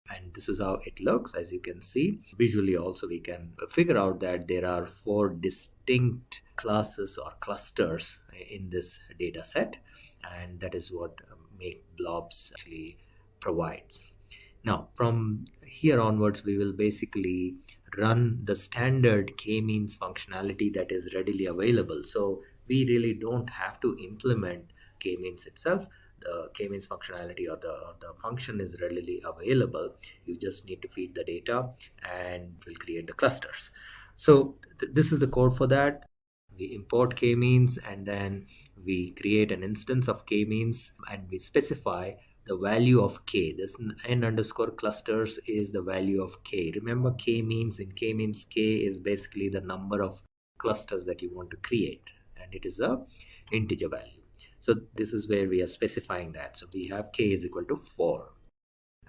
And this is how it looks. As you can see visually, also we can figure out that there are 4 distinct classes or clusters in this data set, and that is what make blobs actually provides. Now from here onwards, we will basically run the standard k-means functionality that is readily available. So we really don't have to implement k-means itself. The k-means functionality or the function is readily available. You just need to feed the data and we'll create the clusters. So this is the code for that. We import k-means, and then we create an instance of k-means, and we specify the value of k. This n underscore clusters is the value of k. Remember, k-means, in k-means, k is basically the number of clusters that you want to create, and it is a integer value. So this is where we are specifying that. So we have k is equal to 4,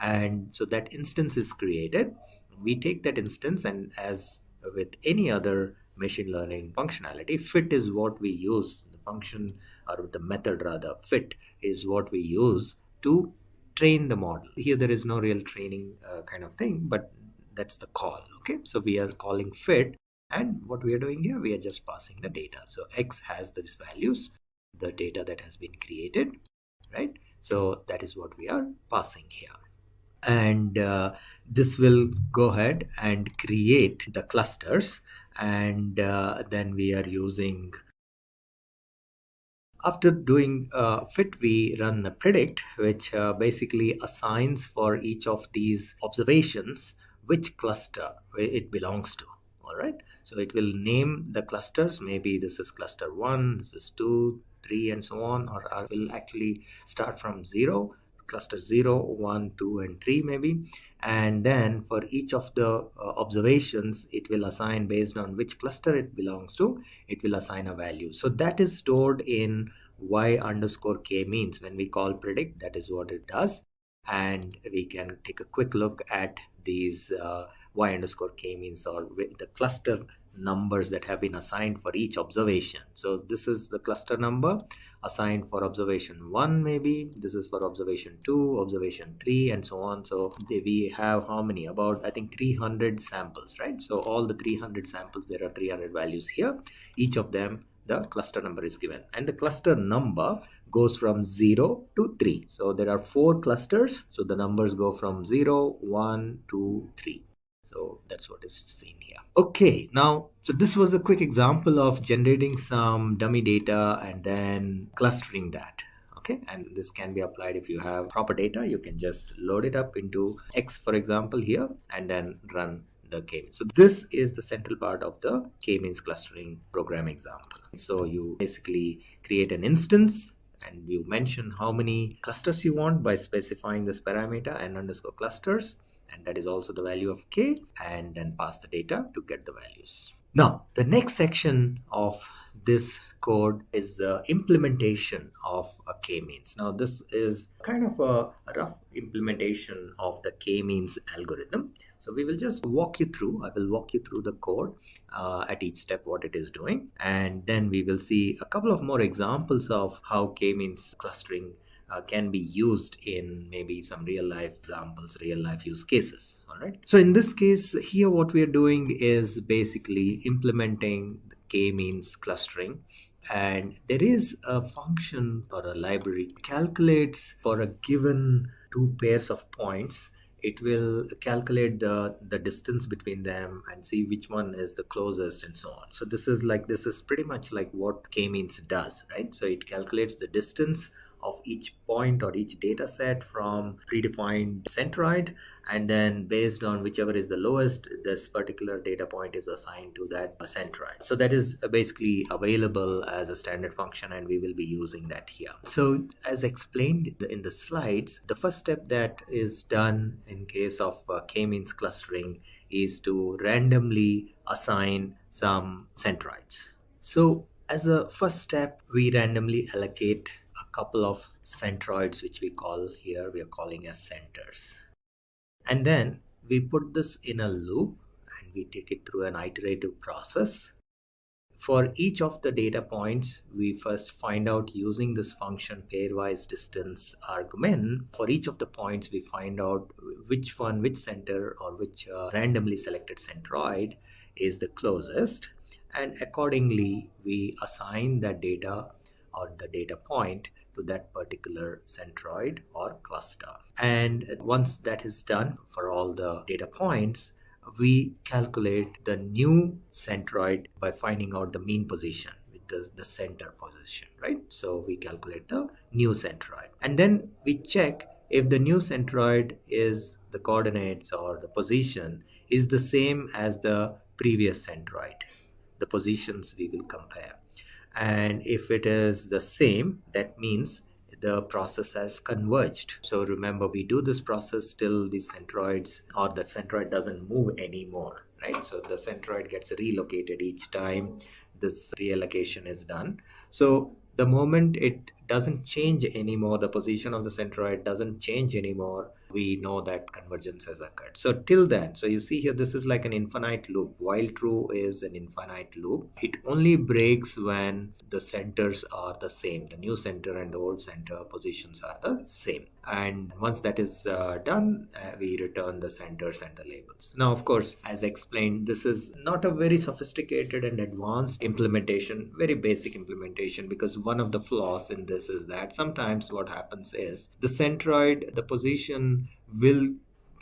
and so that instance is created. We take that instance, and as with any other machine learning functionality. Fit is what we use, the function or the method rather, fit is what we use to train the model. Here there is no real training kind of thing, but that's the call. Okay, so we are calling fit, and what we are doing here, we are just passing the data. So X has these values, the data that has been created, right? So that is what we are passing here. And this will go ahead and create the clusters, and then we are using, after doing fit, we run a predict, which basically assigns for each of these observations which cluster it belongs to. All right, so it will name the clusters. Maybe this is cluster 1, this is 2, 3, and so on, or I will actually start from 0, cluster 0, 1, 2, and 3 maybe, and then for each of the observations it will assign based on which cluster it belongs to, it will assign a value. So that is stored in y underscore k means. When we call predict, that is what it does. And we can take a quick look at these y underscore k means, or the cluster numbers that have been assigned for each observation. So this is the cluster number assigned for observation 1, maybe this is for observation 2, observation 3, and so on. So we have how many? About, I think, 300 samples, right? So all the 300 samples, there are 300 values here. Each of them, the cluster number is given, and the cluster number goes from 0 to 3. So there are 4 clusters, so the numbers go from 0, 1, 2, 3. So that's what is seen here. Okay, now, so this was a quick example of generating some dummy data and then clustering that. Okay, and this can be applied if you have proper data. You can just load it up into X, for example, here, and then run the k-means. So this is the central part of the k-means clustering program example. So you basically create an instance and you mention how many clusters you want by specifying this parameter n underscore clusters, and that is also the value of k, and then pass the data to get the values. Now, the next section of this code is the implementation of a k-means. Now, this is kind of a rough implementation of the k-means algorithm. So we will just walk you through. I will walk you through the code at each step, what it is doing, and then we will see a couple of more examples of how k-means clustering can be used in maybe some real life examples, real life use cases. All right. So in this case here, what we are doing is basically implementing the k-means clustering, and there is a function or a library calculates for a given 2 pairs of points. It will calculate the distance between them and see which one is the closest and so on. So this is pretty much like what k-means does, right? So it calculates the distance of each point or each data set from predefined centroid, and then based on whichever is the lowest, this particular data point is assigned to that centroid. So that is basically available as a standard function, and we will be using that here. So as explained in the slides, the first step that is done in case of k-means clustering is to randomly assign some centroids. So as a first step, we randomly allocate a couple of centroids, which we call here, we are calling as centers. And then we put this in a loop and we take it through an iterative process. For each of the data points, we first find out using this function pairwise distance argument. For each of the points, we find out which center or which randomly selected centroid is the closest. And accordingly, we assign that data or the data point to that particular centroid or cluster. And once that is done for all the data points, we calculate the new centroid by finding out the mean position with the center position, right? So we calculate the new centroid, and then we check if the new centroid is the coordinates or the position is the same as the previous centroid. The positions we will compare, and if it is the same, that means the process has converged. So remember, we do this process till the centroids or the centroid doesn't move anymore, right? So the centroid gets relocated each time this reallocation is done. So the moment it doesn't change anymore, the position of the centroid doesn't change anymore, we know that convergence has occurred. So till then, so you see here, this is like an infinite loop. While true is an infinite loop, it only breaks when the centers are the same. The new center and the old center positions are the same. And once that is done, we return the centers and the labels. Now, of course, as explained, this is not a very sophisticated and advanced implementation, very basic implementation, because one of the flaws in this is that sometimes what happens is the centroid, the position will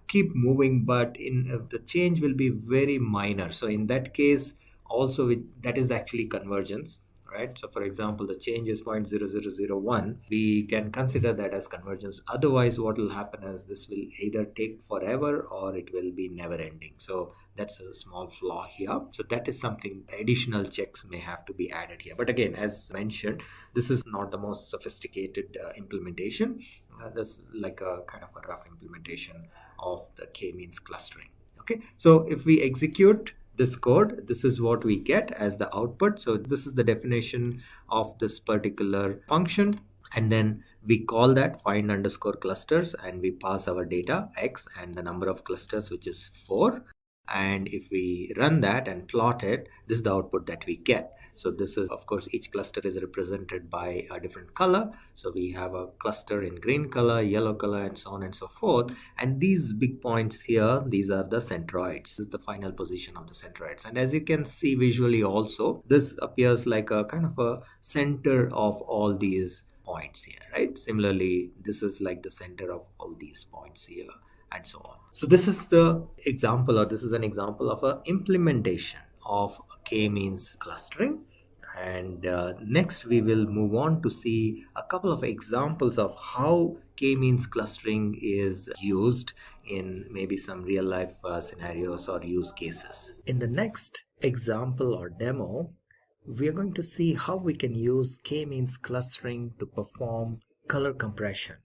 keep moving, but the change will be very minor. So in that case, also that is actually convergence, right? So for example, the change is 0.0001, we can consider that as convergence. Otherwise, what will happen is this will either take forever or it will be never ending. So that's a small flaw here. So that is something, additional checks may have to be added here. But again, as mentioned, this is not the most sophisticated implementation. This is like a kind of a rough implementation of the k-means clustering. Okay, so if we execute this code, this is what we get as the output. So this is the definition of this particular function, and then we call that find underscore clusters, and we pass our data x and the number of clusters, which is 4. And if we run that and plot it, this is the output that we get. So this is, of course, each cluster is represented by a different color. So we have a cluster in green color, yellow color, and so on and so forth. And these big points here, these are the centroids. This is the final position of the centroids. And as you can see visually also, this appears like a kind of a center of all these points here, right? Similarly, this is like the center of all these points here, and so on. So this is the example, or this is an example of an implementation of k-means clustering. And next we will move on to see a couple of examples of how k-means clustering is used in maybe some real life scenarios or use cases. In the next example or demo, we are going to see how we can use k-means clustering to perform color compression.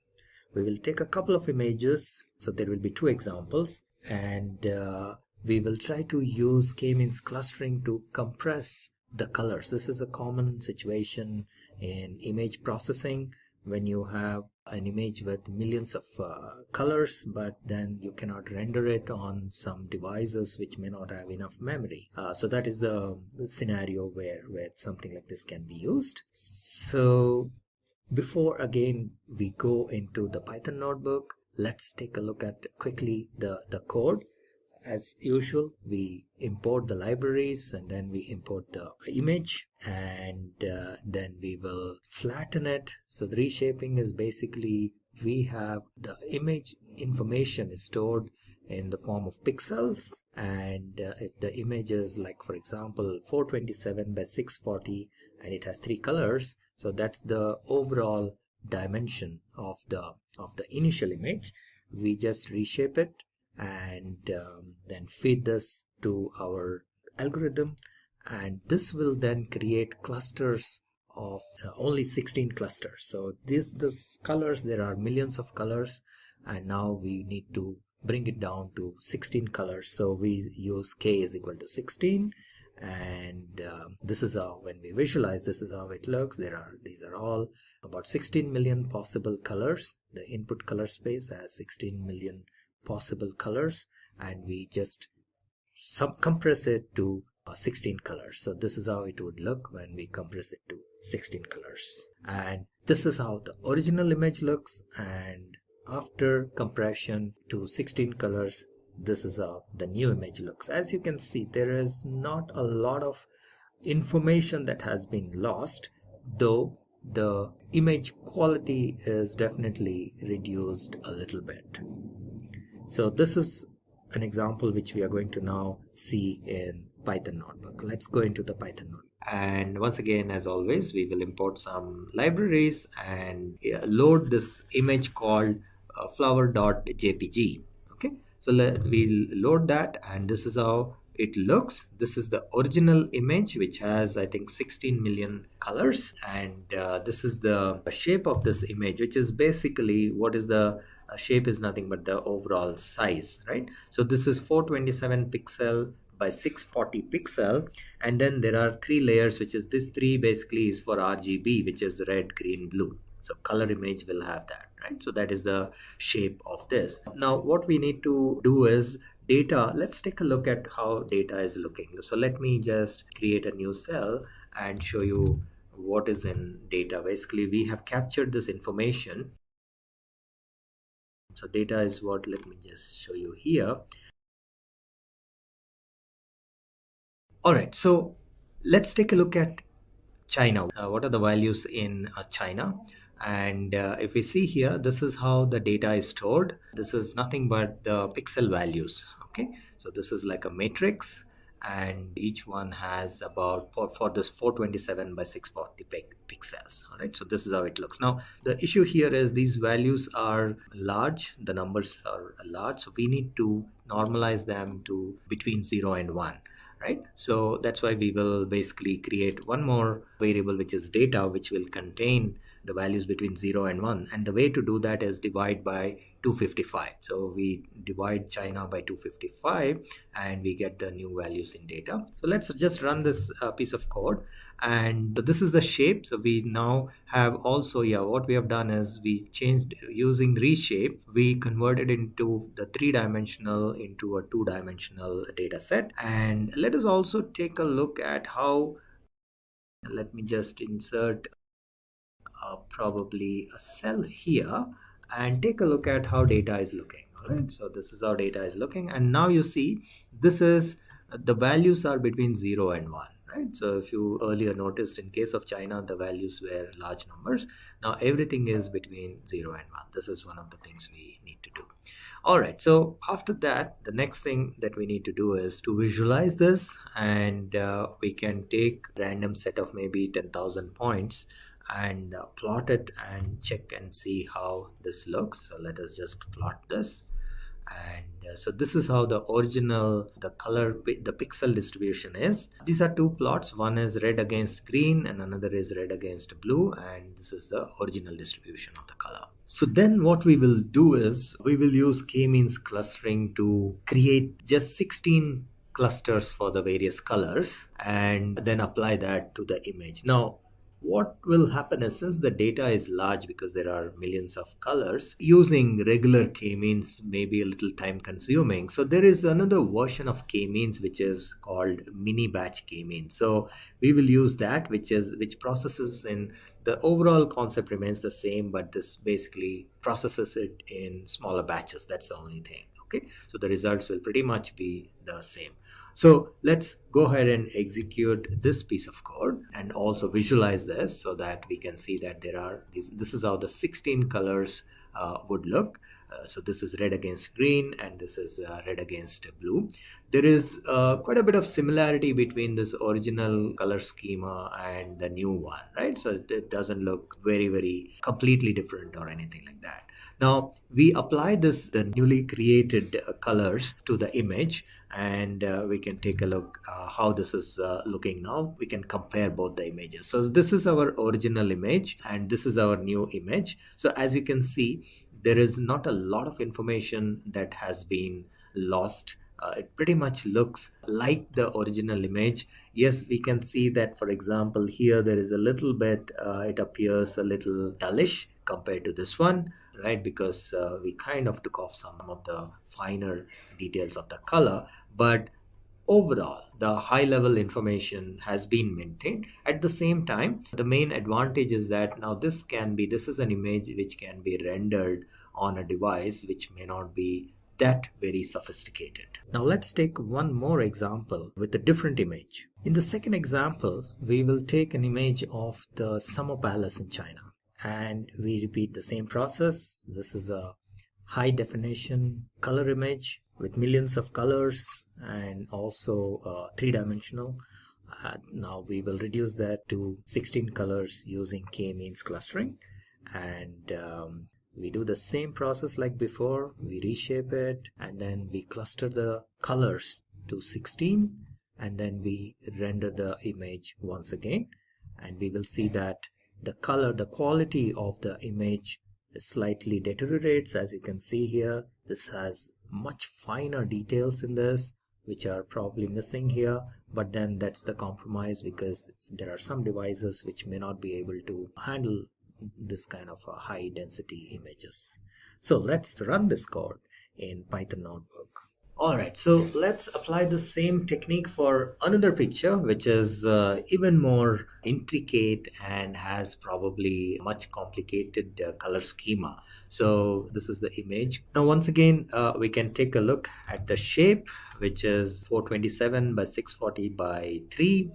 We will take a couple of images, so there will be 2 examples, and we will try to use k-means clustering to compress the colors. This is a common situation in image processing when you have an image with millions of colors, but then you cannot render it on some devices which may not have enough memory. So that is the scenario where something like this can be used. So before again we go into the Python notebook, let's take a look at quickly the code. As usual, we import the libraries and then we import the image, and then we will flatten it. So the reshaping is basically, we have the image information is stored in the form of pixels, and if the image is like, for example, 427 by 640 and it has 3 colors, so that's the overall dimension of the initial image. We just reshape it and then feed this to our algorithm, and this will then create clusters of only 16 clusters. So this colors, there are millions of colors, and now we need to bring it down to 16 colors. So we use k is equal to 16, and this is how, when we visualize, this is how it looks. These are all about 16 million possible colors. The input color space has 16 million possible colors, and we just compress it to 16 colors. So this is how it would look when we compress it to 16 colors, and this is how the original image looks, and after compression to 16 colors, this is how the new image looks. As you can see, there is not a lot of information that has been lost, though the image quality is definitely reduced a little bit. So this is an example which we are going to now see in Python notebook. Let's go into the Python notebook. And once again, as always, we will import some libraries and load this image called flower.jpg. Okay, so we'll load that, and this is how it looks. This is the original image, which has, I think, 16 million colors, and this is the shape of this image, which is basically, what is the shape is nothing but the overall size, right? So this is 427 pixel by 640 pixel, and then there are 3 layers, which is this 3 basically is for RGB, which is red, green, blue. So color image will have that, right? So that is the shape of this. Now what we need to do is data. Let's take a look at how data is looking. So let me just create a new cell and show you what is in data. Basically we have captured this information. So data is what, let me just show you here. All right, so let's take a look at China. What are the values in China? And if we see here, this is how the data is stored. This is nothing but the pixel values. Okay, so this is like a matrix, and each one has about for this 427 by 640 pixels. All right, so this is how it looks. Now the issue here is these values are large, the numbers are large, so we need to normalize them to between 0 and 1. Right, so that's why we will basically create one more variable, which is data, which will contain the values between 0 and 1, and the way to do that is divide by 255. So we divide China by 255 and we get the new values in data. So let's just run this piece of code, and this is the shape. So we now have also, what we have done is we changed using reshape, we converted into the 3-dimensional into a 2-dimensional data set. And let us also take a look at how, let me just insert probably a cell here and take a look at how data is looking. All right, so this is how data is looking, and now you see this is the values are between 0 and 1. Right, so if you earlier noticed, in case of China the values were large numbers. Now everything is between 0 and 1. This is one of the things we need to do. All right, so after that, the next thing that we need to do is to visualize this, and we can take random set of maybe 10,000 points and plot it and check and see how this looks. So let us just plot this. And so this is how the original, the color, the pixel distribution is. These are two plots. One is red against green and another is red against blue, and this is the original distribution of the color. So then what we will do is we will use k-means clustering to create just 16 clusters for the various colors and then apply that to the image. Now what will happen is, since the data is large because there are millions of colors, using regular k-means may be a little time consuming. So there is another version of k-means which is called mini batch k-means. So we will use that, which processes in, the overall concept remains the same, but this basically processes it in smaller batches. That's the only thing. Okay, so the results will pretty much be the same. So let's go ahead and execute this piece of code and also visualize this so that we can see that there are these. This is how the 16 colors would look. So this is red against green and this is red against blue. There is quite a bit of similarity between this original color schema and the new one, right? So it doesn't look very completely different or anything like that. Now we apply the newly created colors to the image, and we can take a look how this is looking now. We can compare both the images. So this is our original image and this is our new image. So as you can see, there is not a lot of information that has been lost. It pretty much looks like the original image. Yes, we can see that, for example, here there is a little bit, it appears a little dullish compared to this one, right? Because we kind of took off some of the finer details of the color, but overall the high level information has been maintained. At the same time, the main advantage is that now this is an image which can be rendered on a device which may not be that very sophisticated. Now let's take one more example with a different image. In the second example, we will take an image of the Summer Palace in China, and we repeat the same process. This is a high definition color image with millions of colors and also 3-dimensional. Now we will reduce that to 16 colors using k-means clustering, and we do the same process like before. We reshape it and then we cluster the colors to 16, and then we render the image once again, and we will see that the quality of the image slightly deteriorates. As you can see here, this has much finer details in this which are probably missing here, but then that's the compromise because there are some devices which may not be able to handle this kind of high density images. So let's run this code in Python notebook. Alright, so let's apply the same technique for another picture, which is even more intricate and has probably much complicated color schema. So this is the image. Now once again, we can take a look at the shape, which is 427 by 640 by 3.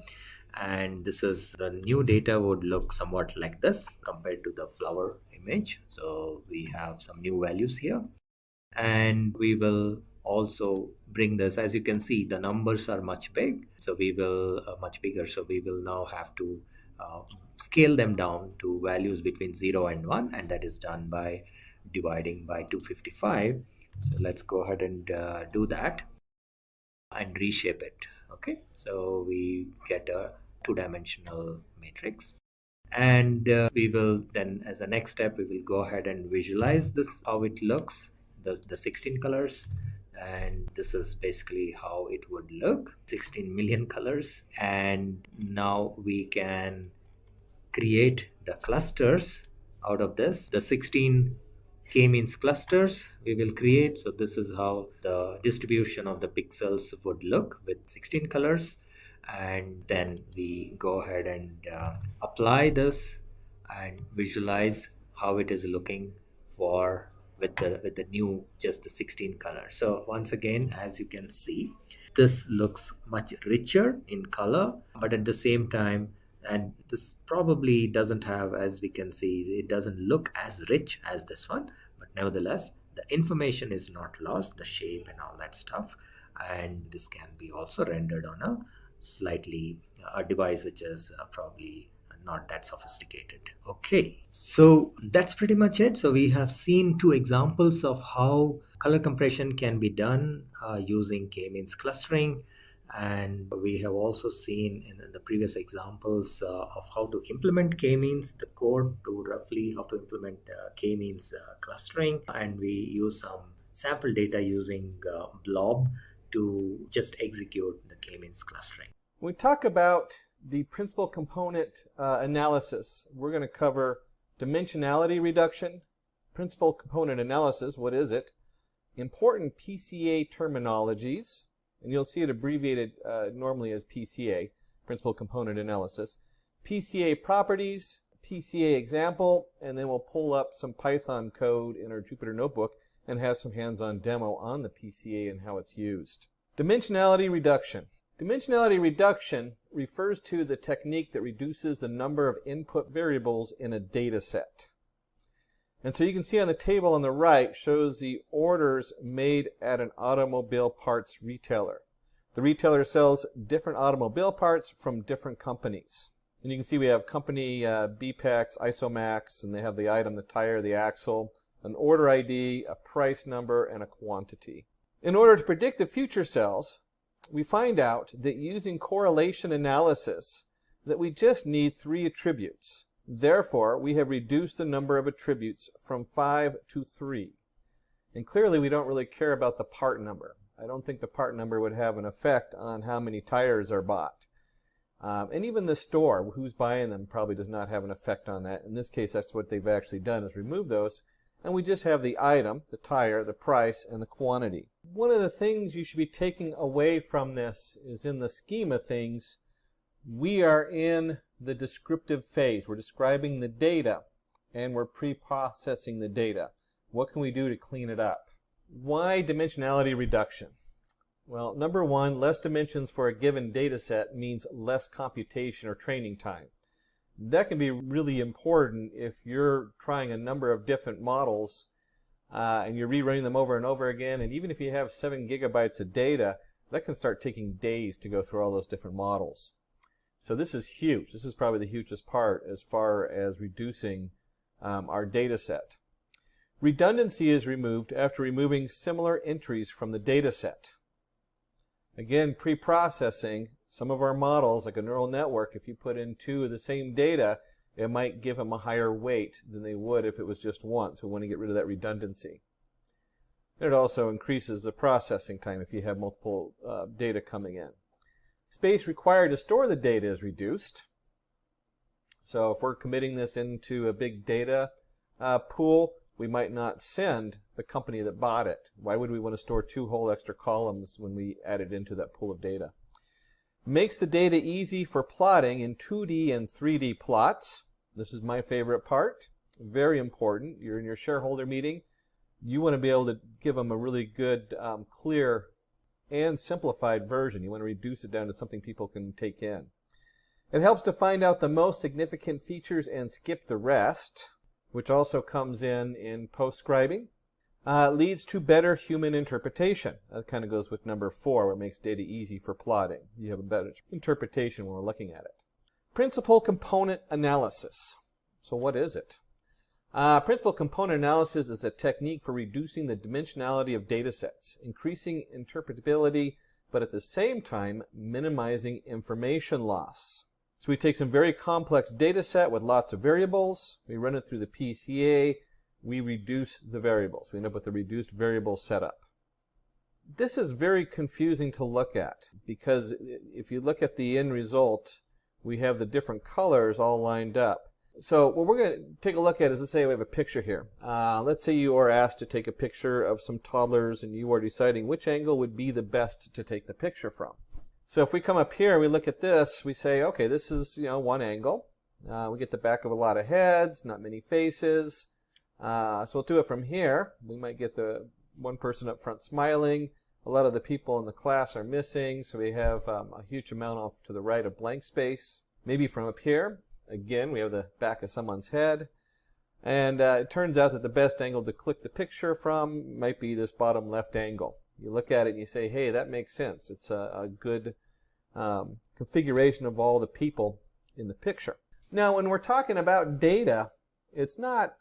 And this is the new data would look somewhat like this compared to the flower image. So we have some new values here, and we will also bring this. As you can see, the numbers are much big, so we will much bigger, so we will now have to scale them down to values between 0 and 1, and that is done by dividing by 255. So let's go ahead and do that and reshape it. Okay, so we get a two-dimensional matrix, and we will then, as a next step, we will go ahead and visualize this, how it looks, the 16 colors. And this is basically how it would look, 16 million colors. And now we can create the clusters out of this. The 16 k-means clusters we will create. So this is how the distribution of the pixels would look with 16 colors. And then we go ahead and apply this and visualize how it is looking for with the new just the 16 colors. So once again, as you can see, this looks much richer in color, but at the same time, and this probably doesn't have, as we can see, it doesn't look as rich as this one, but nevertheless the information is not lost, the shape and all that stuff. And this can be also rendered on a slightly a device which is probably not that sophisticated. Okay, so that's pretty much it. So we have seen two examples of how color compression can be done using k-means clustering, and we have also seen in the previous examples of how to implement k-means, the code to roughly how to implement k-means clustering, and we use some sample data using blob to just execute the k-means clustering. When we talk about the principal component analysis, we're going to cover dimensionality reduction, principal component analysis, what is it, important PCA terminologies, and you'll see it abbreviated normally as PCA, principal component analysis, PCA properties, PCA example, and then we'll pull up some Python code in our Jupyter Notebook and have some hands-on demo on the PCA and how it's used. Dimensionality reduction. Dimensionality reduction refers to the technique that reduces the number of input variables in a data set. And so you can see on the table on the right shows the orders made at an automobile parts retailer. The retailer sells different automobile parts from different companies. And you can see we have company BPEX, Isomax, and they have the item, the tire, the axle, an order ID, a price number, and a quantity. In order to predict the future sales, we find out that using correlation analysis that we just need 3 attributes. Therefore, we have reduced the number of attributes from 5 to 3. And clearly we don't really care about the part number. I don't think the part number would have an effect on how many tires are bought. And even the store, who's buying them, probably does not have an effect on that. In this case, that's what they've actually done, is remove those. And we just have the item, the tire, the price, and the quantity. One of the things you should be taking away from this is, in the scheme of things, we are in the descriptive phase. We're describing the data, and we're pre-processing the data. What can we do to clean it up? Why dimensionality reduction? Well, number one, less dimensions for a given data set means less computation or training time. That can be really important if you're trying a number of different models and you're rerunning them over and over again, and even if you have 7 gigabytes of data, that can start taking days to go through all those different models. So this is huge. This is probably the hugest part as far as reducing our data set. Redundancy is removed after removing similar entries from the data set. Again, pre-processing, some of our models, like a neural network, if you put in 2 of the same data, it might give them a higher weight than they would if it was just one. So we want to get rid of that redundancy. It also increases the processing time if you have multiple data coming in. Space required to store the data is reduced. So if we're committing this into a big data pool, we might not send the company that bought it. Why would we want to store 2 whole extra columns when we add it into that pool of data? Makes the data easy for plotting in 2D and 3D plots. This is my favorite part. Very important. You're in your shareholder meeting. You want to be able to give them a really good, clear, and simplified version. You want to reduce it down to something people can take in. It helps to find out the most significant features and skip the rest, which also comes in post-scribing. Leads to better human interpretation. That kind of goes with number 4, where it makes data easy for plotting. You have a better interpretation when we're looking at it. Principal component analysis. So what is it? Principal component analysis is a technique for reducing the dimensionality of data sets, increasing interpretability, but at the same time minimizing information loss. So we take some very complex data set with lots of variables, we run it through the PCA, we reduce the variables. We end up with a reduced variable setup. This is very confusing to look at because if you look at the end result, we have the different colors all lined up. So what we're going to take a look at is, let's say we have a picture here. Let's say you are asked to take a picture of some toddlers and you are deciding which angle would be the best to take the picture from. So if we come up here and we look at this, we say, okay, this is one angle. We get the back of a lot of heads, not many faces. So we'll do it from here. We might get the one person up front smiling. A lot of the people in the class are missing, so we have a huge amount off to the right of blank space. Maybe from up here, again, we have the back of someone's head. And it turns out that the best angle to click the picture from might be this bottom left angle. You look at it and you say, hey, that makes sense. It's a good configuration of all the people in the picture. Now, when we're talking about data, it's not,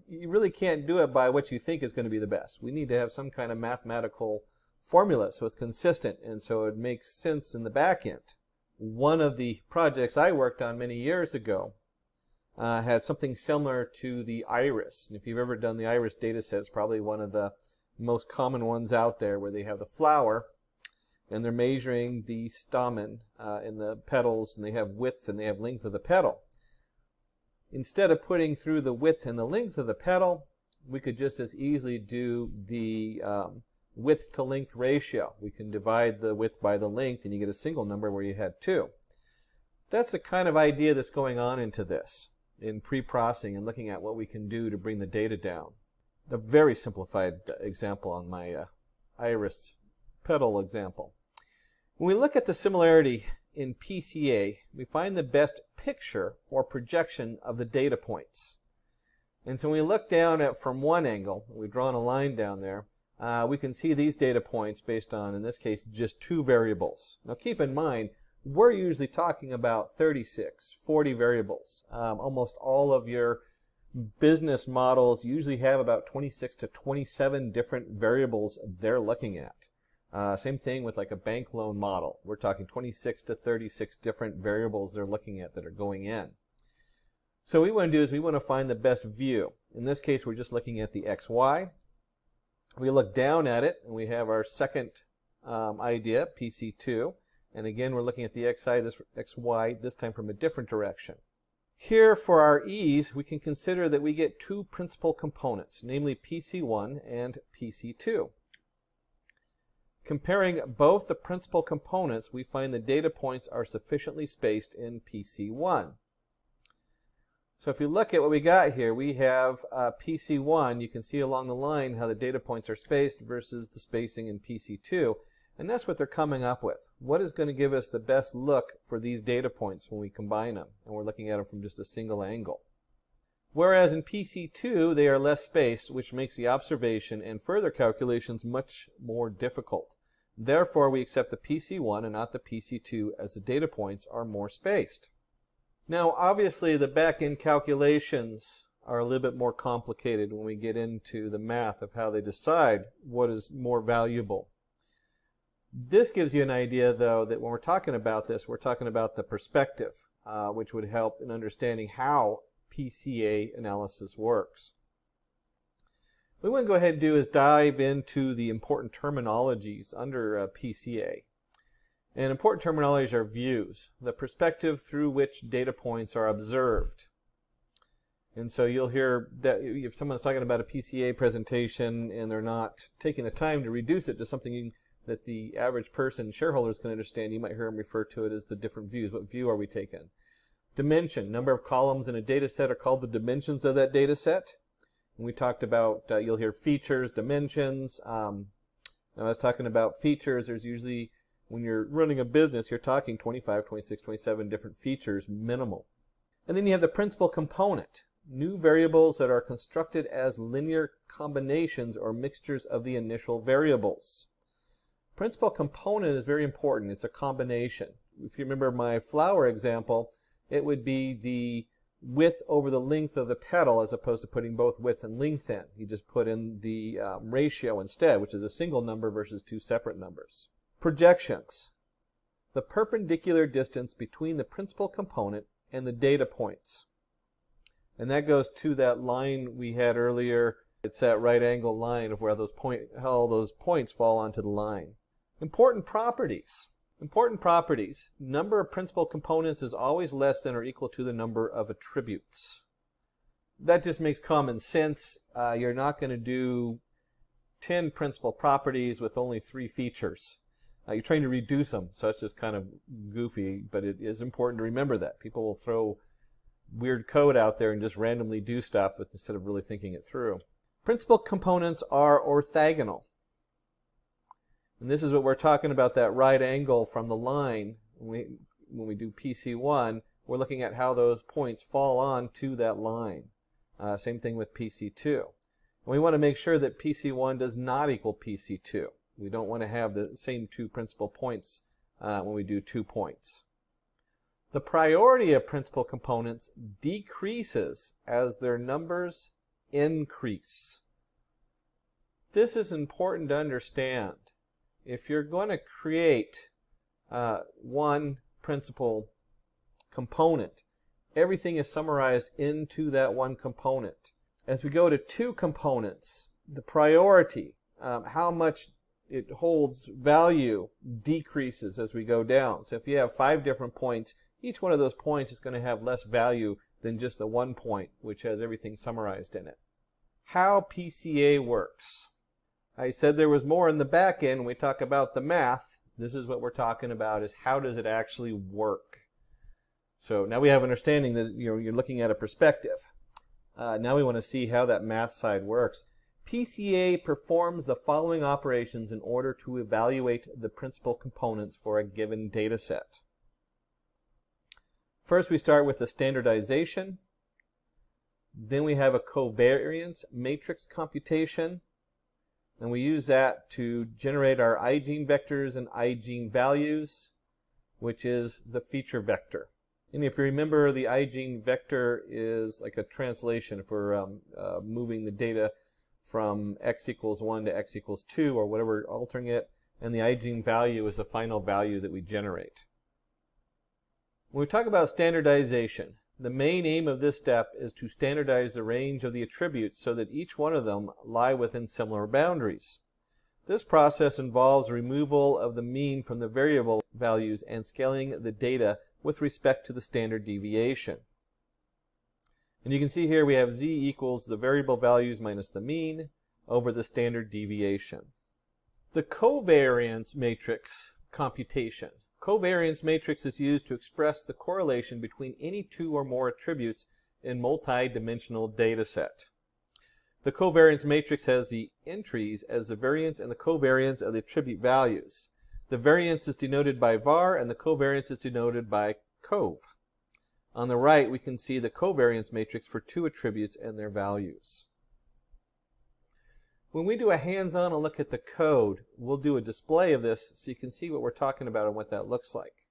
you really can't do it by what you think is going to be the best. We need to have some kind of mathematical formula so it's consistent and so it makes sense in the back end. One of the projects I worked on many years ago has something similar to the iris. And if you've ever done the iris data set, it's probably one of the most common ones out there where they have the flower and they're measuring the stamen in the petals, and they have width and they have length of the petal. Instead of putting through the width and the length of the petal, we could just as easily do the width to length ratio. We can divide the width by the length and you get a single number where you had 2. That's the kind of idea that's going on into this in pre-processing and looking at what we can do to bring the data down. A very simplified example on my iris petal example. When we look at the similarity in PCA, we find the best picture or projection of the data points. And so when we look down at from one angle, we've drawn a line down there, we can see these data points based on, in this case, just 2 variables. Now keep in mind, we're usually talking about 36, 40 variables. Almost all of your business models usually have about 26 to 27 different variables they're looking at. Same thing with like a bank loan model. We're talking 26 to 36 different variables they're looking at that are going in. So what we want to do is we want to find the best view. In this case, we're just looking at the XY. We look down at it and we have our second idea, PC2. And again, we're looking at the XY, this time from a different direction. Here, for our ease, we can consider that we get 2 principal components, namely PC1 and PC2. Comparing both the principal components, we find the data points are sufficiently spaced in PC1. So if you look at what we got here, we have PC1. You can see along the line how the data points are spaced versus the spacing in PC2. And that's what they're coming up with. What is going to give us the best look for these data points when we combine them? And we're looking at them from just a single angle. Whereas in PC2, they are less spaced, which makes the observation and further calculations much more difficult. Therefore, we accept the PC1 and not the PC2 as the data points are more spaced. Now, obviously, the back-end calculations are a little bit more complicated when we get into the math of how they decide what is more valuable. This gives you an idea, though, that when we're talking about this, we're talking about the perspective, which would help in understanding how PCA analysis works. What we want to go ahead and do is dive into the important terminologies under PCA. And important terminologies are views, the perspective through which data points are observed. And so you'll hear that if someone's talking about a PCA presentation and they're not taking the time to reduce it to something that the average person, shareholders, can understand, you might hear them refer to it as the different views. What view are we taking? Dimension, number of columns in a data set are called the dimensions of that data set. And we talked about, you'll hear features, dimensions. Now I was talking about features. There's usually, when you're running a business, you're talking 25, 26, 27 different features minimal. And then you have the principal component, new variables that are constructed as linear combinations or mixtures of the initial variables. Principal component is very important. It's a combination. If you remember my flower example, it would be the width over the length of the petal as opposed to putting both width and length in. You just put in the ratio instead, which is a single number versus two separate numbers. Projections, the perpendicular distance between the principal component and the data points. And that goes to that line we had earlier. It's that right angle line of where how all those points fall onto the line. Important properties. Important properties. Number of principal components is always less than or equal to the number of attributes. That just makes common sense. You're not going to do 10 principal properties with only 3 features. You're trying to reduce them, so it's just kind of goofy, but it is important to remember that. People will throw weird code out there and just randomly do stuff instead of really thinking it through. Principal components are orthogonal. And this is what we're talking about, that right angle from the line. When we do PC1, we're looking at how those points fall on to that line. Same thing with PC2. And we want to make sure that PC1 does not equal PC2. We don't want to have the same 2 principal points when we do 2 points. The priority of principal components decreases as their numbers increase. This is important to understand. If you're going to create one principal component, everything is summarized into that one component. As we go to 2 components, the priority, how much it holds value, decreases as we go down. So if you have 5 different points, each one of those points is going to have less value than just the one point, which has everything summarized in it. How PCA works. I said there was more in the back end. When we talk about the math, this is what we're talking about, is how does it actually work. So now we have understanding that you're looking at a perspective. Now we want to see how that math side works. PCA performs the following operations in order to evaluate the principal components for a given data set. First, we start with the standardization. Then we have a covariance matrix computation. And we use that to generate our igene vectors and igene values, which is the feature vector. And if you remember, the igene vector is like a translation if we're moving the data from x equals 1 to x equals 2 or whatever, altering it. And the igene value is the final value that we generate. When we talk about standardization, the main aim of this step is to standardize the range of the attributes so that each one of them lie within similar boundaries. This process involves removal of the mean from the variable values and scaling the data with respect to the standard deviation. And you can see here we have z equals the variable values minus the mean over the standard deviation. The covariance matrix computation. Covariance matrix is used to express the correlation between any 2 or more attributes in multi-dimensional data set. The covariance matrix has the entries as the variance and the covariance of the attribute values. The variance is denoted by var and the covariance is denoted by cov. On the right, we can see the covariance matrix for 2 attributes and their values. When we do a hands-on look at the code, we'll do a display of this so you can see what we're talking about and what that looks like.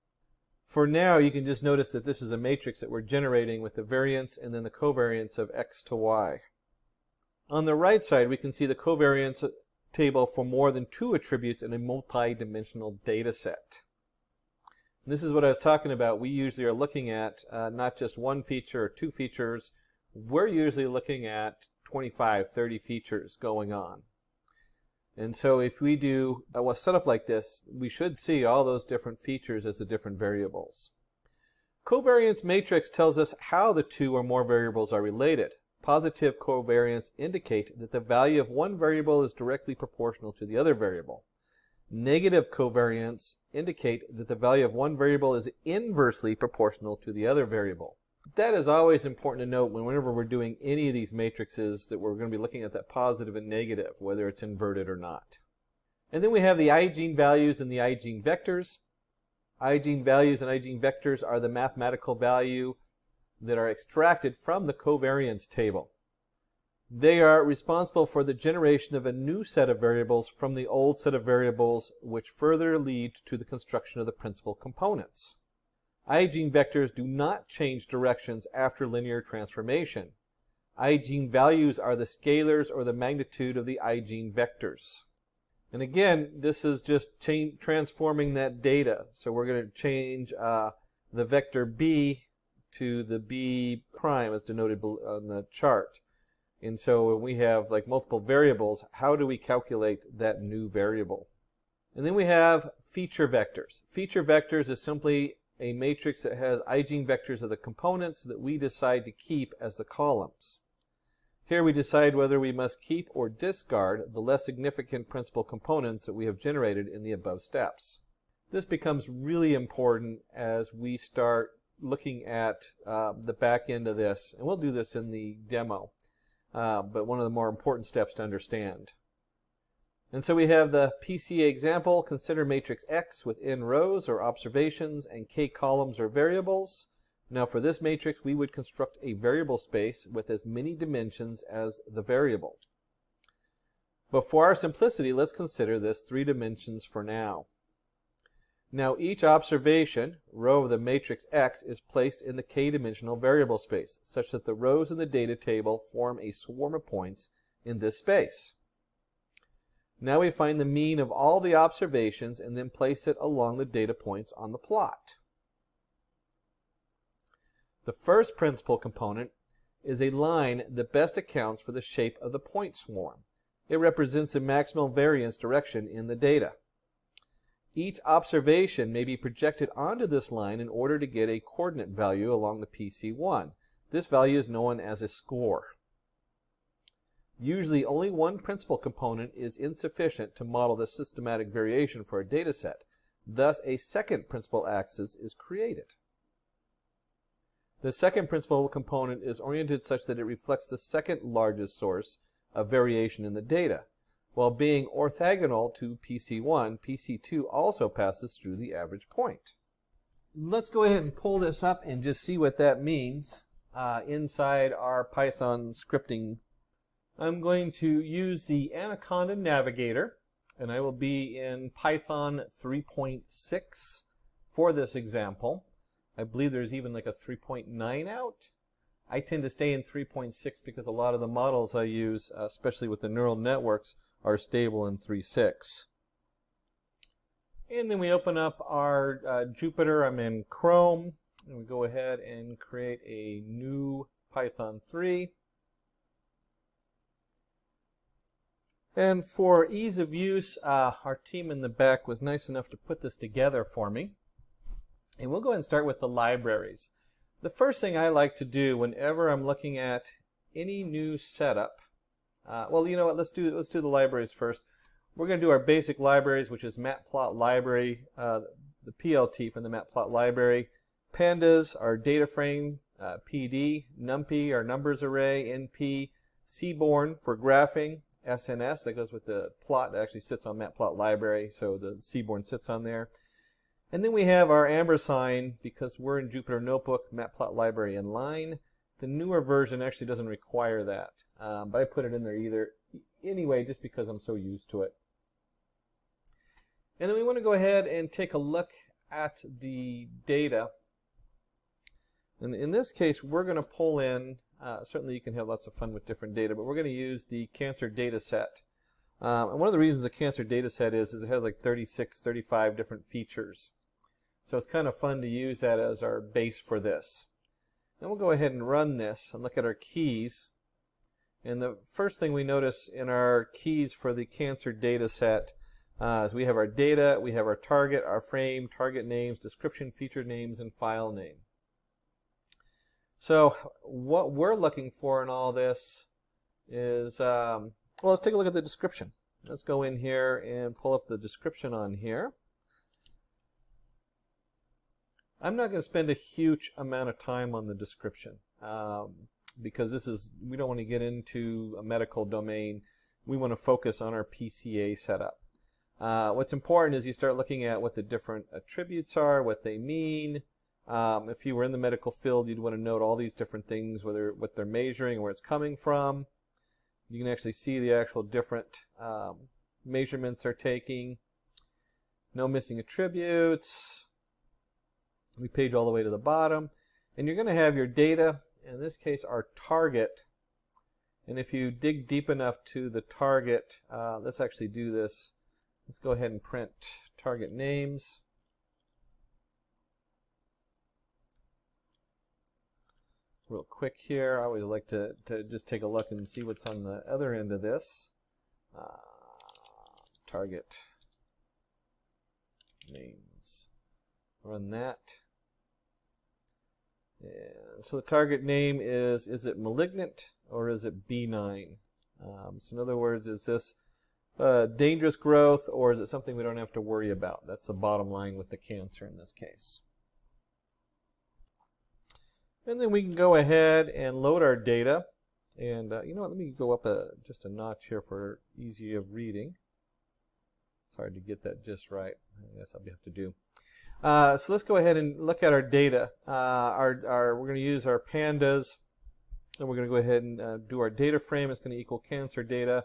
For now, you can just notice that this is a matrix that we're generating with the variance and then the covariance of x to y. On the right side, we can see the covariance table for more than 2 attributes in a multi-dimensional data set. And this is what I was talking about. We usually are looking at not just 1 feature or 2 features. We're usually looking at 25, 30 features going on. And so if we do a setup like this, we should see all those different features as the different variables. Covariance matrix tells us how the two or more variables are related. Positive covariance indicate that the value of one variable is directly proportional to the other variable. Negative covariance indicate that the value of one variable is inversely proportional to the other variable. That is always important to note whenever we're doing any of these matrices, that we're going to be looking at that positive and negative, whether it's inverted or not. And then we have the eigene values and the eigene vectors. Eigene values and eigene vectors are the mathematical value that are extracted from the covariance table. They are responsible for the generation of a new set of variables from the old set of variables, which further lead to the construction of the principal components. Eigene vectors do not change directions after linear transformation. Eigene values are the scalars or the magnitude of the eigene vectors. And again, this is just transforming that data. So we're going to change the vector b to the b prime as denoted on the chart. And so when we have like multiple variables, how do we calculate that new variable? And then we have feature vectors. Feature vectors is simply a matrix that has eigene vectors of the components that we decide to keep as the columns. Here we decide whether we must keep or discard the less significant principal components that we have generated in the above steps. This becomes really important as we start looking at the back end of this, and we'll do this in the demo, but one of the more important steps to understand. And so we have the PCA example. Consider matrix X with n rows or observations and k columns or variables. Now for this matrix, we would construct a variable space with as many dimensions as the variable. But for our simplicity, let's consider this 3 dimensions for now. Now each observation, row of the matrix X, is placed in the k-dimensional variable space, such that the rows in the data table form a swarm of points in this space. Now we find the mean of all the observations and then place it along the data points on the plot. The first principal component is a line that best accounts for the shape of the point swarm. It represents the maximal variance direction in the data. Each observation may be projected onto this line in order to get a coordinate value along the PC1. This value is known as a score. Usually only one principal component is insufficient to model the systematic variation for a data set. Thus, a second principal axis is created. The second principal component is oriented such that it reflects the second largest source of variation in the data. While being orthogonal to PC1, PC2 also passes through the average point. Let's go ahead and pull this up and just see what that means inside our Python scripting. I'm going to use the Anaconda Navigator, and I will be in Python 3.6 for this example. I believe there's even like a 3.9 out. I tend to stay in 3.6 because a lot of the models I use, especially with the neural networks, are stable in 3.6. And then we open up our Jupyter. I'm in Chrome, and we go ahead and create a new Python 3. And for ease of use, our team in the back was nice enough to put this together for me. And we'll go ahead and start with the libraries. The first thing I like to do whenever I'm looking at any new setup, well, you know what, let's do the libraries first. We're going to do our basic libraries, which is matplotlib, the PLT from the matplotlib library. Pandas, our data frame, PD, numpy, our numbers array, NP, Seaborn for graphing, SNS, that goes with the plot that actually sits on matplotlib library, so the Seaborn sits on there. And then we have our ampersand, because we're in Jupyter Notebook, matplotlib library inline. The newer version actually doesn't require that, but I put it in there anyway just because I'm so used to it. And then we want to go ahead and take a look at the data. And in this case, we're going to pull in, certainly you can have lots of fun with different data, but we're going to use the cancer data set. And one of the reasons the cancer data set is it has like 36, 35 different features. So it's kind of fun to use that as our base for this. And we'll go ahead and run this and look at our keys. And the first thing we notice in our keys for the cancer data set is we have our data, we have our target, our frame, target names, description, feature names, and file name. So what we're looking for in all this is, well, let's take a look at the description. Let's go in here and pull up the description on here. I'm not going to spend a huge amount of time on the description because we don't want to get into a medical domain. We want to focus on our PCA setup. What's important is you start looking at what the different attributes are, what they mean. If you were in the medical field, you'd want to note all these different things, what they're measuring, where it's coming from. You can actually see the actual different measurements they're taking. No missing attributes. We page all the way to the bottom. And you're going to have your data, in this case our target. And if you dig deep enough to the target, let's actually do this. Let's go ahead and print target names. Real quick here, I always like to just take a look and see what's on the other end of this. Target names. Run that. And so the target name is it malignant or is it benign? So in other words, is this dangerous growth or is it something we don't have to worry about? That's the bottom line with the cancer in this case. And then we can go ahead and load our data. And you know what, let me go up just a notch here for easy of reading. It's hard to get that just right. I guess I'll have to do. So let's go ahead and look at our data. We're going to use our pandas. And we're going to go ahead and do our data frame. It's going to equal cancer data.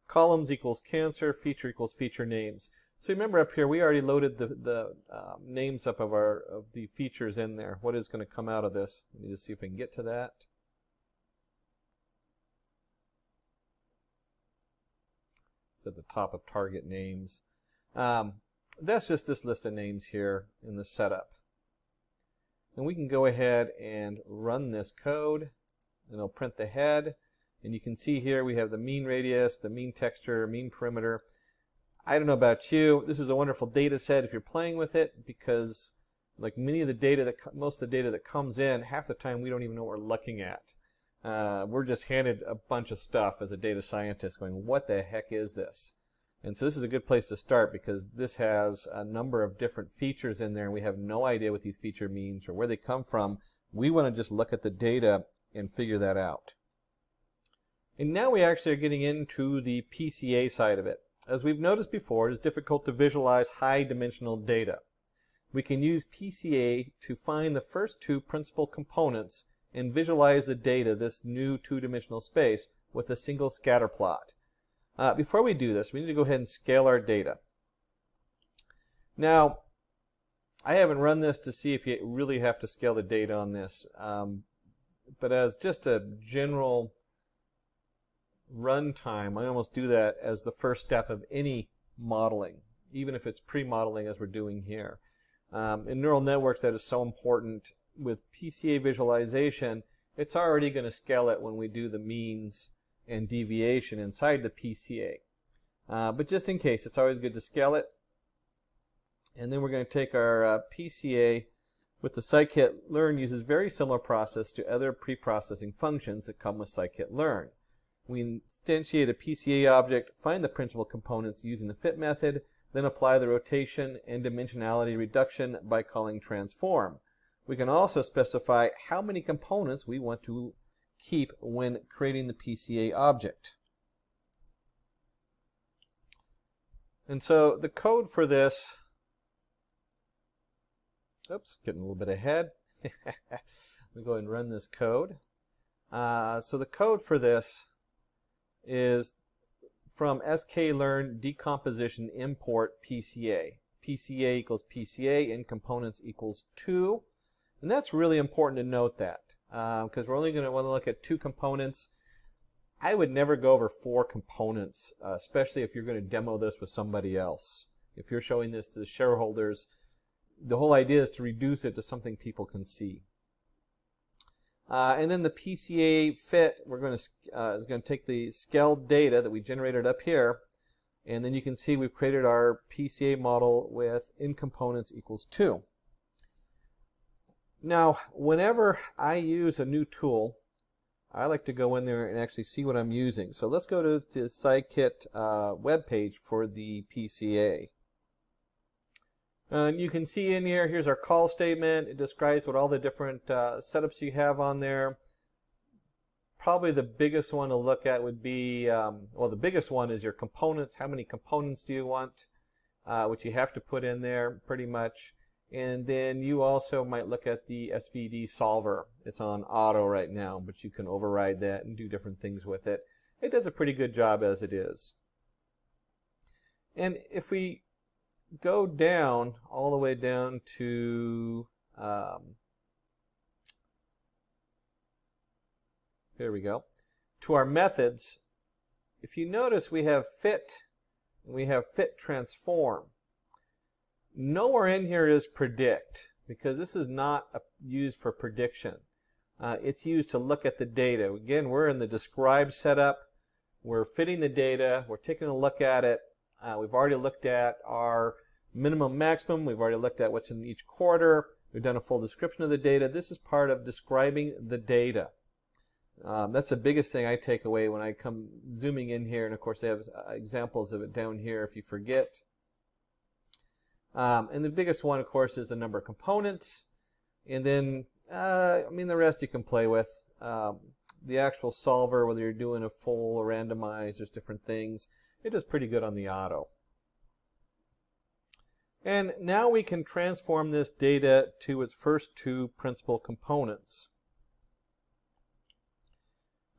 Columns equals cancer. Feature equals feature names. So remember up here, we already loaded the names up of the features in there. What is going to come out of this? Let me just see if I can get to that. It's at the top of target names. That's just this list of names here in the setup. And we can go ahead and run this code, and it'll print the head. And you can see here we have the mean radius, the mean texture, mean perimeter. I don't know about you, this is a wonderful data set if you're playing with it, because like most of the data that comes in, half the time we don't even know what we're looking at. We're just handed a bunch of stuff as a data scientist going, what the heck is this? And so this is a good place to start because this has a number of different features in there and we have no idea what these features means or where they come from. We want to just look at the data and figure that out. And now we actually are getting into the PCA side of it. As we've noticed before, it is difficult to visualize high-dimensional data. We can use PCA to find the first two principal components and visualize the data, this new two-dimensional space, with a single scatter plot. Before we do this, we need to go ahead and scale our data. Now, I haven't run this to see if you really have to scale the data on this, but as just a general runtime, I almost do that as the first step of any modeling, even if it's pre-modeling as we're doing here. In neural networks, that is so important. With PCA visualization, it's already going to scale it when we do the means and deviation inside the PCA. But just in case, it's always good to scale it. And then we're going to take our PCA with the scikit-learn uses very similar process to other pre-processing functions that come with scikit-learn. We instantiate a PCA object, find the principal components using the fit method, then apply the rotation and dimensionality reduction by calling transform. We can also specify how many components we want to keep when creating the PCA object. And so the code for this, oops, getting a little bit ahead. Let me go ahead and run this code. So the code for this is from sklearn decomposition import PCA. PCA equals PCA and components equals 2. And that's really important to note that because we're only going to want to look at 2 components. I would never go over 4 components, especially if you're going to demo this with somebody else. If you're showing this to the shareholders, the whole idea is to reduce it to something people can see. And then the PCA fit, we're going to is going to take the scaled data that we generated up here, and then you can see we've created our PCA model with in components equals 2. Now, whenever I use a new tool, I like to go in there and actually see what I'm using. So let's go to the Scikit webpage for the PCA. And you can see in here, here's our call statement. It describes what all the different setups you have on there. Probably the biggest one to look at would be, well, the biggest one is your components. How many components do you want, which you have to put in there pretty much. And then you also might look at the SVD solver. It's on auto right now, but you can override that and do different things with it. It does a pretty good job as it is. And if we go down, all the way down to, here we go, to our methods, if you notice we have fit, and we have fit transform. Nowhere in here is predict, because this is not used for prediction. It's used to look at the data. Again, we're in the describe setup. We're fitting the data. We're taking a look at it. We've already looked at our minimum maximum. We've already looked at what's in each quarter. We've done a full description of the data. This is part of describing the data. That's the biggest thing I take away when I come zooming in here. And of course, they have examples of it down here if you forget. And the biggest one, of course, is the number of components. And then, I mean, the rest you can play with. The actual solver, whether you're doing a full or randomized, there's different things. It does pretty good on the auto. And now we can transform this data to its first two principal components.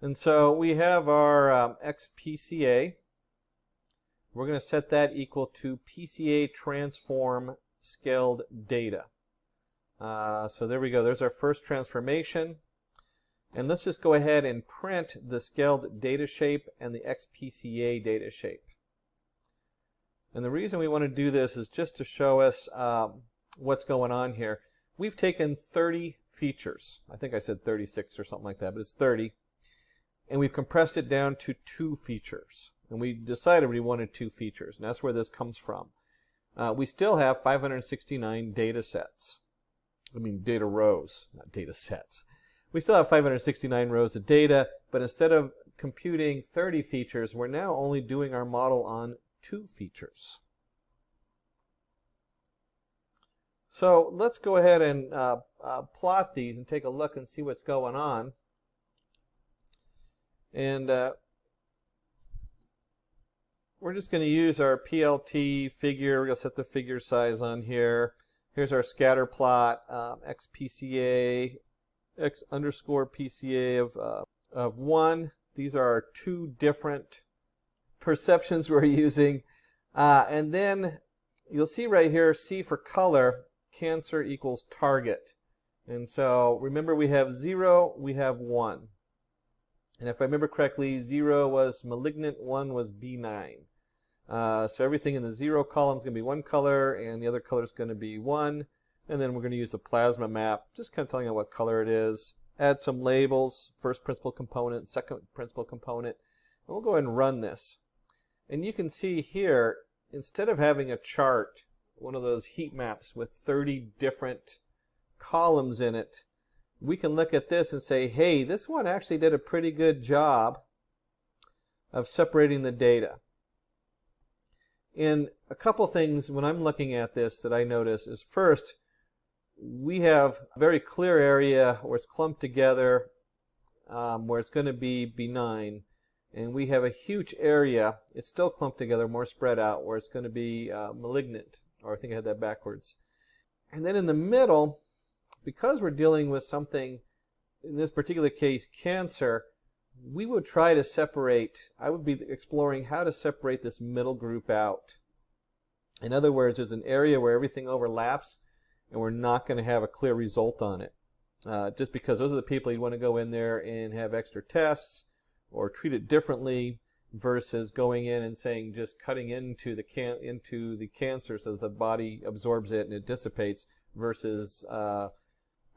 And so we have our XPCA. We're going to set that equal to PCA transform scaled data. So there we go. There's our first transformation. And let's just go ahead and print the scaled data shape and the XPCA data shape. And the reason we want to do this is just to show us what's going on here. We've taken 30 features. I think I said 36 or something like that, but it's 30. And we've compressed it down to 2 features. And we decided we wanted 2 features, and that's where this comes from. We still have 569 data sets. I mean data rows, not data sets. We still have 569 rows of data, but instead of computing 30 features, we're now only doing our model on 2 features. So let's go ahead and plot these and take a look and see what's going on. And we're just going to use our PLT figure. We're going to set the figure size on here. Here's our scatter plot, XPCA, X underscore PCA of 1. These are our 2 different perceptions we're using. And then you'll see right here, C for color, cancer equals target. And so remember we have 0, we have 1. And if I remember correctly, 0 was malignant, 1 was benign. So everything in the 0 column is going to be one color, and the other color is going to be 1. And then we're going to use the plasma map, just kind of telling you what color it is. Add some labels, first principal component, second principal component. And we'll go ahead and run this. And you can see here, instead of having a chart, one of those heat maps with 30 different columns in it, we can look at this and say, hey, this one actually did a pretty good job of separating the data. And a couple things when I'm looking at this that I notice is, first, we have a very clear area where it's clumped together, where it's going to be benign. And we have a huge area, it's still clumped together, more spread out, where it's going to be malignant. Or I think I had that backwards. And then in the middle, because we're dealing with something, in this particular case, cancer, we would try to separate, I would be exploring how to separate this middle group out. In other words, there's an area where everything overlaps, and we're not going to have a clear result on it. Just because those are the people you want to go in there and have extra tests, or treat it differently, versus going in and saying just cutting into the cancer so that the body absorbs it and it dissipates, versus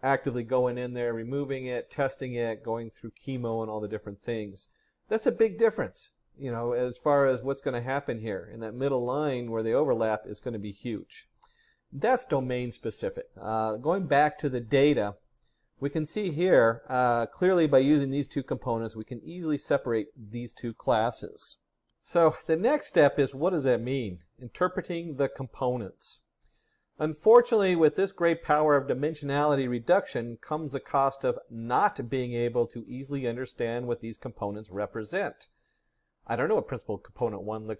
actively going in there, removing it, testing it, going through chemo and all the different things. That's a big difference, you know, as far as what's going to happen here. And that middle line where they overlap is going to be huge. That's domain specific. Going back to the data, we can see here, clearly by using these two components, we can easily separate these two classes. So the next step is, what does that mean? Interpreting the components. Unfortunately, with this great power of dimensionality reduction comes the cost of not being able to easily understand what these components represent. I don't know what principal component 1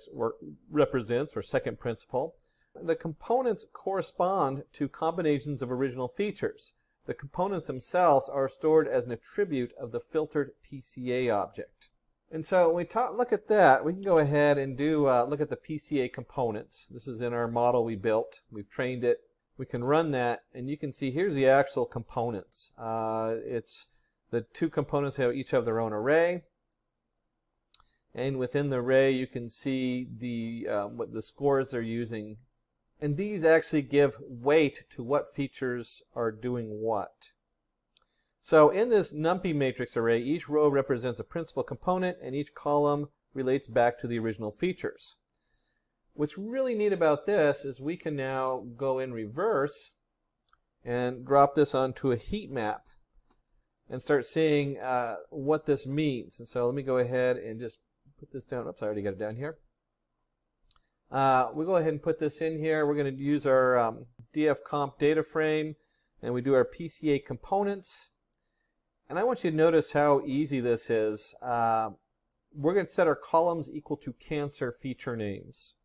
represents, or second principal. The components correspond to combinations of original features. The components themselves are stored as an attribute of the filtered PCA object. And so when we look at that, we can go ahead and look at the PCA components. This is in our model we built. We've trained it. We can run that, and you can see here's the actual components. It's the two components each have their own array. And within the array, you can see what the scores they're using. And these actually give weight to what features are doing what. So in this NumPy matrix array, each row represents a principal component, and each column relates back to the original features. What's really neat about this is we can now go in reverse and drop this onto a heat map and start seeing what this means. And so let me go ahead and just put this down. Oops, I already got it down here. We'll go ahead and put this in here. We're going to use our dfcomp data frame, and we do our PCA components. And I want you to notice how easy this is. We're going to set our columns equal to cancer feature names.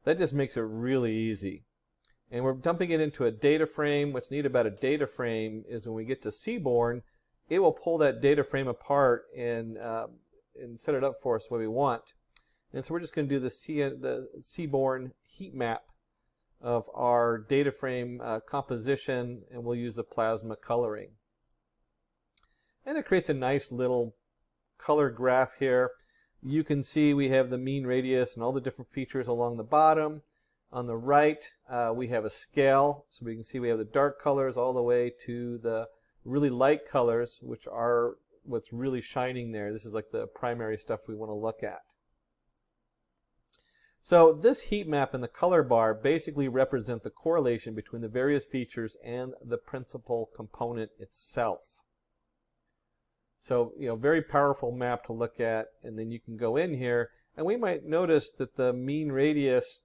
That just makes it really easy. And we're dumping it into a data frame. What's neat about a data frame is when we get to Seaborn, it will pull that data frame apart and set it up for us the way we want. And so we're just going to do the Seaborn heat map of our data frame composition, and we'll use the plasma coloring. And it creates a nice little color graph here. You can see we have the mean radius and all the different features along the bottom. On the right, we have a scale, so we can see we have the dark colors all the way to the really light colors, which are what's really shining there. This is like the primary stuff we want to look at. So this heat map and the color bar basically represent the correlation between the various features and the principal component itself. So, you know, very powerful map to look at, and then you can go in here, and we might notice that the mean radius,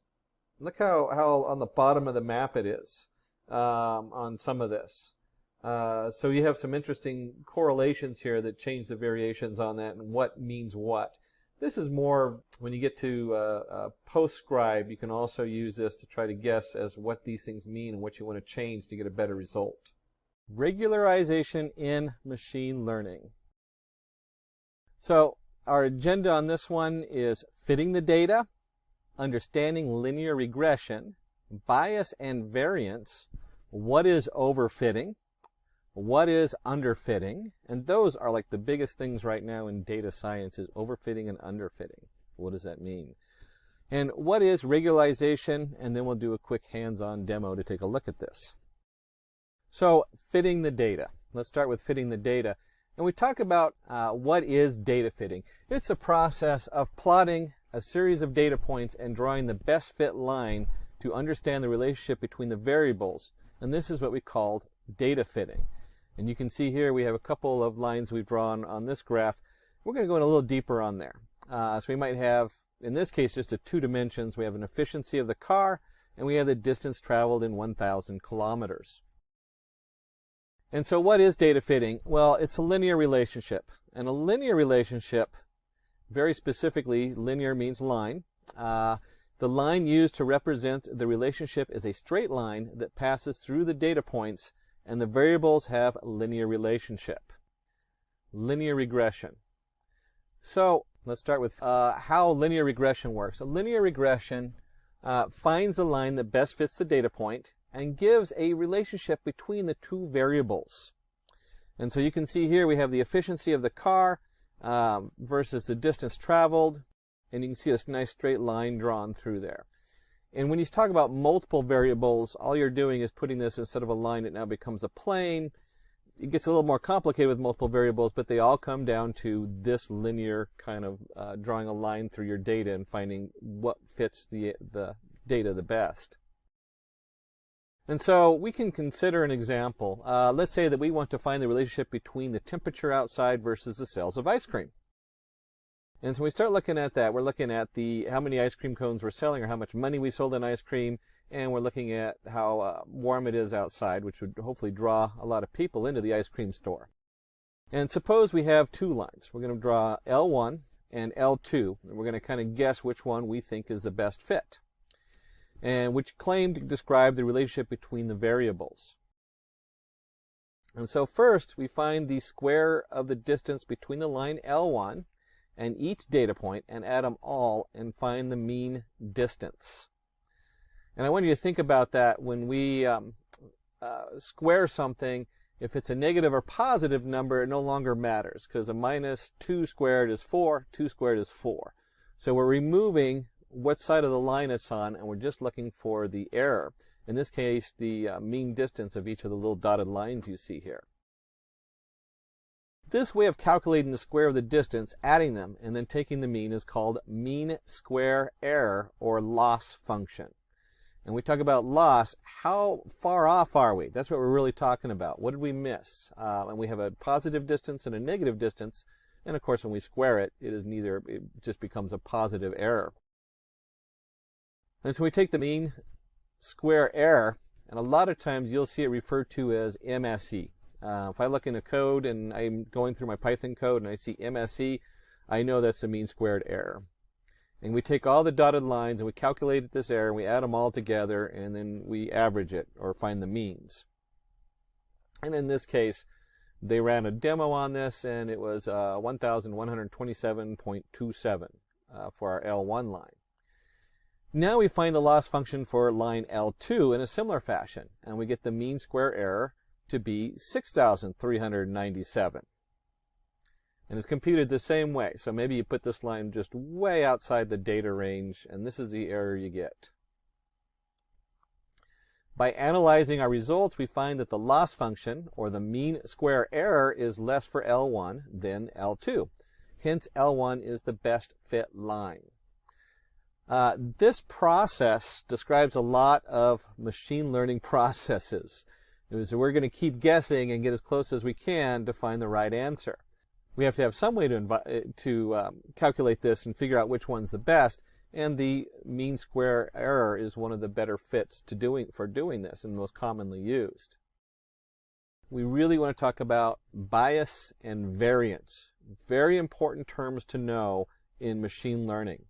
look how on the bottom of the map it is on some of this. So you have some interesting correlations here that change the variations on that and what means what. This is more when you get to PostScribe, you can also use this to try to guess as what these things mean and what you want to change to get a better result. Regularization in machine learning. So our agenda on this one is fitting the data, understanding linear regression, bias and variance, what is overfitting, what is underfitting, and those are like the biggest things right now in data science is overfitting and underfitting. What does that mean? And what is regularization? And then we'll do a quick hands-on demo to take a look at this. So fitting the data. Let's start with fitting the data. And we talk about what is data fitting. It's a process of plotting a series of data points and drawing the best fit line to understand the relationship between the variables. And this is what we called data fitting. And you can see here we have a couple of lines we've drawn on this graph. We're going to go in a little deeper on there. So we might have, in this case, just a 2 dimensions. We have an efficiency of the car, and we have the distance traveled in 1,000 kilometers. And so what is data fitting? Well, it's a linear relationship. And a linear relationship, very specifically, linear means line. The line used to represent the relationship is a straight line that passes through the data points, and the variables have a linear relationship. Linear regression. So let's start with how linear regression works. A linear regression finds the line that best fits the data point and gives a relationship between the two variables. And so you can see here we have the efficiency of the car versus the distance traveled, and you can see this nice straight line drawn through there. And when you talk about multiple variables, all you're doing is putting this instead of a line, it now becomes a plane. it gets a little more complicated with multiple variables, but they all come down to this linear kind of drawing a line through your data and finding what fits the data the best. And so we can consider an example. Let's say that we want to find the relationship between the temperature outside versus the sales of ice cream. And so we start looking at that. We're looking at how many ice cream cones we're selling or how much money we sold in ice cream. And we're looking at how warm it is outside, which would hopefully draw a lot of people into the ice cream store. And suppose we have two lines. We're going to draw L1 and L2. And we're going to kind of guess which one we think is the best fit, and which claim to describe the relationship between the variables. And so first, we find the square of the distance between the line L1 and each data point and add them all and find the mean distance. And I want you to think about that when we square something. If it's a negative or positive number, it no longer matters, because a minus 2 squared is 4, 2 squared is 4. So we're removing what side of the line it's on, and we're just looking for the error. In this case, the mean distance of each of the little dotted lines you see here. This way of calculating the square of the distance, adding them, and then taking the mean is called mean square error, or loss function. And we talk about loss, how far off are we? That's what we're really talking about. What did we miss? And we have a positive distance and a negative distance. And of course, when we square it, it just becomes a positive error. And so we take the mean square error, and a lot of times you'll see it referred to as MSE. If I look in a code and I'm going through my Python code and I see MSE, I know that's the mean squared error. And we take all the dotted lines and we calculate this error and we add them all together, and then we average it or find the means. And in this case, they ran a demo on this, and it was 1127.27 for our L1 line. Now we find the loss function for line L2 in a similar fashion, and we get the mean square error to be 6,397. And it's computed the same way. So maybe you put this line just way outside the data range, and this is the error you get. By analyzing our results, we find that the loss function, or the mean square error, is less for L1 than L2. Hence, L1 is the best fit line. This process describes a lot of machine learning processes. We're going to keep guessing and get as close as we can to find the right answer. We have to have some way to calculate this and figure out which one's the best, and the mean square error is one of the better fits for doing this and most commonly used. We really want to talk about bias and variance. Very important terms to know in machine learning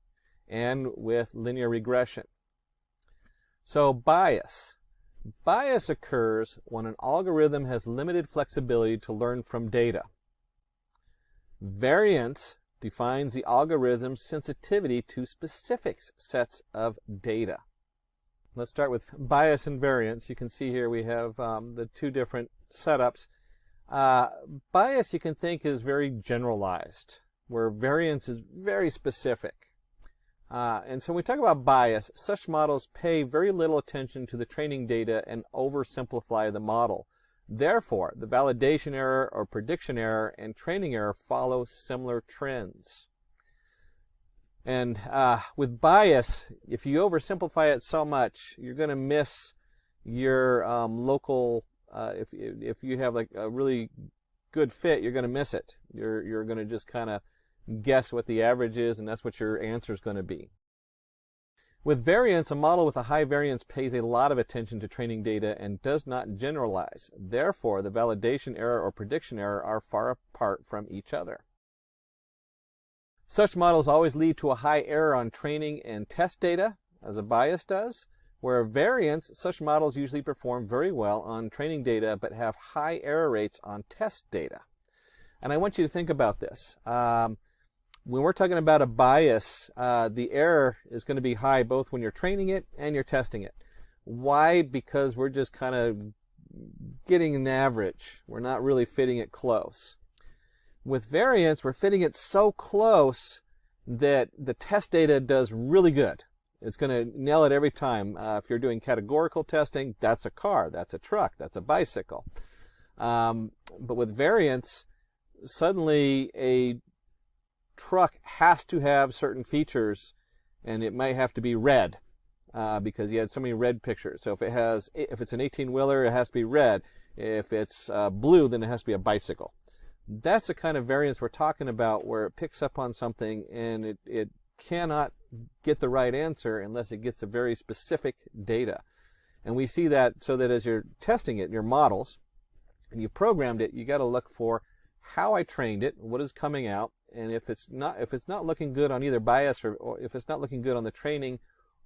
and with linear regression. So bias. Bias occurs when an algorithm has limited flexibility to learn from data. Variance defines the algorithm's sensitivity to specific sets of data. Let's start with bias and variance. You can see here we have the two different setups. Bias, you can think, is very generalized, where variance is very specific. And so when we talk about bias, such models pay very little attention to the training data and oversimplify the model. Therefore, the validation error or prediction error and training error follow similar trends. And with bias, if you oversimplify it so much, you're going to miss your local, if you have like a really good fit, you're going to miss it. You're going to just kind of guess what the average is, and that's what your answer is going to be. With variance, a model with a high variance pays a lot of attention to training data and does not generalize. Therefore, the validation error or prediction error are far apart from each other. Such models always lead to a high error on training and test data, as a bias does. Where a variance, such models usually perform very well on training data but have high error rates on test data. And I want you to think about this. When we're talking about a bias, the error is going to be high both when you're training it and you're testing it. Why? Because we're just kind of getting an average. We're not really fitting it close. With variance, we're fitting it so close that the test data does really good. It's going to nail it every time. If you're doing categorical testing, that's a car, that's a truck, that's a bicycle. But with variance, suddenly a truck has to have certain features, and it might have to be red because you had so many red pictures. So if it's an 18-wheeler, it has to be red. If it's blue, then it has to be a bicycle. That's the kind of variance we're talking about, where it picks up on something and it cannot get the right answer unless it gets a very specific data. And we see that so that as you're testing it in your models and you programmed it, you got to look for how I trained it, what is coming out, and if it's not looking good on either bias or if it's not looking good on the training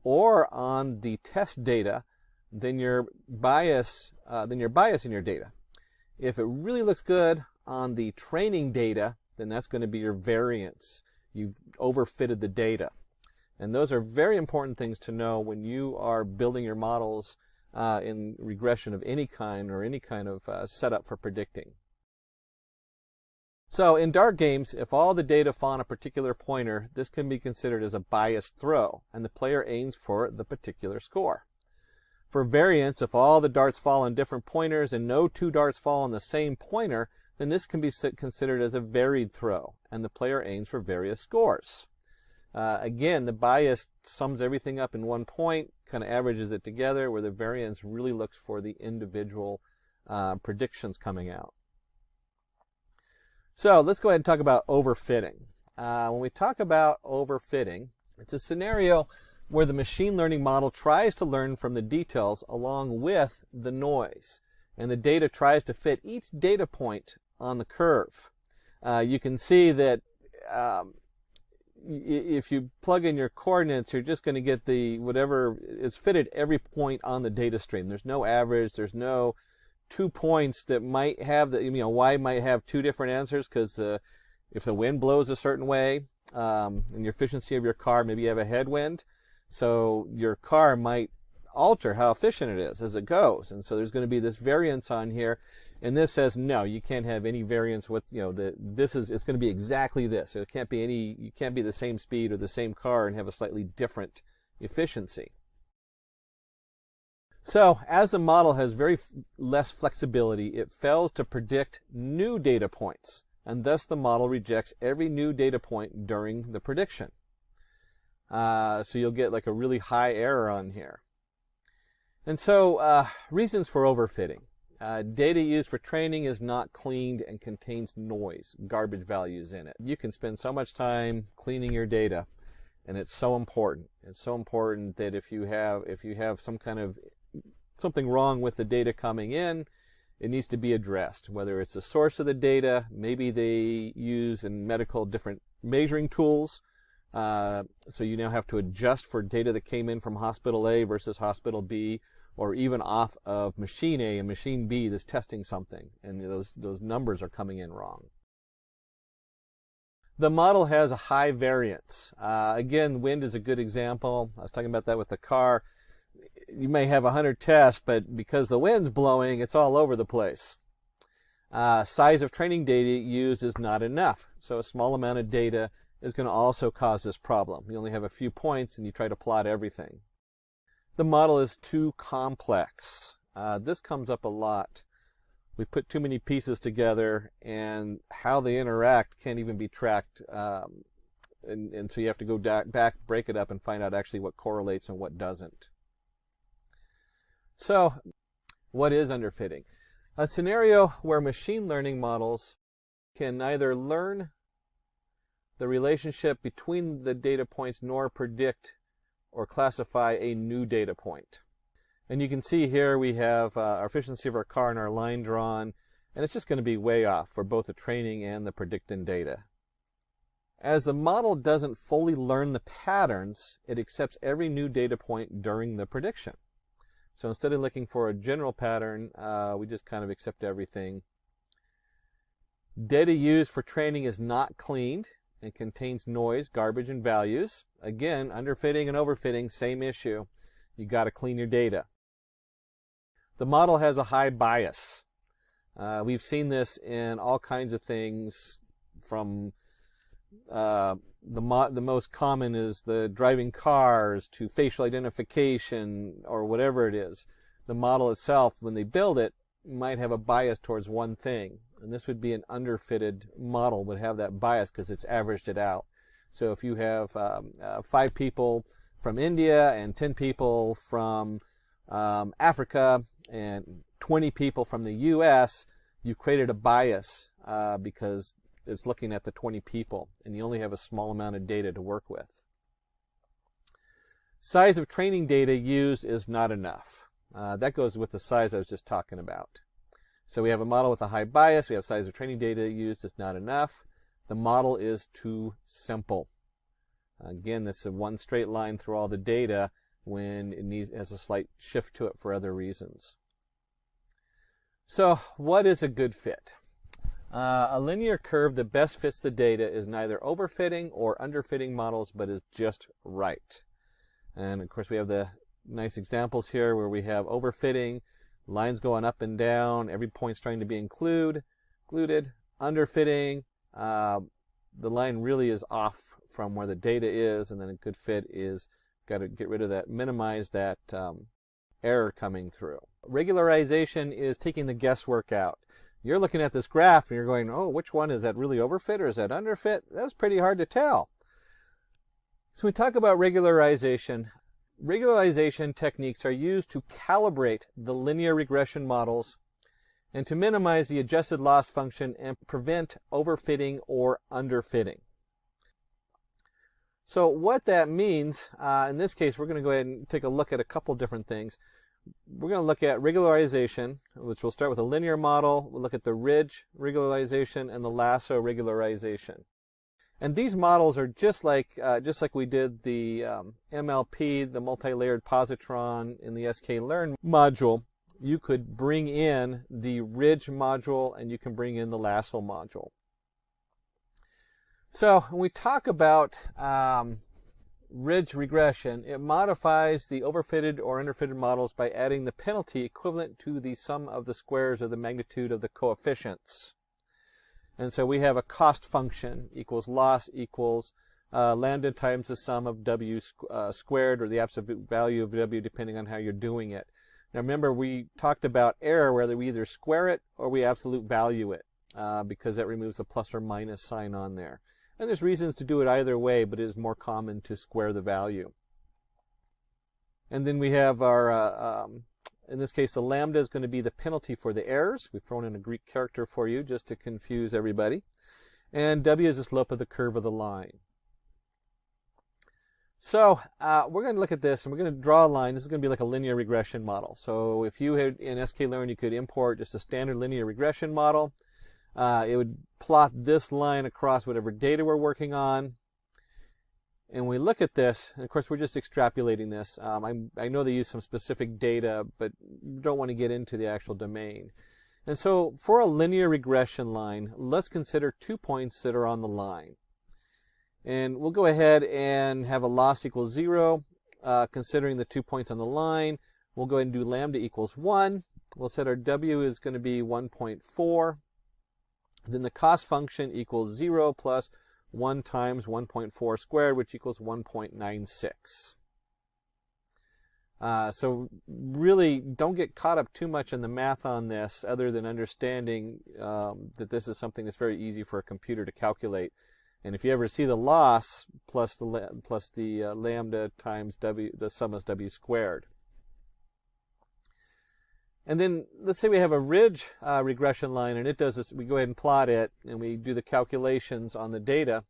or on the test data, then you're biasing your data. If it really looks good on the training data, then that's going to be your variance. You've overfitted the data. And those are very important things to know when you are building your models in regression of any kind or any kind of setup for predicting. So in dart games, if all the data fall on a particular pointer, this can be considered as a biased throw, and the player aims for the particular score. For variance, if all the darts fall on different pointers and no two darts fall on the same pointer, then this can be considered as a varied throw, and the player aims for various scores. Again, the bias sums everything up in one point, kind of averages it together, where the variance really looks for the individual predictions coming out. So let's go ahead and talk about overfitting. When we talk about overfitting, it's a scenario where the machine learning model tries to learn from the details along with the noise, and the data tries to fit each data point on the curve. You can see that if you plug in your coordinates, you're just going to get whatever is fitted every point on the data stream. There's no average. There's no 2 points that might have Y might have two different answers, because if the wind blows a certain way, and your efficiency of your car, maybe you have a headwind, so your car might alter how efficient it is as it goes, and so there's going to be this variance on here, and this says no, you can't have any variance with it's going to be exactly this. So it can't be you can't be the same speed or the same car and have a slightly different efficiency. So as the model has very less flexibility, it fails to predict new data points, and thus the model rejects every new data point during the prediction. So you'll get like a really high error on here. And so reasons for overfitting. Data used for training is not cleaned and contains noise, garbage values in it. You can spend so much time cleaning your data, and it's so important. It's so important that if you have something wrong with the data coming in, it needs to be addressed. Whether it's the source of the data, maybe they use in medical different measuring tools, so you now have to adjust for data that came in from hospital A versus hospital B, or even off of machine A and machine B that's testing something, and those numbers are coming in wrong. The model has a high variance. Again, wind is a good example. I was talking about that with the car. You may have 100 tests, but because the wind's blowing, it's all over the place. Size of training data used is not enough, so a small amount of data is going to also cause this problem. You only have a few points and you try to plot everything. The model is too complex. This comes up a lot. We put too many pieces together, and how they interact can't even be tracked, and so you have to go back, break it up, and find out actually what correlates and what doesn't. So, what is underfitting? A scenario where machine learning models can neither learn the relationship between the data points nor predict or classify a new data point. And you can see here we have our efficiency of our car and our line drawn, and it's just going to be way off for both the training and the predicting data. As the model doesn't fully learn the patterns, it accepts every new data point during the prediction. So instead of looking for a general pattern, we just kind of accept everything. Data used for training is not cleaned and contains noise, garbage, and values. Again, underfitting and overfitting, same issue. You got to clean your data. The model has a high bias. We've seen this in all kinds of things, from the most common is the driving cars to facial identification or whatever it is. The model itself, when they build it, might have a bias towards one thing, and this would be an underfitted model would have that bias because it's averaged it out. So if you have 5 people from India and 10 people from Africa and 20 people from the U.S., you've created a bias because it's looking at the 20 people, and you only have a small amount of data to work with. Size of training data used is not enough. That goes with the size I was just talking about. So we have a model with a high bias. We have size of training data used is not enough. The model is too simple. Again, this is one straight line through all the data when it has a slight shift to it for other reasons. So what is a good fit? A linear curve that best fits the data is neither overfitting or underfitting models, but is just right. And of course we have the nice examples here where we have overfitting, lines going up and down, every point's trying to be included. Underfitting, the line really is off from where the data is, and then a good fit is got to get rid of that, minimize that error coming through. Regularization is taking the guesswork out. You're looking at this graph and you're going, oh, which one is that really overfit or is that underfit? That's pretty hard to tell. So we talk about regularization. Regularization techniques are used to calibrate the linear regression models and to minimize the adjusted loss function and prevent overfitting or underfitting. So what that means, in this case, we're going to go ahead and take a look at a couple different things. We're going to look at regularization, which we'll start with a linear model. We'll look at the ridge regularization and the lasso regularization. And these models are just like we did the MLP, the multi-layered positron in the sklearn module. You could bring in the ridge module and you can bring in the lasso module. So when we talk about ridge regression, it modifies the overfitted or underfitted models by adding the penalty equivalent to the sum of the squares of the magnitude of the coefficients. And so we have a cost function equals loss equals lambda times the sum of w squared, or the absolute value of w, depending on how you're doing it. Now remember, we talked about error, whether we either square it or we absolute value it, because that removes the plus or minus sign on there. And there's reasons to do it either way, but it is more common to square the value. And then we have our, in this case, the lambda is going to be the penalty for the errors. We've thrown in a Greek character for you just to confuse everybody. And w is the slope of the curve of the line. So we're going to look at this, and we're going to draw a line. This is going to be like a linear regression model. So if you had in sklearn, you could import just a standard linear regression model. It would plot this line across whatever data we're working on. And we look at this, and of course we're just extrapolating this. I know they use some specific data, but don't want to get into the actual domain. And so for a linear regression line, let's consider 2 points that are on the line. And we'll go ahead and have a loss equals 0, considering the 2 points on the line. We'll go ahead and do lambda equals 1. We'll set our w is going to be 1.4. Then the cost function equals 0 plus 1 times 1.4 squared, which equals 1.96. So really don't get caught up too much in the math on this, other than understanding that this is something that's very easy for a computer to calculate. And if you ever see the loss plus the lambda times w, the sum is w squared. And then let's say we have a ridge regression line, and it does this. We go ahead and plot it, and we do the calculations on the data.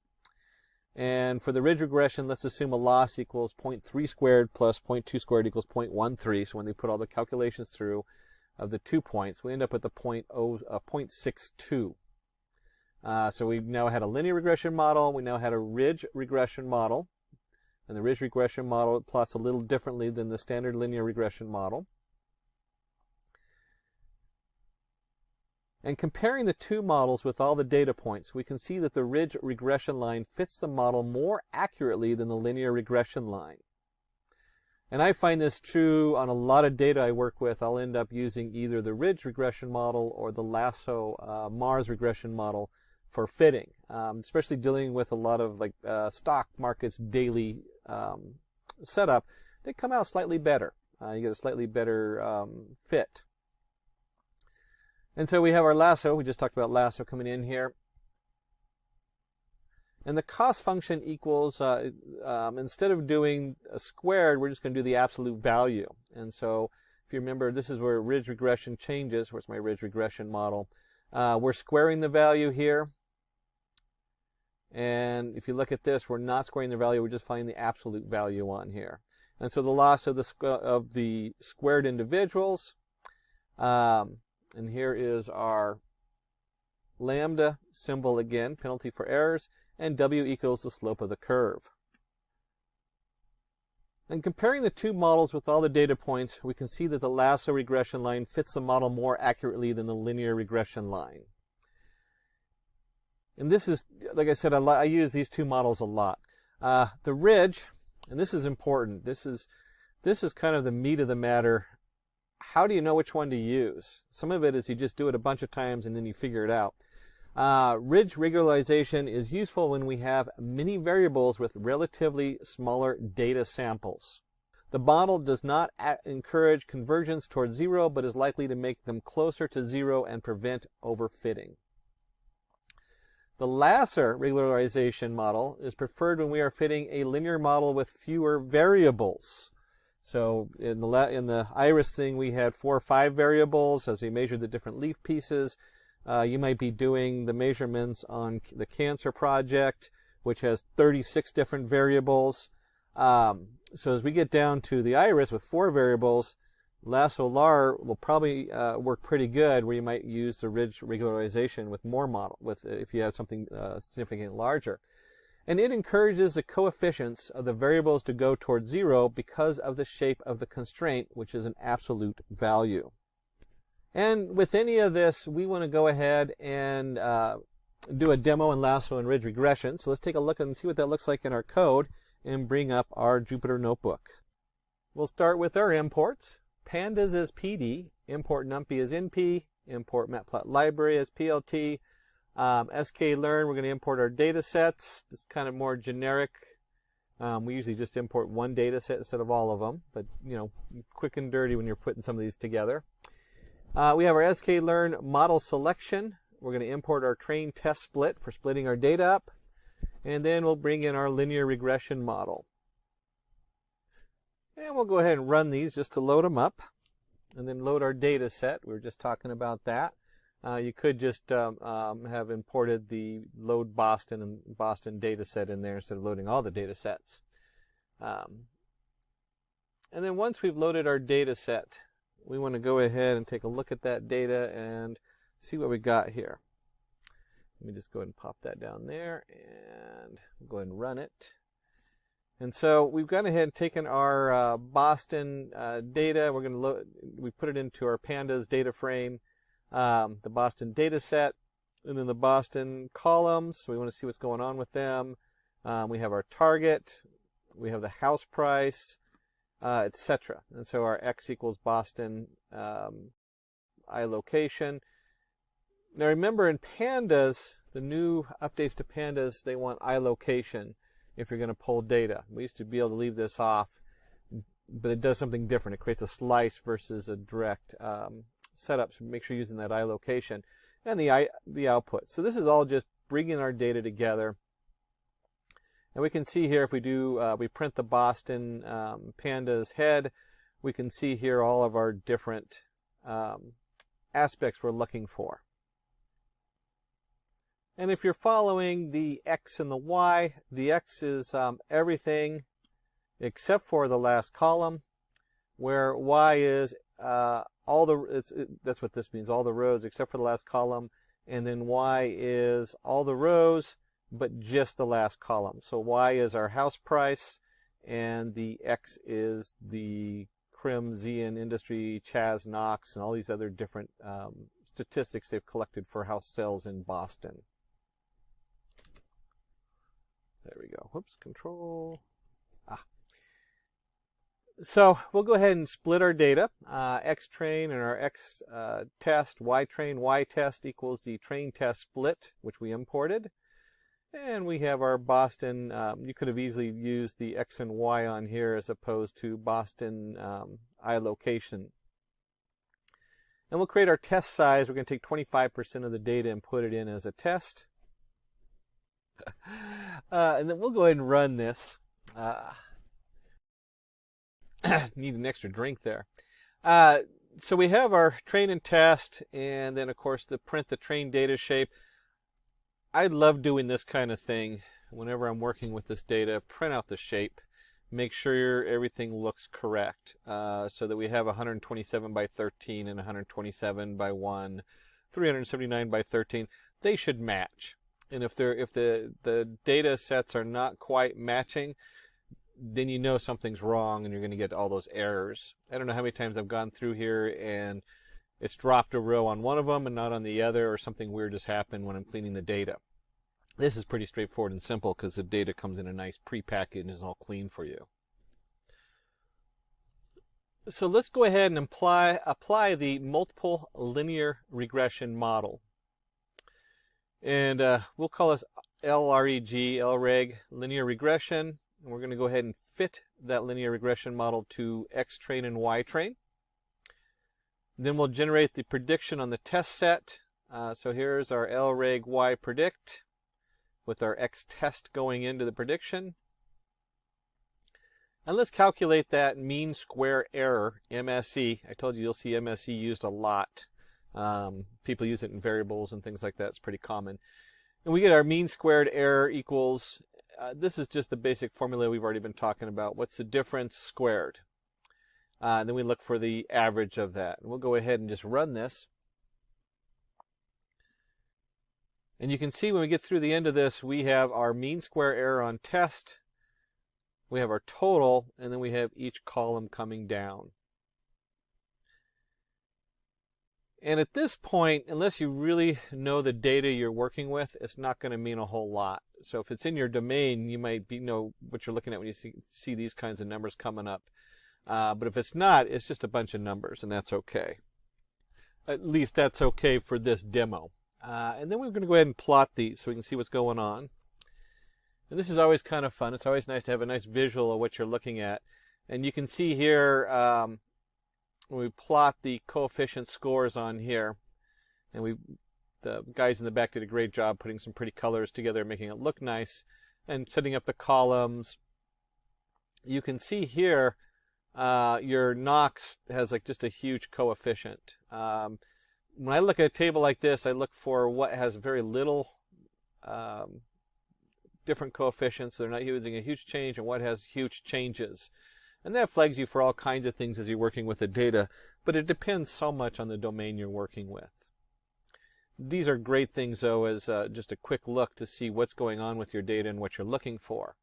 And for the ridge regression, let's assume a loss equals 0.3 squared plus 0.2 squared equals 0.13. So when they put all the calculations through of the 2 points, we end up with a 0.62. So we've now had a linear regression model. We now had a ridge regression model. And the ridge regression model plots a little differently than the standard linear regression model. And comparing the two models with all the data points, we can see that the ridge regression line fits the model more accurately than the linear regression line. And I find this true on a lot of data I work with. I'll end up using either the ridge regression model or the lasso Mars regression model for fitting, especially dealing with a lot of like stock markets daily setup. They come out slightly better. You get a slightly better fit. And so we have our lasso. We just talked about lasso coming in here. And the cost function equals, instead of doing a squared, we're just going to do the absolute value. And so if you remember, this is where ridge regression changes. Where's my ridge regression model? We're squaring the value here. And if you look at this, we're not squaring the value. We're just finding the absolute value on here. And so the loss of the squared individuals. And here is our lambda symbol again, penalty for errors. And W equals the slope of the curve. And comparing the two models with all the data points, we can see that the lasso regression line fits the model more accurately than the linear regression line. And this is, like I said, I use these two models a lot. The ridge, and this is important, this is kind of the meat of the matter. How do you know which one to use? Some of it is you just do it a bunch of times and then you figure it out. Ridge regularization is useful when we have many variables with relatively smaller data samples. The model does not encourage convergence towards zero, but is likely to make them closer to zero and prevent overfitting. The Lasser regularization model is preferred when we are fitting a linear model with fewer variables. So in the iris thing, we had 4 or 5 variables as we measured the different leaf pieces. You might be doing the measurements on the cancer project, which has 36 different variables. So as we get down to the iris with 4 variables, Lasso-LAR will probably work pretty good, where you might use the ridge regularization with more if you have something significantly larger. And it encourages the coefficients of the variables to go towards zero because of the shape of the constraint, which is an absolute value. And with any of this, we want to go ahead and do a demo in Lasso and Ridge Regression. So let's take a look and see what that looks like in our code and bring up our Jupyter Notebook. We'll start with our imports. Pandas is PD, import NumPy is NP, import Matplotlib library as PLT. sklearn, we're going to import our data sets. This is kind of more generic. We usually just import one data set instead of all of them, but you know, quick and dirty when you're putting some of these together. We have our sklearn model selection. We're going to import our train test split for splitting our data up. And then we'll bring in our linear regression model. And we'll go ahead and run these just to load them up. And then load our data set. We were just talking about that. You could just have imported the load Boston and Boston data set in there instead of loading all the data sets. And then once we've loaded our data set, we want to go ahead and take a look at that data and see what we got here. Let me just go ahead and pop that down there and go ahead and run it. And so we've gone ahead and taken our Boston data. We're going to we put it into our pandas data frame, the Boston data set, and then the Boston columns. So we want to see what's going on with them. We have our target, we have the house price, etc. And so our x equals Boston I location. Now remember, in pandas, the new updates to pandas, they want I location if you're going to pull data. We used to be able to leave this off, but it does something different. It creates a slice versus a direct setup. So make sure you're using that I location and the output. So this is all just bringing our data together. And we can see here, if we do, we print the Boston pandas head, we can see here all of our different aspects we're looking for. And if you're following the X and the Y, the X is everything except for the last column, where Y is that's what this means, all the rows except for the last column, and then Y is all the rows but just the last column. So Y is our house price, and the X is the Crim, Zian, Industry, Chas, Knox, and all these other different statistics they've collected for house sales in Boston. There we go. Whoops, control. So we'll go ahead and split our data. X train and our X test, Y train, Y test equals the train test split, which we imported. And we have our Boston. You could have easily used the X and Y on here as opposed to Boston I location. And we'll create our test size. We're going to take 25% of the data and put it in as a test. And then we'll go ahead and run this. Need an extra drink there. So we have our train and test, and then of course the print the train data shape. I love doing this kind of thing whenever I'm working with this data. Print out the shape, make sure everything looks correct, so that we have 127 by 13 and 127 by 1, 379 by 13. They should match. And if the data sets are not quite matching, then you know something's wrong and you're going to get all those errors. I don't know how many times I've gone through here and it's dropped a row on one of them and not on the other, or something weird has happened when I'm cleaning the data. This is pretty straightforward and simple because the data comes in a nice pre-package and is all clean for you. So let's go ahead and apply the multiple linear regression model. And we'll call this LREG, linear regression. And we're going to go ahead and fit that linear regression model to X train and Y train. Then we'll generate the prediction on the test set. So here's our LREG Y predict with our X test going into the prediction. And let's calculate that mean square error, MSE. I told you you'll see MSE used a lot. People use it in variables and things like that. It's pretty common. And we get our mean squared error equals, this is just the basic formula we've already been talking about. What's the difference squared? And then we look for the average of that. And we'll go ahead and just run this. And you can see when we get through the end of this, we have our mean square error on test, we have our total, and then we have each column coming down. And at this point, unless you really know the data you're working with, it's not going to mean a whole lot. So if it's in your domain, you might know what you're looking at when you see these kinds of numbers coming up. But if it's not, it's just a bunch of numbers, and that's okay. At least that's okay for this demo. And then we're going to go ahead and plot these so we can see what's going on. And this is always kind of fun. It's always nice to have a nice visual of what you're looking at. And you can see here, when we plot the coefficient scores on here, and the guys in the back did a great job putting some pretty colors together, making it look nice, and setting up the columns. You can see here, your Knox has like just a huge coefficient. When I look at a table like this, I look for what has very little different coefficients. They're not using a huge change, and what has huge changes. And that flags you for all kinds of things as you're working with the data, but it depends so much on the domain you're working with. These are great things, though, as just a quick look to see what's going on with your data and what you're looking for.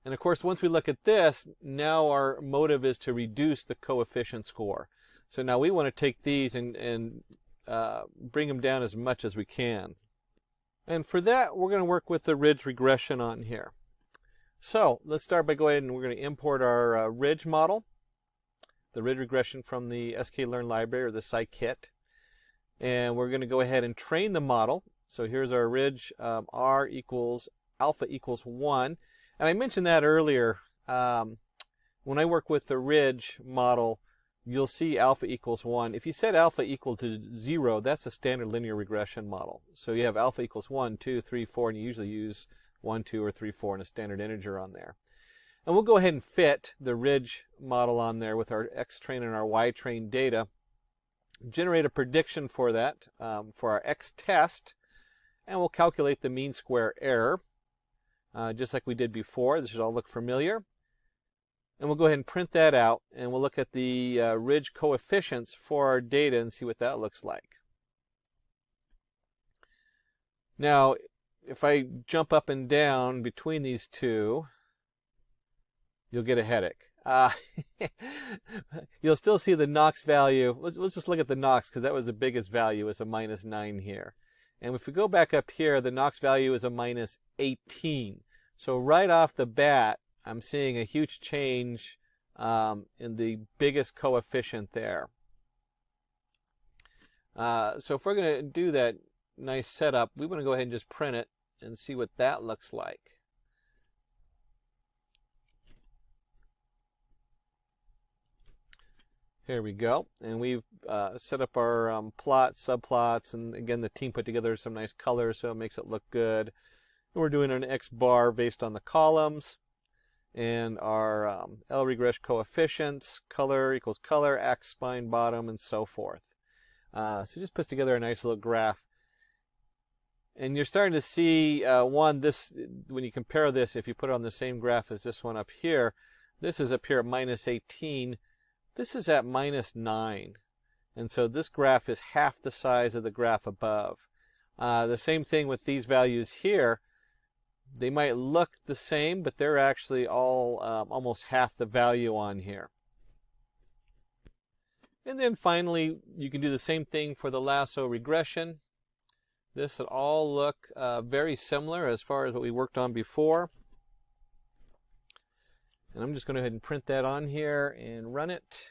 And of course, once we look at this, now our motive is to reduce the coefficient score. So now we want to take these and bring them down as much as we can. And for that, we're going to work with the ridge regression on here. So let's start by going ahead and we're going to import our ridge model, the ridge regression from the sklearn library or the scikit. And we're going to go ahead and train the model. So here's our ridge, r equals alpha equals 1. And I mentioned that earlier. When I work with the ridge model, you'll see alpha equals 1. If you set alpha equal to 0, that's a standard linear regression model. So you have alpha equals 1, 2, 3, 4, and you usually use 1, 2, or 3, 4 and a standard integer on there. And we'll go ahead and fit the ridge model on there with our X train and our Y train data, generate a prediction for that, for our X test, and we'll calculate the mean square error, just like we did before. This should all look familiar. And we'll go ahead and print that out, and we'll look at the ridge coefficients for our data and see what that looks like. Now, if I jump up and down between these two, you'll get a headache. You'll still see the Knox value. Let's just look at the Knox, because that was the biggest value. It's a -9 here. And if we go back up here, the Knox value is a -18. So right off the bat, I'm seeing a huge change in the biggest coefficient there. So if we're going to do that nice setup, we want to go ahead and just print it and see what that looks like. Here we go. And we've set up our plots, subplots, and again the team put together some nice colors so it makes it look good. And we're doing an X bar based on the columns. And our L regress coefficients, color equals color, X spine bottom, and so forth. So just puts together a nice little graph. And you're starting to see, this when you compare this, if you put it on the same graph as this one up here, this is up here at minus 18. This is at minus 9. And so this graph is half the size of the graph above. The same thing with these values here. They might look the same, but they're actually all almost half the value on here. And then finally, you can do the same thing for the lasso regression. This would all look very similar as far as what we worked on before. And I'm just going to go ahead and print that on here and run it.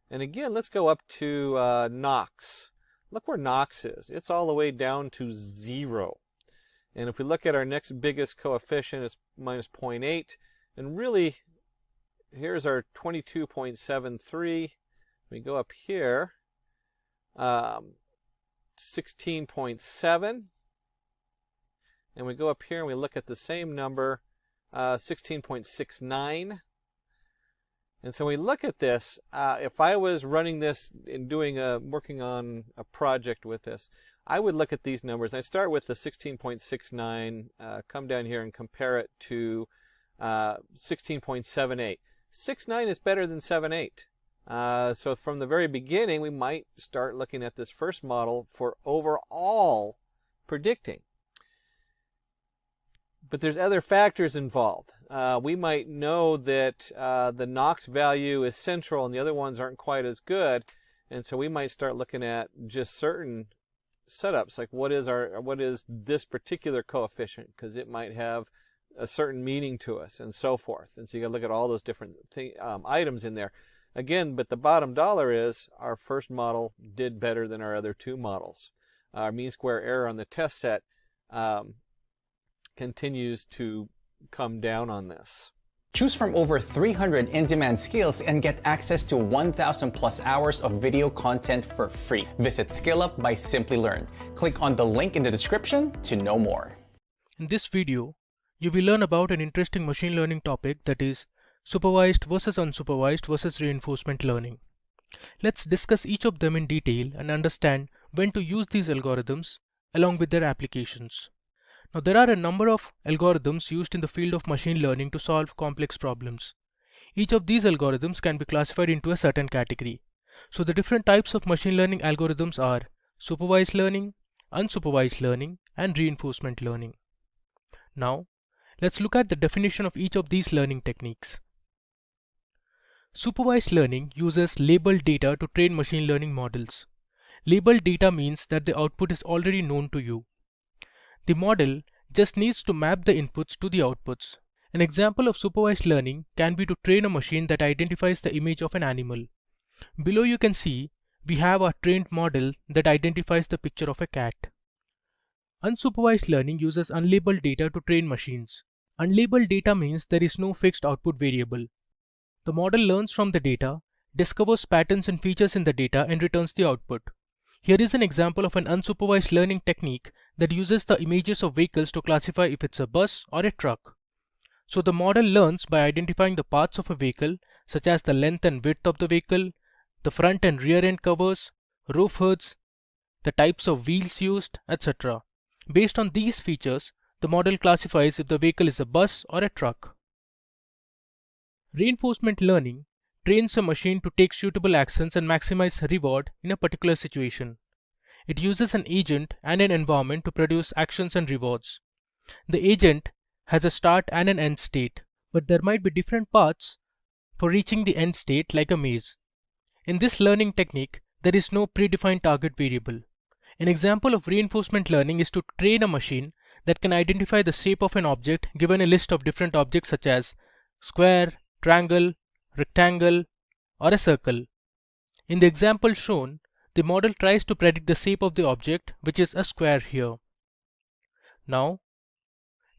And again, let's go up to Knox. Look where Knox is. It's all the way down to 0. And if we look at our next biggest coefficient, it's minus 0.8. And really, here's our 22.73. We go up here, 16.7. And we go up here and we look at the same number, 16.69. And so we look at this, if I was running this and working on a project with this, I would look at these numbers. I start with the 16.69, come down here and compare it to 16.78. 6.9 is better than 7.8. So from the very beginning, we might start looking at this first model for overall predicting. But there's other factors involved. We might know that the Knox value is central and the other ones aren't quite as good. And so we might start looking at just certain setups, like what is this particular coefficient, because it might have a certain meaning to us and so forth. And so you got to look at all those different items in there. Again, but the bottom dollar is our first model did better than our other two models. Our mean square error on the test set continues to come down on this. Choose from over 300 in-demand skills and get access to 1,000 plus hours of video content for free. Visit SkillUp by Simplilearn. Click on the link in the description to know more. In this video, you will learn about an interesting machine learning topic, that is supervised versus unsupervised versus reinforcement learning. Let's discuss each of them in detail and understand when to use these algorithms along with their applications. Now, there are a number of algorithms used in the field of machine learning to solve complex problems. Each of these algorithms can be classified into a certain category. So the different types of machine learning algorithms are supervised learning, unsupervised learning, and reinforcement learning. Now, let's look at the definition of each of these learning techniques. Supervised learning uses labeled data to train machine learning models. Labeled data means that the output is already known to you. The model just needs to map the inputs to the outputs. An example of supervised learning can be to train a machine that identifies the image of an animal. Below you can see we have our trained model that identifies the picture of a cat. Unsupervised learning uses unlabeled data to train machines. Unlabeled data means there is no fixed output variable. The model learns from the data, discovers patterns and features in the data, and returns the output. Here is an example of an unsupervised learning technique that uses the images of vehicles to classify if it's a bus or a truck. So the model learns by identifying the parts of a vehicle, such as the length and width of the vehicle, the front and rear end covers, roof hoods, the types of wheels used, etc. Based on these features, the model classifies if the vehicle is a bus or a truck. Reinforcement learning trains a machine to take suitable actions and maximize reward in a particular situation. It uses an agent and an environment to produce actions and rewards. The agent has a start and an end state, but there might be different paths for reaching the end state, like a maze. In this learning technique, there is no predefined target variable. An example of reinforcement learning is to train a machine that can identify the shape of an object given a list of different objects such as square, triangle, rectangle, or a circle. In the example shown, the model tries to predict the shape of the object, which is a square here. Now,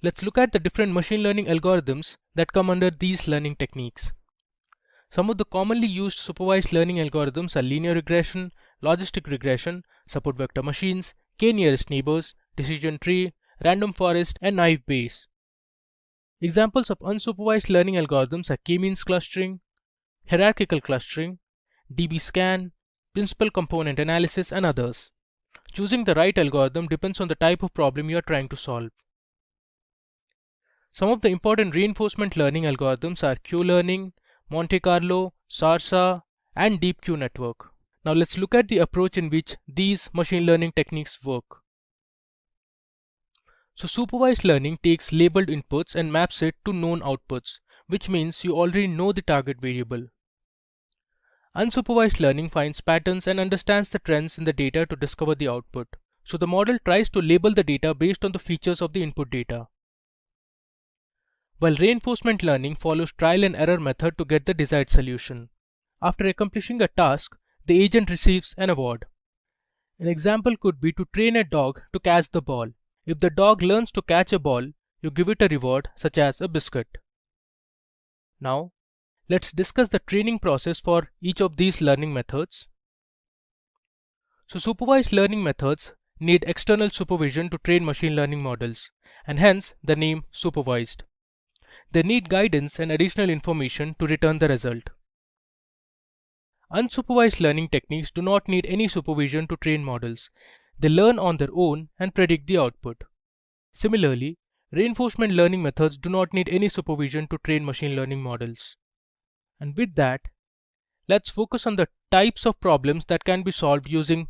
let's look at the different machine learning algorithms that come under these learning techniques. Some of the commonly used supervised learning algorithms are linear regression, logistic regression, support vector machines, k-nearest neighbors, decision tree, random forest, and naive Bayes. Examples of unsupervised learning algorithms are k-means clustering, hierarchical clustering, db-scan, principal component analysis, and others. Choosing the right algorithm depends on the type of problem you are trying to solve. Some of the important reinforcement learning algorithms are Q-learning, Monte Carlo, SARSA, and Deep Q network. Now let's look at the approach in which these machine learning techniques work. So supervised learning takes labeled inputs and maps it to known outputs, which means you already know the target variable. Unsupervised learning finds patterns and understands the trends in the data to discover the output. So the model tries to label the data based on the features of the input data. While reinforcement learning follows trial and error method to get the desired solution. After accomplishing a task, the agent receives an award. An example could be to train a dog to catch the ball. If the dog learns to catch a ball, you give it a reward such as a biscuit. Now, let's discuss the training process for each of these learning methods. So supervised learning methods need external supervision to train machine learning models, and hence the name supervised. They need guidance and additional information to return the result. Unsupervised learning techniques do not need any supervision to train models. They learn on their own and predict the output. Similarly, reinforcement learning methods do not need any supervision to train machine learning models. And with that, let's focus on the types of problems that can be solved using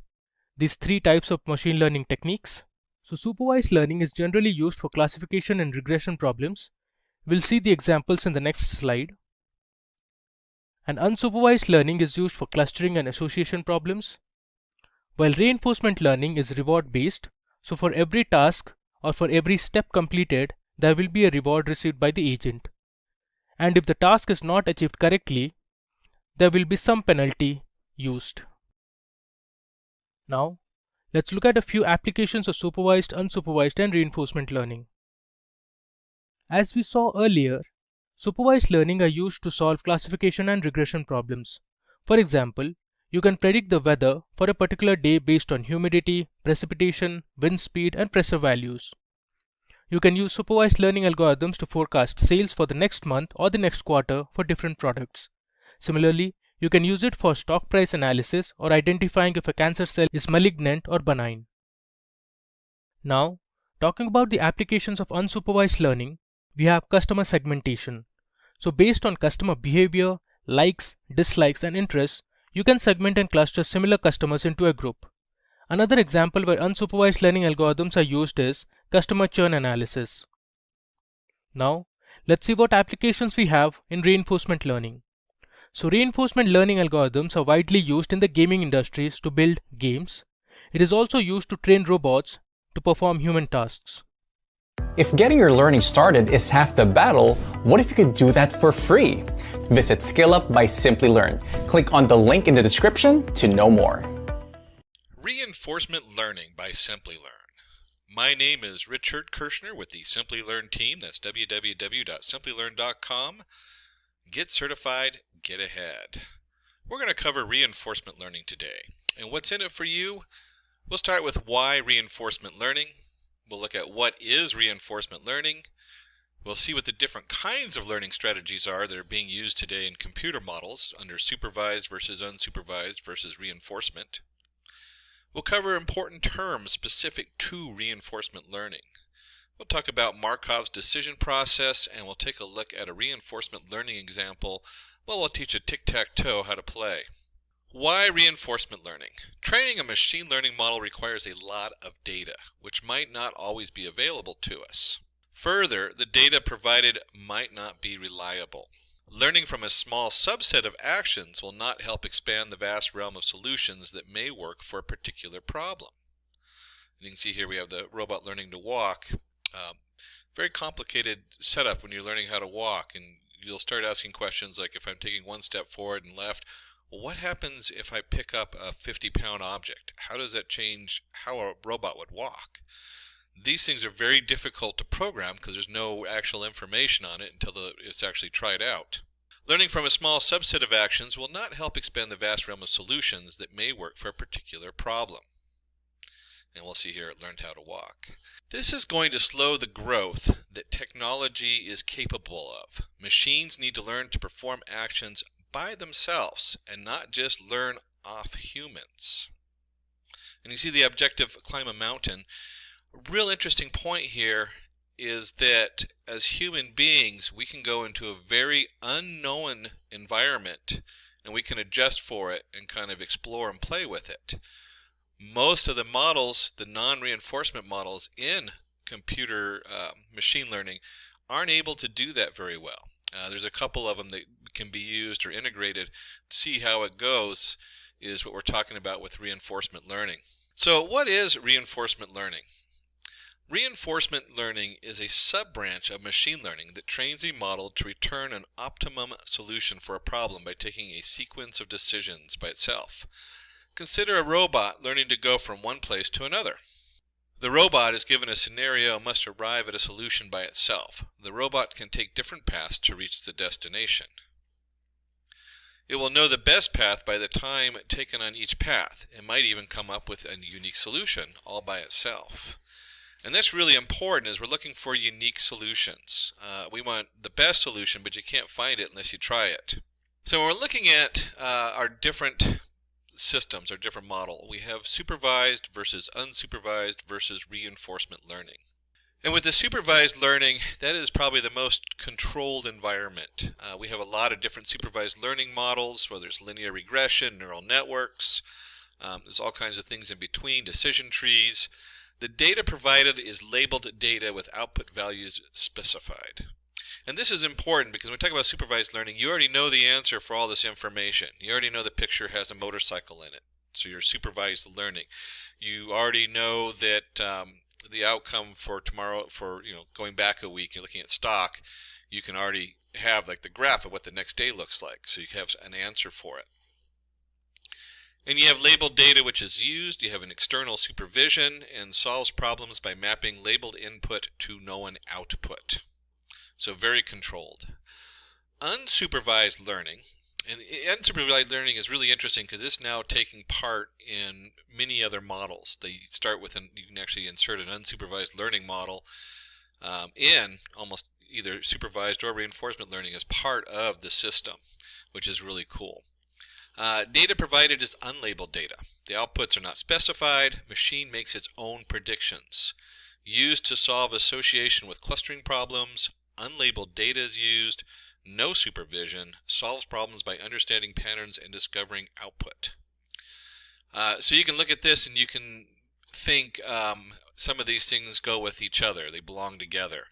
these three types of machine learning techniques. So supervised learning is generally used for classification and regression problems. We'll see the examples in the next slide. And unsupervised learning is used for clustering and association problems. While reinforcement learning is reward based, so for every task or for every step completed, there will be a reward received by the agent. And if the task is not achieved correctly, there will be some penalty used. Now, let's look at a few applications of supervised, unsupervised, and reinforcement learning. As we saw earlier, supervised learning are used to solve classification and regression problems. For example, you can predict the weather for a particular day based on humidity, precipitation, wind speed, and pressure values. You can use supervised learning algorithms to forecast sales for the next month or the next quarter for different products. Similarly, you can use it for stock price analysis or identifying if a cancer cell is malignant or benign. Now, talking about the applications of unsupervised learning, we have customer segmentation. So based on customer behavior, likes, dislikes, and interests, you can segment and cluster similar customers into a group. Another example where unsupervised learning algorithms are used is customer churn analysis. Now, let's see what applications we have in reinforcement learning. So reinforcement learning algorithms are widely used in the gaming industries to build games. It is also used to train robots to perform human tasks. If getting your learning started is half the battle, what if you could do that for free? Visit SkillUp by Simplilearn. Click on the link in the description to know more. Reinforcement Learning by Simplilearn. My name is Richard Kirshner with the Simplilearn team. That's www.simplilearn.com. Get certified, get ahead. We're going to cover reinforcement learning today. And what's in it for you? We'll start with why reinforcement learning. We'll look at what is reinforcement learning. We'll see what the different kinds of learning strategies are that are being used today in computer models under supervised versus unsupervised versus reinforcement. We'll cover important terms specific to reinforcement learning. We'll talk about Markov's decision process, and we'll take a look at a reinforcement learning example. Well, we'll teach a tic-tac-toe how to play. Why reinforcement learning? Training a machine learning model requires a lot of data, which might not always be available to us. Further, the data provided might not be reliable. Learning from a small subset of actions will not help expand the vast realm of solutions that may work for a particular problem. You can see here we have the robot learning to walk. Very complicated setup when you're learning how to walk, and you'll start asking questions like, if I'm taking one step forward and left, well, what happens if I pick up a 50-pound object? How does that change how a robot would walk? These things are very difficult to program because there's no actual information on it until it's actually tried out. Learning from a small subset of actions will not help expand the vast realm of solutions that may work for a particular problem. And we'll see here it learned how to walk. This is going to slow the growth that technology is capable of. Machines need to learn to perform actions by themselves and not just learn off humans. And you see the objective climb a mountain. A real interesting point here is that as human beings we can go into a very unknown environment and we can adjust for it and kind of explore and play with it. Most of the models, the non-reinforcement models in computer machine learning, aren't able to do that very well. There's a couple of them that can be used or integrated. To see how it goes is what we're talking about with reinforcement learning. So what is reinforcement learning? Reinforcement learning is a sub-branch of machine learning that trains a model to return an optimum solution for a problem by taking a sequence of decisions by itself. Consider a robot learning to go from one place to another. The robot is given a scenario and must arrive at a solution by itself. The robot can take different paths to reach the destination. It will know the best path by the time taken on each path. It might even come up with a unique solution all by itself. And that's really important as we're looking for unique solutions. We want the best solution, but you can't find it unless you try it. So when we're looking at our different systems, our different model, we have supervised versus unsupervised versus reinforcement learning. And with the supervised learning, that is probably the most controlled environment. We have a lot of different supervised learning models, whether it's linear regression, neural networks, there's all kinds of things in between, decision trees. The data provided is labeled data with output values specified. And this is important because when we talk about supervised learning, you already know the answer for all this information. You already know the picture has a motorcycle in it, so you're supervised learning. You already know that the outcome for tomorrow, for going back a week, you're looking at stock, you can already have like the graph of what the next day looks like, so you have an answer for it. And you have labeled data which is used, you have an external supervision, and solves problems by mapping labeled input to known output. So very controlled. Unsupervised learning, and unsupervised learning is really interesting because it's now taking part in many other models. They start with you can actually insert an unsupervised learning model in almost either supervised or reinforcement learning as part of the system, which is really cool. Data provided is unlabeled data. The outputs are not specified. Machine makes its own predictions. Used to solve association with clustering problems. Unlabeled data is used. No supervision. Solves problems by understanding patterns and discovering output. So you can look at this and you can think some of these things go with each other. They belong together.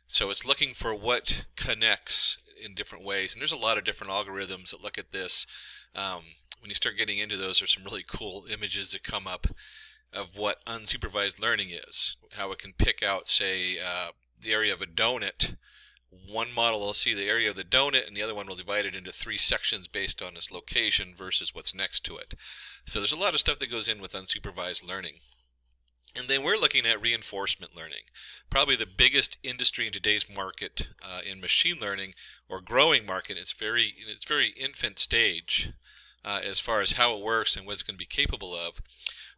So it's looking for what connects in different ways. And there's a lot of different algorithms that look at this. When you start getting into those, there's some really cool images that come up of what unsupervised learning is. How it can pick out, say, the area of a donut. One model will see the area of the donut, and the other one will divide it into 3 sections based on its location versus what's next to it. So there's a lot of stuff that goes in with unsupervised learning. And then we're looking at reinforcement learning. Probably the biggest industry in today's market in machine learning, or growing market. It's very infant stage as far as how it works and what it's going to be capable of.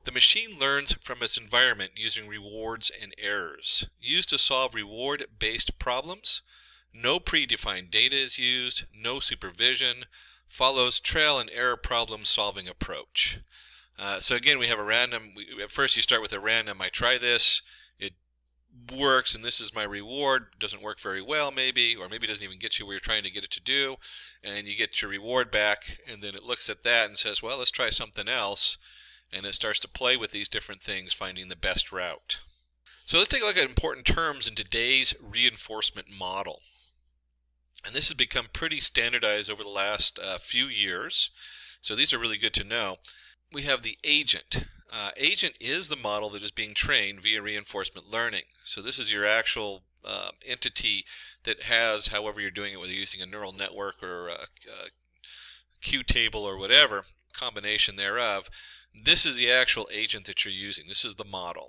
The machine learns from its environment using rewards and errors. Used to solve reward-based problems. No predefined data is used. No supervision. Follows trial and error problem solving approach. So again, we have a random, at first you start with a random, I try this, it works and this is my reward, doesn't work very well maybe, or maybe it doesn't even get you where you're trying to get it to do, and you get your reward back, and then it looks at that and says, well, let's try something else, and it starts to play with these different things, finding the best route. So let's take a look at important terms in today's reinforcement model. And this has become pretty standardized over the last few years, so these are really good to know. We have the agent. Agent is the model that is being trained via reinforcement learning. So this is your actual entity that has, however you're doing it, whether you're using a neural network or a Q table or whatever, combination thereof. This is the actual agent that you're using. This is the model.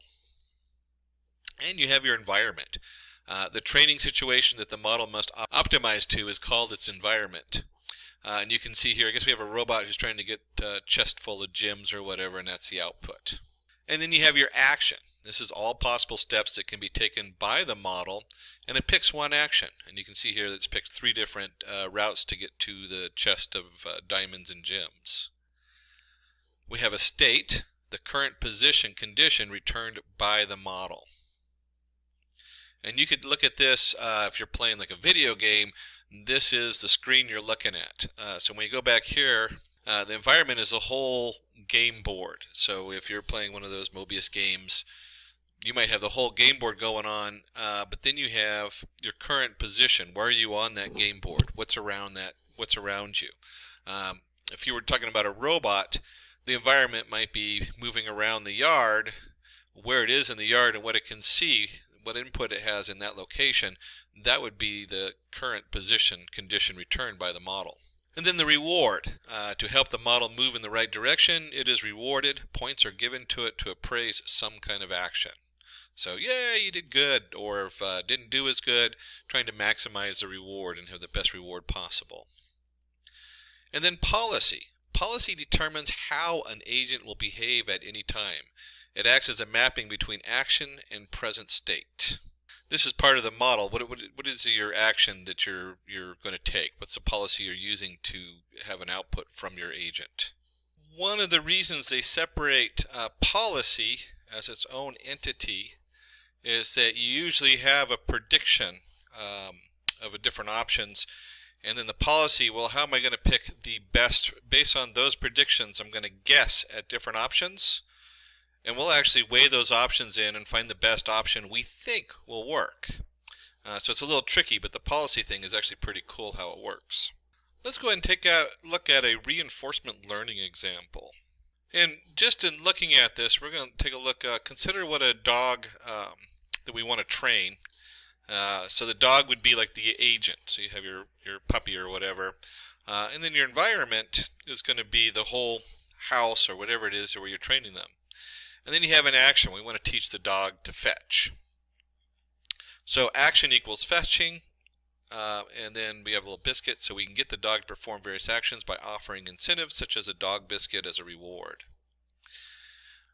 And you have your environment. The training situation that the model must optimize to is called its environment. And you can see here, I guess we have a robot who's trying to get a chest full of gems or whatever, and that's the output. And then you have your action. This is all possible steps that can be taken by the model, and it picks one action. And you can see here that it's picked 3 different routes to get to the chest of diamonds and gems. We have a state, the current position condition returned by the model. And you could look at this if you're playing like a video game. This is the screen you're looking at. So when you go back here, the environment is a whole game board. So if you're playing one of those Mobius games, you might have the whole game board going on, but then you have your current position. Where are you on that game board? What's around that? What's around you? If you were talking about a robot, the environment might be moving around the yard, where it is in the yard and what it can see, what input it has in that location. That would be the current position condition returned by the model. And then the reward. To help the model move in the right direction, it is rewarded. Points are given to it to appraise some kind of action. So, yeah, you did good, or if didn't do as good, trying to maximize the reward and have the best reward possible. And then policy. Policy determines how an agent will behave at any time. It acts as a mapping between action and present state. This is part of the model. What is your action that you're going to take? What's the policy you're using to have an output from your agent? One of the reasons they separate policy as its own entity is that you usually have a prediction of different options, and then the policy, well, how am I going to pick the best? Based on those predictions, I'm going to guess at different options. And we'll actually weigh those options in and find the best option we think will work. So it's a little tricky, but the policy thing is actually pretty cool how it works. Let's go ahead and take a look at a reinforcement learning example. And just in looking at this, we're going to take a look, consider what a dog that we want to train. So the dog would be like the agent. So you have your puppy or whatever. And then your environment is going to be the whole house or whatever it is where you're training them. And then you have an action. We want to teach the dog to fetch. So action equals fetching, and then we have a little biscuit, so we can get the dog to perform various actions by offering incentives such as a dog biscuit as a reward.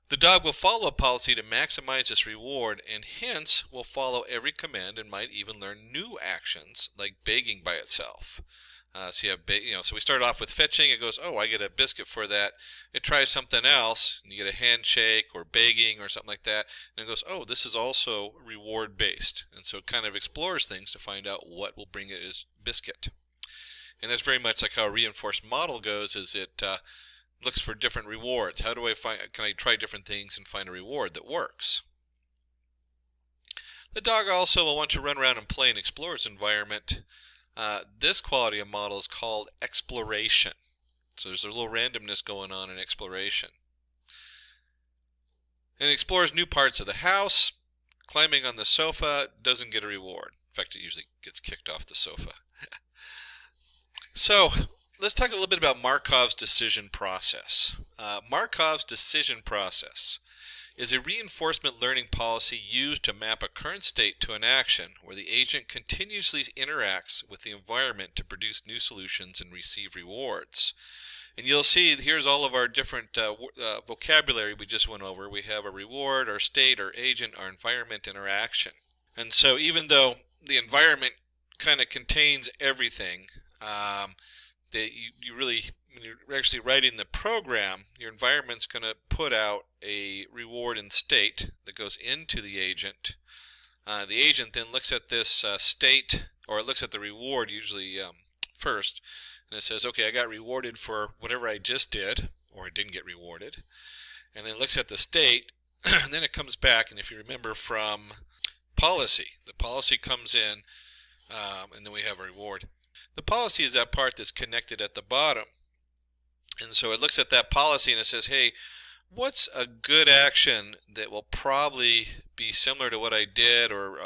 The dog will follow a policy to maximize this reward, and hence will follow every command and might even learn new actions like begging by itself. So you have, so we start off with fetching. It goes, oh, I get a biscuit for that. It tries something else, and you get a handshake or begging or something like that, and it goes, oh, this is also reward based, and so it kind of explores things to find out what will bring it as biscuit. And that's very much like how a reinforced model goes. Is it looks for different rewards. How do I find? Can I try different things and find a reward that works? The dog also will want to run around and play and explore its environment. This quality of model is called exploration. So there's a little randomness going on in exploration. And it explores new parts of the house. Climbing on the sofa doesn't get a reward. In fact, it usually gets kicked off the sofa. So let's talk a little bit about Markov's decision process. Markov's decision process is a reinforcement learning policy used to map a current state to an action where the agent continuously interacts with the environment to produce new solutions and receive rewards. And you'll see here's all of our different vocabulary we just went over. We have a reward, our state, our agent, our environment, and our action. And so even though the environment kind of contains everything, that you really, when you're actually writing the program, your environment's going to put out a reward and state that goes into the agent. The agent then looks at this state, or it looks at the reward usually first, and it says, okay, I got rewarded for whatever I just did, or I didn't get rewarded. And then it looks at the state, and then it comes back, and if you remember from policy, the policy comes in, and then we have a reward. The policy is that part that's connected at the bottom. And so it looks at that policy and it says, hey, what's a good action that will probably be similar to what I did, or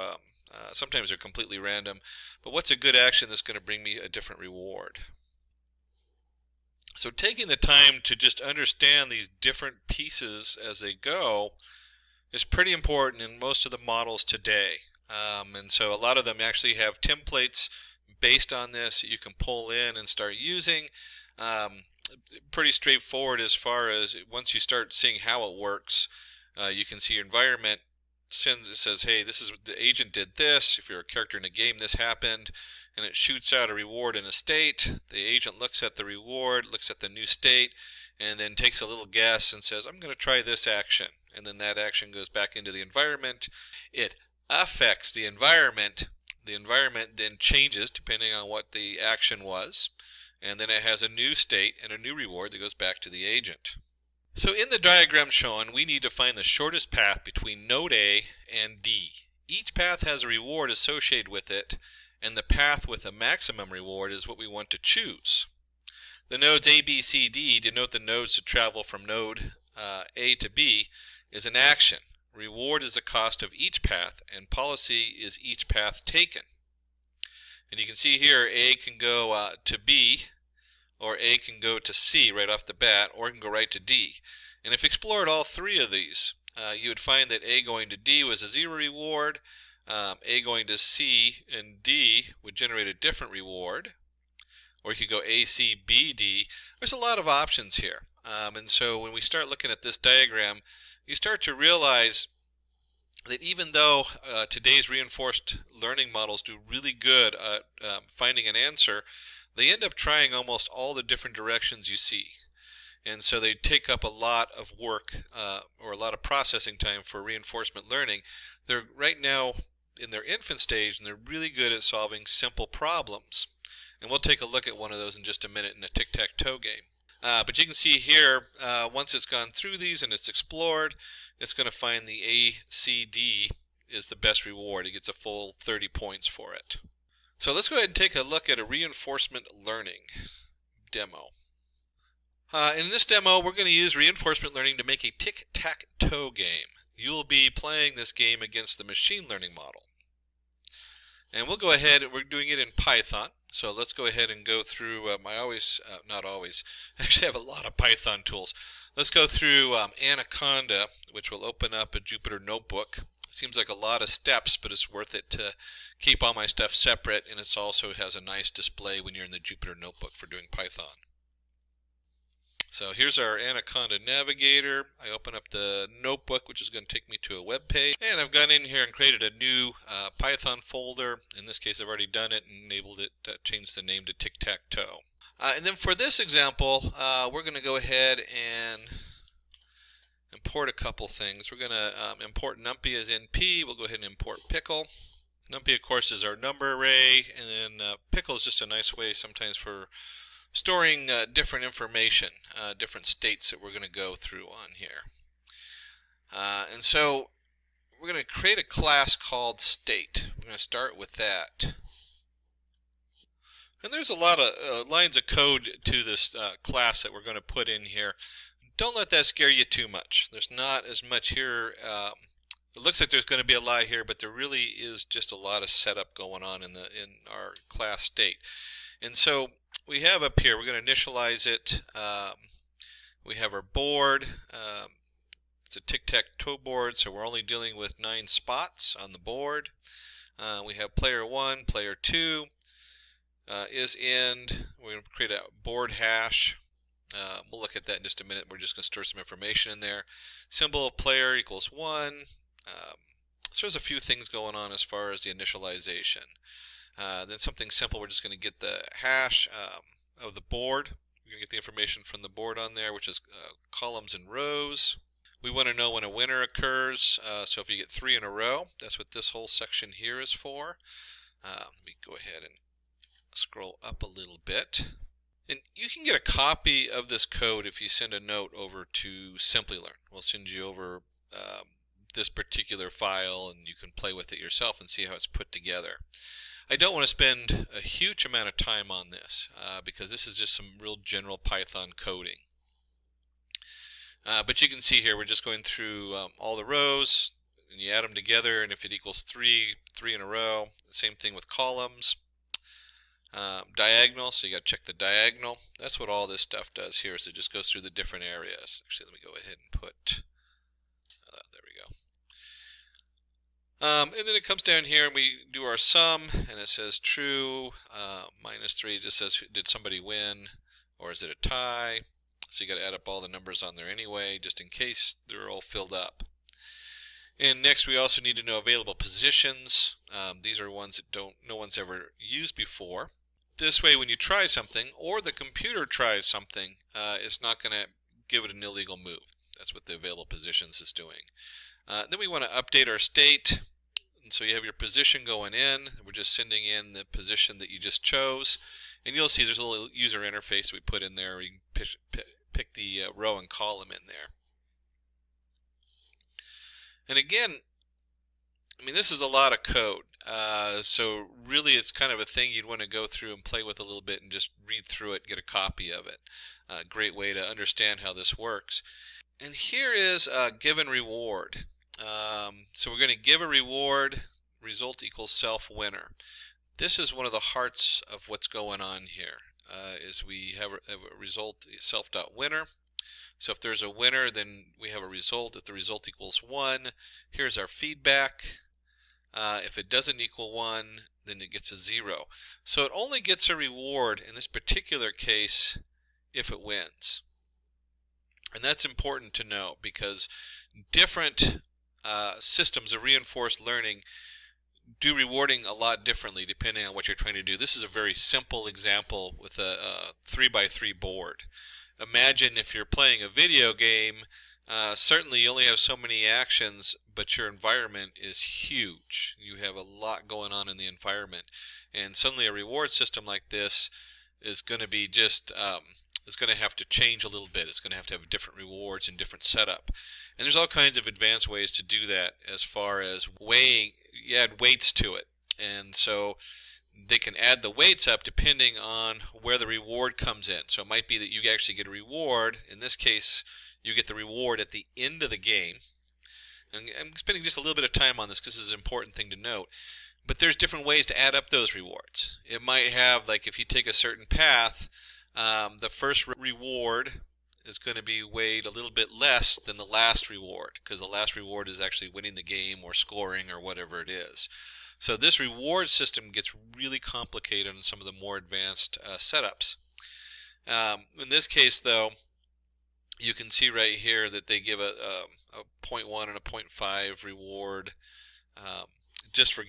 sometimes they're completely random, but what's a good action that's going to bring me a different reward? So taking the time to just understand these different pieces as they go is pretty important in most of the models today. And so a lot of them actually have templates based on this you can pull in and start using. Pretty straightforward as far as once you start seeing how it works, you can see your environment says, hey, this is the agent did this. If you're a character in a game, this happened, and it shoots out a reward in a state. The agent looks at the reward, looks at the new state, and then takes a little guess and says, I'm going to try this action, and then that action goes back into the environment. It affects the environment. The environment then changes depending on what the action was, and then it has a new state and a new reward that goes back to the agent. So in the diagram shown, we need to find the shortest path between node A and D. Each path has a reward associated with it, and the path with the maximum reward is what we want to choose. The nodes A, B, C, D denote the nodes to travel from node A to B is an action. Reward is the cost of each path, and policy is each path taken. And you can see here A can go to B, or A can go to C right off the bat, or it can go right to D. And if you explored all three of these, you would find that A going to D was a 0 reward, A going to C and D would generate a different reward, or you could go A, C, B, D. There's a lot of options here. And so when we start looking at this diagram, you start to realize that even though today's reinforced learning models do really good at finding an answer, they end up trying almost all the different directions you see. And so they take up a lot of work or a lot of processing time for reinforcement learning. They're right now in their infant stage, and they're really good at solving simple problems. And we'll take a look at one of those in just a minute in a tic-tac-toe game. But you can see here, once it's gone through these and it's explored, it's going to find the A, C, D is the best reward. It gets a full 30 points for it. So let's go ahead and take a look at a reinforcement learning demo. In this demo, we're going to use reinforcement learning to make a tic-tac-toe game. You will be playing this game against the machine learning model. And we'll go ahead, we're doing it in Python. So let's go ahead and go through, not always, I actually have a lot of Python tools. Let's go through Anaconda, which will open up a Jupyter notebook. Seems like a lot of steps, but it's worth it to keep all my stuff separate, and it also has a nice display when you're in the Jupyter notebook for doing Python. So here's our Anaconda navigator. I open up the notebook, which is going to take me to a web page, and I've gone in here and created a new Python folder. In this case, I've already done it and enabled it to change the name to tic-tac-toe. And then for this example, we're going to go ahead and import a couple things. We're going to import numpy as np. We'll go ahead and import pickle. Numpy, of course, is our number array, and then pickle is just a nice way sometimes for storing different information, different states that we're going to go through on here. And so we're going to create a class called state. We're going to start with that. And there's a lot of lines of code to this class that we're going to put in here. Don't let that scare you too much. There's not as much here. It looks like there's going to be a lot here, but there really is just a lot of setup going on in our class state. And so we have up here, we're going to initialize it. We have our board. It's a tic-tac-toe board, so we're only dealing with 9 spots on the board. We have player 1, player 2 is end. We're going to create a board hash. We'll look at that in just a minute. We're just going to store some information in there. Symbol of player equals 1. So there's a few things going on as far as the initialization. Then something simple, we're just going to get the hash of the board. We're going to get the information from the board on there, which is columns and rows. We want to know when a winner occurs. So if you get 3 in a row, that's what this whole section here is for. Let me go ahead and scroll up a little bit. And you can get a copy of this code if you send a note over to Simplilearn. We'll send you over this particular file, and you can play with it yourself and see how it's put together. I don't want to spend a huge amount of time on this because this is just some real general Python coding. But you can see here we're just going through all the rows, and you add them together, and if it equals 3 in a row. Same thing with columns. Diagonal, so you got to check the diagonal. That's what all this stuff does here, so it just goes through the different areas. Actually, let me go ahead and put, there we And then it comes down here and we do our sum, and it says true, -3 just says did somebody win or is it a tie. So you got to add up all the numbers on there anyway, just in case they're all filled up. And next we also need to know available positions. These are ones that no one's ever used before. This way when you try something or the computer tries something, it's not going to give it an illegal move. That's what the available positions is doing. Then we want to update our state. And so you have your position going in. We're just sending in the position that you just chose. And you'll see there's a little user interface we put in there. You can pick the row and column in there. And again, I mean, this is a lot of code. So really it's kind of a thing you'd want to go through and play with a little bit and just read through it, get a copy of it. A great way to understand how this works. And here is a given reward. So we're going to give a reward, result equals self winner. This is one of the hearts of what's going on here, is we have a result self.winner. So if there's a winner, then we have a result. If the result equals 1, here's our feedback. If it doesn't equal 1, then it gets a 0. So it only gets a reward in this particular case if it wins. And that's important to know because different systems of reinforced learning do rewarding a lot differently depending on what you're trying to do. This is a very simple example with a 3x3 board. Imagine if you're playing a video game, certainly you only have so many actions, but your environment is huge. You have a lot going on in the environment. And suddenly a reward system like this is going to be just it's going to have to change a little bit. It's going to have different rewards and different setup. And there's all kinds of advanced ways to do that as far as weighing. You add weights to it. And so they can add the weights up depending on where the reward comes in. So it might be that you actually get a reward. In this case, you get the reward at the end of the game. And I'm spending just a little bit of time on this because this is an important thing to note. But there's different ways to add up those rewards. It might have, like if you take a certain path, the first reward is going to be weighed a little bit less than the last reward because the last reward is actually winning the game or scoring or whatever it is. So this reward system gets really complicated in some of the more advanced setups. In this case, though, you can see right here that they give a 0.1 and a 0.5 reward just for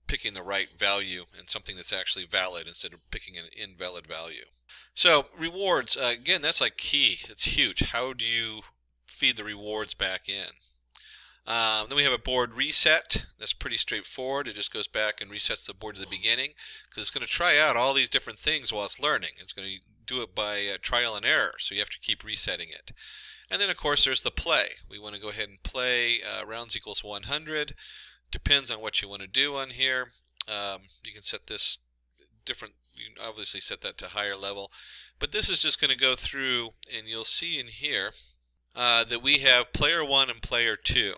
picking the right value and something that's actually valid instead of picking an invalid value. So rewards, again, that's like key. It's huge. How do you feed the rewards back in? Then we have a board reset. That's pretty straightforward. It just goes back and resets the board to the beginning because it's going to try out all these different things while it's learning. It's going to do it by trial and error, so you have to keep resetting it. And then, of course, there's the play. We want to go ahead and play rounds equals 100. Depends on what you want to do on here. You can set this different. You can obviously set that to higher level. But this is just going to go through, and you'll see in here that we have player 1 and player 2.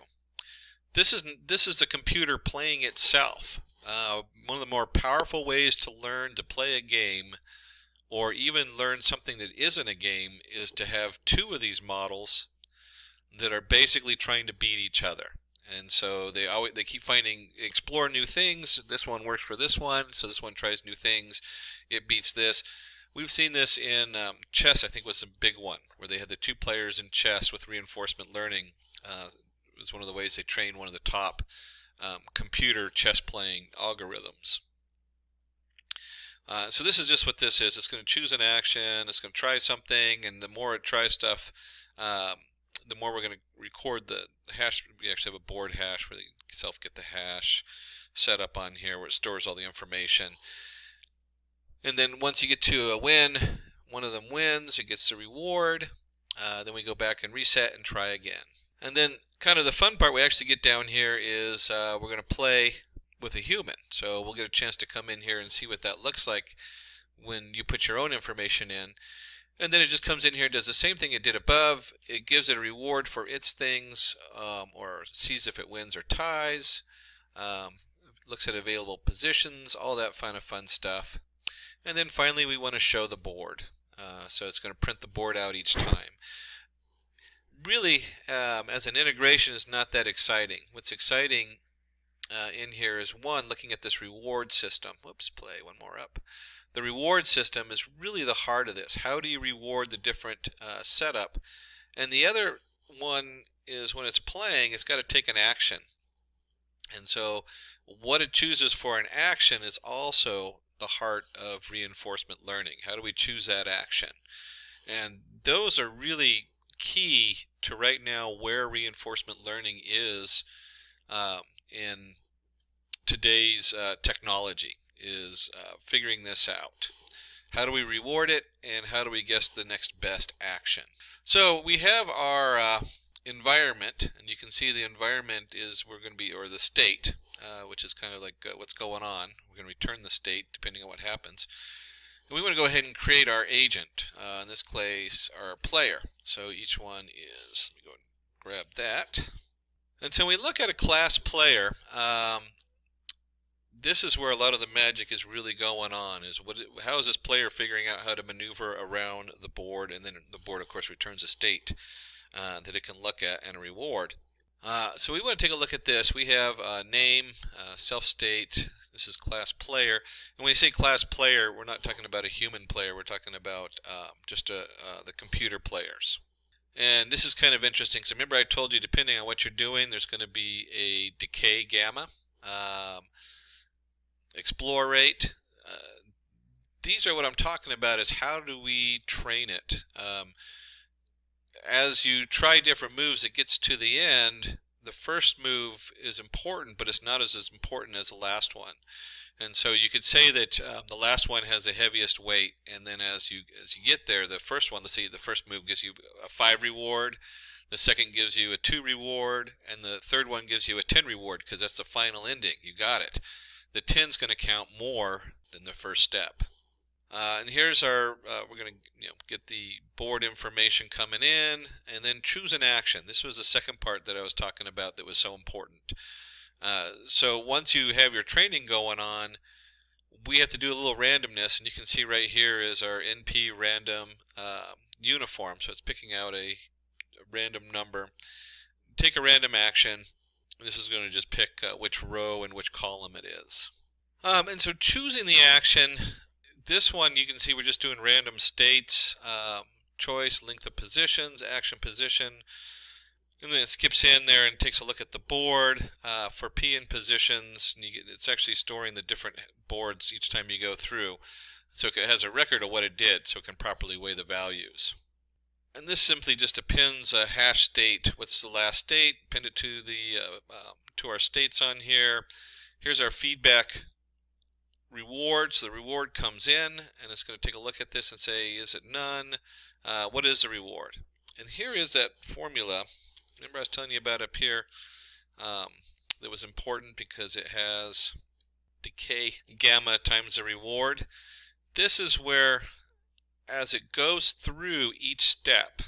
This is the computer playing itself. One of the more powerful ways to learn to play a game or even learn something that isn't a game is to have two of these models that are basically trying to beat each other. And so they keep explore new things. This one works for this one, so this one tries new things. It beats this. We've seen this in chess, I think was a big one, where they had the two players in chess with reinforcement learning. It was one of the ways they trained one of the top computer chess playing algorithms. So this is just what this is. It's going to choose an action, it's going to try something, and the more it tries stuff, the more we're going to record the hash. We actually have a board hash where you self get the hash set up on here where it stores all the information. And then once you get to a win, one of them wins, it gets the reward. Then we go back and reset and try again. And then kind of the fun part we actually get down here is we're going to play with a human. So we'll get a chance to come in here and see what that looks like when you put your own information in. And then it just comes in here and does the same thing it did above. It gives it a reward for its things, or sees if it wins or ties, looks at available positions, all that kind of fun stuff. And then finally we want to show the board. So it's going to print the board out each time. Really, as an integration, is not that exciting. What's exciting in here is one, looking at this reward system. Whoops, play one more up. The reward system is really the heart of this. How do you reward the different setup? And the other one is when it's playing, it's got to take an action. And so what it chooses for an action is also the heart of reinforcement learning. How do we choose that action? And those are really key to right now where reinforcement learning is in today's technology, is figuring this out. How do we reward it, and how do we guess the next best action? So we have our environment, and you can see the environment is or the state, which is kind of like what's going on. We're going to return the state depending on what happens. And we want to go ahead and create our agent, in this case our player. So each one is, let me go and grab that. And so we look at a class player. This is where a lot of the magic is really going on, is how is this player figuring out how to maneuver around the board, and then the board of course returns a state that it can look at and a reward. So we want to take a look at this. We have name, self-state. This is class player. And when you say class player, we're not talking about a human player. We're talking about just the computer players. And this is kind of interesting. So remember I told you, depending on what you're doing, there's going to be a decay gamma, explore rate. These are what I'm talking about, is how do we train it? As you try different moves, it gets to the end. The first move is important, but it's not as important as the last one. And so you could say that the last one has the heaviest weight, and then as you get there, the first one, let's see, the first move gives you a 5 reward, the second gives you a 2 reward, and the third one gives you a 10 reward, because that's the final ending. You got it. The 10's going to count more than the first step. And here's our, we're going to get the board information coming in, and then choose an action. This was the second part that I was talking about that was so important. So once you have your training going on, we have to do a little randomness, and you can see right here is our NP random uniform. So it's picking out a random number. Take a random action. This is going to just pick which row and which column it is. And so choosing the action, this one you can see we're just doing random states, choice, length of positions, action position, and then it skips in there and takes a look at the board. For P in positions, it's actually storing the different boards each time you go through. So it has a record of what it did, so it can properly weigh the values. And this simply just appends a hash state. What's the last state? Append it to the to our states on here. Here's our feedback reward. So the reward comes in, and it's going to take a look at this and say, is it none? What is the reward? And here is that formula. Remember I was telling you about up here that was important because it has decay gamma times the reward. This is where, as it goes through each step,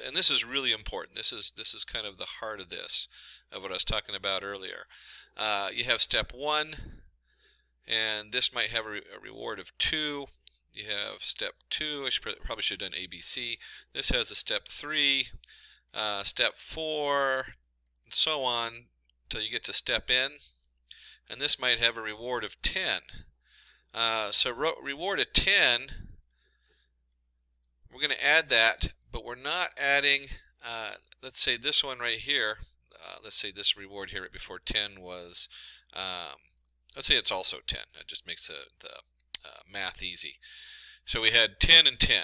and this is really important. This is kind of the heart of this, of what I was talking about earlier. You have step 1, and this might have a reward of 2. You have step 2. I probably should have done ABC. This has a step 3, step 4, and so on until you get to step N. And this might have a reward of 10. So reward of 10. We're going to add that, but we're not adding, let's say this one right here, let's say this reward here right before 10 was, let's say it's also 10. That just makes the math easy. So we had 10 and 10.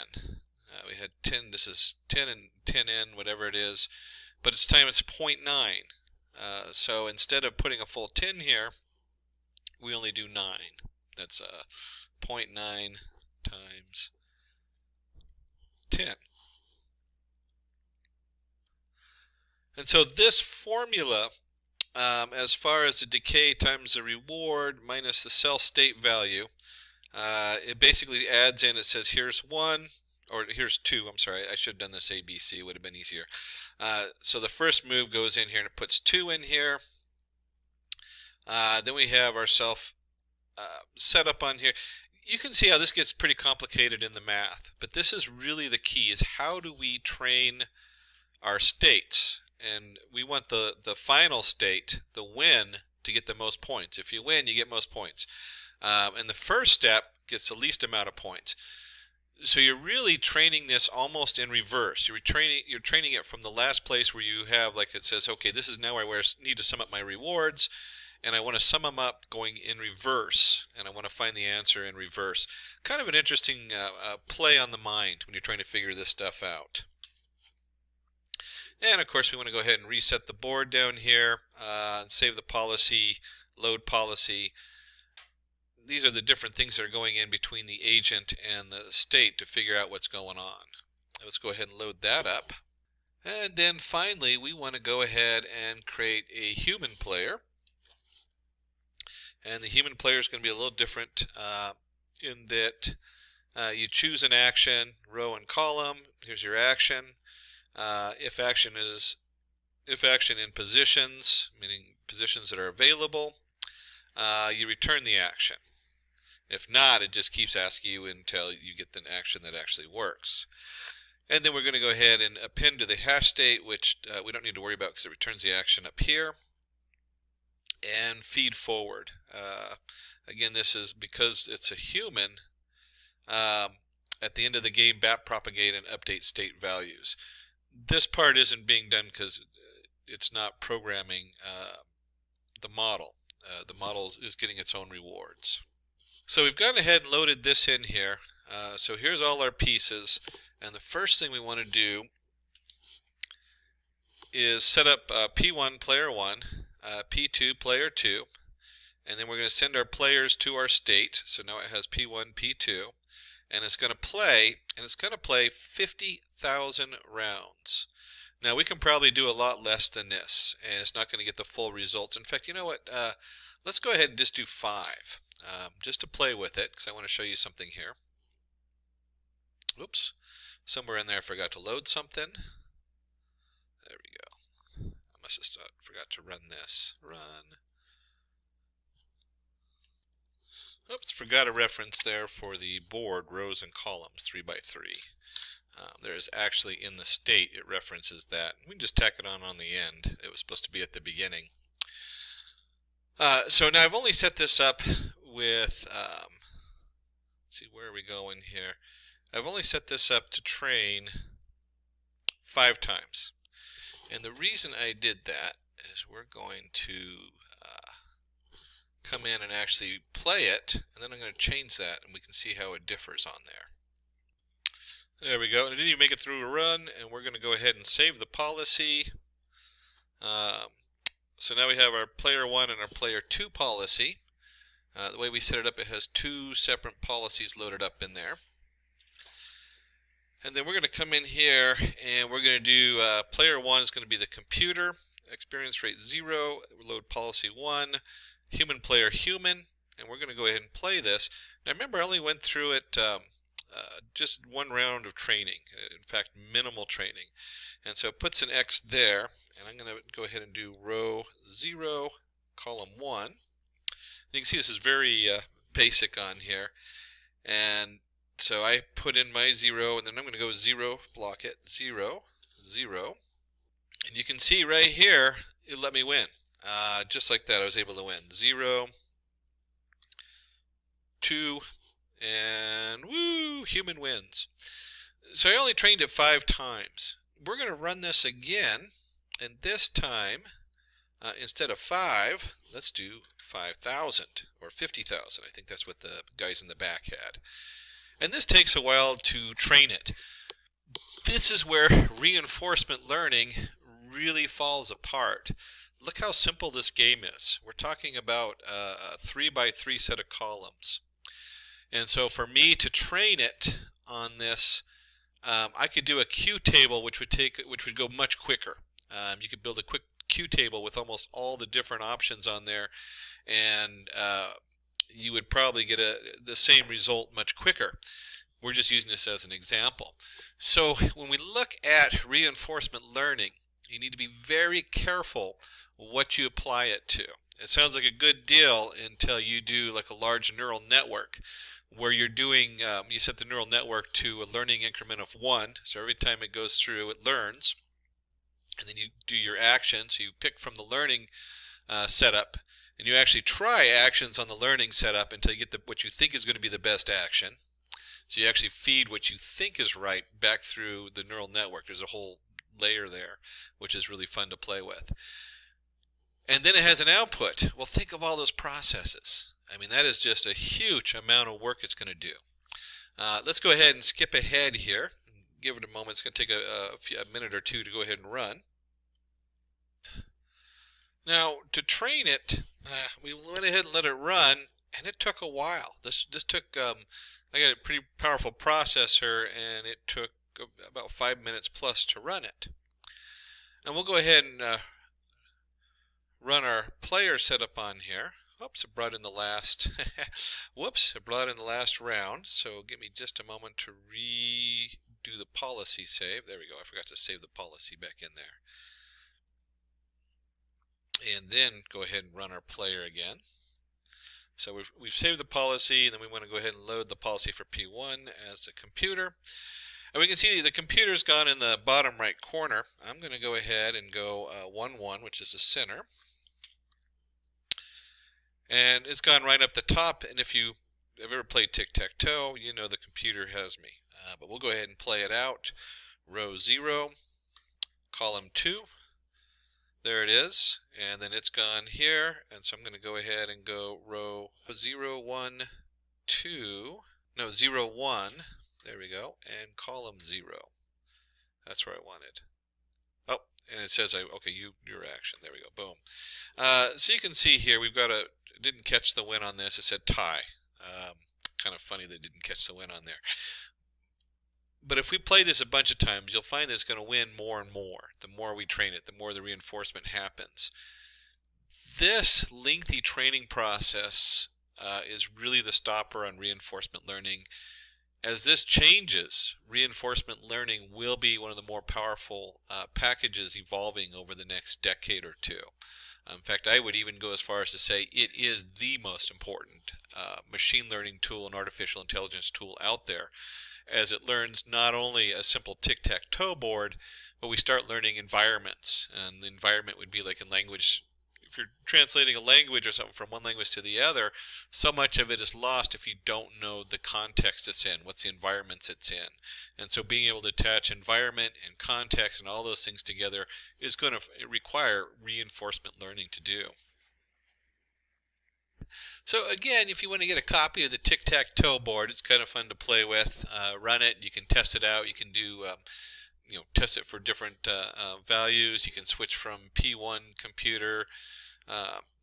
We had 10, this is 10 and 10n, whatever it is, but it's 0.9. So instead of putting a full 10 here, we only do 9. That's 0.9 times 10. And so this formula, as far as the decay times the reward minus the cell state value, it basically adds in, it says here's 1, or here's 2, I'm sorry, I should have done this ABC, it would have been easier. So the first move goes in here and it puts 2 in here. Then we have our self set up on here. You can see how this gets pretty complicated in the math, but this is really the key, is how do we train our states? And we want the final state, the win, to get the most points. If you win, you get most points. And the first step gets the least amount of points. So you're really training this almost in reverse. You're training it from the last place where you have, like it says, okay, this is now where I need to sum up my rewards, and I want to sum them up going in reverse, and I want to find the answer in reverse. Kind of an interesting play on the mind when you're trying to figure this stuff out. And of course we want to go ahead and reset the board down here and save the policy, load policy. These are the different things that are going in between the agent and the state to figure out what's going on. Let's go ahead and load that up. And then finally we want to go ahead and create a human player. And the human player is going to be a little different in that you choose an action, row and column. Here's your action. If action in positions, meaning positions that are available, you return the action. If not, it just keeps asking you until you get the action that actually works. And then we're going to go ahead and append to the hash state, which we don't need to worry about because it returns the action up here. And feed forward. Again, this is because it's a human. At the end of the game, backpropagate and update state values. This part isn't being done because it's not programming the model. The model is getting its own rewards. So we've gone ahead and loaded this in here. So here's all our pieces, and the first thing we want to do is set up P1 player 1, P2 player 2, and then we're going to send our players to our state. So now it has P1, P2, and it's going to play, 50,000 rounds. Now we can probably do a lot less than this, and it's not going to get the full results. In fact, you know what? Let's go ahead and just do 5. Just to play with it, because I want to show you something here. Oops, somewhere in there I forgot to load something. There we go. I must have forgot to run this. Run. Oops, forgot a reference there for the board, rows and columns, 3 by 3. There's actually in the state, it references that. We can just tack it on the end. It was supposed to be at the beginning. So now I've only set this up with, let's see, where are we going here? I've only set this up to train 5 times. And the reason I did that is we're going to come in and actually play it, and then I'm going to change that, and we can see how it differs on there. There we go. And it didn't even make it through a run, and we're going to go ahead and save the policy. So now we have our player 1 and our player 2 policy. The way we set it up, it has 2 separate policies loaded up in there. And then we're going to come in here and we're going to do player 1 is going to be the computer, experience rate 0, load policy 1, human player human, and we're going to go ahead and play this. Now remember, I only went through it just 1 round of training, in fact minimal training. And so it puts an X there, and I'm going to go ahead and do row 0, column 1. You can see this is very basic on here. And so I put in my 0, and then I'm going to go 0, block it, 0, 0. And you can see right here, it let me win. Just like that, I was able to win. 0, 2, and woo, human wins. So I only trained it 5 times. We're going to run this again, and this time, instead of 5, let's do 5,000 or 50,000. I think that's what the guys in the back had. And this takes a while to train it. This is where reinforcement learning really falls apart. Look how simple this game is. We're talking about a 3 by 3 set of columns. And so for me to train it on this, I could do a Q table which would go much quicker. You could build a quick Q table with almost all the different options on there, and you would probably get the same result much quicker. We're just using this as an example. So when we look at reinforcement learning, you need to be very careful what you apply it to. It sounds like a good deal until you do like a large neural network where you're doing, you set the neural network to a learning increment of 1. So every time it goes through, it learns. And then you do your action. So you pick from the learning setup, And you actually try actions on the learning setup until you get what you think is going to be the best action. So you actually feed what you think is right back through the neural network. There's a whole layer there, which is really fun to play with. And then it has an output. Well, think of all those processes. I mean, that is just a huge amount of work it's going to do. Let's go ahead and skip ahead here. Give it a moment. It's going to take a minute or two to go ahead and run. Now, to train it, we went ahead and let it run, and it took a while. This took, I got a pretty powerful processor, and it took about 5 minutes plus to run it. And we'll go ahead and run our player setup on here. Oops, it brought in the last, whoops, it brought in the last round. So give me just a moment to redo the policy save. There we go. I forgot to save the policy back in there. And then go ahead and run our player again. So we've saved the policy, and then we want to go ahead and load the policy for P1 as a computer. And we can see the computer's gone in the bottom right corner. I'm going to go ahead and go 1, 1, which is the center. And it's gone right up the top, and if you have ever played tic-tac-toe, you know the computer has me. But we'll go ahead and play it out. Row 0, column 2. There it is, and then it's gone here, and so I'm going to go ahead and go row 0, 1, 2, no, 0, 1, there we go, and column 0. That's where I wanted. Oh, and it says, okay, your action, there we go, boom. So you can see here, we've got didn't catch the win on this, it said tie. Kind of funny that it didn't catch the win on there. But if we play this a bunch of times, you'll find that it's going to win more and more. The more we train it, the more the reinforcement happens. This lengthy training process is really the stopper on reinforcement learning. As this changes, reinforcement learning will be one of the more powerful packages evolving over the next decade or two. In fact, I would even go as far as to say it is the most important machine learning tool and artificial intelligence tool out there, as it learns not only a simple tic-tac-toe board, but we start learning environments. And the environment would be like in language. If you're translating a language or something from one language to the other, so much of it is lost if you don't know the context it's in, what's the environments it's in. And so being able to attach environment and context and all those things together is going to require reinforcement learning to do. So again, if you want to get a copy of the tic-tac-toe board, it's kind of fun to play with. Run it, you can test it out, you can do test it for different values. You can switch from P1 computer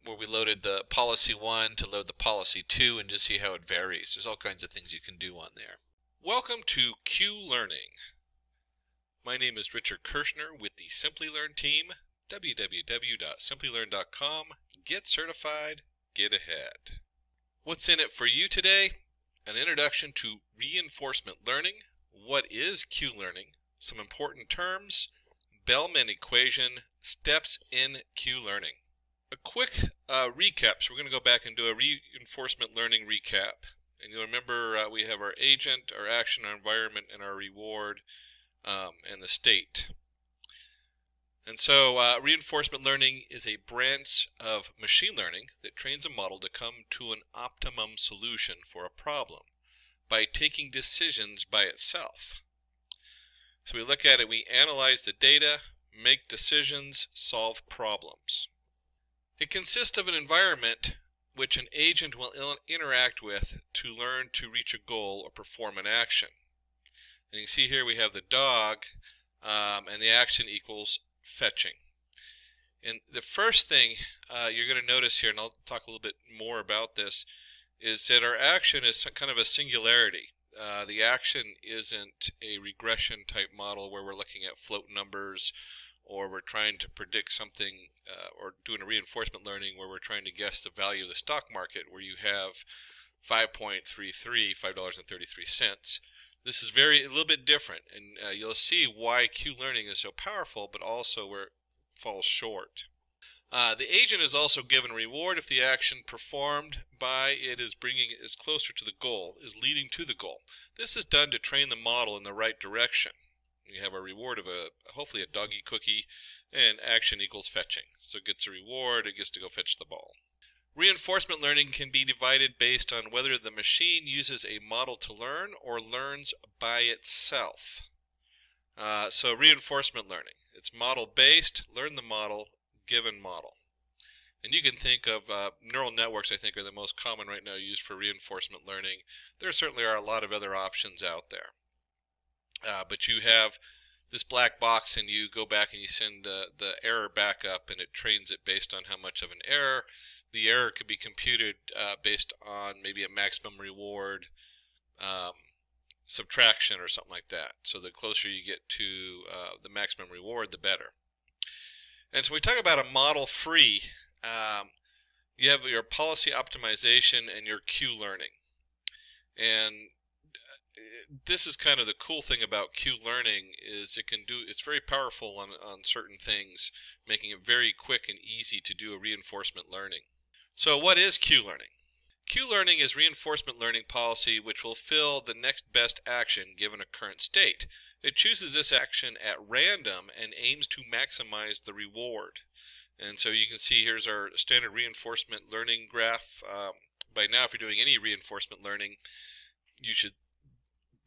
where we loaded the policy 1 to load the policy 2 and just see how it varies. There's all kinds of things you can do on there. Welcome to Q Learning. My name is Richard Kirschner with the Simplilearn team, www.simplilearn.com. Get certified, get ahead. What's in it for you today? An introduction to reinforcement learning. What is Q Learning? Some important terms, Bellman equation, steps in Q Learning. A quick recap. So we're going to go back and do a reinforcement learning recap. And you'll remember we have our agent, our action, our environment, and our reward, and the state. And so reinforcement learning is a branch of machine learning that trains a model to come to an optimum solution for a problem by taking decisions by itself. So we look at it, we analyze the data, make decisions, solve problems. It consists of an environment which an agent will interact with to learn to reach a goal or perform an action. And you see here we have the dog, and the action equals fetching. And the first thing you're going to notice here, and I'll talk a little bit more about this, is that our action is kind of a singularity. The action isn't a regression type model where we're looking at float numbers, or we're trying to predict something, or doing a reinforcement learning where we're trying to guess the value of the stock market, where you have 5.33, $5.33. This is a little bit different, and you'll see why Q Learning is so powerful, but also where it falls short. The agent is also given a reward if the action performed by it is bringing it closer to the goal, is leading to the goal. This is done to train the model in the right direction. You have a reward of hopefully a doggy cookie, and action equals fetching. So it gets a reward, it gets to go fetch the ball. Reinforcement learning can be divided based on whether the machine uses a model to learn or learns by itself. So reinforcement learning, it's model-based, learn the model, given model. And you can think of neural networks, I think, are the most common right now used for reinforcement learning. There certainly are a lot of other options out there. But you have this black box and you go back and you send the error back up and it trains it based on how much of an error. The error could be computed based on maybe a maximum reward subtraction or something like that. So the closer you get to the maximum reward, the better. And so we talk about a model free. You have your policy optimization and your Q learning. And this is kind of the cool thing about Q learning is it's very powerful on certain things, making it very quick and easy to do a reinforcement learning. So what is Q learning? Q learning is reinforcement learning policy which will fill the next best action given a current state. It chooses this action at random and aims to maximize the reward. And so you can see here's our standard reinforcement learning graph. By now, if you're doing any reinforcement learning, you should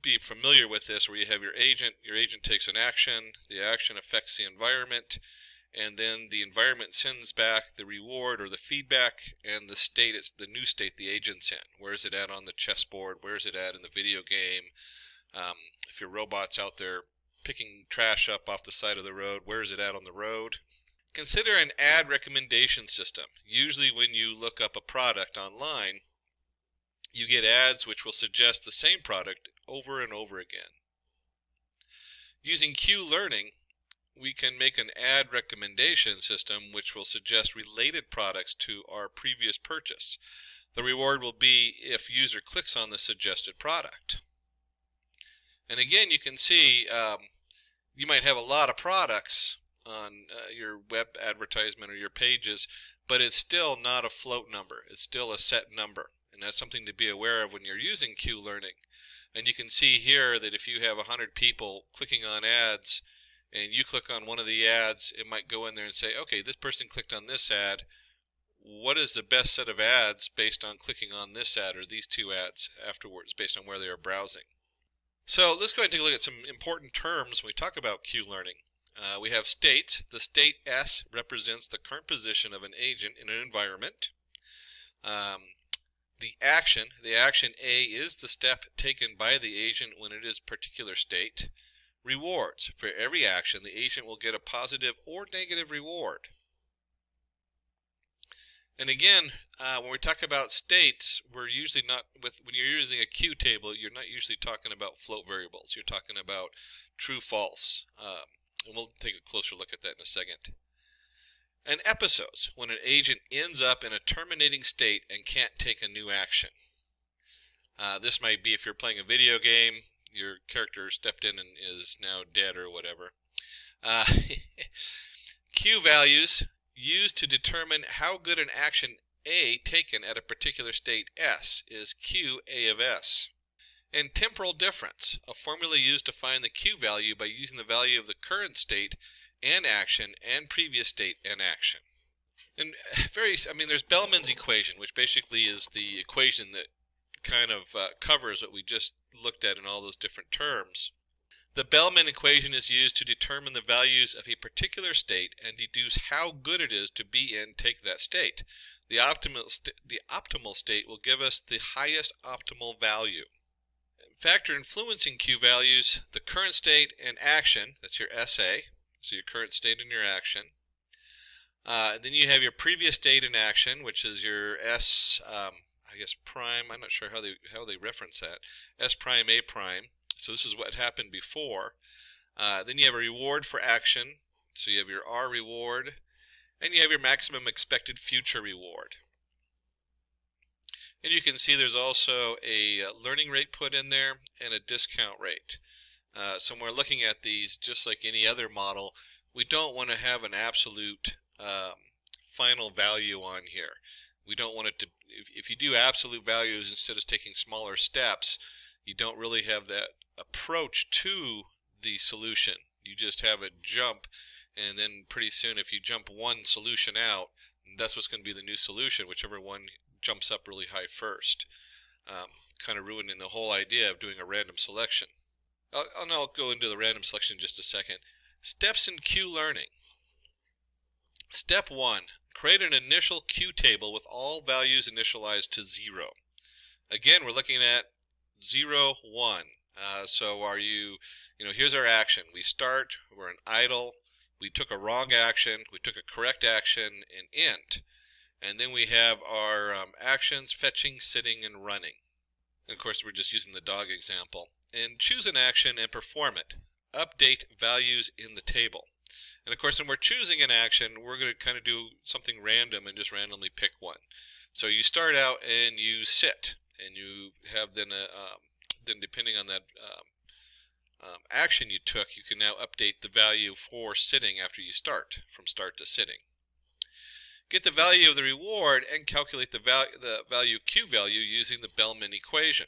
be familiar with this, where you have your agent takes an action, the action affects the environment, and then the environment sends back the reward or the feedback, and the state, it's the new state the agent's in. Where is it at on the chessboard? Where is it at in the video game? If your robot's out there picking trash up off the side of the road, where is it at on the road? Consider an ad recommendation system. Usually when you look up a product online, you get ads which will suggest the same product over and over again. Using Q learning, we can make an ad recommendation system which will suggest related products to our previous purchase. The reward will be if user clicks on the suggested product. And again, you can see you might have a lot of products on your web advertisement or your pages, but it's still not a float number. It's still a set number, and that's something to be aware of when you're using Q learning. And you can see here that if you have 100 people clicking on ads and you click on one of the ads, it might go in there and say, okay, this person clicked on this ad. What is the best set of ads based on clicking on this ad or these two ads afterwards based on where they are browsing? So let's go ahead and take a look at some important terms when we talk about Q learning. We have states. The state S represents the current position of an agent in an environment. The action A is the step taken by the agent when it is particular state. Rewards. For every action, the agent will get a positive or negative reward. And again, when we talk about states, we're usually not, when you're using a Q table, you're not usually talking about float variables. You're talking about true, false. And we'll take a closer look at that in a second. And episodes, when an agent ends up in a terminating state and can't take a new action. This might be if you're playing a video game, your character stepped in and is now dead or whatever. Q values used to determine how good an action A taken at a particular state S is Q A of S. And temporal difference, a formula used to find the Q value by using the value of the current state and action and previous state and action. And there's Bellman's equation, which basically is the equation that kind of covers what we just looked at in all those different terms. The Bellman equation is used to determine the values of a particular state and deduce how good it is to be in take that state. The optimal state will give us the highest optimal value. Factor influencing Q values, the current state and action, that's your SA, so your current state and your action. Then you have your previous state and action, which is your S, I guess prime, I'm not sure how they reference that, S prime, A prime. So this is what happened before. Then you have a reward for action, so you have your R reward, and you have your maximum expected future reward. And you can see there's also a learning rate put in there and a discount rate. So when we're looking at these, just like any other model, we don't want to have an absolute final value on here. We don't want it to, if you do absolute values instead of taking smaller steps, you don't really have that approach to the solution. You just have a jump, and then pretty soon if you jump one solution out, And that's what's going to be the new solution, whichever one jumps up really high first. Kind of ruining the whole idea of doing a random selection. I'll go into the random selection in just a second. Steps in Q learning. Step 1. Create an initial Q table with all values initialized to 0. Again, we're looking at 0, 1. So here's our action. We start, we're in idle, we took a wrong action, we took a correct action, and end. And then we have our actions, fetching, sitting, and running. And of course, we're just using the dog example. And choose an action and perform it. Update values in the table. And of course, when we're choosing an action, we're going to kind of do something random and just randomly pick one. So you start out and you sit, and you have then depending on that action you took, you can now update the value for sitting after you start, from start to sitting. Get the value of the reward and calculate the value Q value using the Bellman equation.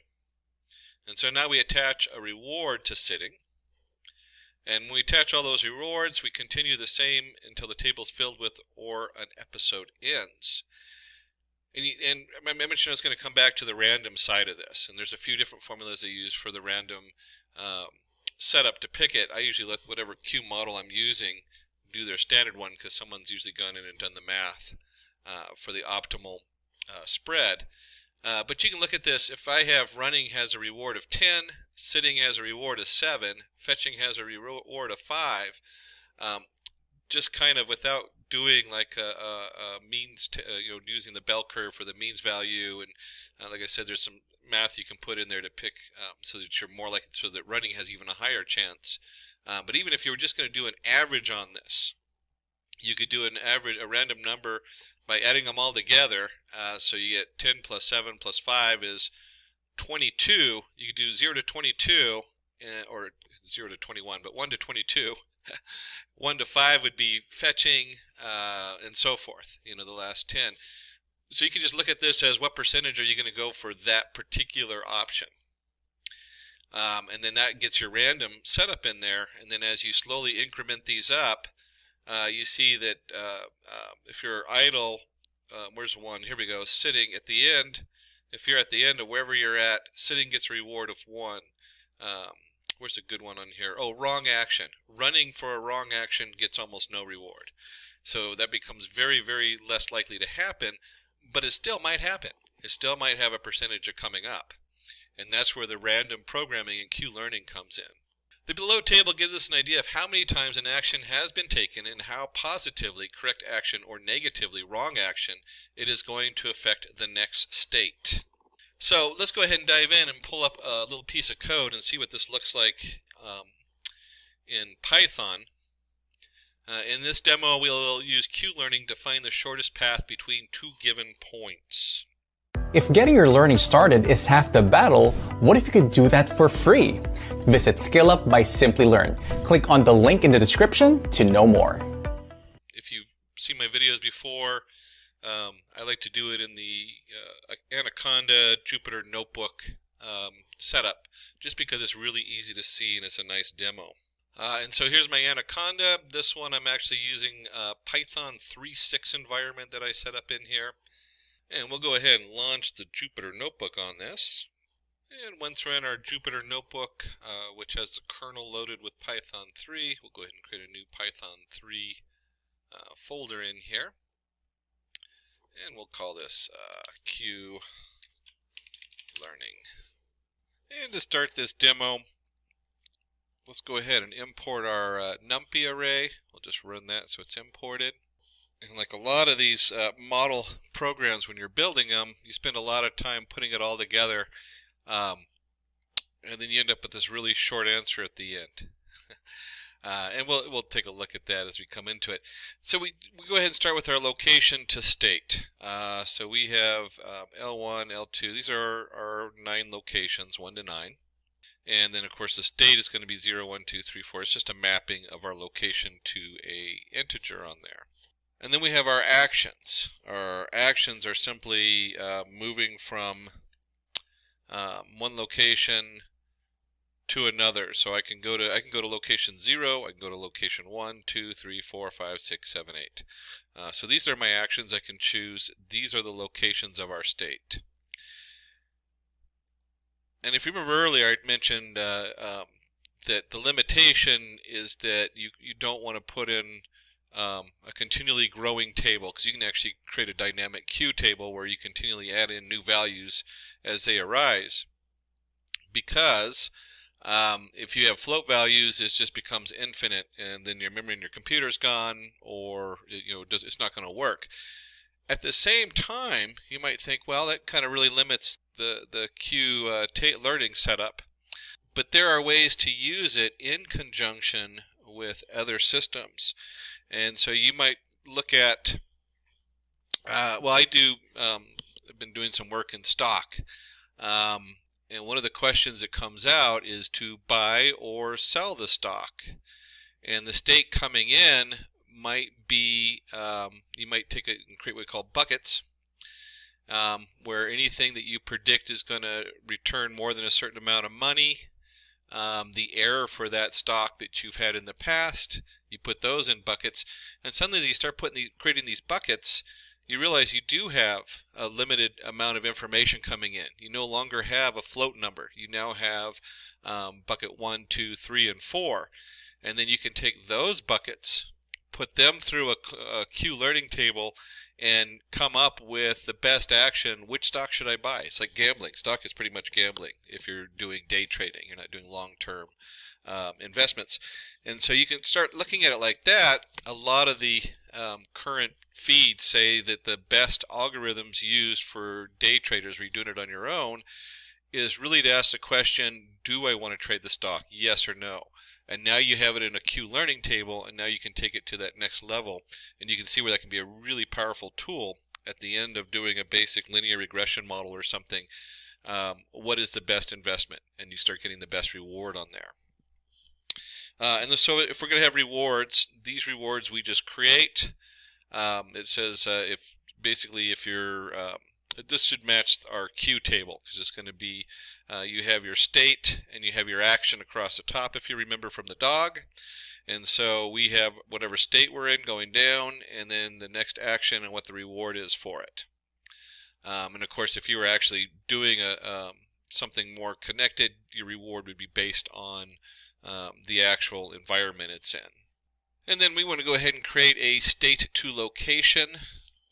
And so now we attach a reward to sitting. And when we attach all those rewards, we continue the same until the table is filled with or an episode ends. And I mentioned I was going to come back to the random side of this. And there's a few different formulas I use for the random setup to pick it. I usually let whatever Q model I'm using do their standard one, because someone's usually gone in and done the math for the optimal spread. But you can look at this. If I have running has a reward of 10, sitting has a reward of 7, fetching has a reward of 5, just kind of without doing like a means, using the bell curve for the means value, and like I said, there's some math you can put in there to pick so that you're more like, so that running has even a higher chance. But even if you were just going to do an average on this, you could do an average, a random number, by adding them all together. So you get 10 plus 7 plus 5 is 22. You could do 0 to 22, or 0 to 21, but 1 to 22. 1 to 5 would be fetching, and so forth, the last 10. So you can just look at this as what percentage are you going to go for that particular option. And then that gets your random setup in there, and then as you slowly increment these up, you see that if you're idle, where's one? Here we go. Sitting at the end. If you're at the end of wherever you're at, sitting gets a reward of 1. Where's a good one on here? Oh, wrong action. Running for a wrong action gets almost no reward. So that becomes very, very less likely to happen, but it still might happen. It still might have a percentage of coming up. And that's where the random programming and Q learning comes in. The below table gives us an idea of how many times an action has been taken and how positively correct action or negatively wrong action it is going to affect the next state. So let's go ahead and dive in and pull up a little piece of code and see what this looks like in Python. In this demo, we'll use Q-learning to find the shortest path between two given points. If getting your learning started is half the battle, what if you could do that for free? Visit SkillUp by Simplilearn. Click on the link in the description to know more. If you've seen my videos before, I like to do it in the Anaconda Jupyter Notebook setup, just because it's really easy to see and it's a nice demo. And so here's my Anaconda. This one I'm actually using Python 3.6 environment that I set up in here. And we'll go ahead and launch the Jupyter Notebook on this. And once we're in our Jupyter Notebook, which has the kernel loaded with Python 3, we'll go ahead and create a new Python 3 folder in here. And we'll call this Q Learning. And to start this demo, let's go ahead and import our NumPy array. We'll just run that so it's imported. And like a lot of these model programs, when you're building them, you spend a lot of time putting it all together, and then you end up with this really short answer at the end. And we'll take a look at that as we come into it. So we go ahead and start with our location to state. So we have L1, L2. These are our 9 locations, 1 to 9. And then, of course, the state is going to be 0, 1, 2, 3, 4. It's just a mapping of our location to a integer on there. And then we have our actions. Our actions are simply moving from one location to another. So I can go to location 0, I can go to location 1, 2, 3, 4, 5, 6, 7, 8. So these are my actions I can choose. These are the locations of our state. And if you remember earlier, I'd mentioned that the limitation is that you don't want to put in a continually growing table, because you can actually create a dynamic queue table where you continually add in new values as they arise. Because if you have float values, it just becomes infinite, and then your memory in your computer's gone, or it's not going to work. At the same time, you might think, well, that kind of really limits the queue learning setup. But there are ways to use it in conjunction with other systems. And so you might look at, well, I've been doing some work in stock. And one of the questions that comes out is to buy or sell the stock. And the state coming in might be, you might take it and create what we call buckets, where anything that you predict is going to return more than a certain amount of money, the error for that stock that you've had in the past, you put those in buckets, and suddenly as you start creating these buckets, you realize you do have a limited amount of information coming in. You no longer have a float number. You now have bucket 1, 2, 3, and 4. And then you can take those buckets, put them through a queue learning table, and come up with the best action. Which stock should I buy? It's like gambling. Stock is pretty much gambling if you're doing day trading. You're not doing long-term investments. And so you can start looking at it like that. A lot of the current feeds say that the best algorithms used for day traders, where you're doing it on your own, is really to ask the question, do I want to trade the stock? Yes or no? And now you have it in a queue learning table, and now you can take it to that next level, and you can see where that can be a really powerful tool at the end of doing a basic linear regression model or something. What is the best investment? And you start getting the best reward on there. And so if we're going to have rewards, these rewards we just create. It says if you're this should match our queue table, because it's going to be you have your state and you have your action across the top, if you remember from the dog. And so we have whatever state we're in going down, and then the next action and what the reward is for it. And of course, if you were actually doing something more connected, your reward would be based on the actual environment it's in. And then we want to go ahead and create a state to location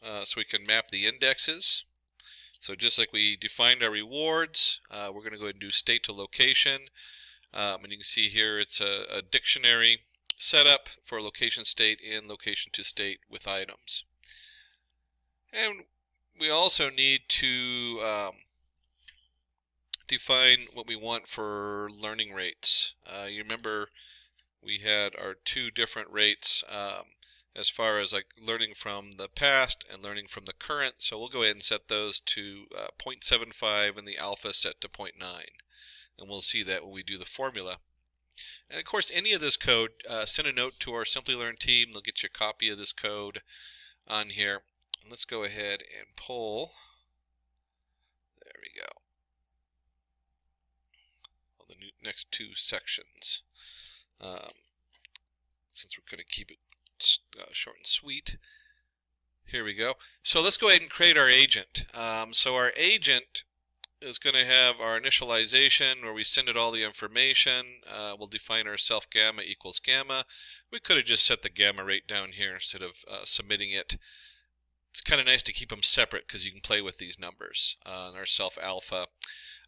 so we can map the indexes. So just like we defined our rewards, we're going to go ahead and do state to location. And you can see here it's a dictionary setup for location state and location to state with items. And we also need to define what we want for learning rates. You remember we had our two different rates as far as like learning from the past and learning from the current. So we'll go ahead and set those to 0.75 and the alpha set to 0.9. And we'll see that when we do the formula. And of course, any of this code, send a note to our Simplilearn team. They'll get you a copy of this code on here. And let's go ahead and pull. There we go. Well, the next two sections. Since we're going to keep it short and sweet. Here we go. So let's go ahead and create our agent. So our agent is going to have our initialization where we send it all the information. We'll define our self gamma equals gamma. We could have just set the gamma rate down here instead of submitting it. It's kind of nice to keep them separate because you can play with these numbers. Our self alpha.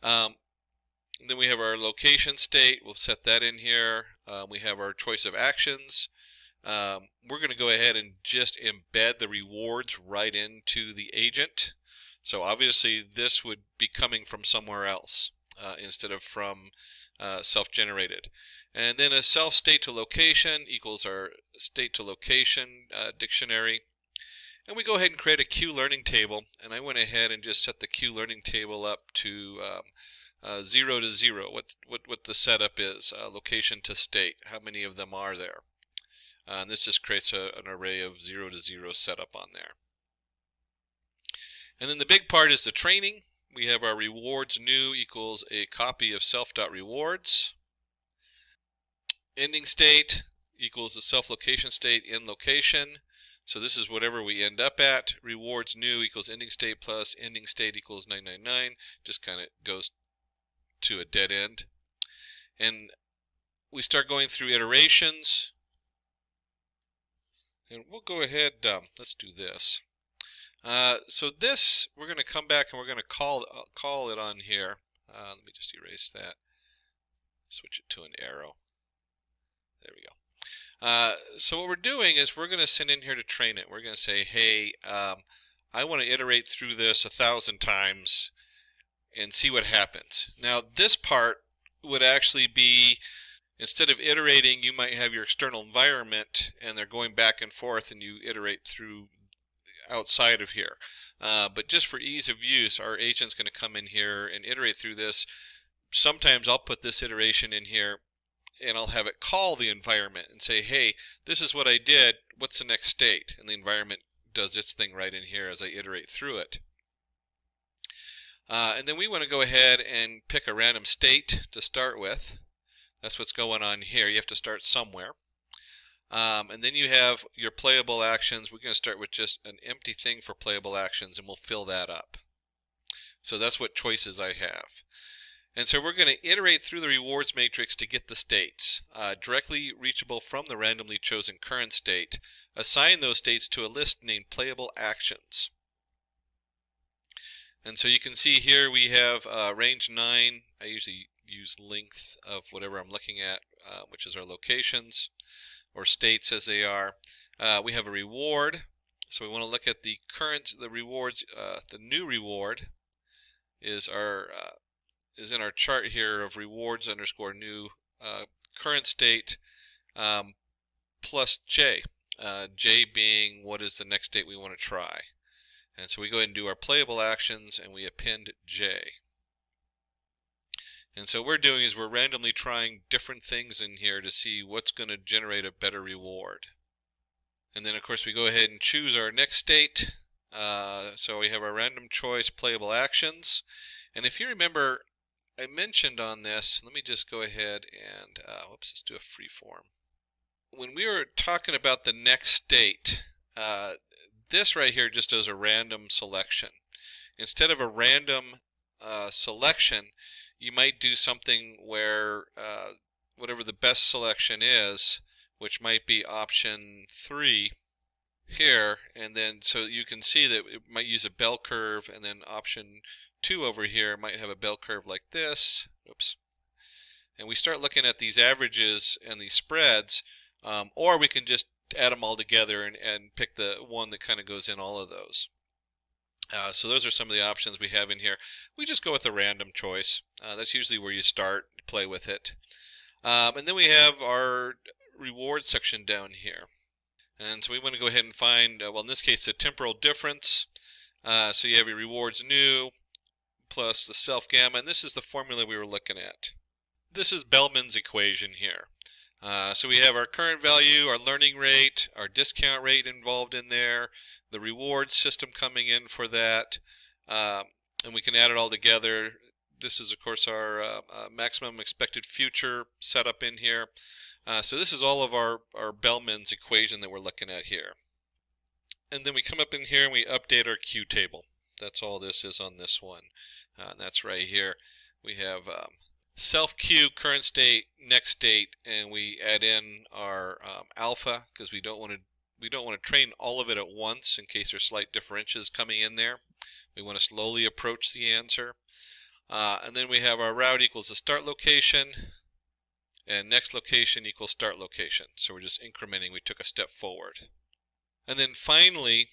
Then we have our location state. We'll set that in here. We have our choice of actions. We're going to go ahead and just embed the rewards right into the agent. So obviously this would be coming from somewhere else instead of from self-generated. And then a self state to location equals our state to location dictionary. And we go ahead and create a queue learning table. And I went ahead and just set the queue learning table up to 0 to 0, what the setup is, location to state, how many of them are there. And this just creates an array of 0 to 0 setup on there. And then the big part is the training. We have our rewards new equals a copy of self.rewards. ending state equals the self-location state in location. So this is whatever we end up at. Rewards new equals ending state plus ending state equals 999. Just kind of goes to a dead end. And we start going through iterations. And we'll go ahead, let's do this. So this, we're going to come back and we're going to call it on here. Let me just erase that. Switch it to an arrow. There we go. So what we're doing is we're going to send in here to train it. We're going to say, hey, I want to iterate through this 1,000 times and see what happens. Now this part would actually be, instead of iterating, you might have your external environment and they're going back and forth and you iterate through outside of here. But just for ease of use, our agent's going to come in here and iterate through this. Sometimes I'll put this iteration in here and I'll have it call the environment and say, hey, this is what I did, what's the next state? And the environment does its thing right in here as I iterate through it. And then we want to go ahead and pick a random state to start with. That's what's going on here. You have to start somewhere. And then you have your playable actions. We're going to start with just an empty thing for playable actions and we'll fill that up. So that's what choices I have. And so we're going to iterate through the rewards matrix to get the states, directly reachable from the randomly chosen current state. Assign those states to a list named playable actions. And so you can see here we have range 9. I usually use length of whatever I'm looking at, which is our locations or states as they are. We have a reward, so we want to look at the rewards. The new reward is our is in our chart here of rewards underscore new current state plus J. J being what is the next state we want to try. And so we go ahead and do our playable actions and we append J. And so what we're doing is we're randomly trying different things in here to see what's going to generate a better reward. And then of course we go ahead and choose our next state. So we have our random choice playable actions. And if you remember, I mentioned on this, let me just go ahead and, whoops, let's do a free form. When we were talking about the next state, this right here just does a random selection. Instead of a random selection, you might do something where whatever the best selection is, which might be option 3 here, and then so you can see that it might use a bell curve, and then option 2 over here might have a bell curve like this. Oops. And we start looking at these averages and these spreads, or we can just add them all together and pick the one that kind of goes in all of those. So those are some of the options we have in here. We just go with a random choice. That's usually where you start, play with it. And then we have our reward section down here. And so we want to go ahead and find, well in this case, the temporal difference. So you have your rewards new plus the self gamma, and this is the formula we were looking at. This is Bellman's equation here. So we have our current value, our learning rate, our discount rate involved in there, the reward system coming in for that, and we can add it all together. This is of course our maximum expected future setup in here. So this is all of our Bellman's equation that we're looking at here. And then we come up in here and we update our Q table. That's all this is on this one. And that's right here. We have self Q, current state, next state, and we add in our alpha because we don't want to train all of it at once in case there's slight differentials coming in there. We want to slowly approach the answer. And then we have our route equals the start location, and next location equals start location. So we're just incrementing. We took a step forward. And then finally,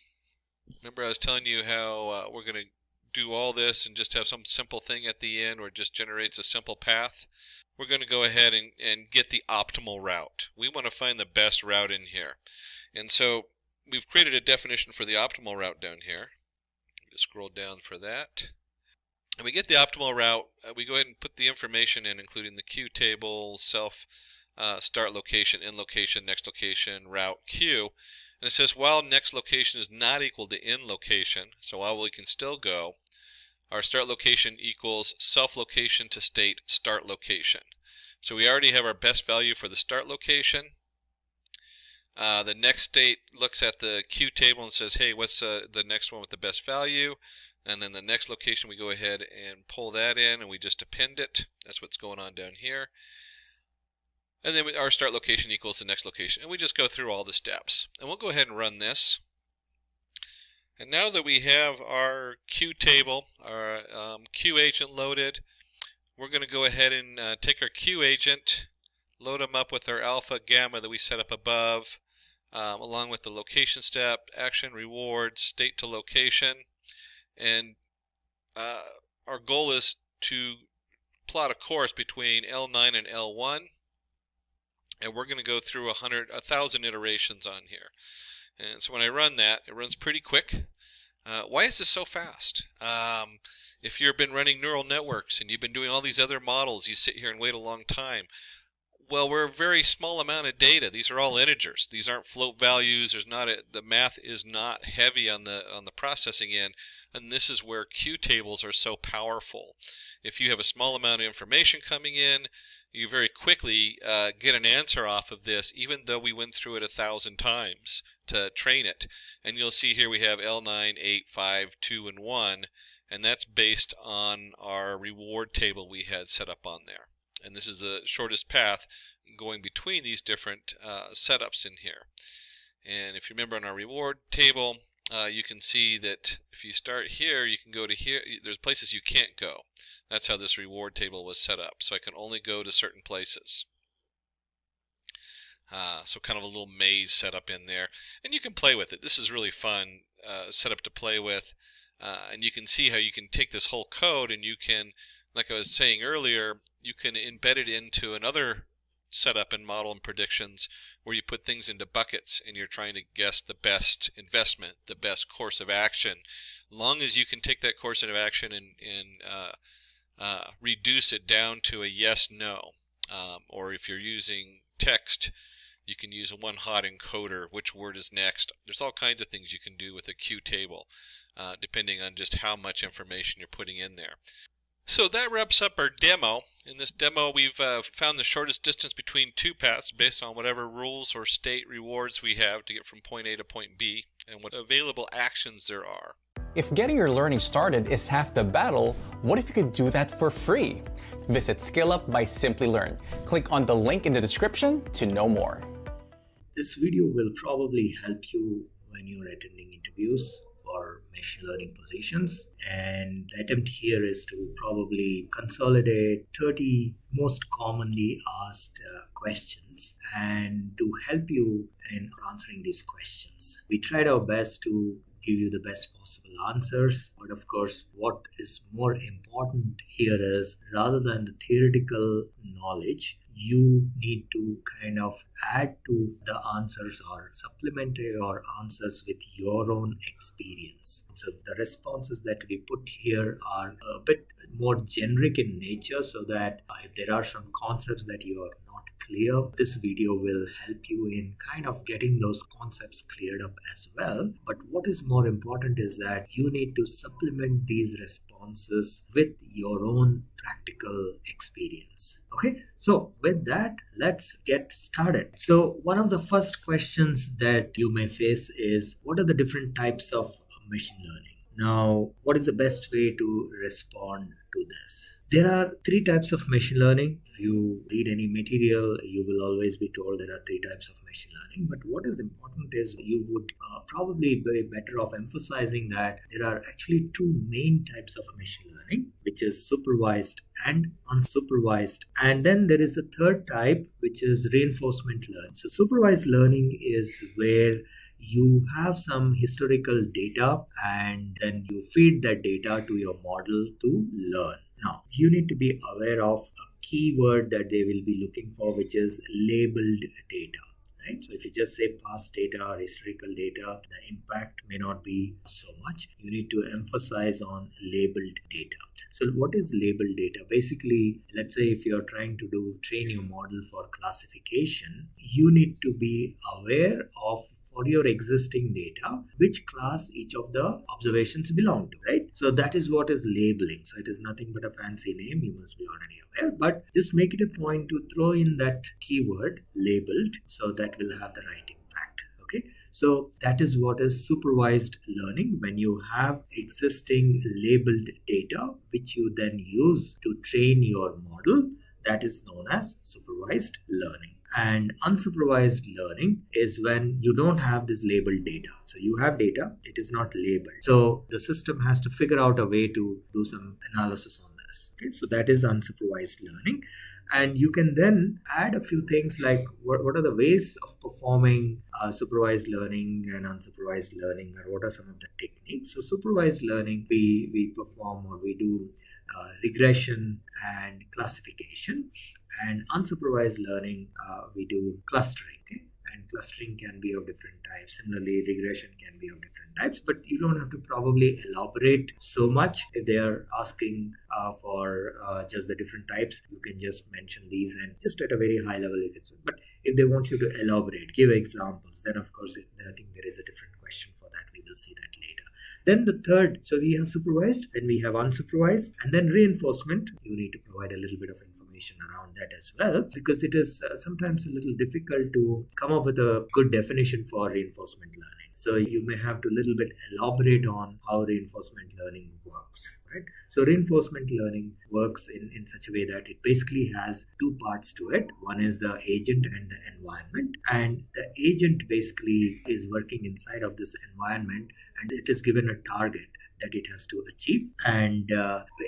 remember I was telling you how we're going to do all this and just have some simple thing at the end where it just generates a simple path. We're going to go ahead and get the optimal route. We want to find the best route in here. And so we've created a definition for the optimal route down here. Just scroll down for that. And we get the optimal route. We go ahead and put the information in, including the Q table, self, start location, end location, next location, route, Q. And it says while next location is not equal to end location, so while we can still go, our start location equals self location to state start location. So we already have our best value for the start location. The next state looks at the Q table and says, hey, what's the next one with the best value? And then the next location, we go ahead and pull that in, and we just append it. That's what's going on down here. And then our start location equals the next location. And we just go through all the steps. And we'll go ahead and run this. And now that we have our Q table, our Q agent loaded, we're going to go ahead and take our Q agent, load them up with our alpha, gamma that we set up above, along with the location step, action, reward, state to location. And our goal is to plot a course between L9 and L1. And we're going to go through 1,000 iterations on here. And so when I run that, it runs pretty quick. Why is this so fast? If you've been running neural networks and you've been doing all these other models, you sit here and wait a long time. Well, we're a very small amount of data. These are all integers. These aren't float values. The math is not heavy on the processing end, and this is where Q tables are so powerful. If you have a small amount of information coming in, you very quickly get an answer off of this, even though we went through it 1,000 times to train it. And you'll see here we have L9, 8, 5, 2, and 1, and that's based on our reward table we had set up on there. And this is the shortest path going between these different setups in here. And if you remember on our reward table, you can see that if you start here, you can go to here. There's places you can't go. That's how this reward table was set up. So I can only go to certain places. So kind of a little maze set up in there. And you can play with it. This is really fun setup to play with. And you can see how you can take this whole code and you can, like I was saying earlier, you can embed it into another setup and model and predictions where you put things into buckets and you're trying to guess the best investment, the best course of action. Long as you can take that course of action and reduce it down to a yes, no. Or if you're using text, you can use a one-hot encoder, which word is next. There's all kinds of things you can do with a Q table, depending on just how much information you're putting in there. So that wraps up our demo. In this demo, we've found the shortest distance between two paths based on whatever rules or state rewards we have to get from point A to point B and what available actions there are. If getting your learning started is half the battle, what if you could do that for free? Visit SkillUp by Simplilearn. Click on the link in the description to know more. This video will probably help you when you're attending interviews for machine learning positions, and the attempt here is to probably consolidate 30 most commonly asked questions and to help you in answering these questions. We tried our best to give you the best possible answers, but of course what is more important here is, rather than the theoretical knowledge, you need to kind of add to the answers or supplement your answers with your own experience. So the responses that we put here are a bit more generic in nature, so that if there are some concepts that you are not clear, this video will help you in kind of getting those concepts cleared up as well. But what is more important is that you need to supplement these responses with your own practical experience. Okay, so with that, let's get started. So one of the first questions that you may face is, what are the different types of machine learning? Now, what is the best way to respond to this? There are three types of machine learning. If you read any material, you will always be told there are three types of machine learning. But what is important is you would probably be better off emphasizing that there are actually two main types of machine learning, which is supervised and unsupervised. And then there is a third type, which is reinforcement learning. So supervised learning is where you have some historical data and then you feed that data to your model to learn. Now, you need to be aware of a keyword that they will be looking for, which is labeled data. Right? So if you just say past data or historical data, the impact may not be so much. You need to emphasize on labeled data. So what is labeled data? Basically, let's say if you're trying to train your model for classification, you need to be aware of for your existing data which class each of the observations belong to, right? So that is what is labeling. So it is nothing but a fancy name, you must be already aware, but just make it a point to throw in that keyword labeled, so that will have the right impact. Okay, so that is what is supervised learning, when you have existing labeled data which you then use to train your model. That is known as supervised learning. And unsupervised learning is when you don't have this labeled data. So you have data, it is not labeled. So the system has to figure out a way to do some analysis on this. Okay, so that is unsupervised learning. And you can then add a few things like what are the ways of performing supervised learning and unsupervised learning, or what are some of the techniques. So supervised learning, we perform, or we do regression and classification, and unsupervised learning we do clustering. Okay? And clustering can be of different types. Similarly, regression can be of different types, but you don't have to probably elaborate so much. If they are asking for just the different types, you can just mention these, and just at a very high level you can. But if they want you to elaborate, give examples, then of course I think there is a different question for that. We will see that later. Then the third, so we have supervised, then we have unsupervised, and then reinforcement. You need to provide a little bit of information around that as well, because it is sometimes a little difficult to come up with a good definition for reinforcement learning. So you may have to a little bit elaborate on how reinforcement learning works. Right? So reinforcement learning works in such a way that it basically has two parts to it. One is the agent and the environment, and the agent basically is working inside of this environment, and it is given a target that it has to achieve, and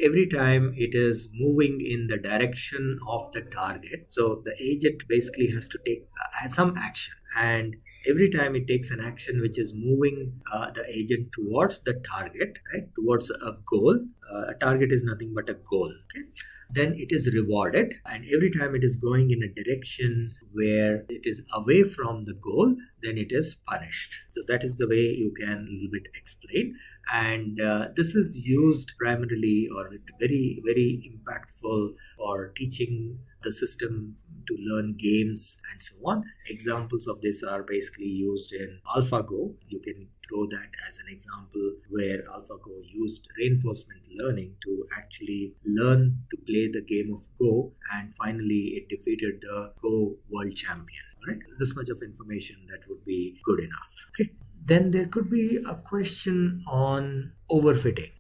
every time it is moving in the direction of the target, so the agent basically has to take some action, and every time it takes an action which is moving the agent towards the target, right, towards a goal. A target is nothing but a goal. Okay? Then it is rewarded, and every time it is going in a direction where it is away from the goal, then it is punished. So that is the way you can a little bit explain, and this is used primarily, or very, very impactful for teaching the system to learn games and so on. Examples of this are basically used in AlphaGo. You can throw that as an example where AlphaGo used reinforcement learning to actually learn to play the game of Go, and finally it defeated the Go world champion. Right? This much of information, that would be good enough. Okay. Then there could be a question on overfitting.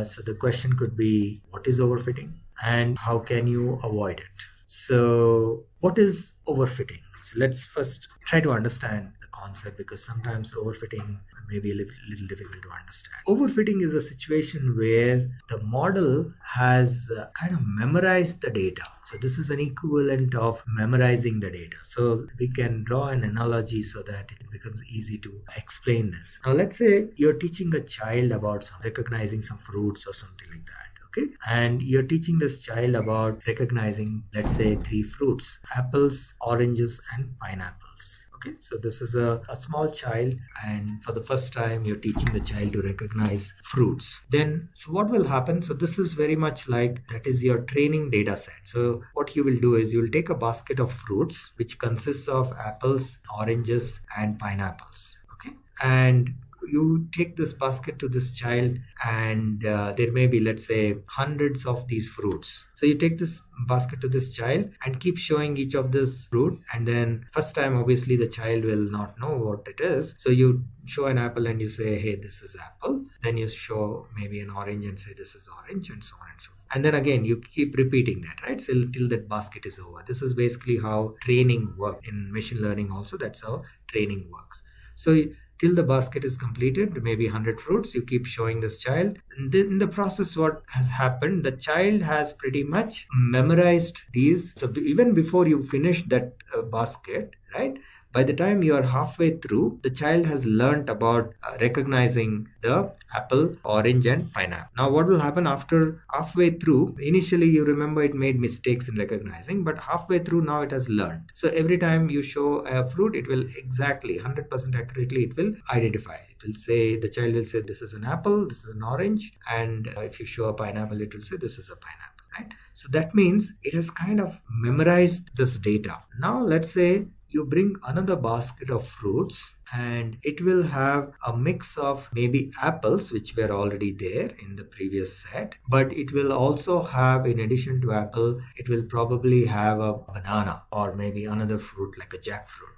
So the question could be, what is overfitting and how can you avoid it? So what is overfitting? So let's first try to understand the concept, because sometimes overfitting may be a little difficult to understand. Overfitting is a situation where the model has kind of memorized the data. So this is an equivalent of memorizing the data. So we can draw an analogy so that it becomes easy to explain this. Now let's say you're teaching a child about recognizing some fruits or something like that. Okay? And you're teaching this child about recognizing, let's say, 3 fruits: apples, oranges, and pineapples. Okay, so this is a small child, and for the first time you're teaching the child to recognize fruits. Then, so what will happen? So this is very much like, that is your training data set. So what you will do is you will take a basket of fruits which consists of apples, oranges, and pineapples. Okay, and you take this basket to this child, and there may be, let's say, hundreds of these fruits. So you take this basket to this child and keep showing each of this fruit, and then first time obviously the child will not know what it is. So you show an apple and you say, hey, this is apple. Then you show maybe an orange and say, this is orange, and so on and so forth. And then again you keep repeating that, right? So till that basket is over. This is basically how training works. In machine learning also, that's how training works. So till the basket is completed, maybe 100 fruits, you keep showing this child. And then in the process, what has happened, the child has pretty much memorized these. So even before you finish that basket, right, by the time you are halfway through, the child has learnt about recognizing the apple, orange, and pineapple. Now what will happen after halfway through? Initially you remember it made mistakes in recognizing, but halfway through now it has learned. So every time you show a fruit, it will exactly 100% accurately, it will identify. It will say, the child will say, this is an apple, this is an orange, and if you show a pineapple, it will say this is a pineapple. Right? So that means it has kind of memorized this data. Now let's say you bring another basket of fruits, and it will have a mix of maybe apples, which were already there in the previous set, but it will also have, in addition to apple, it will probably have a banana or maybe another fruit like a jackfruit.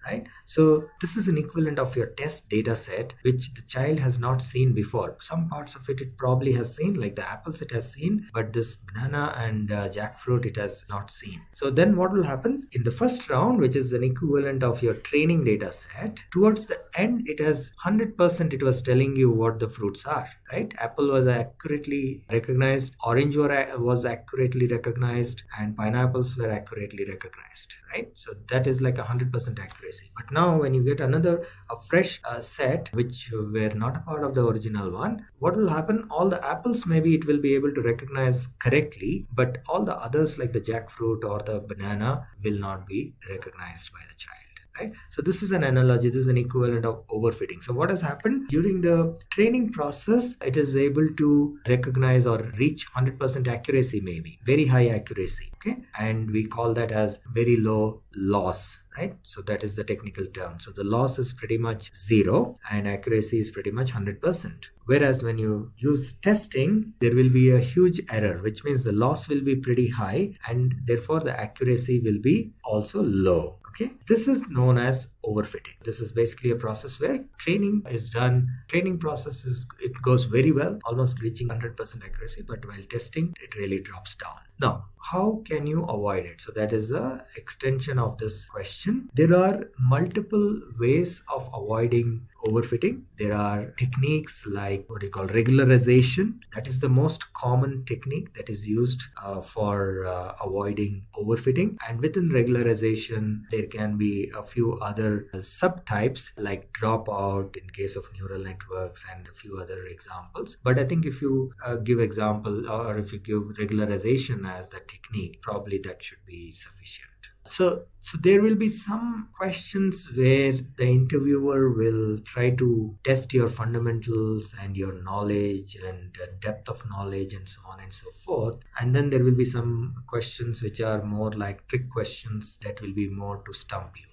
Right? So this is an equivalent of your test data set, which the child has not seen before. Some parts of it probably has seen, like the apples it has seen, but this banana and jackfruit it has not seen. So then what will happen? In the first round, which is an equivalent of your training data set, towards the end it has 100% it was telling you what the fruits are. Right? Apple was accurately recognized, orange was accurately recognized, and pineapples were accurately recognized. Right? So that is like 100% accuracy. But now when you get a fresh set which were not a part of the original one, what will happen? All the apples maybe it will be able to recognize correctly, but all the others like the jackfruit or the banana will not be recognized by the child. Right? So this is an analogy, this is an equivalent of overfitting. So what has happened during the training process, it is able to recognize or reach 100% accuracy, maybe very high accuracy. Okay, and we call that as very low loss. Right? So that is the technical term. So the loss is pretty much 0 and accuracy is pretty much 100%. Whereas when you use testing, there will be a huge error, which means the loss will be pretty high and therefore the accuracy will be also low. Okay, this is known as overfitting. This is basically a process where training is done. Training process it goes very well, almost reaching 100% accuracy, but while testing, it really drops down. Now, how can you avoid it? So that is the extension of this question. There are multiple ways of avoiding overfitting. There are techniques like what you call regularization. That is the most common technique that is used for avoiding overfitting. And within regularization, there can be a few other subtypes like dropout in case of neural networks and a few other examples. But I think if you give example or if you give regularization as the technique, probably that should be sufficient. So there will be some questions where the interviewer will try to test your fundamentals and your knowledge and depth of knowledge and so on and so forth. And then there will be some questions which are more like trick questions that will be more to stump you.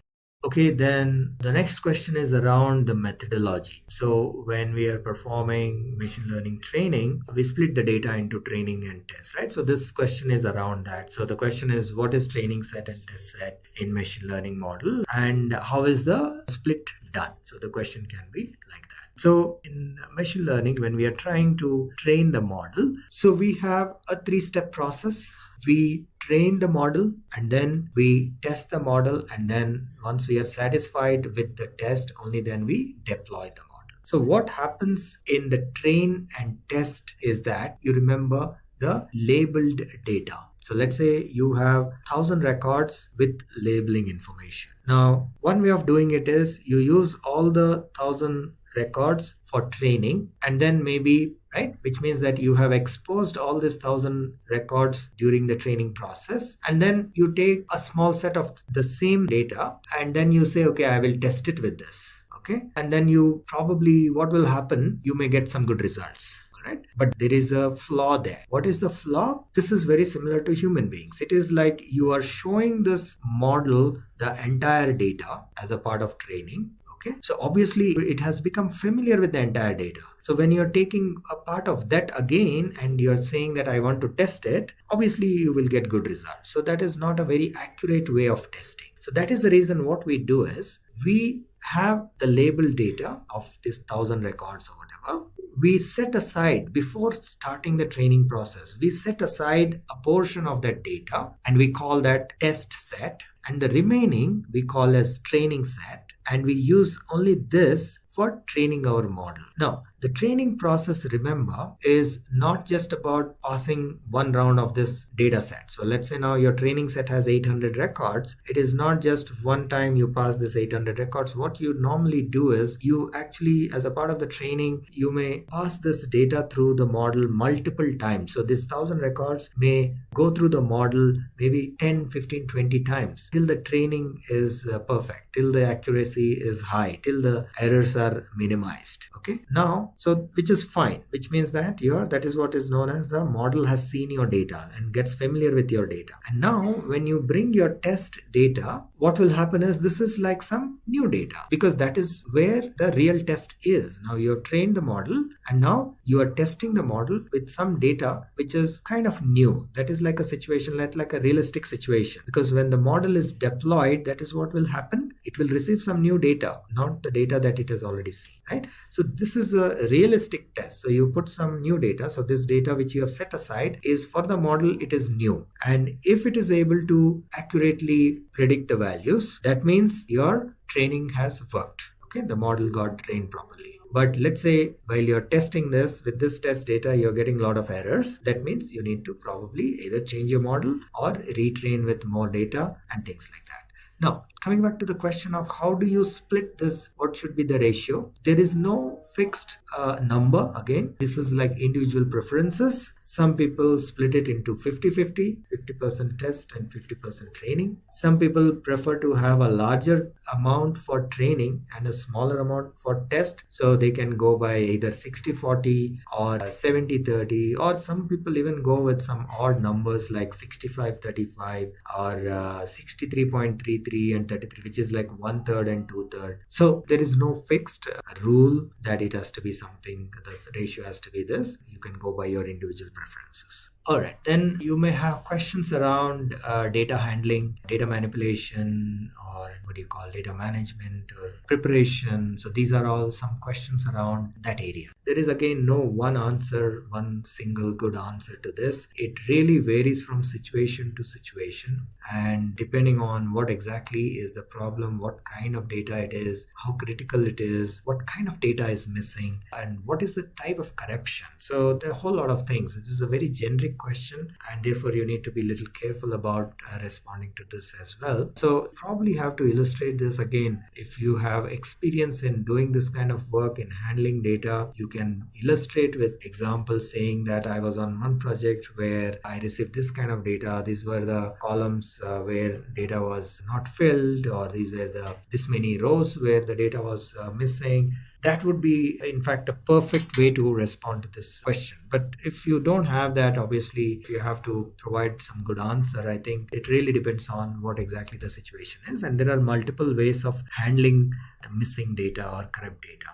Okay, then the next question is around the methodology. So when we are performing machine learning training, we split the data into training and test, right? So this question is around that. So the question is, what is training set and test set in machine learning model, and how is the split done? So the question can be like that. So in machine learning, when we are trying to train the model, so we have a 3-step process. We train the model and then we test the model, and then once we are satisfied with the test, only then we deploy the model. So what happens in the train and test is that you remember the labeled data. So let's say you have 1,000 records with labeling information. Now, one way of doing it is you use all the 1,000 records for training, and then maybe, right, which means that you have exposed all these 1,000 records during the training process, and then you take a small set of the same data and then you say, okay, I will test it with this. Okay, and then you probably, what will happen, you may get some good results. Right? But there is a flaw there. What is the flaw? This is very similar to human beings. It is like you are showing this model the entire data as a part of training. Okay, so obviously it has become familiar with the entire data. So when you're taking a part of that again and you're saying that I want to test it, obviously you will get good results. So that is not a very accurate way of testing. So that is the reason what we do is we have the labeled data of this 1,000 records or whatever. We set aside, before starting the training process, we set aside a portion of that data and we call that test set, and the remaining we call as training set, and we use only this for training our model. Now, the training process, remember, is not just about passing one round of this data set. So let's say now your training set has 800 records. It is not just one time you pass this 800 records. What you normally do is you actually, as a part of the training, you may pass this data through the model multiple times. So this 1,000 records may go through the model maybe 10, 15, 20 times till the training is perfect, till the accuracy is high, till the errors are minimized. Okay. Now, So which is fine, which means that that is what is known as the model has seen your data and gets familiar with your data. And now when you bring your test data, what will happen is this is like some new data, because that is where the real test is. Now you have trained the model and now you are testing the model with some data which is kind of new. That is like a situation, like a realistic situation, because when the model is deployed, that is what will happen. It will receive some new data, not the data that it has already seen, right? So this is a realistic test. So you put some new data. So this data which you have set aside is for the model, it is new. And if it is able to accurately predict the values, that means your training has worked. Okay, the model got trained properly. But let's say while you're testing this with this test data, you're getting a lot of errors. That means you need to probably either change your model or retrain with more data and things like that. Now, coming back to the question of how do you split this, what should be the ratio? There is no fixed number. Again, this is like individual preferences. Some people split it into 50-50, 50% test and 50% training. Some people prefer to have a larger amount for training and a smaller amount for test. So they can go by either 60-40 or 70-30, or some people even go with some odd numbers like 65-35 or 63.33 and 33, which is like 1/3 and 2/3. So there is no fixed rule that it has to be something, the ratio has to be this. You can go by your individual preferences. All right, then you may have questions around data handling, data manipulation, or what do you call data management or preparation. So these are all some questions around that area. There is again no one answer, one single good answer to this. It really varies from situation to situation, and depending on what exactly is the problem, what kind of data it is, how critical it is, what kind of data is missing, and what is the type of corruption. So there are a whole lot of things. This is a very generic question, and therefore you need to be a little careful about responding to this as well. So probably have to illustrate this again. If you have experience in doing this kind of work in handling data, you can illustrate with examples saying that I was on one project where I received this kind of data. These were the columns where data was not filled, or these were this many rows where the data was missing. That would be, in fact, a perfect way to respond to this question. But if you don't have that, obviously, you have to provide some good answer. I think it really depends on what exactly the situation is. And there are multiple ways of handling the missing data or corrupt data.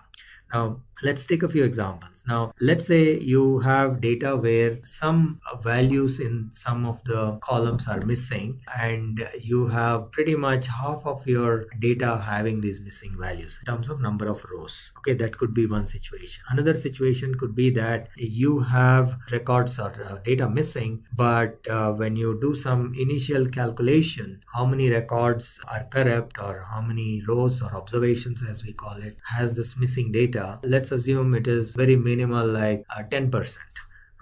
Now, let's take a few examples. Now, let's say you have data where some values in some of the columns are missing, and you have pretty much half of your data having these missing values in terms of number of rows. Okay, that could be one situation. Another situation could be that you have records or data missing, but when you do some initial calculation, how many records are corrupt, or how many rows or observations, as we call it, has this missing data. Let's assume it is very minimal, like 10%.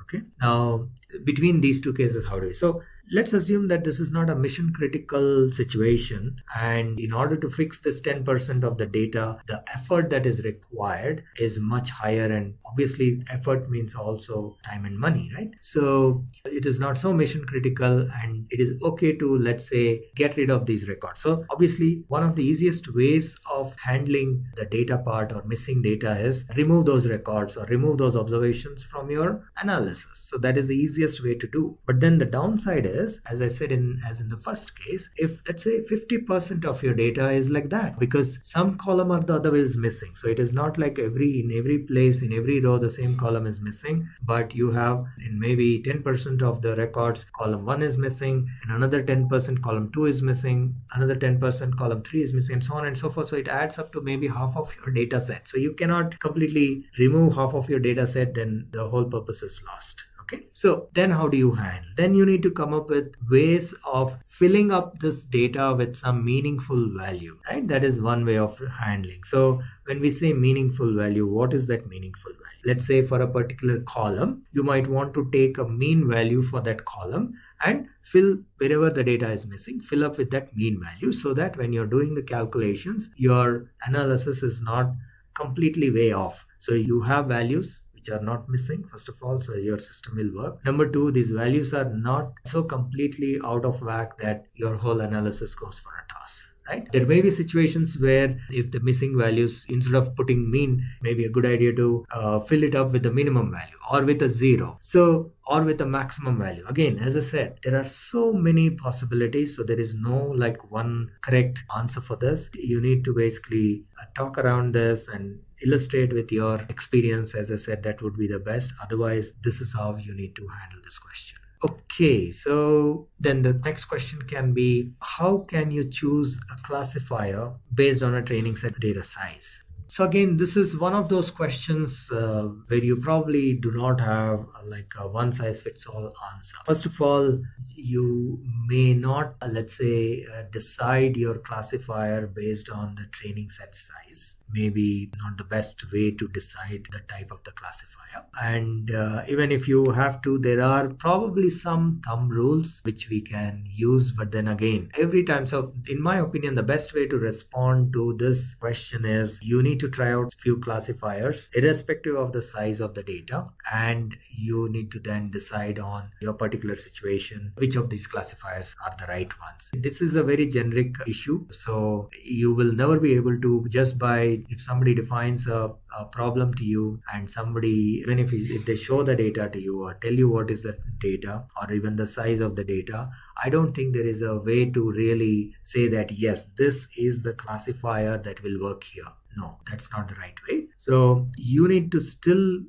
Okay. Now, between these two cases, how do we? So let's assume that this is not a mission critical situation, and in order to fix this 10% of the data, the effort that is required is much higher, and obviously effort means also time and money, right? So it is not so mission critical, and it is okay to, let's say, get rid of these records. So obviously one of the easiest ways of handling the data part or missing data is remove those records or remove those observations from your analysis. So that is the easiest way to do. But then the downside is, as I said, as in the first case, if let's say 50% of your data is like that, because some column or the other is missing. So it is not like in every place, in every row, the same column is missing, but you have in maybe 10% of the records, column 1 is missing, and another 10% column 2 is missing, another 10% column 3 is missing, and so on and so forth. So it adds up to maybe half of your data set. So you cannot completely remove half of your data set, then the whole purpose is lost. Okay. So then how do you handle? Then you need to come up with ways of filling up this data with some meaningful value, right? That is one way of handling. So when we say meaningful value, what is that meaningful value? Let's say for a particular column, you might want to take a mean value for that column and fill wherever the data is missing, fill up with that mean value, so that when you're doing the calculations, your analysis is not completely way off. So you have values which are not missing, first of all, so your system will work. Number two, these values are not so completely out of whack that your whole analysis goes for a toss, right? There may be situations where if the missing values, instead of putting mean, maybe a good idea to fill it up with the minimum value or with a 0. So, or with a maximum value. Again, as I said, there are so many possibilities. So there is no like one correct answer for this. You need to basically talk around this and illustrate with your experience. As I said, that would be the best. Otherwise, this is how you need to handle this question. Okay, so then the next question can be, how can you choose a classifier based on a training set data size? So again, this is one of those questions where you probably do not have like a one size fits all answer. First of all, you may not, let's say, decide your classifier based on the training set size. Maybe not the best way to decide the type of the classifier. And even if you have to, there are probably some thumb rules which we can use. But then again, every time, so in my opinion, the best way to respond to this question is you need to try out few classifiers irrespective of the size of the data, and you need to then decide on your particular situation which of these classifiers are the right ones. This is a very generic issue, so you will never be able to, just by if somebody defines a problem to you and somebody, even if they show the data to you or tell you what is the data or even the size of the data, I don't think there is a way to really say that yes, this is the classifier that will work here. No, that's not the right way. So you need to still,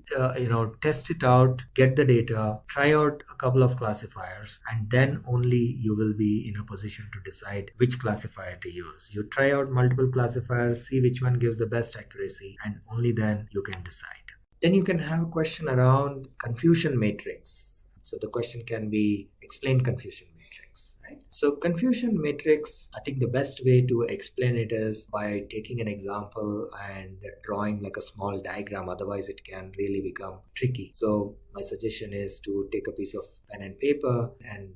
test it out, get the data, try out a couple of classifiers, and then only you will be in a position to decide which classifier to use. You try out multiple classifiers, see which one gives the best accuracy, and only then you can decide. Then you can have a question around confusion matrix. So the question can be, explain confusion matrix, right? So confusion matrix, I think the best way to explain it is by taking an example and drawing like a small diagram. Otherwise it can really become tricky. So my suggestion is to take a piece of pen and paper and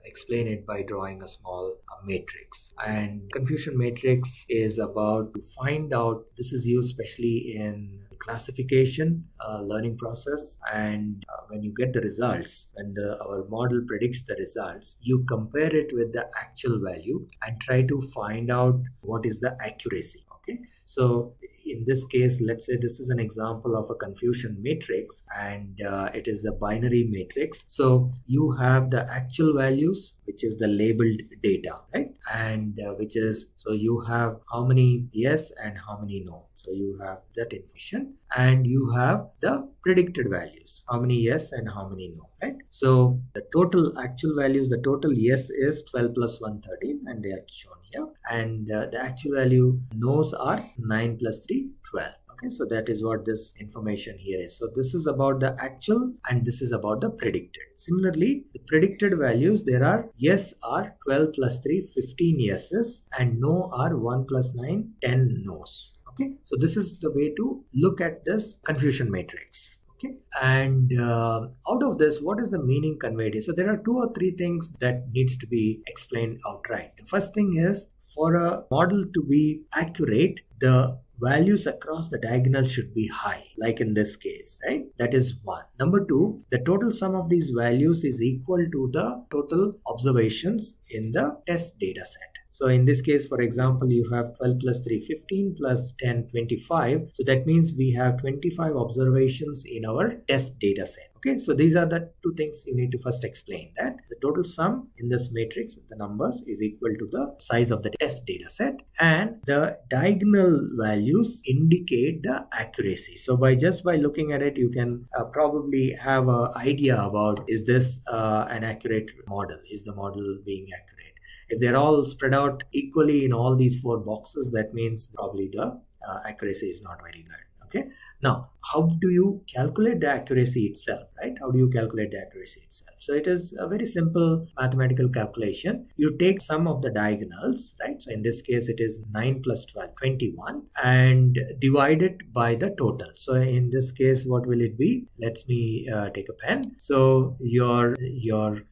explain it by drawing a small matrix. And confusion matrix is about to find out, this is used especially in classification learning process, and when you get the results, when our model predicts the results, you compare it with the actual value and try to find out what is the accuracy. Okay, so in this case, let's say this is an example of a confusion matrix, and it is a binary matrix. So you have the actual values, which is the labeled data, right? And which is, so you have how many yes and how many no. So you have that information, and you have the predicted values, how many yes and how many no, right? So the total actual values, the total yes is 12 plus 1, 13, and they are shown here. And the actual value no's are 9 plus 3, 12. Okay, so that is what this information here is. So this is about the actual and this is about the predicted. Similarly, the predicted values, there are yes are 12 plus 3, 15 yeses, and no are 1 plus 9, 10 no's. Okay, so this is the way to look at this confusion matrix. Okay, and out of this, what is the meaning conveyed here? So there are 2 or 3 things that needs to be explained outright. The first thing is, for a model to be accurate, the values across the diagonal should be high, like in this case, right? That is one. Number 2, the total sum of these values is equal to the total observations in the test data set. So in this case, for example, you have 12 plus 3, 15 plus 10, 25. So that means we have 25 observations in our test data set. Okay, so these are the 2 things you need to first explain, that the total sum in this matrix, the numbers, is equal to the size of the test data set, and the diagonal values indicate the accuracy. So by looking at it, you can probably have an idea about, is this an accurate model? Is the model being accurate? If they're all spread out equally in all these 4 boxes, that means probably the accuracy is not very good. Okay. Now, how do you calculate the accuracy itself, right? How do you calculate the accuracy itself? So it is a very simple mathematical calculation. You take sum of the diagonals, right? So in this case, it is 9 plus 12, 21, and divide it by the total. So in this case, what will it be? Let me take a pen. So your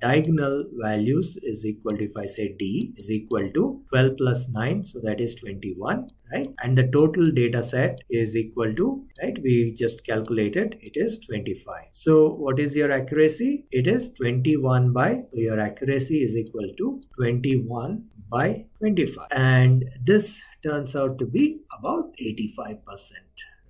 diagonal values is equal to, if I say D is equal to 12 plus 9, so that is 21, right? And the total data set is equal to, right, we just calculated, it is 25. So what is your accuracy? It is 21 by, so your accuracy is equal to 21 by 25. And this turns out to be about 85%.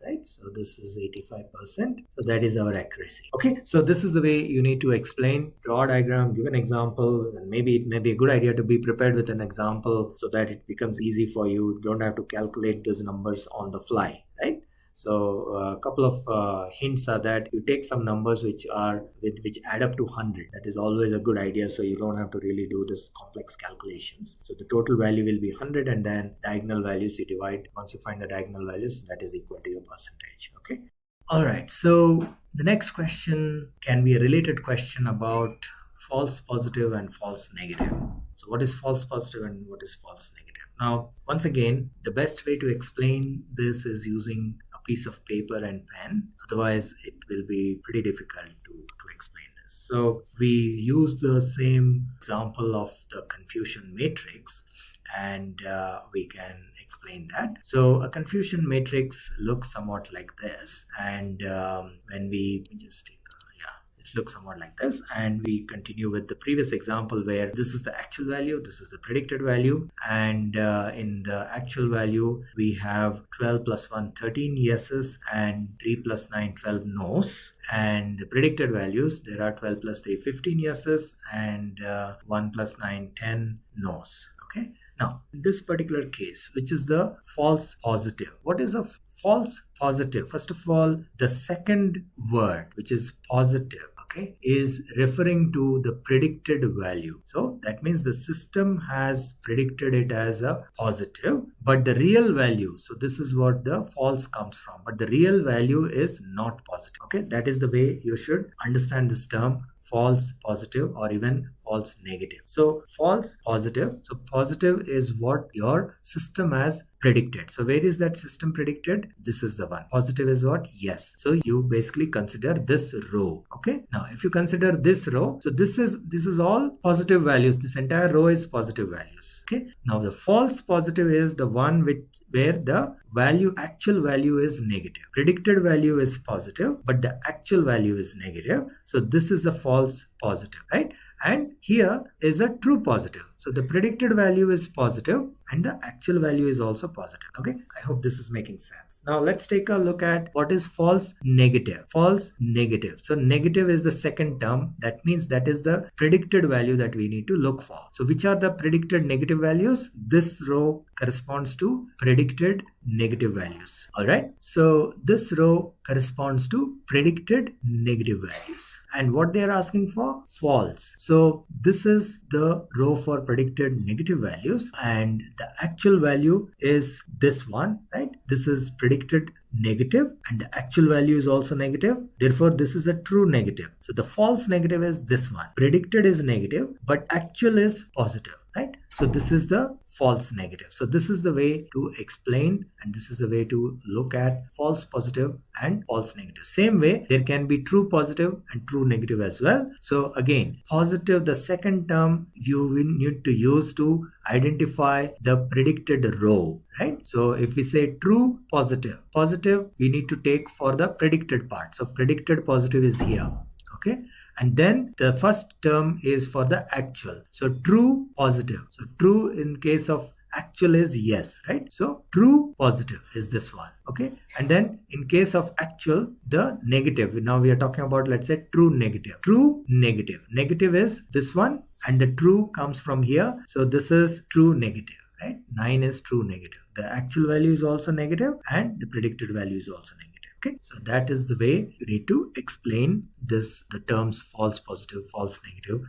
Right, so this is 85%, so that is our accuracy. Okay, so this is the way you need to explain, draw a diagram, give an example, and maybe it may be a good idea to be prepared with an example so that it becomes easy for you. You don't have to calculate those numbers on the fly, right? So a couple of hints are that you take some numbers which add up to 100. That is always a good idea, so you don't have to really do this complex calculations. So the total value will be 100, and then diagonal values you divide. Once you find the diagonal values, that is equal to your percentage. Okay. All right. So the next question can be a related question about false positive and false negative. So what is false positive and what is false negative? Now, once again, the best way to explain this is using a piece of paper and pen. Otherwise, it will be pretty difficult to explain this. So we use the same example of the confusion matrix, and we can explain that. So a confusion matrix looks somewhat like this, and when we just take it looks somewhat like this, and we continue with the previous example where this is the actual value, this is the predicted value, and in the actual value we have 12 plus 1 13 yeses and 3 plus 9 12 no's, and the predicted values, there are 12 plus 3 15 yeses and 1 plus 9 10 no's. Okay, now in this particular case, which is the false positive, what is a false positive? First of all, the second word, which is positive, okay, is referring to the predicted value. So that means the system has predicted it as a positive, but the real value, so this is what the false comes from, but the real value is not positive. Okay, that is the way you should understand this term, false positive or even false negative. So false positive, so positive is what your system has predicted. So where is that system predicted? This is the one. Positive is what? Yes. So you basically consider this row. Okay, now if you consider this row, so this is all positive values. This entire row is positive values. Okay, now the false positive is the one where the actual value is negative. Predicted value is positive, but the actual value is negative. So this is a false positive, right? And here is a true positive. So the predicted value is positive and the actual value is also positive. Okay, I hope this is making sense. Now let's take a look at what is false negative. False negative. So negative is the second term. That means that is the predicted value that we need to look for. So which are the predicted negative values? This row corresponds to predicted negative values. All right. So this row corresponds to predicted negative values. And what they are asking for? False. So this is the row for predicted negative values, and the actual value is this one, right? This is predicted negative and the actual value is also negative. Therefore, this is a true negative. So the false negative is this one. Predicted is negative, but actual is positive, right? So this is the false negative. So this is the way to explain, and this is the way to look at false positive and false negative. Same way, there can be true positive and true negative as well. So again, positive, the second term you will need to use to identify the predicted row, right? So if we say true positive, we need to take for the predicted part. So predicted positive is here. Okay, and then the first term is for the actual. So true positive. So true in case of actual is yes, right? So true positive is this one. Okay, and then in case of actual, the negative. Now we are talking about, let's say, true negative. True negative. Negative is this one, and the true comes from here. So this is true negative, right? 9 is true negative. The actual value is also negative and the predicted value is also negative. Okay, so that is the way you need to explain this, the terms false positive, false negative,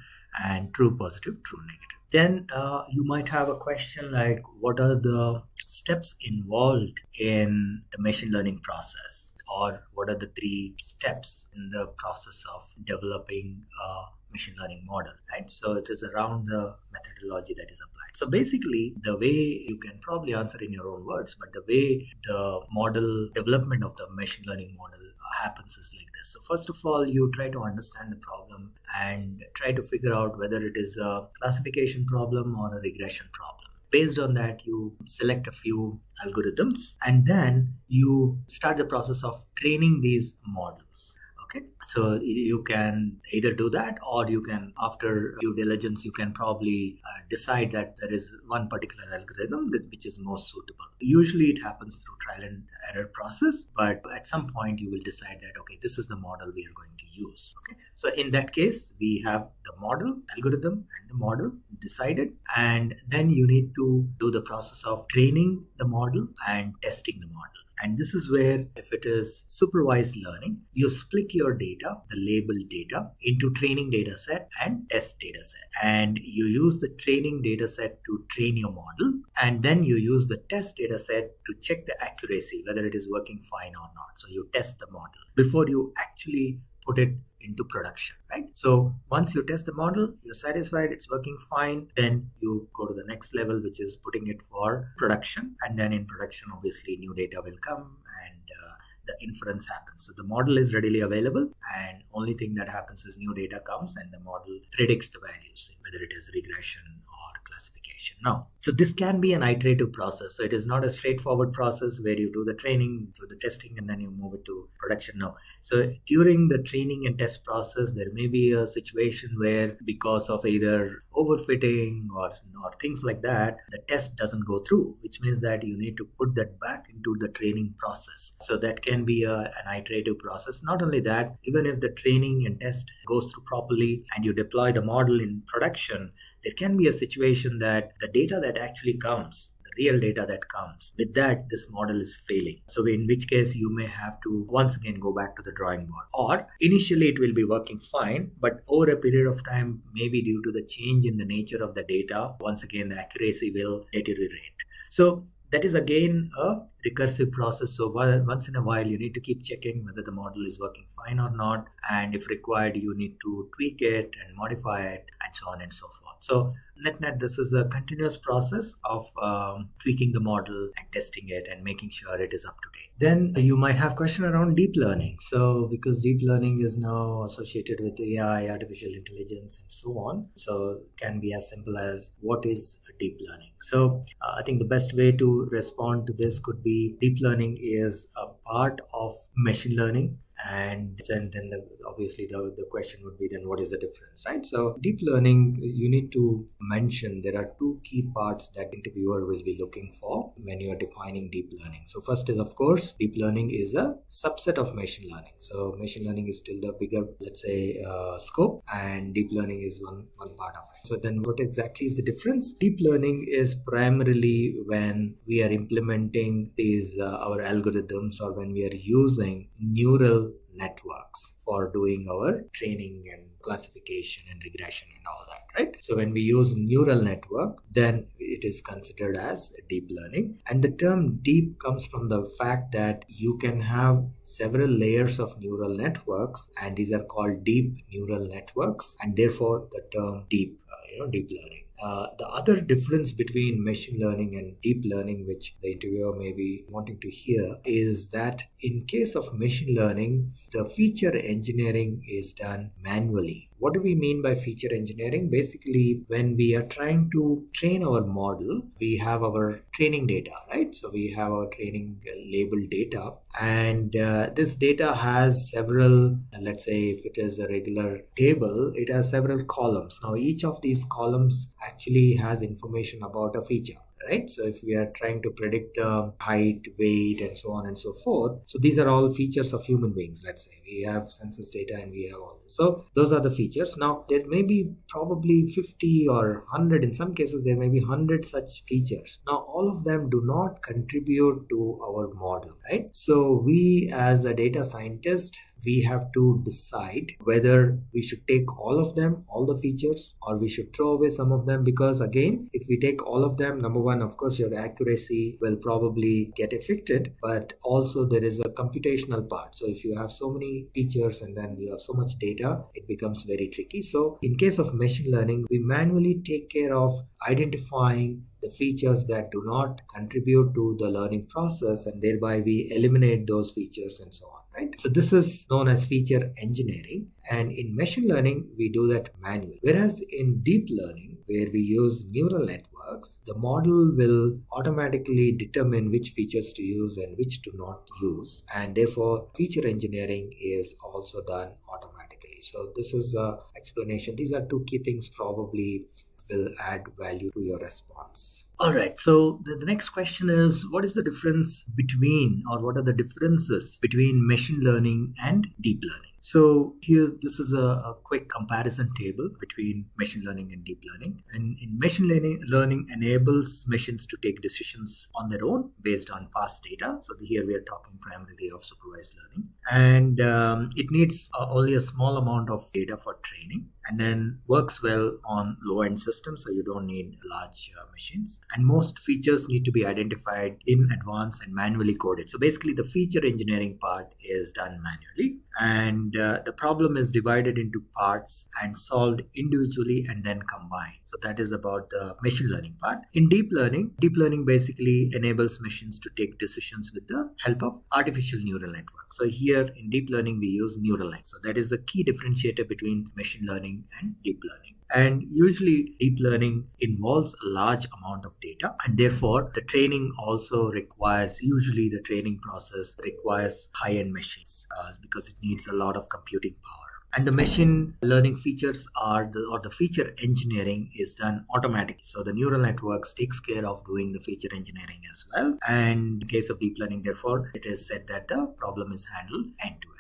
and true positive, true negative. Then you might have a question like, what are the steps involved in the machine learning process, or what are the 3 steps in the process of developing a machine learning model, right? So it is around the methodology that is applied. So basically, the way, you can probably answer in your own words, but the way the model development of the machine learning model happens is like this. So first of all, you try to understand the problem and try to figure out whether it is a classification problem or a regression problem. Based on that, you select a few algorithms and then you start the process of training these models. Okay, so you can either do that, or you can, after due diligence, you can probably decide that there is one particular algorithm which is most suitable. Usually it happens through trial and error process, but at some point you will decide that, okay, this is the model we are going to use. Okay, so in that case, we have the model, algorithm, and the model decided, and then you need to do the process of training the model and testing the model. And this is where, if it is supervised learning, you split your data, the labeled data, into training data set and test data set. And you use the training data set to train your model. And then you use the test data set to check the accuracy, whether it is working fine or not. So you test the model before you actually put it into production, right? So once you test the model, you're satisfied it's working fine, then you go to the next level, which is putting it for production. And then in production, obviously new data will come and the inference happens. So the model is readily available, and only thing that happens is new data comes and the model predicts the values, whether it is regression or classification. Now, so this can be an iterative process. So it is not a straightforward process where you do the training through the testing and then you move it to production. No. So during the training and test process, there may be a situation where, because of either overfitting or things like that, the test doesn't go through, which means that you need to put that back into the training process. So that can be an iterative process. Not only that, even if the training and test goes through properly and you deploy the model in production, there can be a situation that the data that actually comes, the real data that comes, with that, this model is failing. So in which case you may have to once again go back to the drawing board. Or initially it will be working fine, but over a period of time, maybe due to the change in the nature of the data, once again the accuracy will deteriorate. So that is again a recursive process. So once in a while, you need to keep checking whether the model is working fine or not. And if required, you need to tweak it and modify it and so on and so forth. So net, this is a continuous process of tweaking the model and testing it and making sure it is up to date. Then you might have question around deep learning. So because deep learning is now associated with AI, artificial intelligence, and so on. So it can be as simple as, what is deep learning? So I think the best way to respond to this could be, deep learning is a part of machine learning. And then obviously the question would be, then what is the difference, right? So deep learning, you need to mention there are two key parts that interviewer will be looking for when you are defining deep learning. So first is, of course, deep learning is a subset of machine learning. So machine learning is still the bigger, let's say, scope, and deep learning is one part of it. So then what exactly is the difference? Deep learning is primarily when we are implementing these our algorithms, or when we are using neural networks for doing our training and classification and regression and all that, right? So when we use neural network, then it is considered as deep learning. And the term deep comes from the fact that you can have several layers of neural networks, and these are called deep neural networks, and therefore the term deep, deep learning. The other difference between machine learning and deep learning, which the interviewer may be wanting to hear, is that in case of machine learning, the feature engineering is done manually. What do we mean by feature engineering? Basically, when we are trying to train our model, we have our training data, right? So we have our training labeled data, and this data has several, let's say if it is a regular table, it has several columns. Now each of these columns actually has information about a feature, right? So if we are trying to predict height, weight, and so on and so forth, so these are all features of human beings. Let's say we have census data and we have all this. So those are the features. Now there may be probably 50 or 100, in some cases there may be 100 such features. Now all of them do not contribute to our model, right? So we as a data scientist, we have to decide whether we should take all of them, all the features, or we should throw away some of them. Because again, if we take all of them, number one, of course, your accuracy will probably get affected, but also there is a computational part. So if you have so many features and then you have so much data, it becomes very tricky. So in case of machine learning, we manually take care of identifying the features that do not contribute to the learning process, and thereby we eliminate those features and so on. Right? So this is known as feature engineering, and in machine learning we do that manually. Whereas in deep learning, where we use neural networks, works. The model will automatically determine which features to use and which to not use, and therefore feature engineering is also done automatically. So this is an explanation. These are two key things probably will add value to your response. All right, so the next question is, what is the difference between, or what are the differences between machine learning and deep learning? So here, this is a quick comparison table between machine learning and deep learning. And in machine learning enables machines to take decisions on their own based on past data. So here we are talking primarily of supervised learning. And it needs only a small amount of data for training, and then works well on low-end systems, so you don't need large machines. And most features need to be identified in advance and manually coded. So basically the feature engineering part is done manually, and the problem is divided into parts and solved individually and then combined. So that is about the machine learning part. In deep learning basically enables machines to take decisions with the help of artificial neural networks. So here in deep learning we use neural nets. So that is the key differentiator between machine learning and deep learning. And usually deep learning involves a large amount of data, and therefore the training also requires, usually the training process requires high-end machines because it needs a lot of computing power. And the machine learning features the feature engineering is done automatically. So the neural networks takes care of doing the feature engineering as well. And in case of deep learning, therefore, it is said that the problem is handled end to end.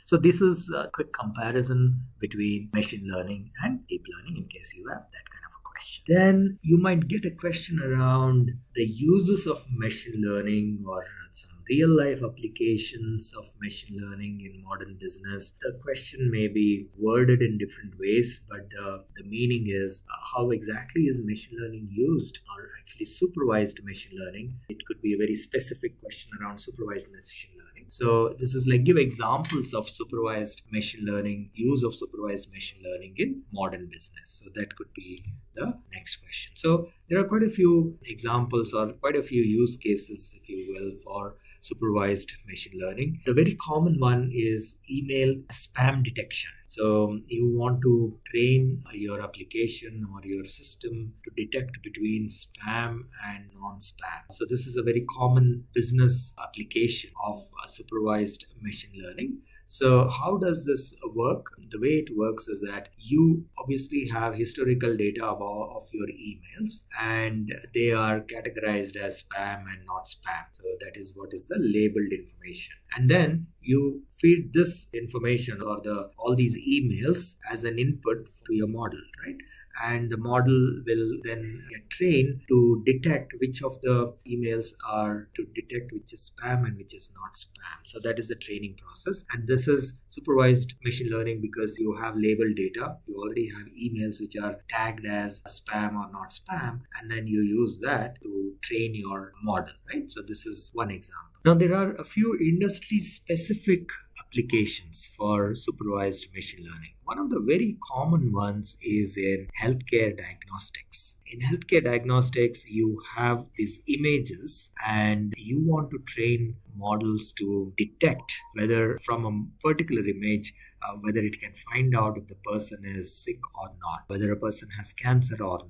So this is a quick comparison between machine learning and deep learning in case you have that kind of a question. Then you might get a question around the uses of machine learning or some real life applications of machine learning in modern business. The question may be worded in different ways, but the meaning is how exactly is machine learning used, or actually supervised machine learning. It could be a very specific question around supervised machine learning. So this is like give examples of supervised machine learning, use of supervised machine learning in modern business. So that could be the next question. So there are quite a few examples or quite a few use cases, if you will, for supervised machine learning. The very common one is email spam detection. So you want to train your application or your system to detect between spam and non-spam. So this is a very common business application of supervised machine learning. So how does this work? The way it works is that you obviously have historical data of your emails, and they are categorized as spam and not spam. So that is what is the labeled information. And then you feed this information or all these emails as an input to your model, right? And the model will then get trained to detect which of the emails are to detect which is spam and which is not spam. So that is the training process. And this is supervised machine learning because you have labeled data. You already have emails which are tagged as spam or not spam. And then you use that to train your model, right? So this is one example. Now, there are a few industry-specific applications for supervised machine learning. One of the very common ones is in healthcare diagnostics. In healthcare diagnostics, you have these images and you want to train models to detect whether from a particular image, whether it can find out if the person is sick or not, whether a person has cancer or not.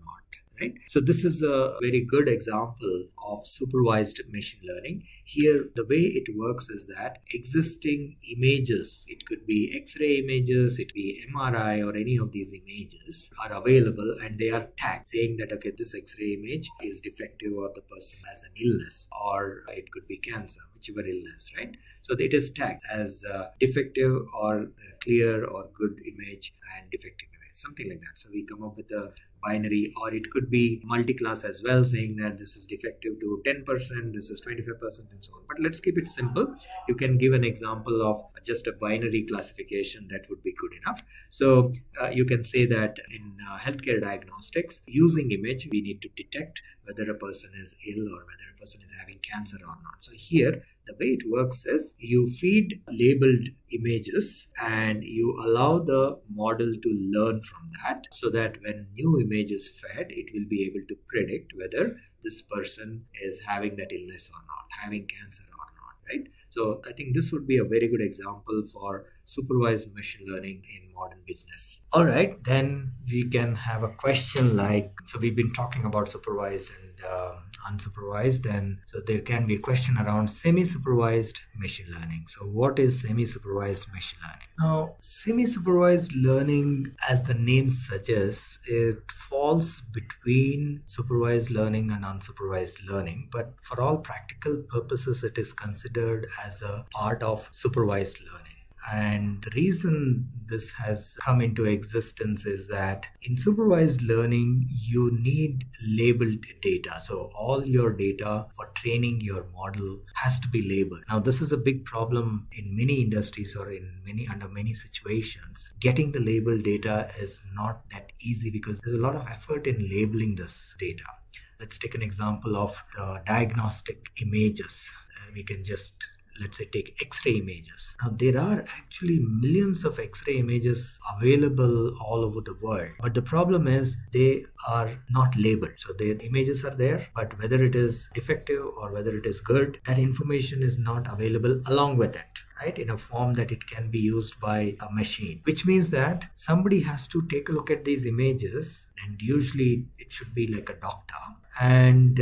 Right? So this is a very good example of supervised machine learning. Here, the way it works is that existing images, it could be X-ray images, it could be MRI or any of these images are available and they are tagged saying that, okay, this X-ray image is defective or the person has an illness or it could be cancer, whichever illness, right? So it is tagged as defective or clear or good image and defective image, something like that. So we come up with a binary, or it could be multi-class as well, saying that this is defective to 10%, this is 25%, and so on. But let's keep it simple. You can give an example of just a binary classification, that would be good enough. So you can say that in healthcare diagnostics, using image, we need to detect whether a person is ill or whether a person is having cancer or not. So here, the way it works is you feed labeled images and you allow the model to learn from that, so that when new image is fed, it will be able to predict whether this person is having that illness or not, having cancer or not, right? So I think this would be a very good example for supervised machine learning in modern business. All right, then we can have a question like, so we've been talking about supervised and unsupervised, and so there can be a question around semi-supervised machine learning. So what is semi-supervised machine learning? Now, semi-supervised learning, as the name suggests, it falls between supervised learning and unsupervised learning, but for all practical purposes it is considered as a part of supervised learning. And the reason this has come into existence is that in supervised learning, you need labeled data. So all your data for training your model has to be labeled. Now, this is a big problem in many industries or under many situations. Getting the labeled data is not that easy because there's a lot of effort in labeling this data. Let's take an example of the diagnostic images. We can just, let's say, take X-ray images. Now, there are actually millions of X-ray images available all over the world. But the problem is they are not labeled. So the images are there, but whether it is effective or whether it is good, that information is not available along with it, right, in a form that it can be used by a machine, which means that somebody has to take a look at these images, and usually it should be like a doctor, and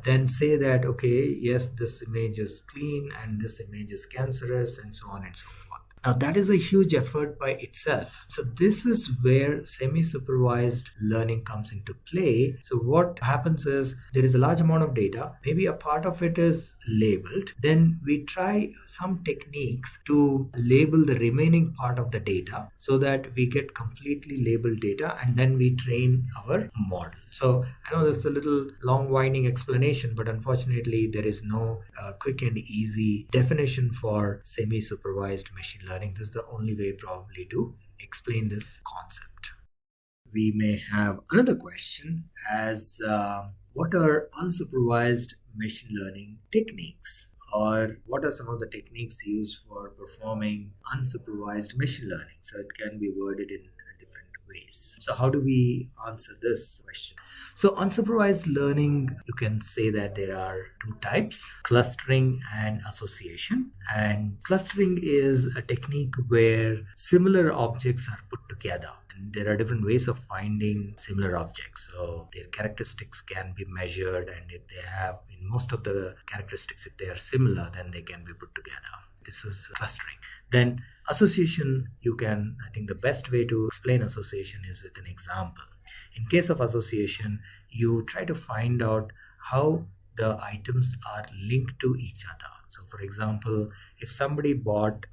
then say that, okay, yes, this image is clean and this image is cancerous and so on and so forth. Now, that is a huge effort by itself. So this is where semi-supervised learning comes into play. So what happens is there is a large amount of data. Maybe a part of it is labeled. Then we try some techniques to label the remaining part of the data so that we get completely labeled data, and then we train our model. So I know this is a little long winding explanation, but unfortunately there is no quick and easy definition for semi-supervised machine learning. This is the only way probably to explain this concept. We may have another question as what are unsupervised machine learning techniques? Or what are some of the techniques used for performing unsupervised machine learning? So it can be worded in different ways. So how do we answer this question? So unsupervised learning, you can say that there are two types, clustering and association. And clustering is a technique where similar objects are put together. There are different ways of finding similar objects. So their characteristics can be measured, and if they have, in most of the characteristics, if they are similar, then they can be put together. This is clustering. Then association, I think the best way to explain association is with an example. In case of association, you try to find out how the items are linked to each other. So for example, if somebody bought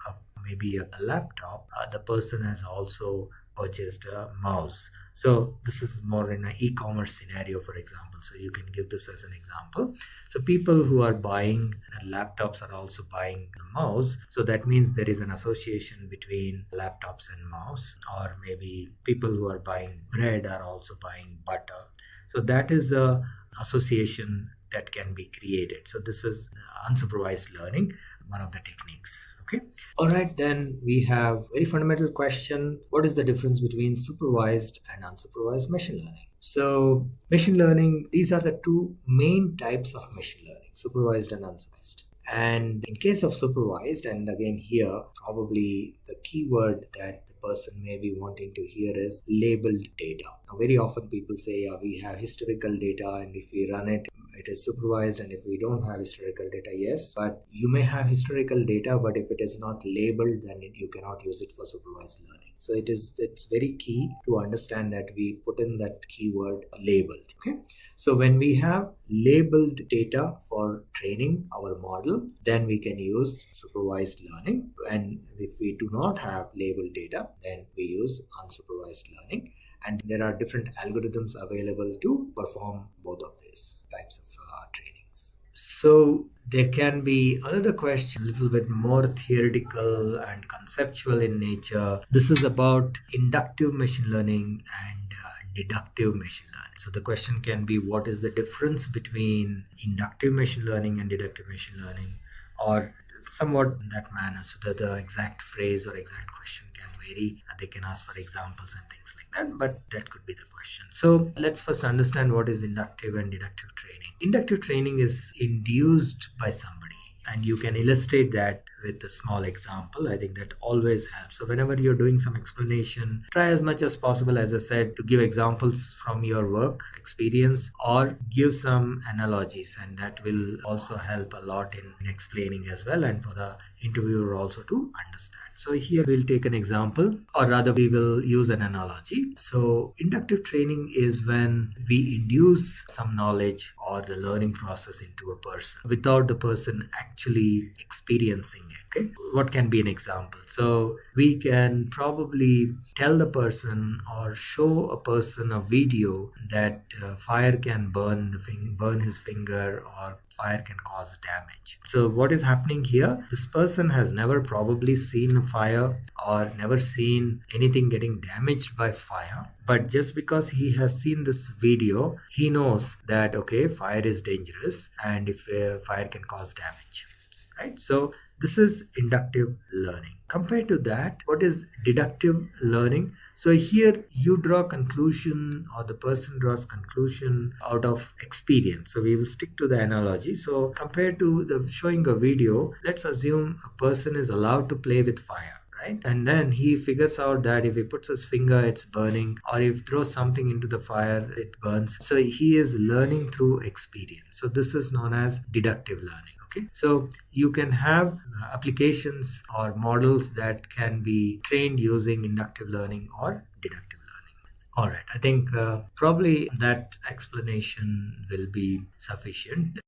maybe a laptop, the person has also purchased a mouse. So this is more in an e-commerce scenario, for example. So you can give this as an example. So people who are buying laptops are also buying a mouse. So that means there is an association between laptops and mouse. Or maybe people who are buying bread are also buying butter. So that is a association that can be created. So this is unsupervised learning, one of the techniques. Okay. All right, then we have very fundamental question. What is the difference between supervised and unsupervised machine learning? So machine learning, these are the two main types of machine learning, supervised and unsupervised. And in case of supervised, and again here, probably the keyword that the person may be wanting to hear is labeled data. Now, very often people say, we have historical data, and if we run it, it is supervised, and if we don't have historical data, yes, but you may have historical data, but if it is not labeled, then you cannot use it for supervised learning. So it's very key to understand that we put in that keyword labeled. Okay. So when we have labeled data for training our model, then we can use supervised learning. And if we do not have labeled data, then we use unsupervised learning. And there are different algorithms available to perform both of these types of trainings. So there can be another question, a little bit more theoretical and conceptual in nature. This is about inductive machine learning and deductive machine learning. So the question can be, what is the difference between inductive machine learning and deductive machine learning, or somewhat in that manner, so that the exact phrase or exact question can vary. They can ask for examples and things like that, but that could be the question. So let's first understand what is inductive and deductive training. Inductive training is induced by somebody. And you can illustrate that with a small example. I think that always helps. So whenever you're doing some explanation, try as much as possible, as I said, to give examples from your work experience or give some analogies, and that will also help a lot in explaining as well, and for the interviewer also to understand. So here we'll take an example, or rather we will use an analogy. So inductive training is when we induce some knowledge or the learning process into a person without the person actually experiencing it. Okay, what can be an example? So we can probably tell the person or show a person a video that fire can burn his finger, or fire can cause damage. So what is happening here? This person has never probably seen a fire or never seen anything getting damaged by fire. But just because he has seen this video, he knows that, okay, fire is dangerous and if fire can cause damage, right? So this is inductive learning. Compared to that, what is deductive learning? So here you draw conclusion, or the person draws conclusion out of experience. So we will stick to the analogy. So compared to the showing a video, let's assume a person is allowed to play with fire. Right? And then he figures out that if he puts his finger, it's burning, or if he throws something into the fire, it burns. So he is learning through experience. So this is known as deductive learning. Okay, so you can have applications or models that can be trained using inductive learning or deductive learning. All right, I think probably that explanation will be sufficient.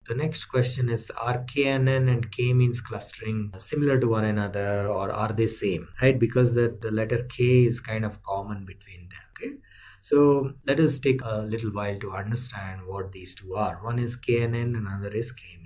The next question is, are KNN and K-means clustering similar to one another, or are they same? Right, because the letter K is kind of common between them. Okay, so let us take a little while to understand what these two are. One is KNN, another is K-means.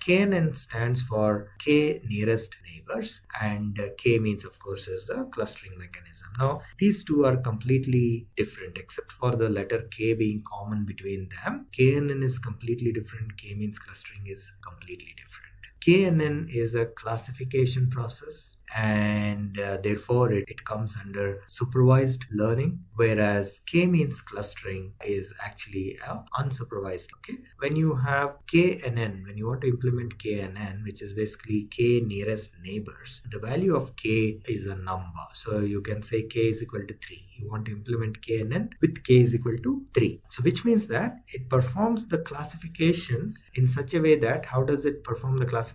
KNN stands for K nearest neighbors, and K-means, of course, is the clustering mechanism. Now, these two are completely different, except for the letter K being common between them. KNN is completely different. K-means clustering is completely different. KNN is a classification process, and therefore it comes under supervised learning, whereas K-means clustering is actually unsupervised. Okay, when you have KNN, when you want to implement KNN, which is basically K nearest neighbors, the value of K is a number. So you can say K is equal to 3. You want to implement KNN with K is equal to 3. So which means that it performs the classification in such a way that, how does it perform the classification?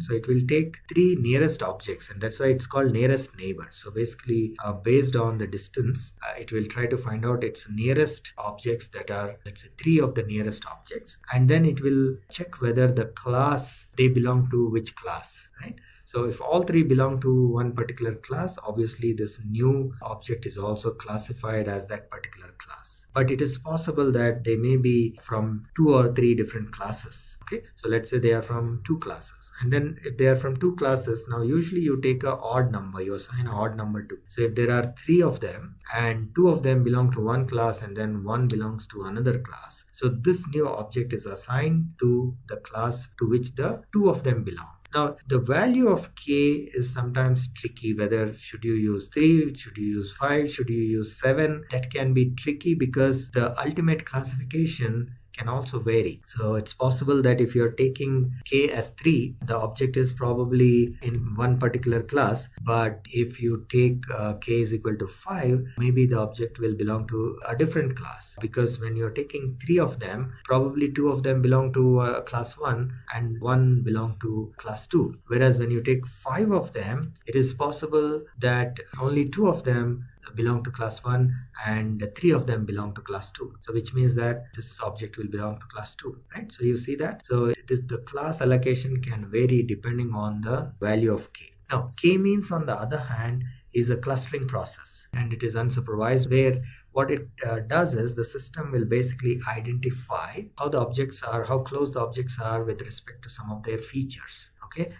So it will take 3 nearest objects, and that's why it's called nearest neighbor. So basically based on the distance, it will try to find out its nearest objects that are, let's say, 3 of the nearest objects, and then it will check whether the class they belong to which class, right? So if all 3 belong to one particular class, obviously this new object is also classified as that particular class. But it is possible that they may be from 2 or 3 different classes. Okay, so let's say they are from 2 classes. And then if they are from 2 classes, now usually you take an odd number, you assign an odd number to. So if there are 3 of them and 2 of them belong to one class and then 1 belongs to another class, so this new object is assigned to the class to which the 2 of them belong. Now, the value of K is sometimes tricky. Whether should you use 3, should you use 5, should you use 7? That can be tricky because the ultimate classification can also vary. So it's possible that if you're taking K as 3, the object is probably in one particular class. But if you take K is equal to 5, maybe the object will belong to a different class. Because when you're taking 3 of them, probably 2 of them belong to class 1 and 1 belong to class 2. Whereas when you take 5 of them, it is possible that only 2 of them belong to class 1 and 3 of them belong to class 2. So which means that this object will belong to class 2, right? So you see that? So the class allocation can vary depending on the value of K. Now, K-means, on the other hand, is a clustering process, and it is unsupervised, where what it does is the system will basically identify how the objects are, how close the objects are with respect to some of their features. Okay,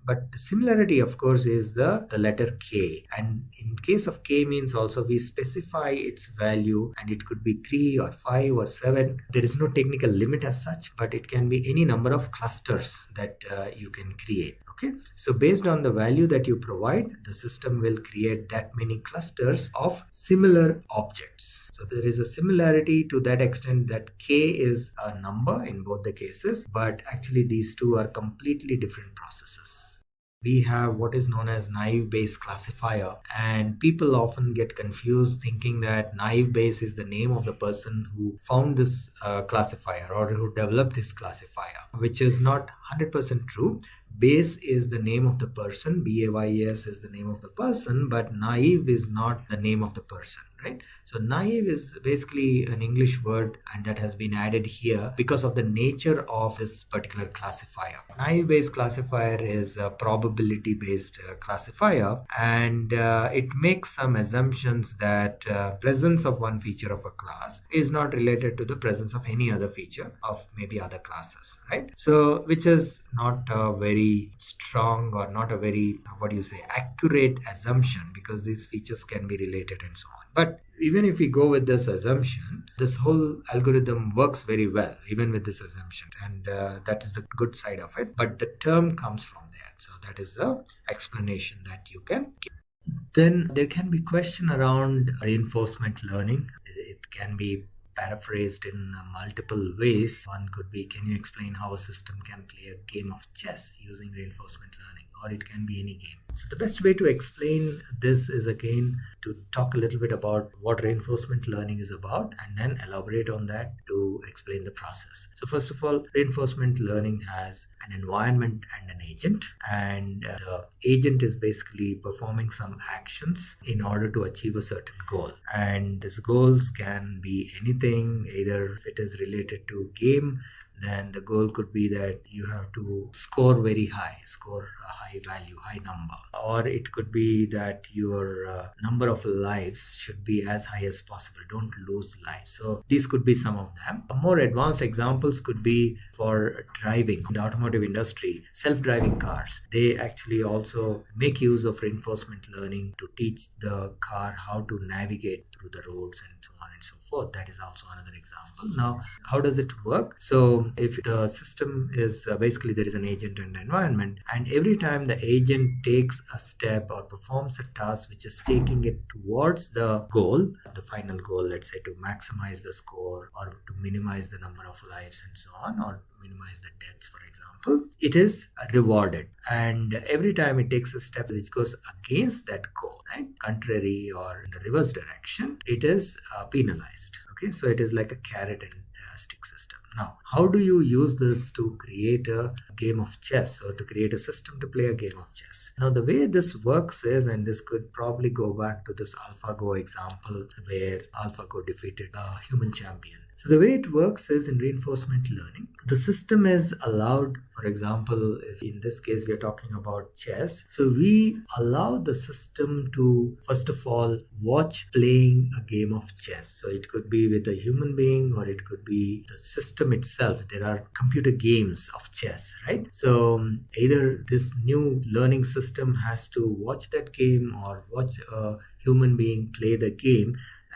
but the similarity, of course, is the letter K, and in case of K-means also we specify its value, and it could be 3 or 5 or 7. There is no technical limit as such, but it can be any number of clusters that you can create. Okay, so based on the value that you provide, the system will create that many clusters of similar objects. So there is a similarity to that extent that k is a number in both the cases, but actually these two are completely different processes. We have what is known as naive Bayes classifier, and people often get confused thinking that naive Bayes is the name of the person who found this classifier or who developed this classifier, which is not 100% true. Bayes is the name of the person, Bayes is the name of the person, but naive is not the name of the person, right? So naive is basically an English word, and that has been added here because of the nature of this particular classifier. Naive Bayes classifier is a probability based classifier, and it makes some assumptions that presence of one feature of a class is not related to the presence of any other feature of maybe other classes, right? So which is not a very strong or not a very accurate assumption, because these features can be related and so on. But even if we go with this assumption, this whole algorithm works very well even with this assumption, and that is the good side of it. But the term comes from there, so that is the explanation that you can give. Then there can be question around reinforcement learning. It can be paraphrased in multiple ways. One could be, can you explain how a system can play a game of chess using reinforcement learning? Or it can be any game. So the best way to explain this is again to talk a little bit about what reinforcement learning is about, and then elaborate on that to explain the process. So first of all, reinforcement learning has an environment and an agent, and the agent is basically performing some actions in order to achieve a certain goal. And these goals can be anything, either if it is related to game, then the goal could be that you have to score very high, score a high value, high number. Or it could be that your number of lives should be as high as possible. Don't lose lives. So these could be some of them. More advanced examples could be for driving. In the automotive industry, self-driving cars, they actually also make use of reinforcement learning to teach the car how to navigate through the roads and so on and so forth. That is also another example. Now, how does it work? So if the system is basically there is an agent and environment, and every time the agent takes a step or performs a task which is taking it towards the goal, the final goal, let's say to maximize the score or to minimize the number of lives and so on, or minimize the deaths, for example, it is rewarded. And every time it takes a step which goes against that goal, right, contrary or in the reverse direction, it is penalized. Okay, so it is like a carrot and stick system. Now, how do you use this to create a game of chess, or to create a system to play a game of chess? Now, the way this works is, and this could probably go back to this AlphaGo example where AlphaGo defeated a human champion. So the way it works is, in reinforcement learning, the system is allowed, for example, if in this case we are talking about chess, so we allow the system to first of all watch playing a game of chess. So it could be with a human being, or it could be the system itself. There are computer games of chess, right? So either this new learning system has to watch that game or watch a human being play the game,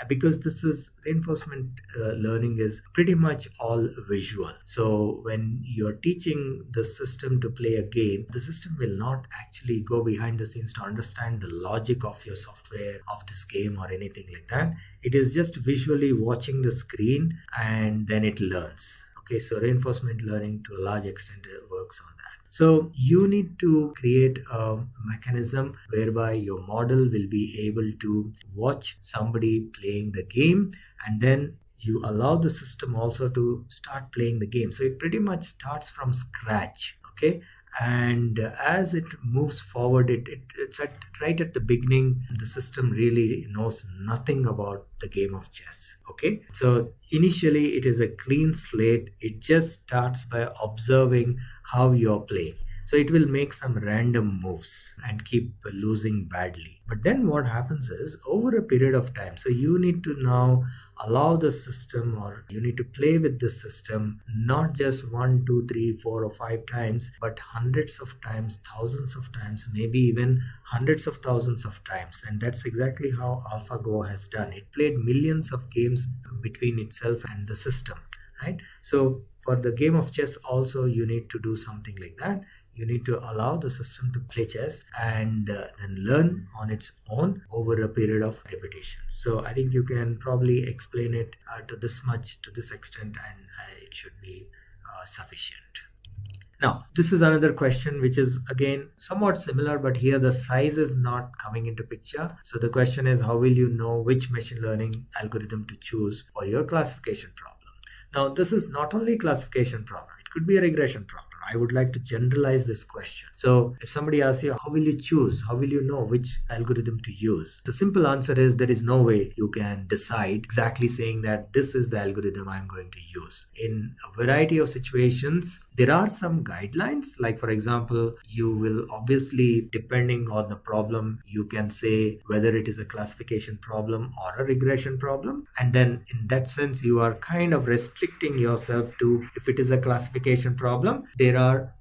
because this is reinforcement learning is pretty much all visual. So when you're teaching the system to play a game, the system will not actually go behind the scenes to understand the logic of your software, of this game or anything like that. It is just visually watching the screen and then it learns. Okay, so reinforcement learning to a large extent works on that. So you need to create a mechanism whereby your model will be able to watch somebody playing the game, and then you allow the system also to start playing the game. So it pretty much starts from scratch. Okay, and as it moves forward, it's right at the beginning, the system really knows nothing about the game of chess. Okay, so initially it is a clean slate. It just starts by observing how you're playing. So it will make some random moves and keep losing badly. But then what happens is, over a period of time, so you need to now allow the system, or you need to play with the system, not just 1, 2, 3, 4 or 5 times, but hundreds of times, thousands of times, maybe even hundreds of thousands of times. And that's exactly how AlphaGo has done. It played millions of games between itself and the system, right? So for the game of chess also, you need to do something like that. You need to allow the system to play chess and then learn on its own over a period of repetition. So I think you can probably explain it to this extent, and it should be sufficient. Now, this is another question which is again somewhat similar, but here the size is not coming into picture. So the question is, how will you know which machine learning algorithm to choose for your classification problem? Now, this is not only classification problem, it could be a regression problem. I would like to generalize this question. So if somebody asks you, how will you choose? How will you know which algorithm to use? The simple answer is there is no way you can decide exactly saying that this is the algorithm I'm going to use. In a variety of situations, there are some guidelines, like for example, you will obviously, depending on the problem, you can say whether it is a classification problem or a regression problem. And then in that sense, you are kind of restricting yourself to, if it is a classification problem,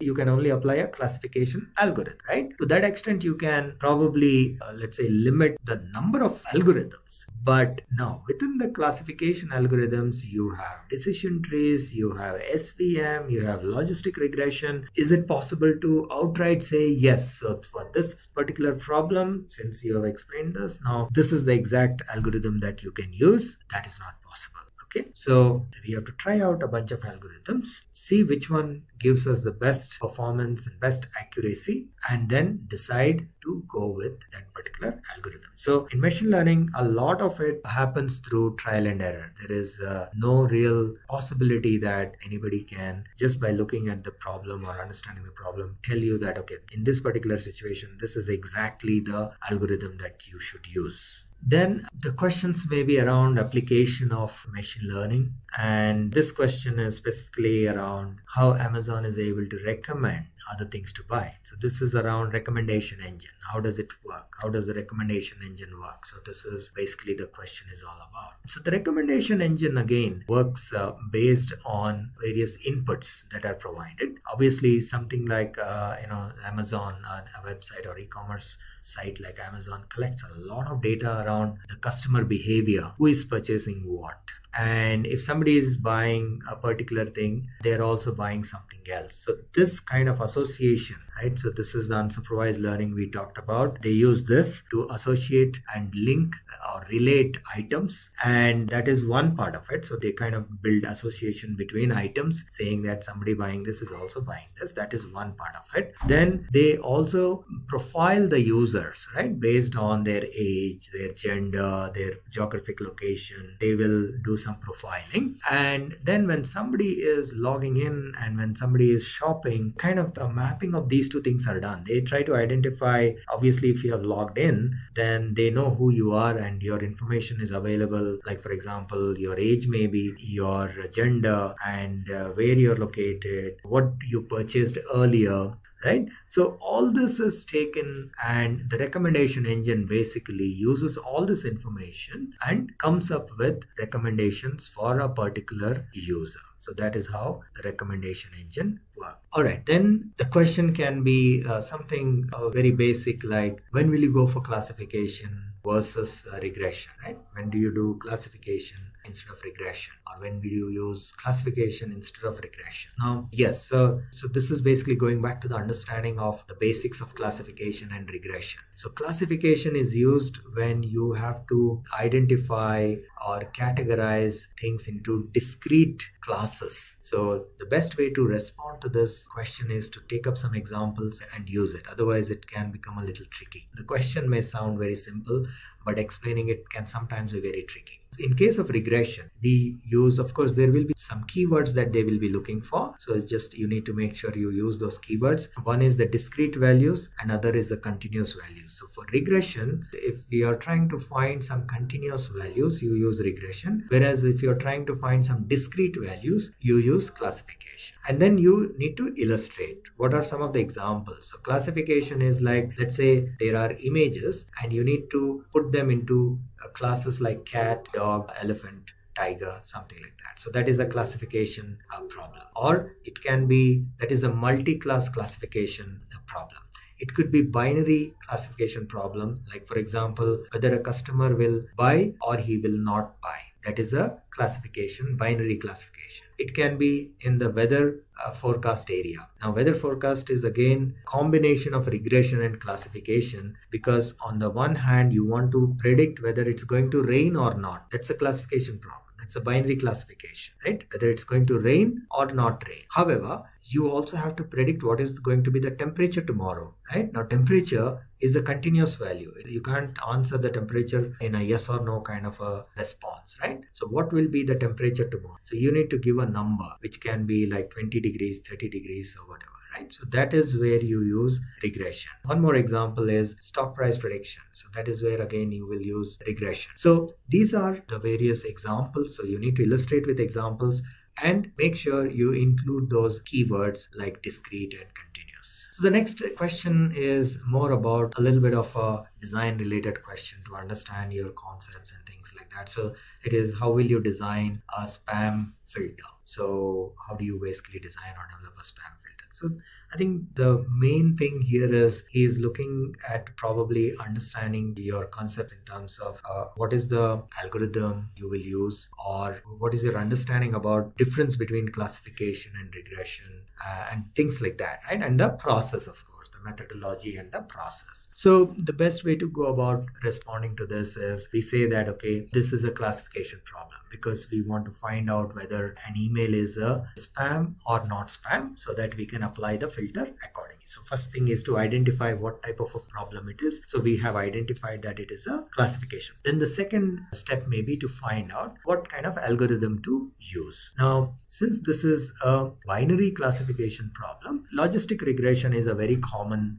you can only apply a classification algorithm, right? To that extent, you can probably, let's say, limit the number of algorithms. But now within the classification algorithms, you have decision trees, you have SVM, you have logistic regression. Is it possible to outright say, yes, so for this particular problem, since you have explained this, now this is the exact algorithm that you can use? That is not possible. Okay, so we have to try out a bunch of algorithms, see which one gives us the best performance and best accuracy, and then decide to go with that particular algorithm. So in machine learning, a lot of it happens through trial and error. There is no real possibility that anybody can, just by looking at the problem or understanding the problem, tell you that, okay, in this particular situation, this is exactly the algorithm that you should use. Then the questions may be around application of machine learning, and this question is specifically around how Amazon is able to recommend other things to buy. So this is around recommendation engine. How does it work? How does the recommendation engine work? So this is basically the question is all about. So the recommendation engine again works based on various inputs that are provided. Obviously, something like Amazon, a website or e-commerce site like Amazon collects a lot of data around the customer behavior, who is purchasing what. And if somebody is buying a particular thing, they're also buying something else. So this kind of association, right? So this is the unsupervised learning we talked about. They use this to associate and link or relate items. And that is one part of it. So they kind of build association between items, saying that somebody buying this is also buying this. That is one part of it. Then they also profile the users, right? Based on their age, their gender, their geographic location. They will do some profiling, and then when somebody is logging in and when somebody is shopping, kind of the mapping of these two things are done. They try to identify, obviously if you have logged in, then they know who you are and your information is available, like for example your age, maybe your gender, and where you're located, what you purchased earlier, right? So all this is taken, and the recommendation engine basically uses all this information and comes up with recommendations for a particular user. So that is how the recommendation engine works. All right, then the question can be something very basic, like when will you go for classification versus regression, right? When do you do classification instead of regression, or when will you use classification instead of regression? Now, yes, so this is basically going back to the understanding of the basics of classification and regression. So classification is used when you have to identify or categorize things into discrete classes. So the best way to respond to this question is to take up some examples and use it. Otherwise, it can become a little tricky. The question may sound very simple, but explaining it can sometimes be very tricky. In case of regression, we use, of course, there will be some keywords that they will be looking for. So just you need to make sure you use those keywords. One is the discrete values, and other is the continuous values. So for regression, if we are trying to find some continuous values, you use regression. Whereas if you're trying to find some discrete values, you use classification. And then you need to illustrate. What are some of the examples? So classification is like, let's say there are images and you need to put them into classes like cat, dog, elephant, tiger, something like that. So that is a classification problem. Or it can be, that is a multi-class classification problem. It could be binary classification problem, like for example, whether a customer will buy or he will not buy. That is a classification, binary classification. it can be in the weather forecast area. Now, weather forecast is again combination of regression and classification, because on the one hand, you want to predict whether it's going to rain or not. That's a classification problem. That's a binary classification, right? Whether it's going to rain or not rain. However, you also have to predict what is going to be the temperature tomorrow, right? Now, temperature is a continuous value. You can't answer the temperature in a yes or no kind of a response, right? So what will be the temperature tomorrow? So you need to give a number, which can be like 20 degrees, 30 degrees or whatever. Right? So that is where you use regression. One more example is stock price prediction. So that is where again you will use regression. So these are the various examples. So you need to illustrate with examples and make sure you include those keywords like discrete and continuous. So the next question is more about a little bit of a design related question to understand your concepts and things like that. So it is, how will you design a spam filter? So how do you basically design or develop a spam filter? So I think the main thing here is he is looking at probably understanding your concepts in terms of what is the algorithm you will use, or what is your understanding about difference between classification and regression and things like that, right? And the process, of course, the methodology and the process. So the best way to go about responding to this is we say that, okay, this is a classification problem, because we want to find out whether an email is a spam or not spam, so that we can apply the filter accordingly. So first thing is to identify what type of a problem it is. So we have identified that it is a classification. Then the second step may be to find out what kind of algorithm to use. Now, since this is a binary classification problem, logistic regression is a very common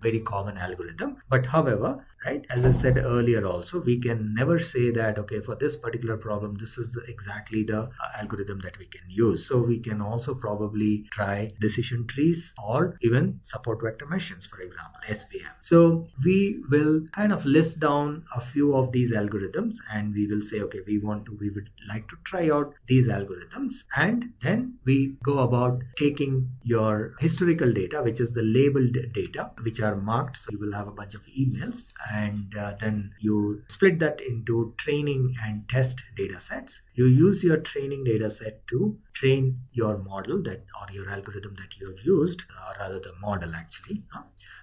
algorithm. But however, right, as I said earlier also, we can never say that, okay, for this particular problem, this is exactly the algorithm that we can use. So we can also probably try decision trees or even support vector machines, for example, SVM. So we will kind of list down a few of these algorithms, and we will say, okay, we would like to try out these algorithms. And then we go about taking your historical data, which is the labeled data, which are marked. So you will have a bunch of emails, and then you split that into training and test data sets. You use your training data set to train your model or your algorithm that you have used, or rather the model actually.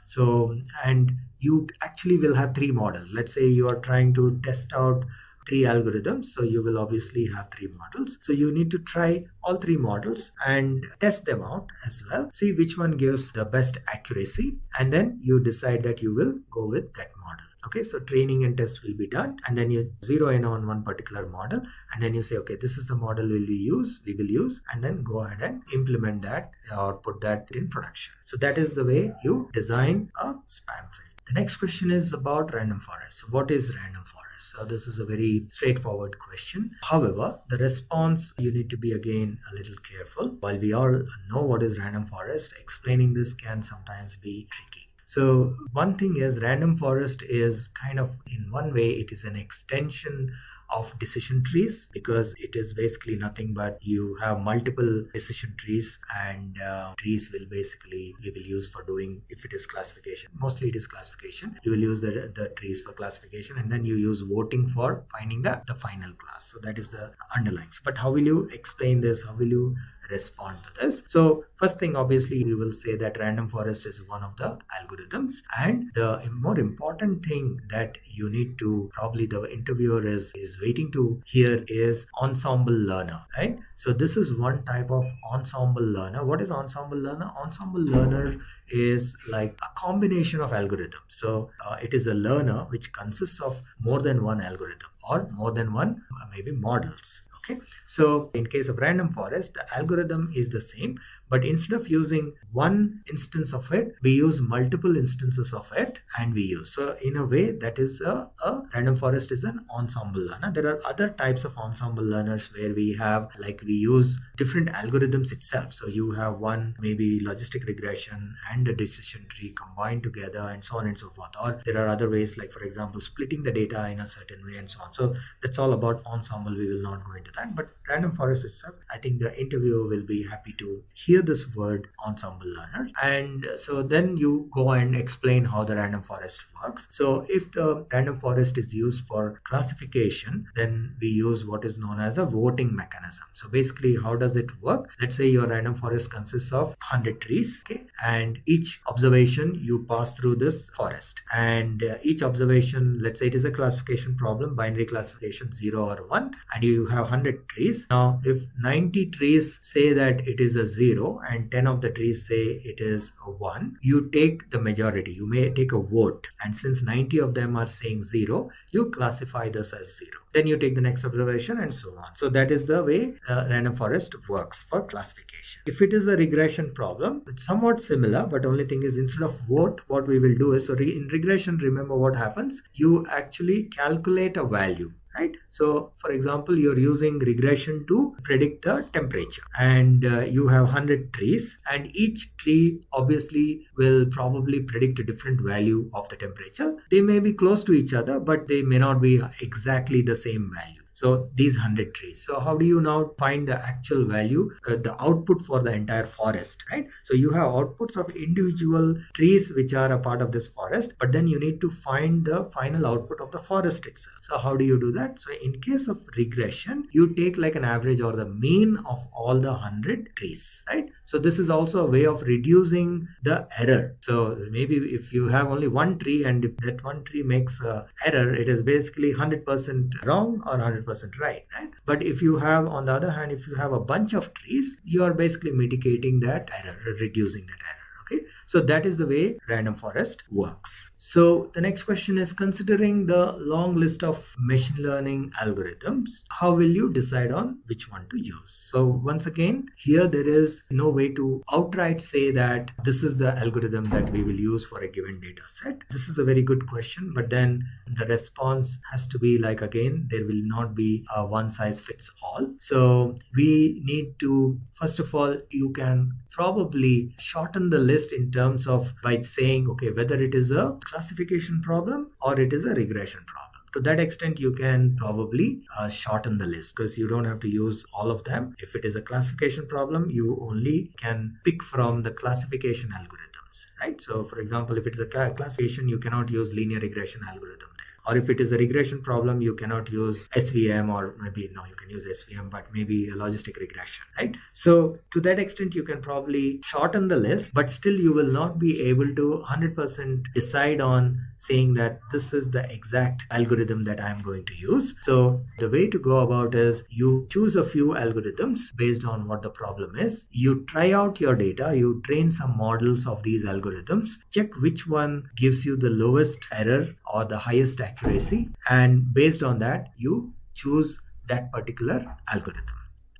So, and you actually will have three models. Let's say you are trying to test out three algorithms, so you will obviously have three models. So you need to try all three models and test them out as well, see which one gives the best accuracy, and then you decide that you will go with that model. Okay, so training and test will be done, and then you zero in on one particular model, and then you say, okay, this is the model we will use, and then go ahead and implement that or put that in production. So that is the way you design a spam filter. The next question is about random forest. So what is random forest? So this is a very straightforward question. However, the response, you need to be again a little careful. While we all know what is random forest, explaining this can sometimes be tricky. So one thing is, random forest is kind of, in one way, it is an extension of decision trees, because it is basically nothing but you have multiple decision trees, and trees will basically we will use for doing, if it is classification, mostly it is classification, you will use the trees for classification, and then you use voting for finding the final class. So that is the underlying. But how will you explain this? How will you respond to this? So first thing, obviously, we will say that random forest is one of the algorithms, and the more important thing that you need to, probably the interviewer is waiting to hear, is ensemble learner, right? So this is one type of ensemble learner. What is ensemble learner? Ensemble learner is like a combination of algorithms. So it is a learner which consists of more than one algorithm or more than one maybe models. Okay, so in case of random forest, the algorithm is the same, but instead of using one instance of it, we use multiple instances of it, and we use. So in a way, that is a random forest is an ensemble learner. There are other types of ensemble learners where we have, like, we use different algorithms itself. So you have one maybe logistic regression and a decision tree combined together, and so on and so forth. Or there are other ways, like for example, splitting the data in a certain way and so on. So that's all about ensemble. We will not go into that. But random forest itself, I think the interviewer will be happy to hear this word ensemble learner. And so then you go and explain how the random forest works. So if the random forest is used for classification, then we use what is known as a voting mechanism. So basically, how does it work? Let's say your random forest consists of 100 trees, okay, and each observation you pass through this forest, and each observation, let's say it is a classification problem, binary classification 0 or 1, and you have 100 trees. Now if 90 trees say that it is a 0 and 10 of the trees say it is a 1, you take the majority, you may take a vote, and since 90 of them are saying 0, you classify this as 0. Then you take the next observation and so on. So that is the way random forest works for classification. If it is a regression problem, it's somewhat similar, but only thing is instead of vote, what we will do is, so in regression, remember what happens? You actually calculate a value. Right? So for example, you're using regression to predict the temperature, and you have 100 trees, and each tree obviously will probably predict a different value of the temperature. They may be close to each other, but they may not be exactly the same value. So these 100 trees. So how do you now find the actual value, the output for the entire forest, right? So you have outputs of individual trees which are a part of this forest, but then you need to find the final output of the forest itself. So how do you do that? So in case of regression, you take like an average or the mean of all the 100 trees, right? So this is also a way of reducing the error. So maybe if you have only one tree, and if that one tree makes an error, it is basically 100% wrong or 100% right? But if you have, on the other hand, if you have a bunch of trees, you are basically mitigating that error, reducing that error. Okay, so that is the way random forest works. So the next question is, considering the long list of machine learning algorithms, how will you decide on which one to use? So once again, here there is no way to outright say that this is the algorithm that we will use for a given data set. This is a very good question, but then the response has to be like, again, there will not be a one size fits all. So we need to, first of all, you can probably shorten the list in terms of by saying, okay, whether it is a classification problem or it is a regression problem. To that extent, you can probably shorten the list, because you don't have to use all of them. If it is a classification problem, you only can pick from the classification algorithms, right? So for example, if it is a classification, you cannot use linear regression algorithm there. Or if it is a regression problem, you cannot use SVM, or maybe, no, you can use SVM, but maybe a logistic regression, right? So to that extent, you can probably shorten the list, but still you will not be able to 100% decide on saying that this is the exact algorithm that I'm going to use. So the way to go about is, you choose a few algorithms based on what the problem is. You try out your data, you train some models of these algorithms, check which one gives you the lowest error or the highest accuracy, and based on that, you choose that particular algorithm.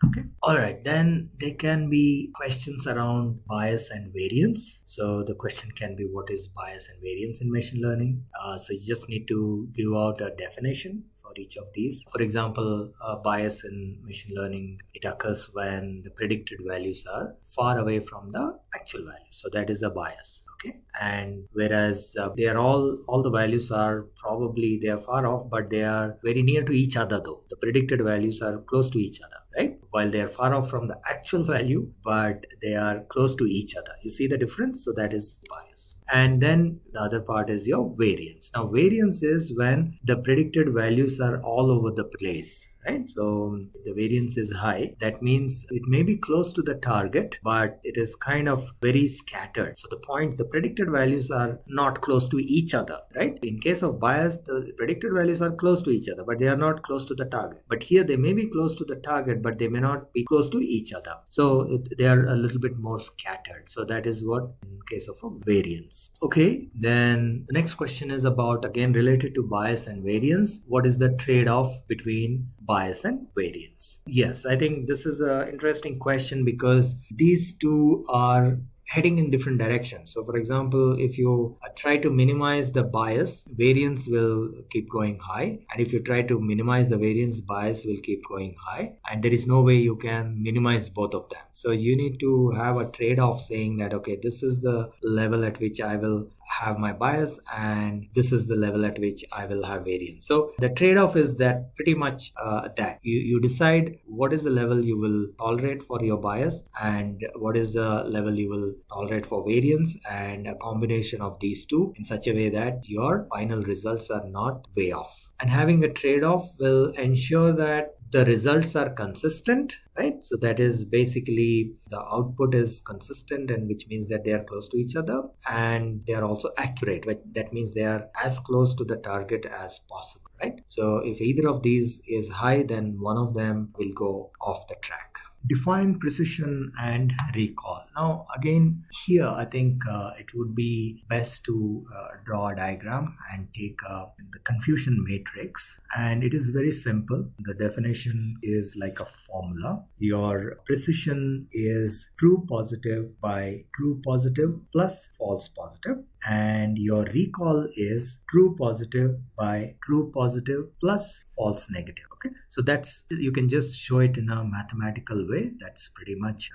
Okay. All right. Then there can be questions around bias and variance. So the question can be, what is bias and variance in machine learning? So you just need to give out a definition for each of these. For example, bias in machine learning, it occurs when the predicted values are far away from the actual value. So that is a bias. Okay. And whereas they are all the values are probably, they are far off, but they are very near to each other though. The predicted values are close to each other, right? While they are far off from the actual value, but they are close to each other. You see the difference? So that is bias. And then the other part is your variance. Now variance is when the predicted values are all over the place, right? So if the variance is high, that means it may be close to the target, but it is kind of very scattered. So the predicted values are not close to each other, right? In case of bias, the predicted values are close to each other, but they are not close to the target. But here they may be close to the target, but they may not be close to each other. So they are a little bit more scattered. So that is what in case of a variance. Okay, then the next question is about, again, related to bias and variance. What is the trade-off between bias and variance? Yes, I think this is an interesting question, because these two are heading in different directions. So for example, if you try to minimize the bias, variance will keep going high. And if you try to minimize the variance, bias will keep going high. And there is no way you can minimize both of them. So you need to have a trade-off saying that, okay, this is the level at which I will have my bias, and this is the level at which I will have variance. So the trade-off is that pretty much that you decide what is the level you will tolerate for your bias and what is the level you will tolerate for variance, and a combination of these two in such a way that your final results are not way off. And having a trade-off will ensure that the results are consistent, right? So that is basically the output is consistent, and which means that they are close to each other, and they are also accurate, which that means they are as close to the target as possible, right? So if either of these is high, then one of them will go off the track. Define precision and recall. Now again here I think it would be best to draw a diagram and take the confusion matrix, and it is very simple. The definition is like a formula. Your precision is true positive by true positive plus false positive, and your recall is true positive by true positive plus false negative. Okay, so that's, you can just show it in a mathematical way. That's pretty much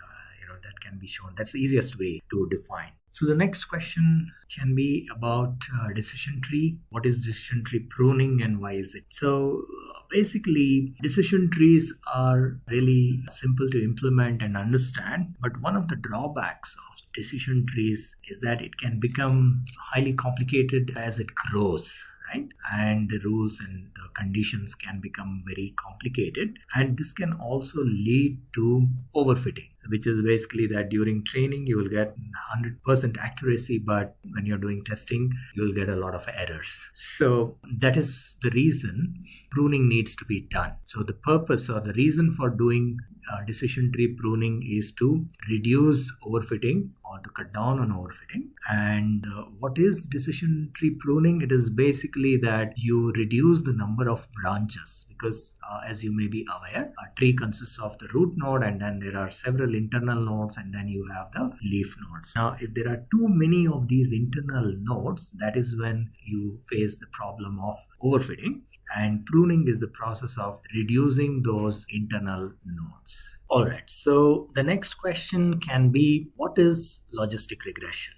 that can be shown. That's the easiest way to define. So the next question can be about decision tree. What is decision tree pruning and why is it? So basically decision trees are really simple to implement and understand, but one of the drawbacks of decision trees is that it can become highly complicated as it grows, right? And the rules and the conditions can become very complicated, and this can also lead to overfitting, which is basically that during training you will get 100% accuracy, but when you're doing testing you will get a lot of errors. So that is the reason pruning needs to be done. So the purpose or the reason for doing decision tree pruning is to reduce overfitting or to cut down on overfitting. And what is decision tree pruning? It is basically that you reduce the number of branches, because as you may be aware, a tree consists of the root node, and then there are several internal nodes, and then you have the leaf nodes. Now if there are too many of these internal nodes, that is when you face the problem of overfitting, and pruning is the process of reducing those internal nodes. Alright, so the next question can be, what is logistic regression?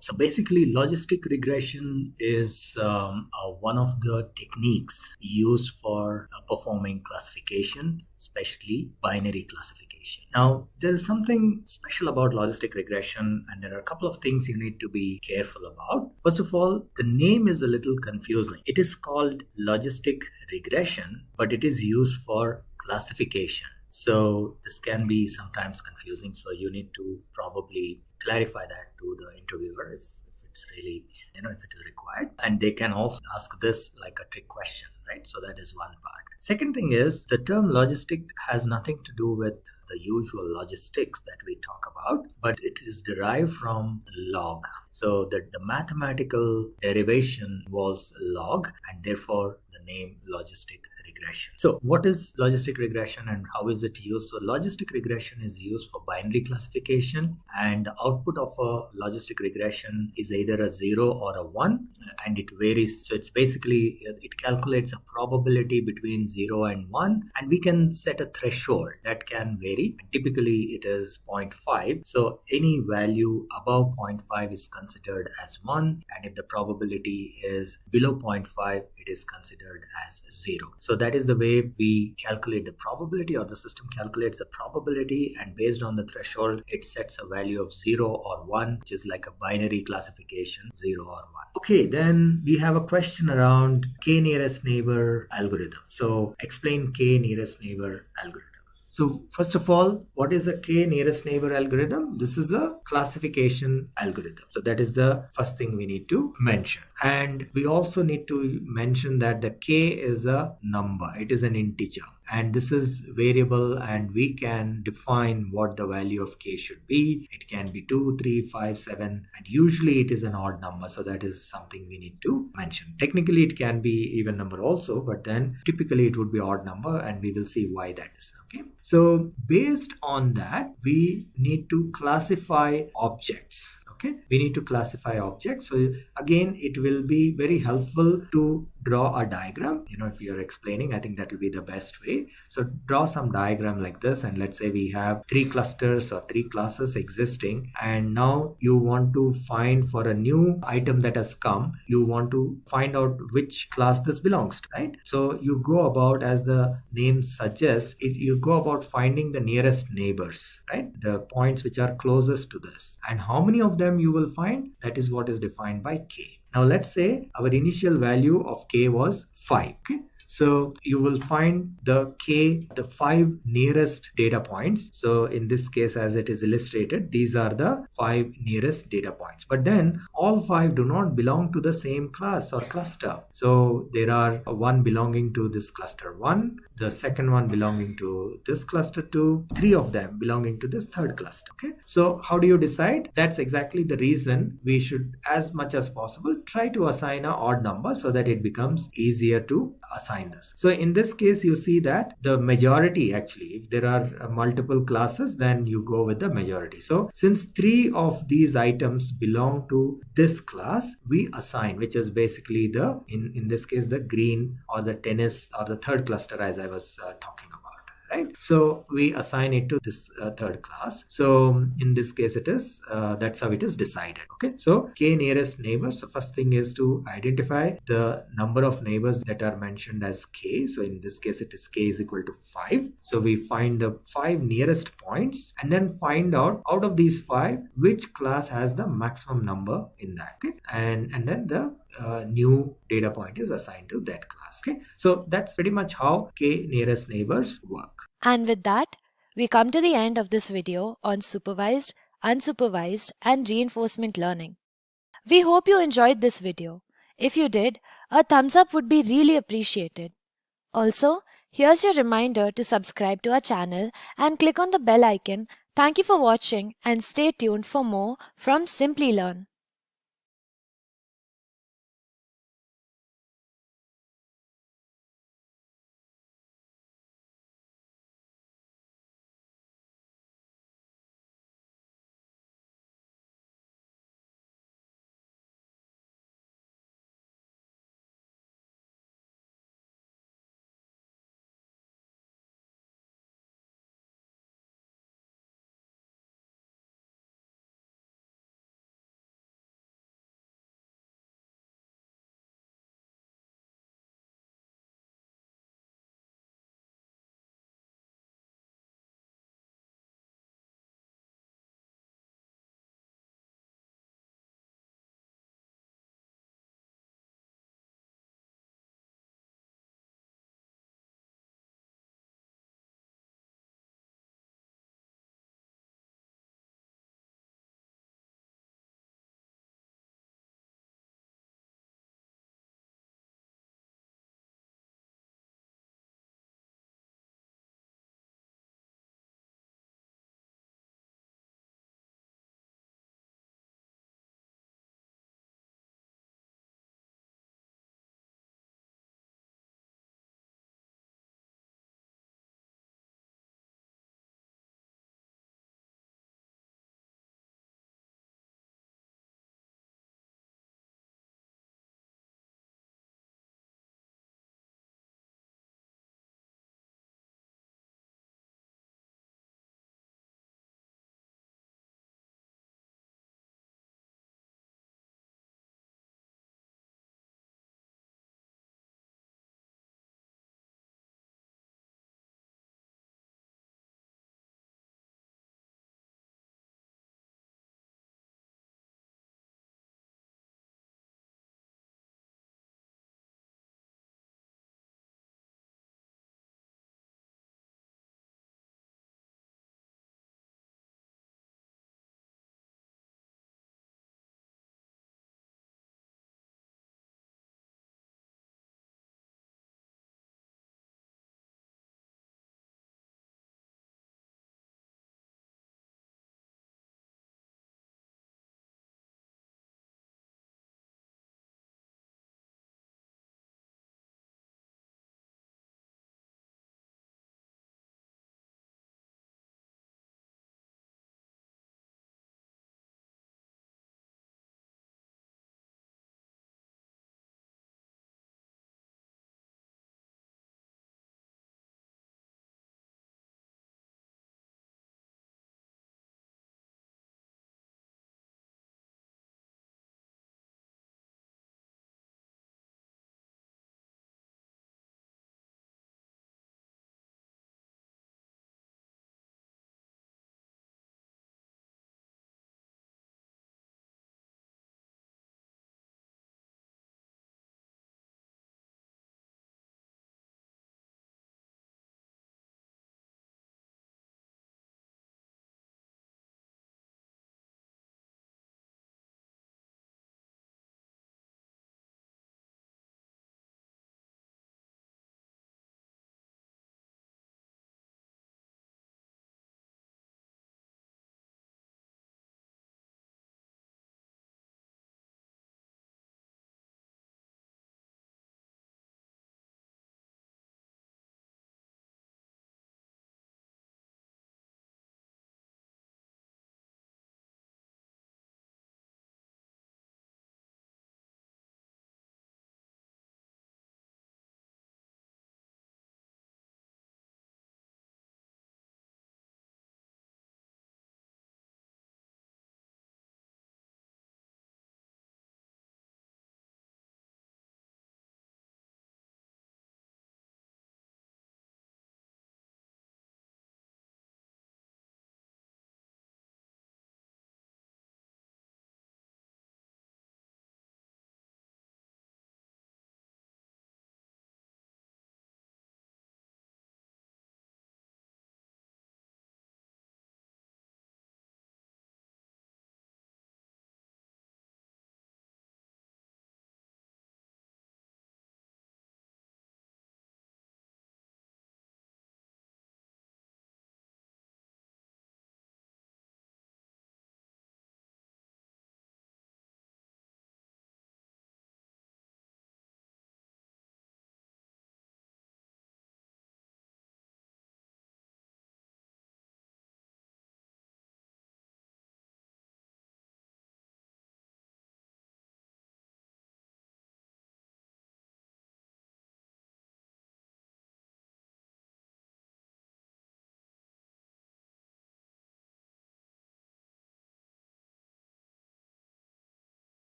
So basically logistic regression is one of the techniques used for performing classification, especially binary classification. Now there is something special about logistic regression, and there are a couple of things you need to be careful about. First of all, the name is a little confusing. It is called logistic regression, but it is used for classification. So this can be sometimes confusing, so you need to probably clarify that to the interviewer if it's really, if it is required. And they can also ask this like a trick question, right? So that is one part. Second thing is, the term logistic has nothing to do with the usual logistics that we talk about, but it is derived from log. So that the mathematical derivation involves log, and therefore the name logistic regression. So what is logistic regression and how is it used? So logistic regression is used for binary classification, and the output of a logistic regression is either a 0 or a 1, and it varies. So it's basically, it calculates a probability between 0 and 1, and we can set a threshold that can vary. Typically it is 0.5. So any value above 0.5 is considered as 1, and if the probability is below 0.5, it is considered as 0. So that is the way we calculate the probability, or the system calculates the probability, and based on the threshold it sets a value of 0 or 1, which is like a binary classification, 0 or 1. Okay, then we have a question around k nearest neighbor algorithm. So explain k nearest neighbor algorithm. So first of all, what is a k nearest neighbor algorithm? This is a classification algorithm. So that is the first thing we need to mention. And we also need to mention that the k is a number. It is an integer. And this is variable, and we can define what the value of k should be. It can be 2, 3, 5, 7, and usually it is an odd number. So that is something we need to mention. Technically it can be even number also, but then typically it would be odd number, and we will see why that is. Okay. So based on that, we need to classify objects. Okay, we need to classify objects. So again, it will be very helpful to draw a diagram. If you're explaining, I think that will be the best way. So draw some diagram like this, and let's say we have 3 clusters or 3 classes existing, and now you want to find for a new item that has come, you want to find out which class this belongs to, right? So you go about, as the name suggests, you go about finding the nearest neighbors, right? The points which are closest to this. And how many of them you will find? That is what is defined by k. Now let's say our initial value of k was 5. Okay? So you will find the 5 nearest data points. So in this case, as it is illustrated, these are the 5 nearest data points. But then all 5 do not belong to the same class or cluster. So there are one belonging to this cluster 1, the second one belonging to this cluster 2, 3 of them belonging to this third cluster. Okay. So how do you decide? That's exactly the reason we should, as much as possible, try to assign an odd number so that it becomes easier to assign this. So in this case, you see that the majority, actually, if there are multiple classes, then you go with the majority. So since 3 of these items belong to this class, we assign, which is basically the, in this case, the green or the tennis or the third cluster, as I was talking about. Right? So we assign it to this third class. So in this case, it is that's how it is decided. Okay. So k nearest neighbors. So first thing is to identify the number of neighbors that are mentioned as k. So in this case, it is k is equal to 5. So we find the 5 nearest points and then find out of these 5 which class has the maximum number in that. Okay. And then the new data point is assigned to that class. Okay, so that's pretty much how k nearest neighbors work. And with that, we come to the end of this video on supervised, unsupervised, and reinforcement learning. We hope you enjoyed this video. If you did, a thumbs up would be really appreciated. Also, here's your reminder to subscribe to our channel and click on the bell icon. Thank you for watching and stay tuned for more from Simplilearn.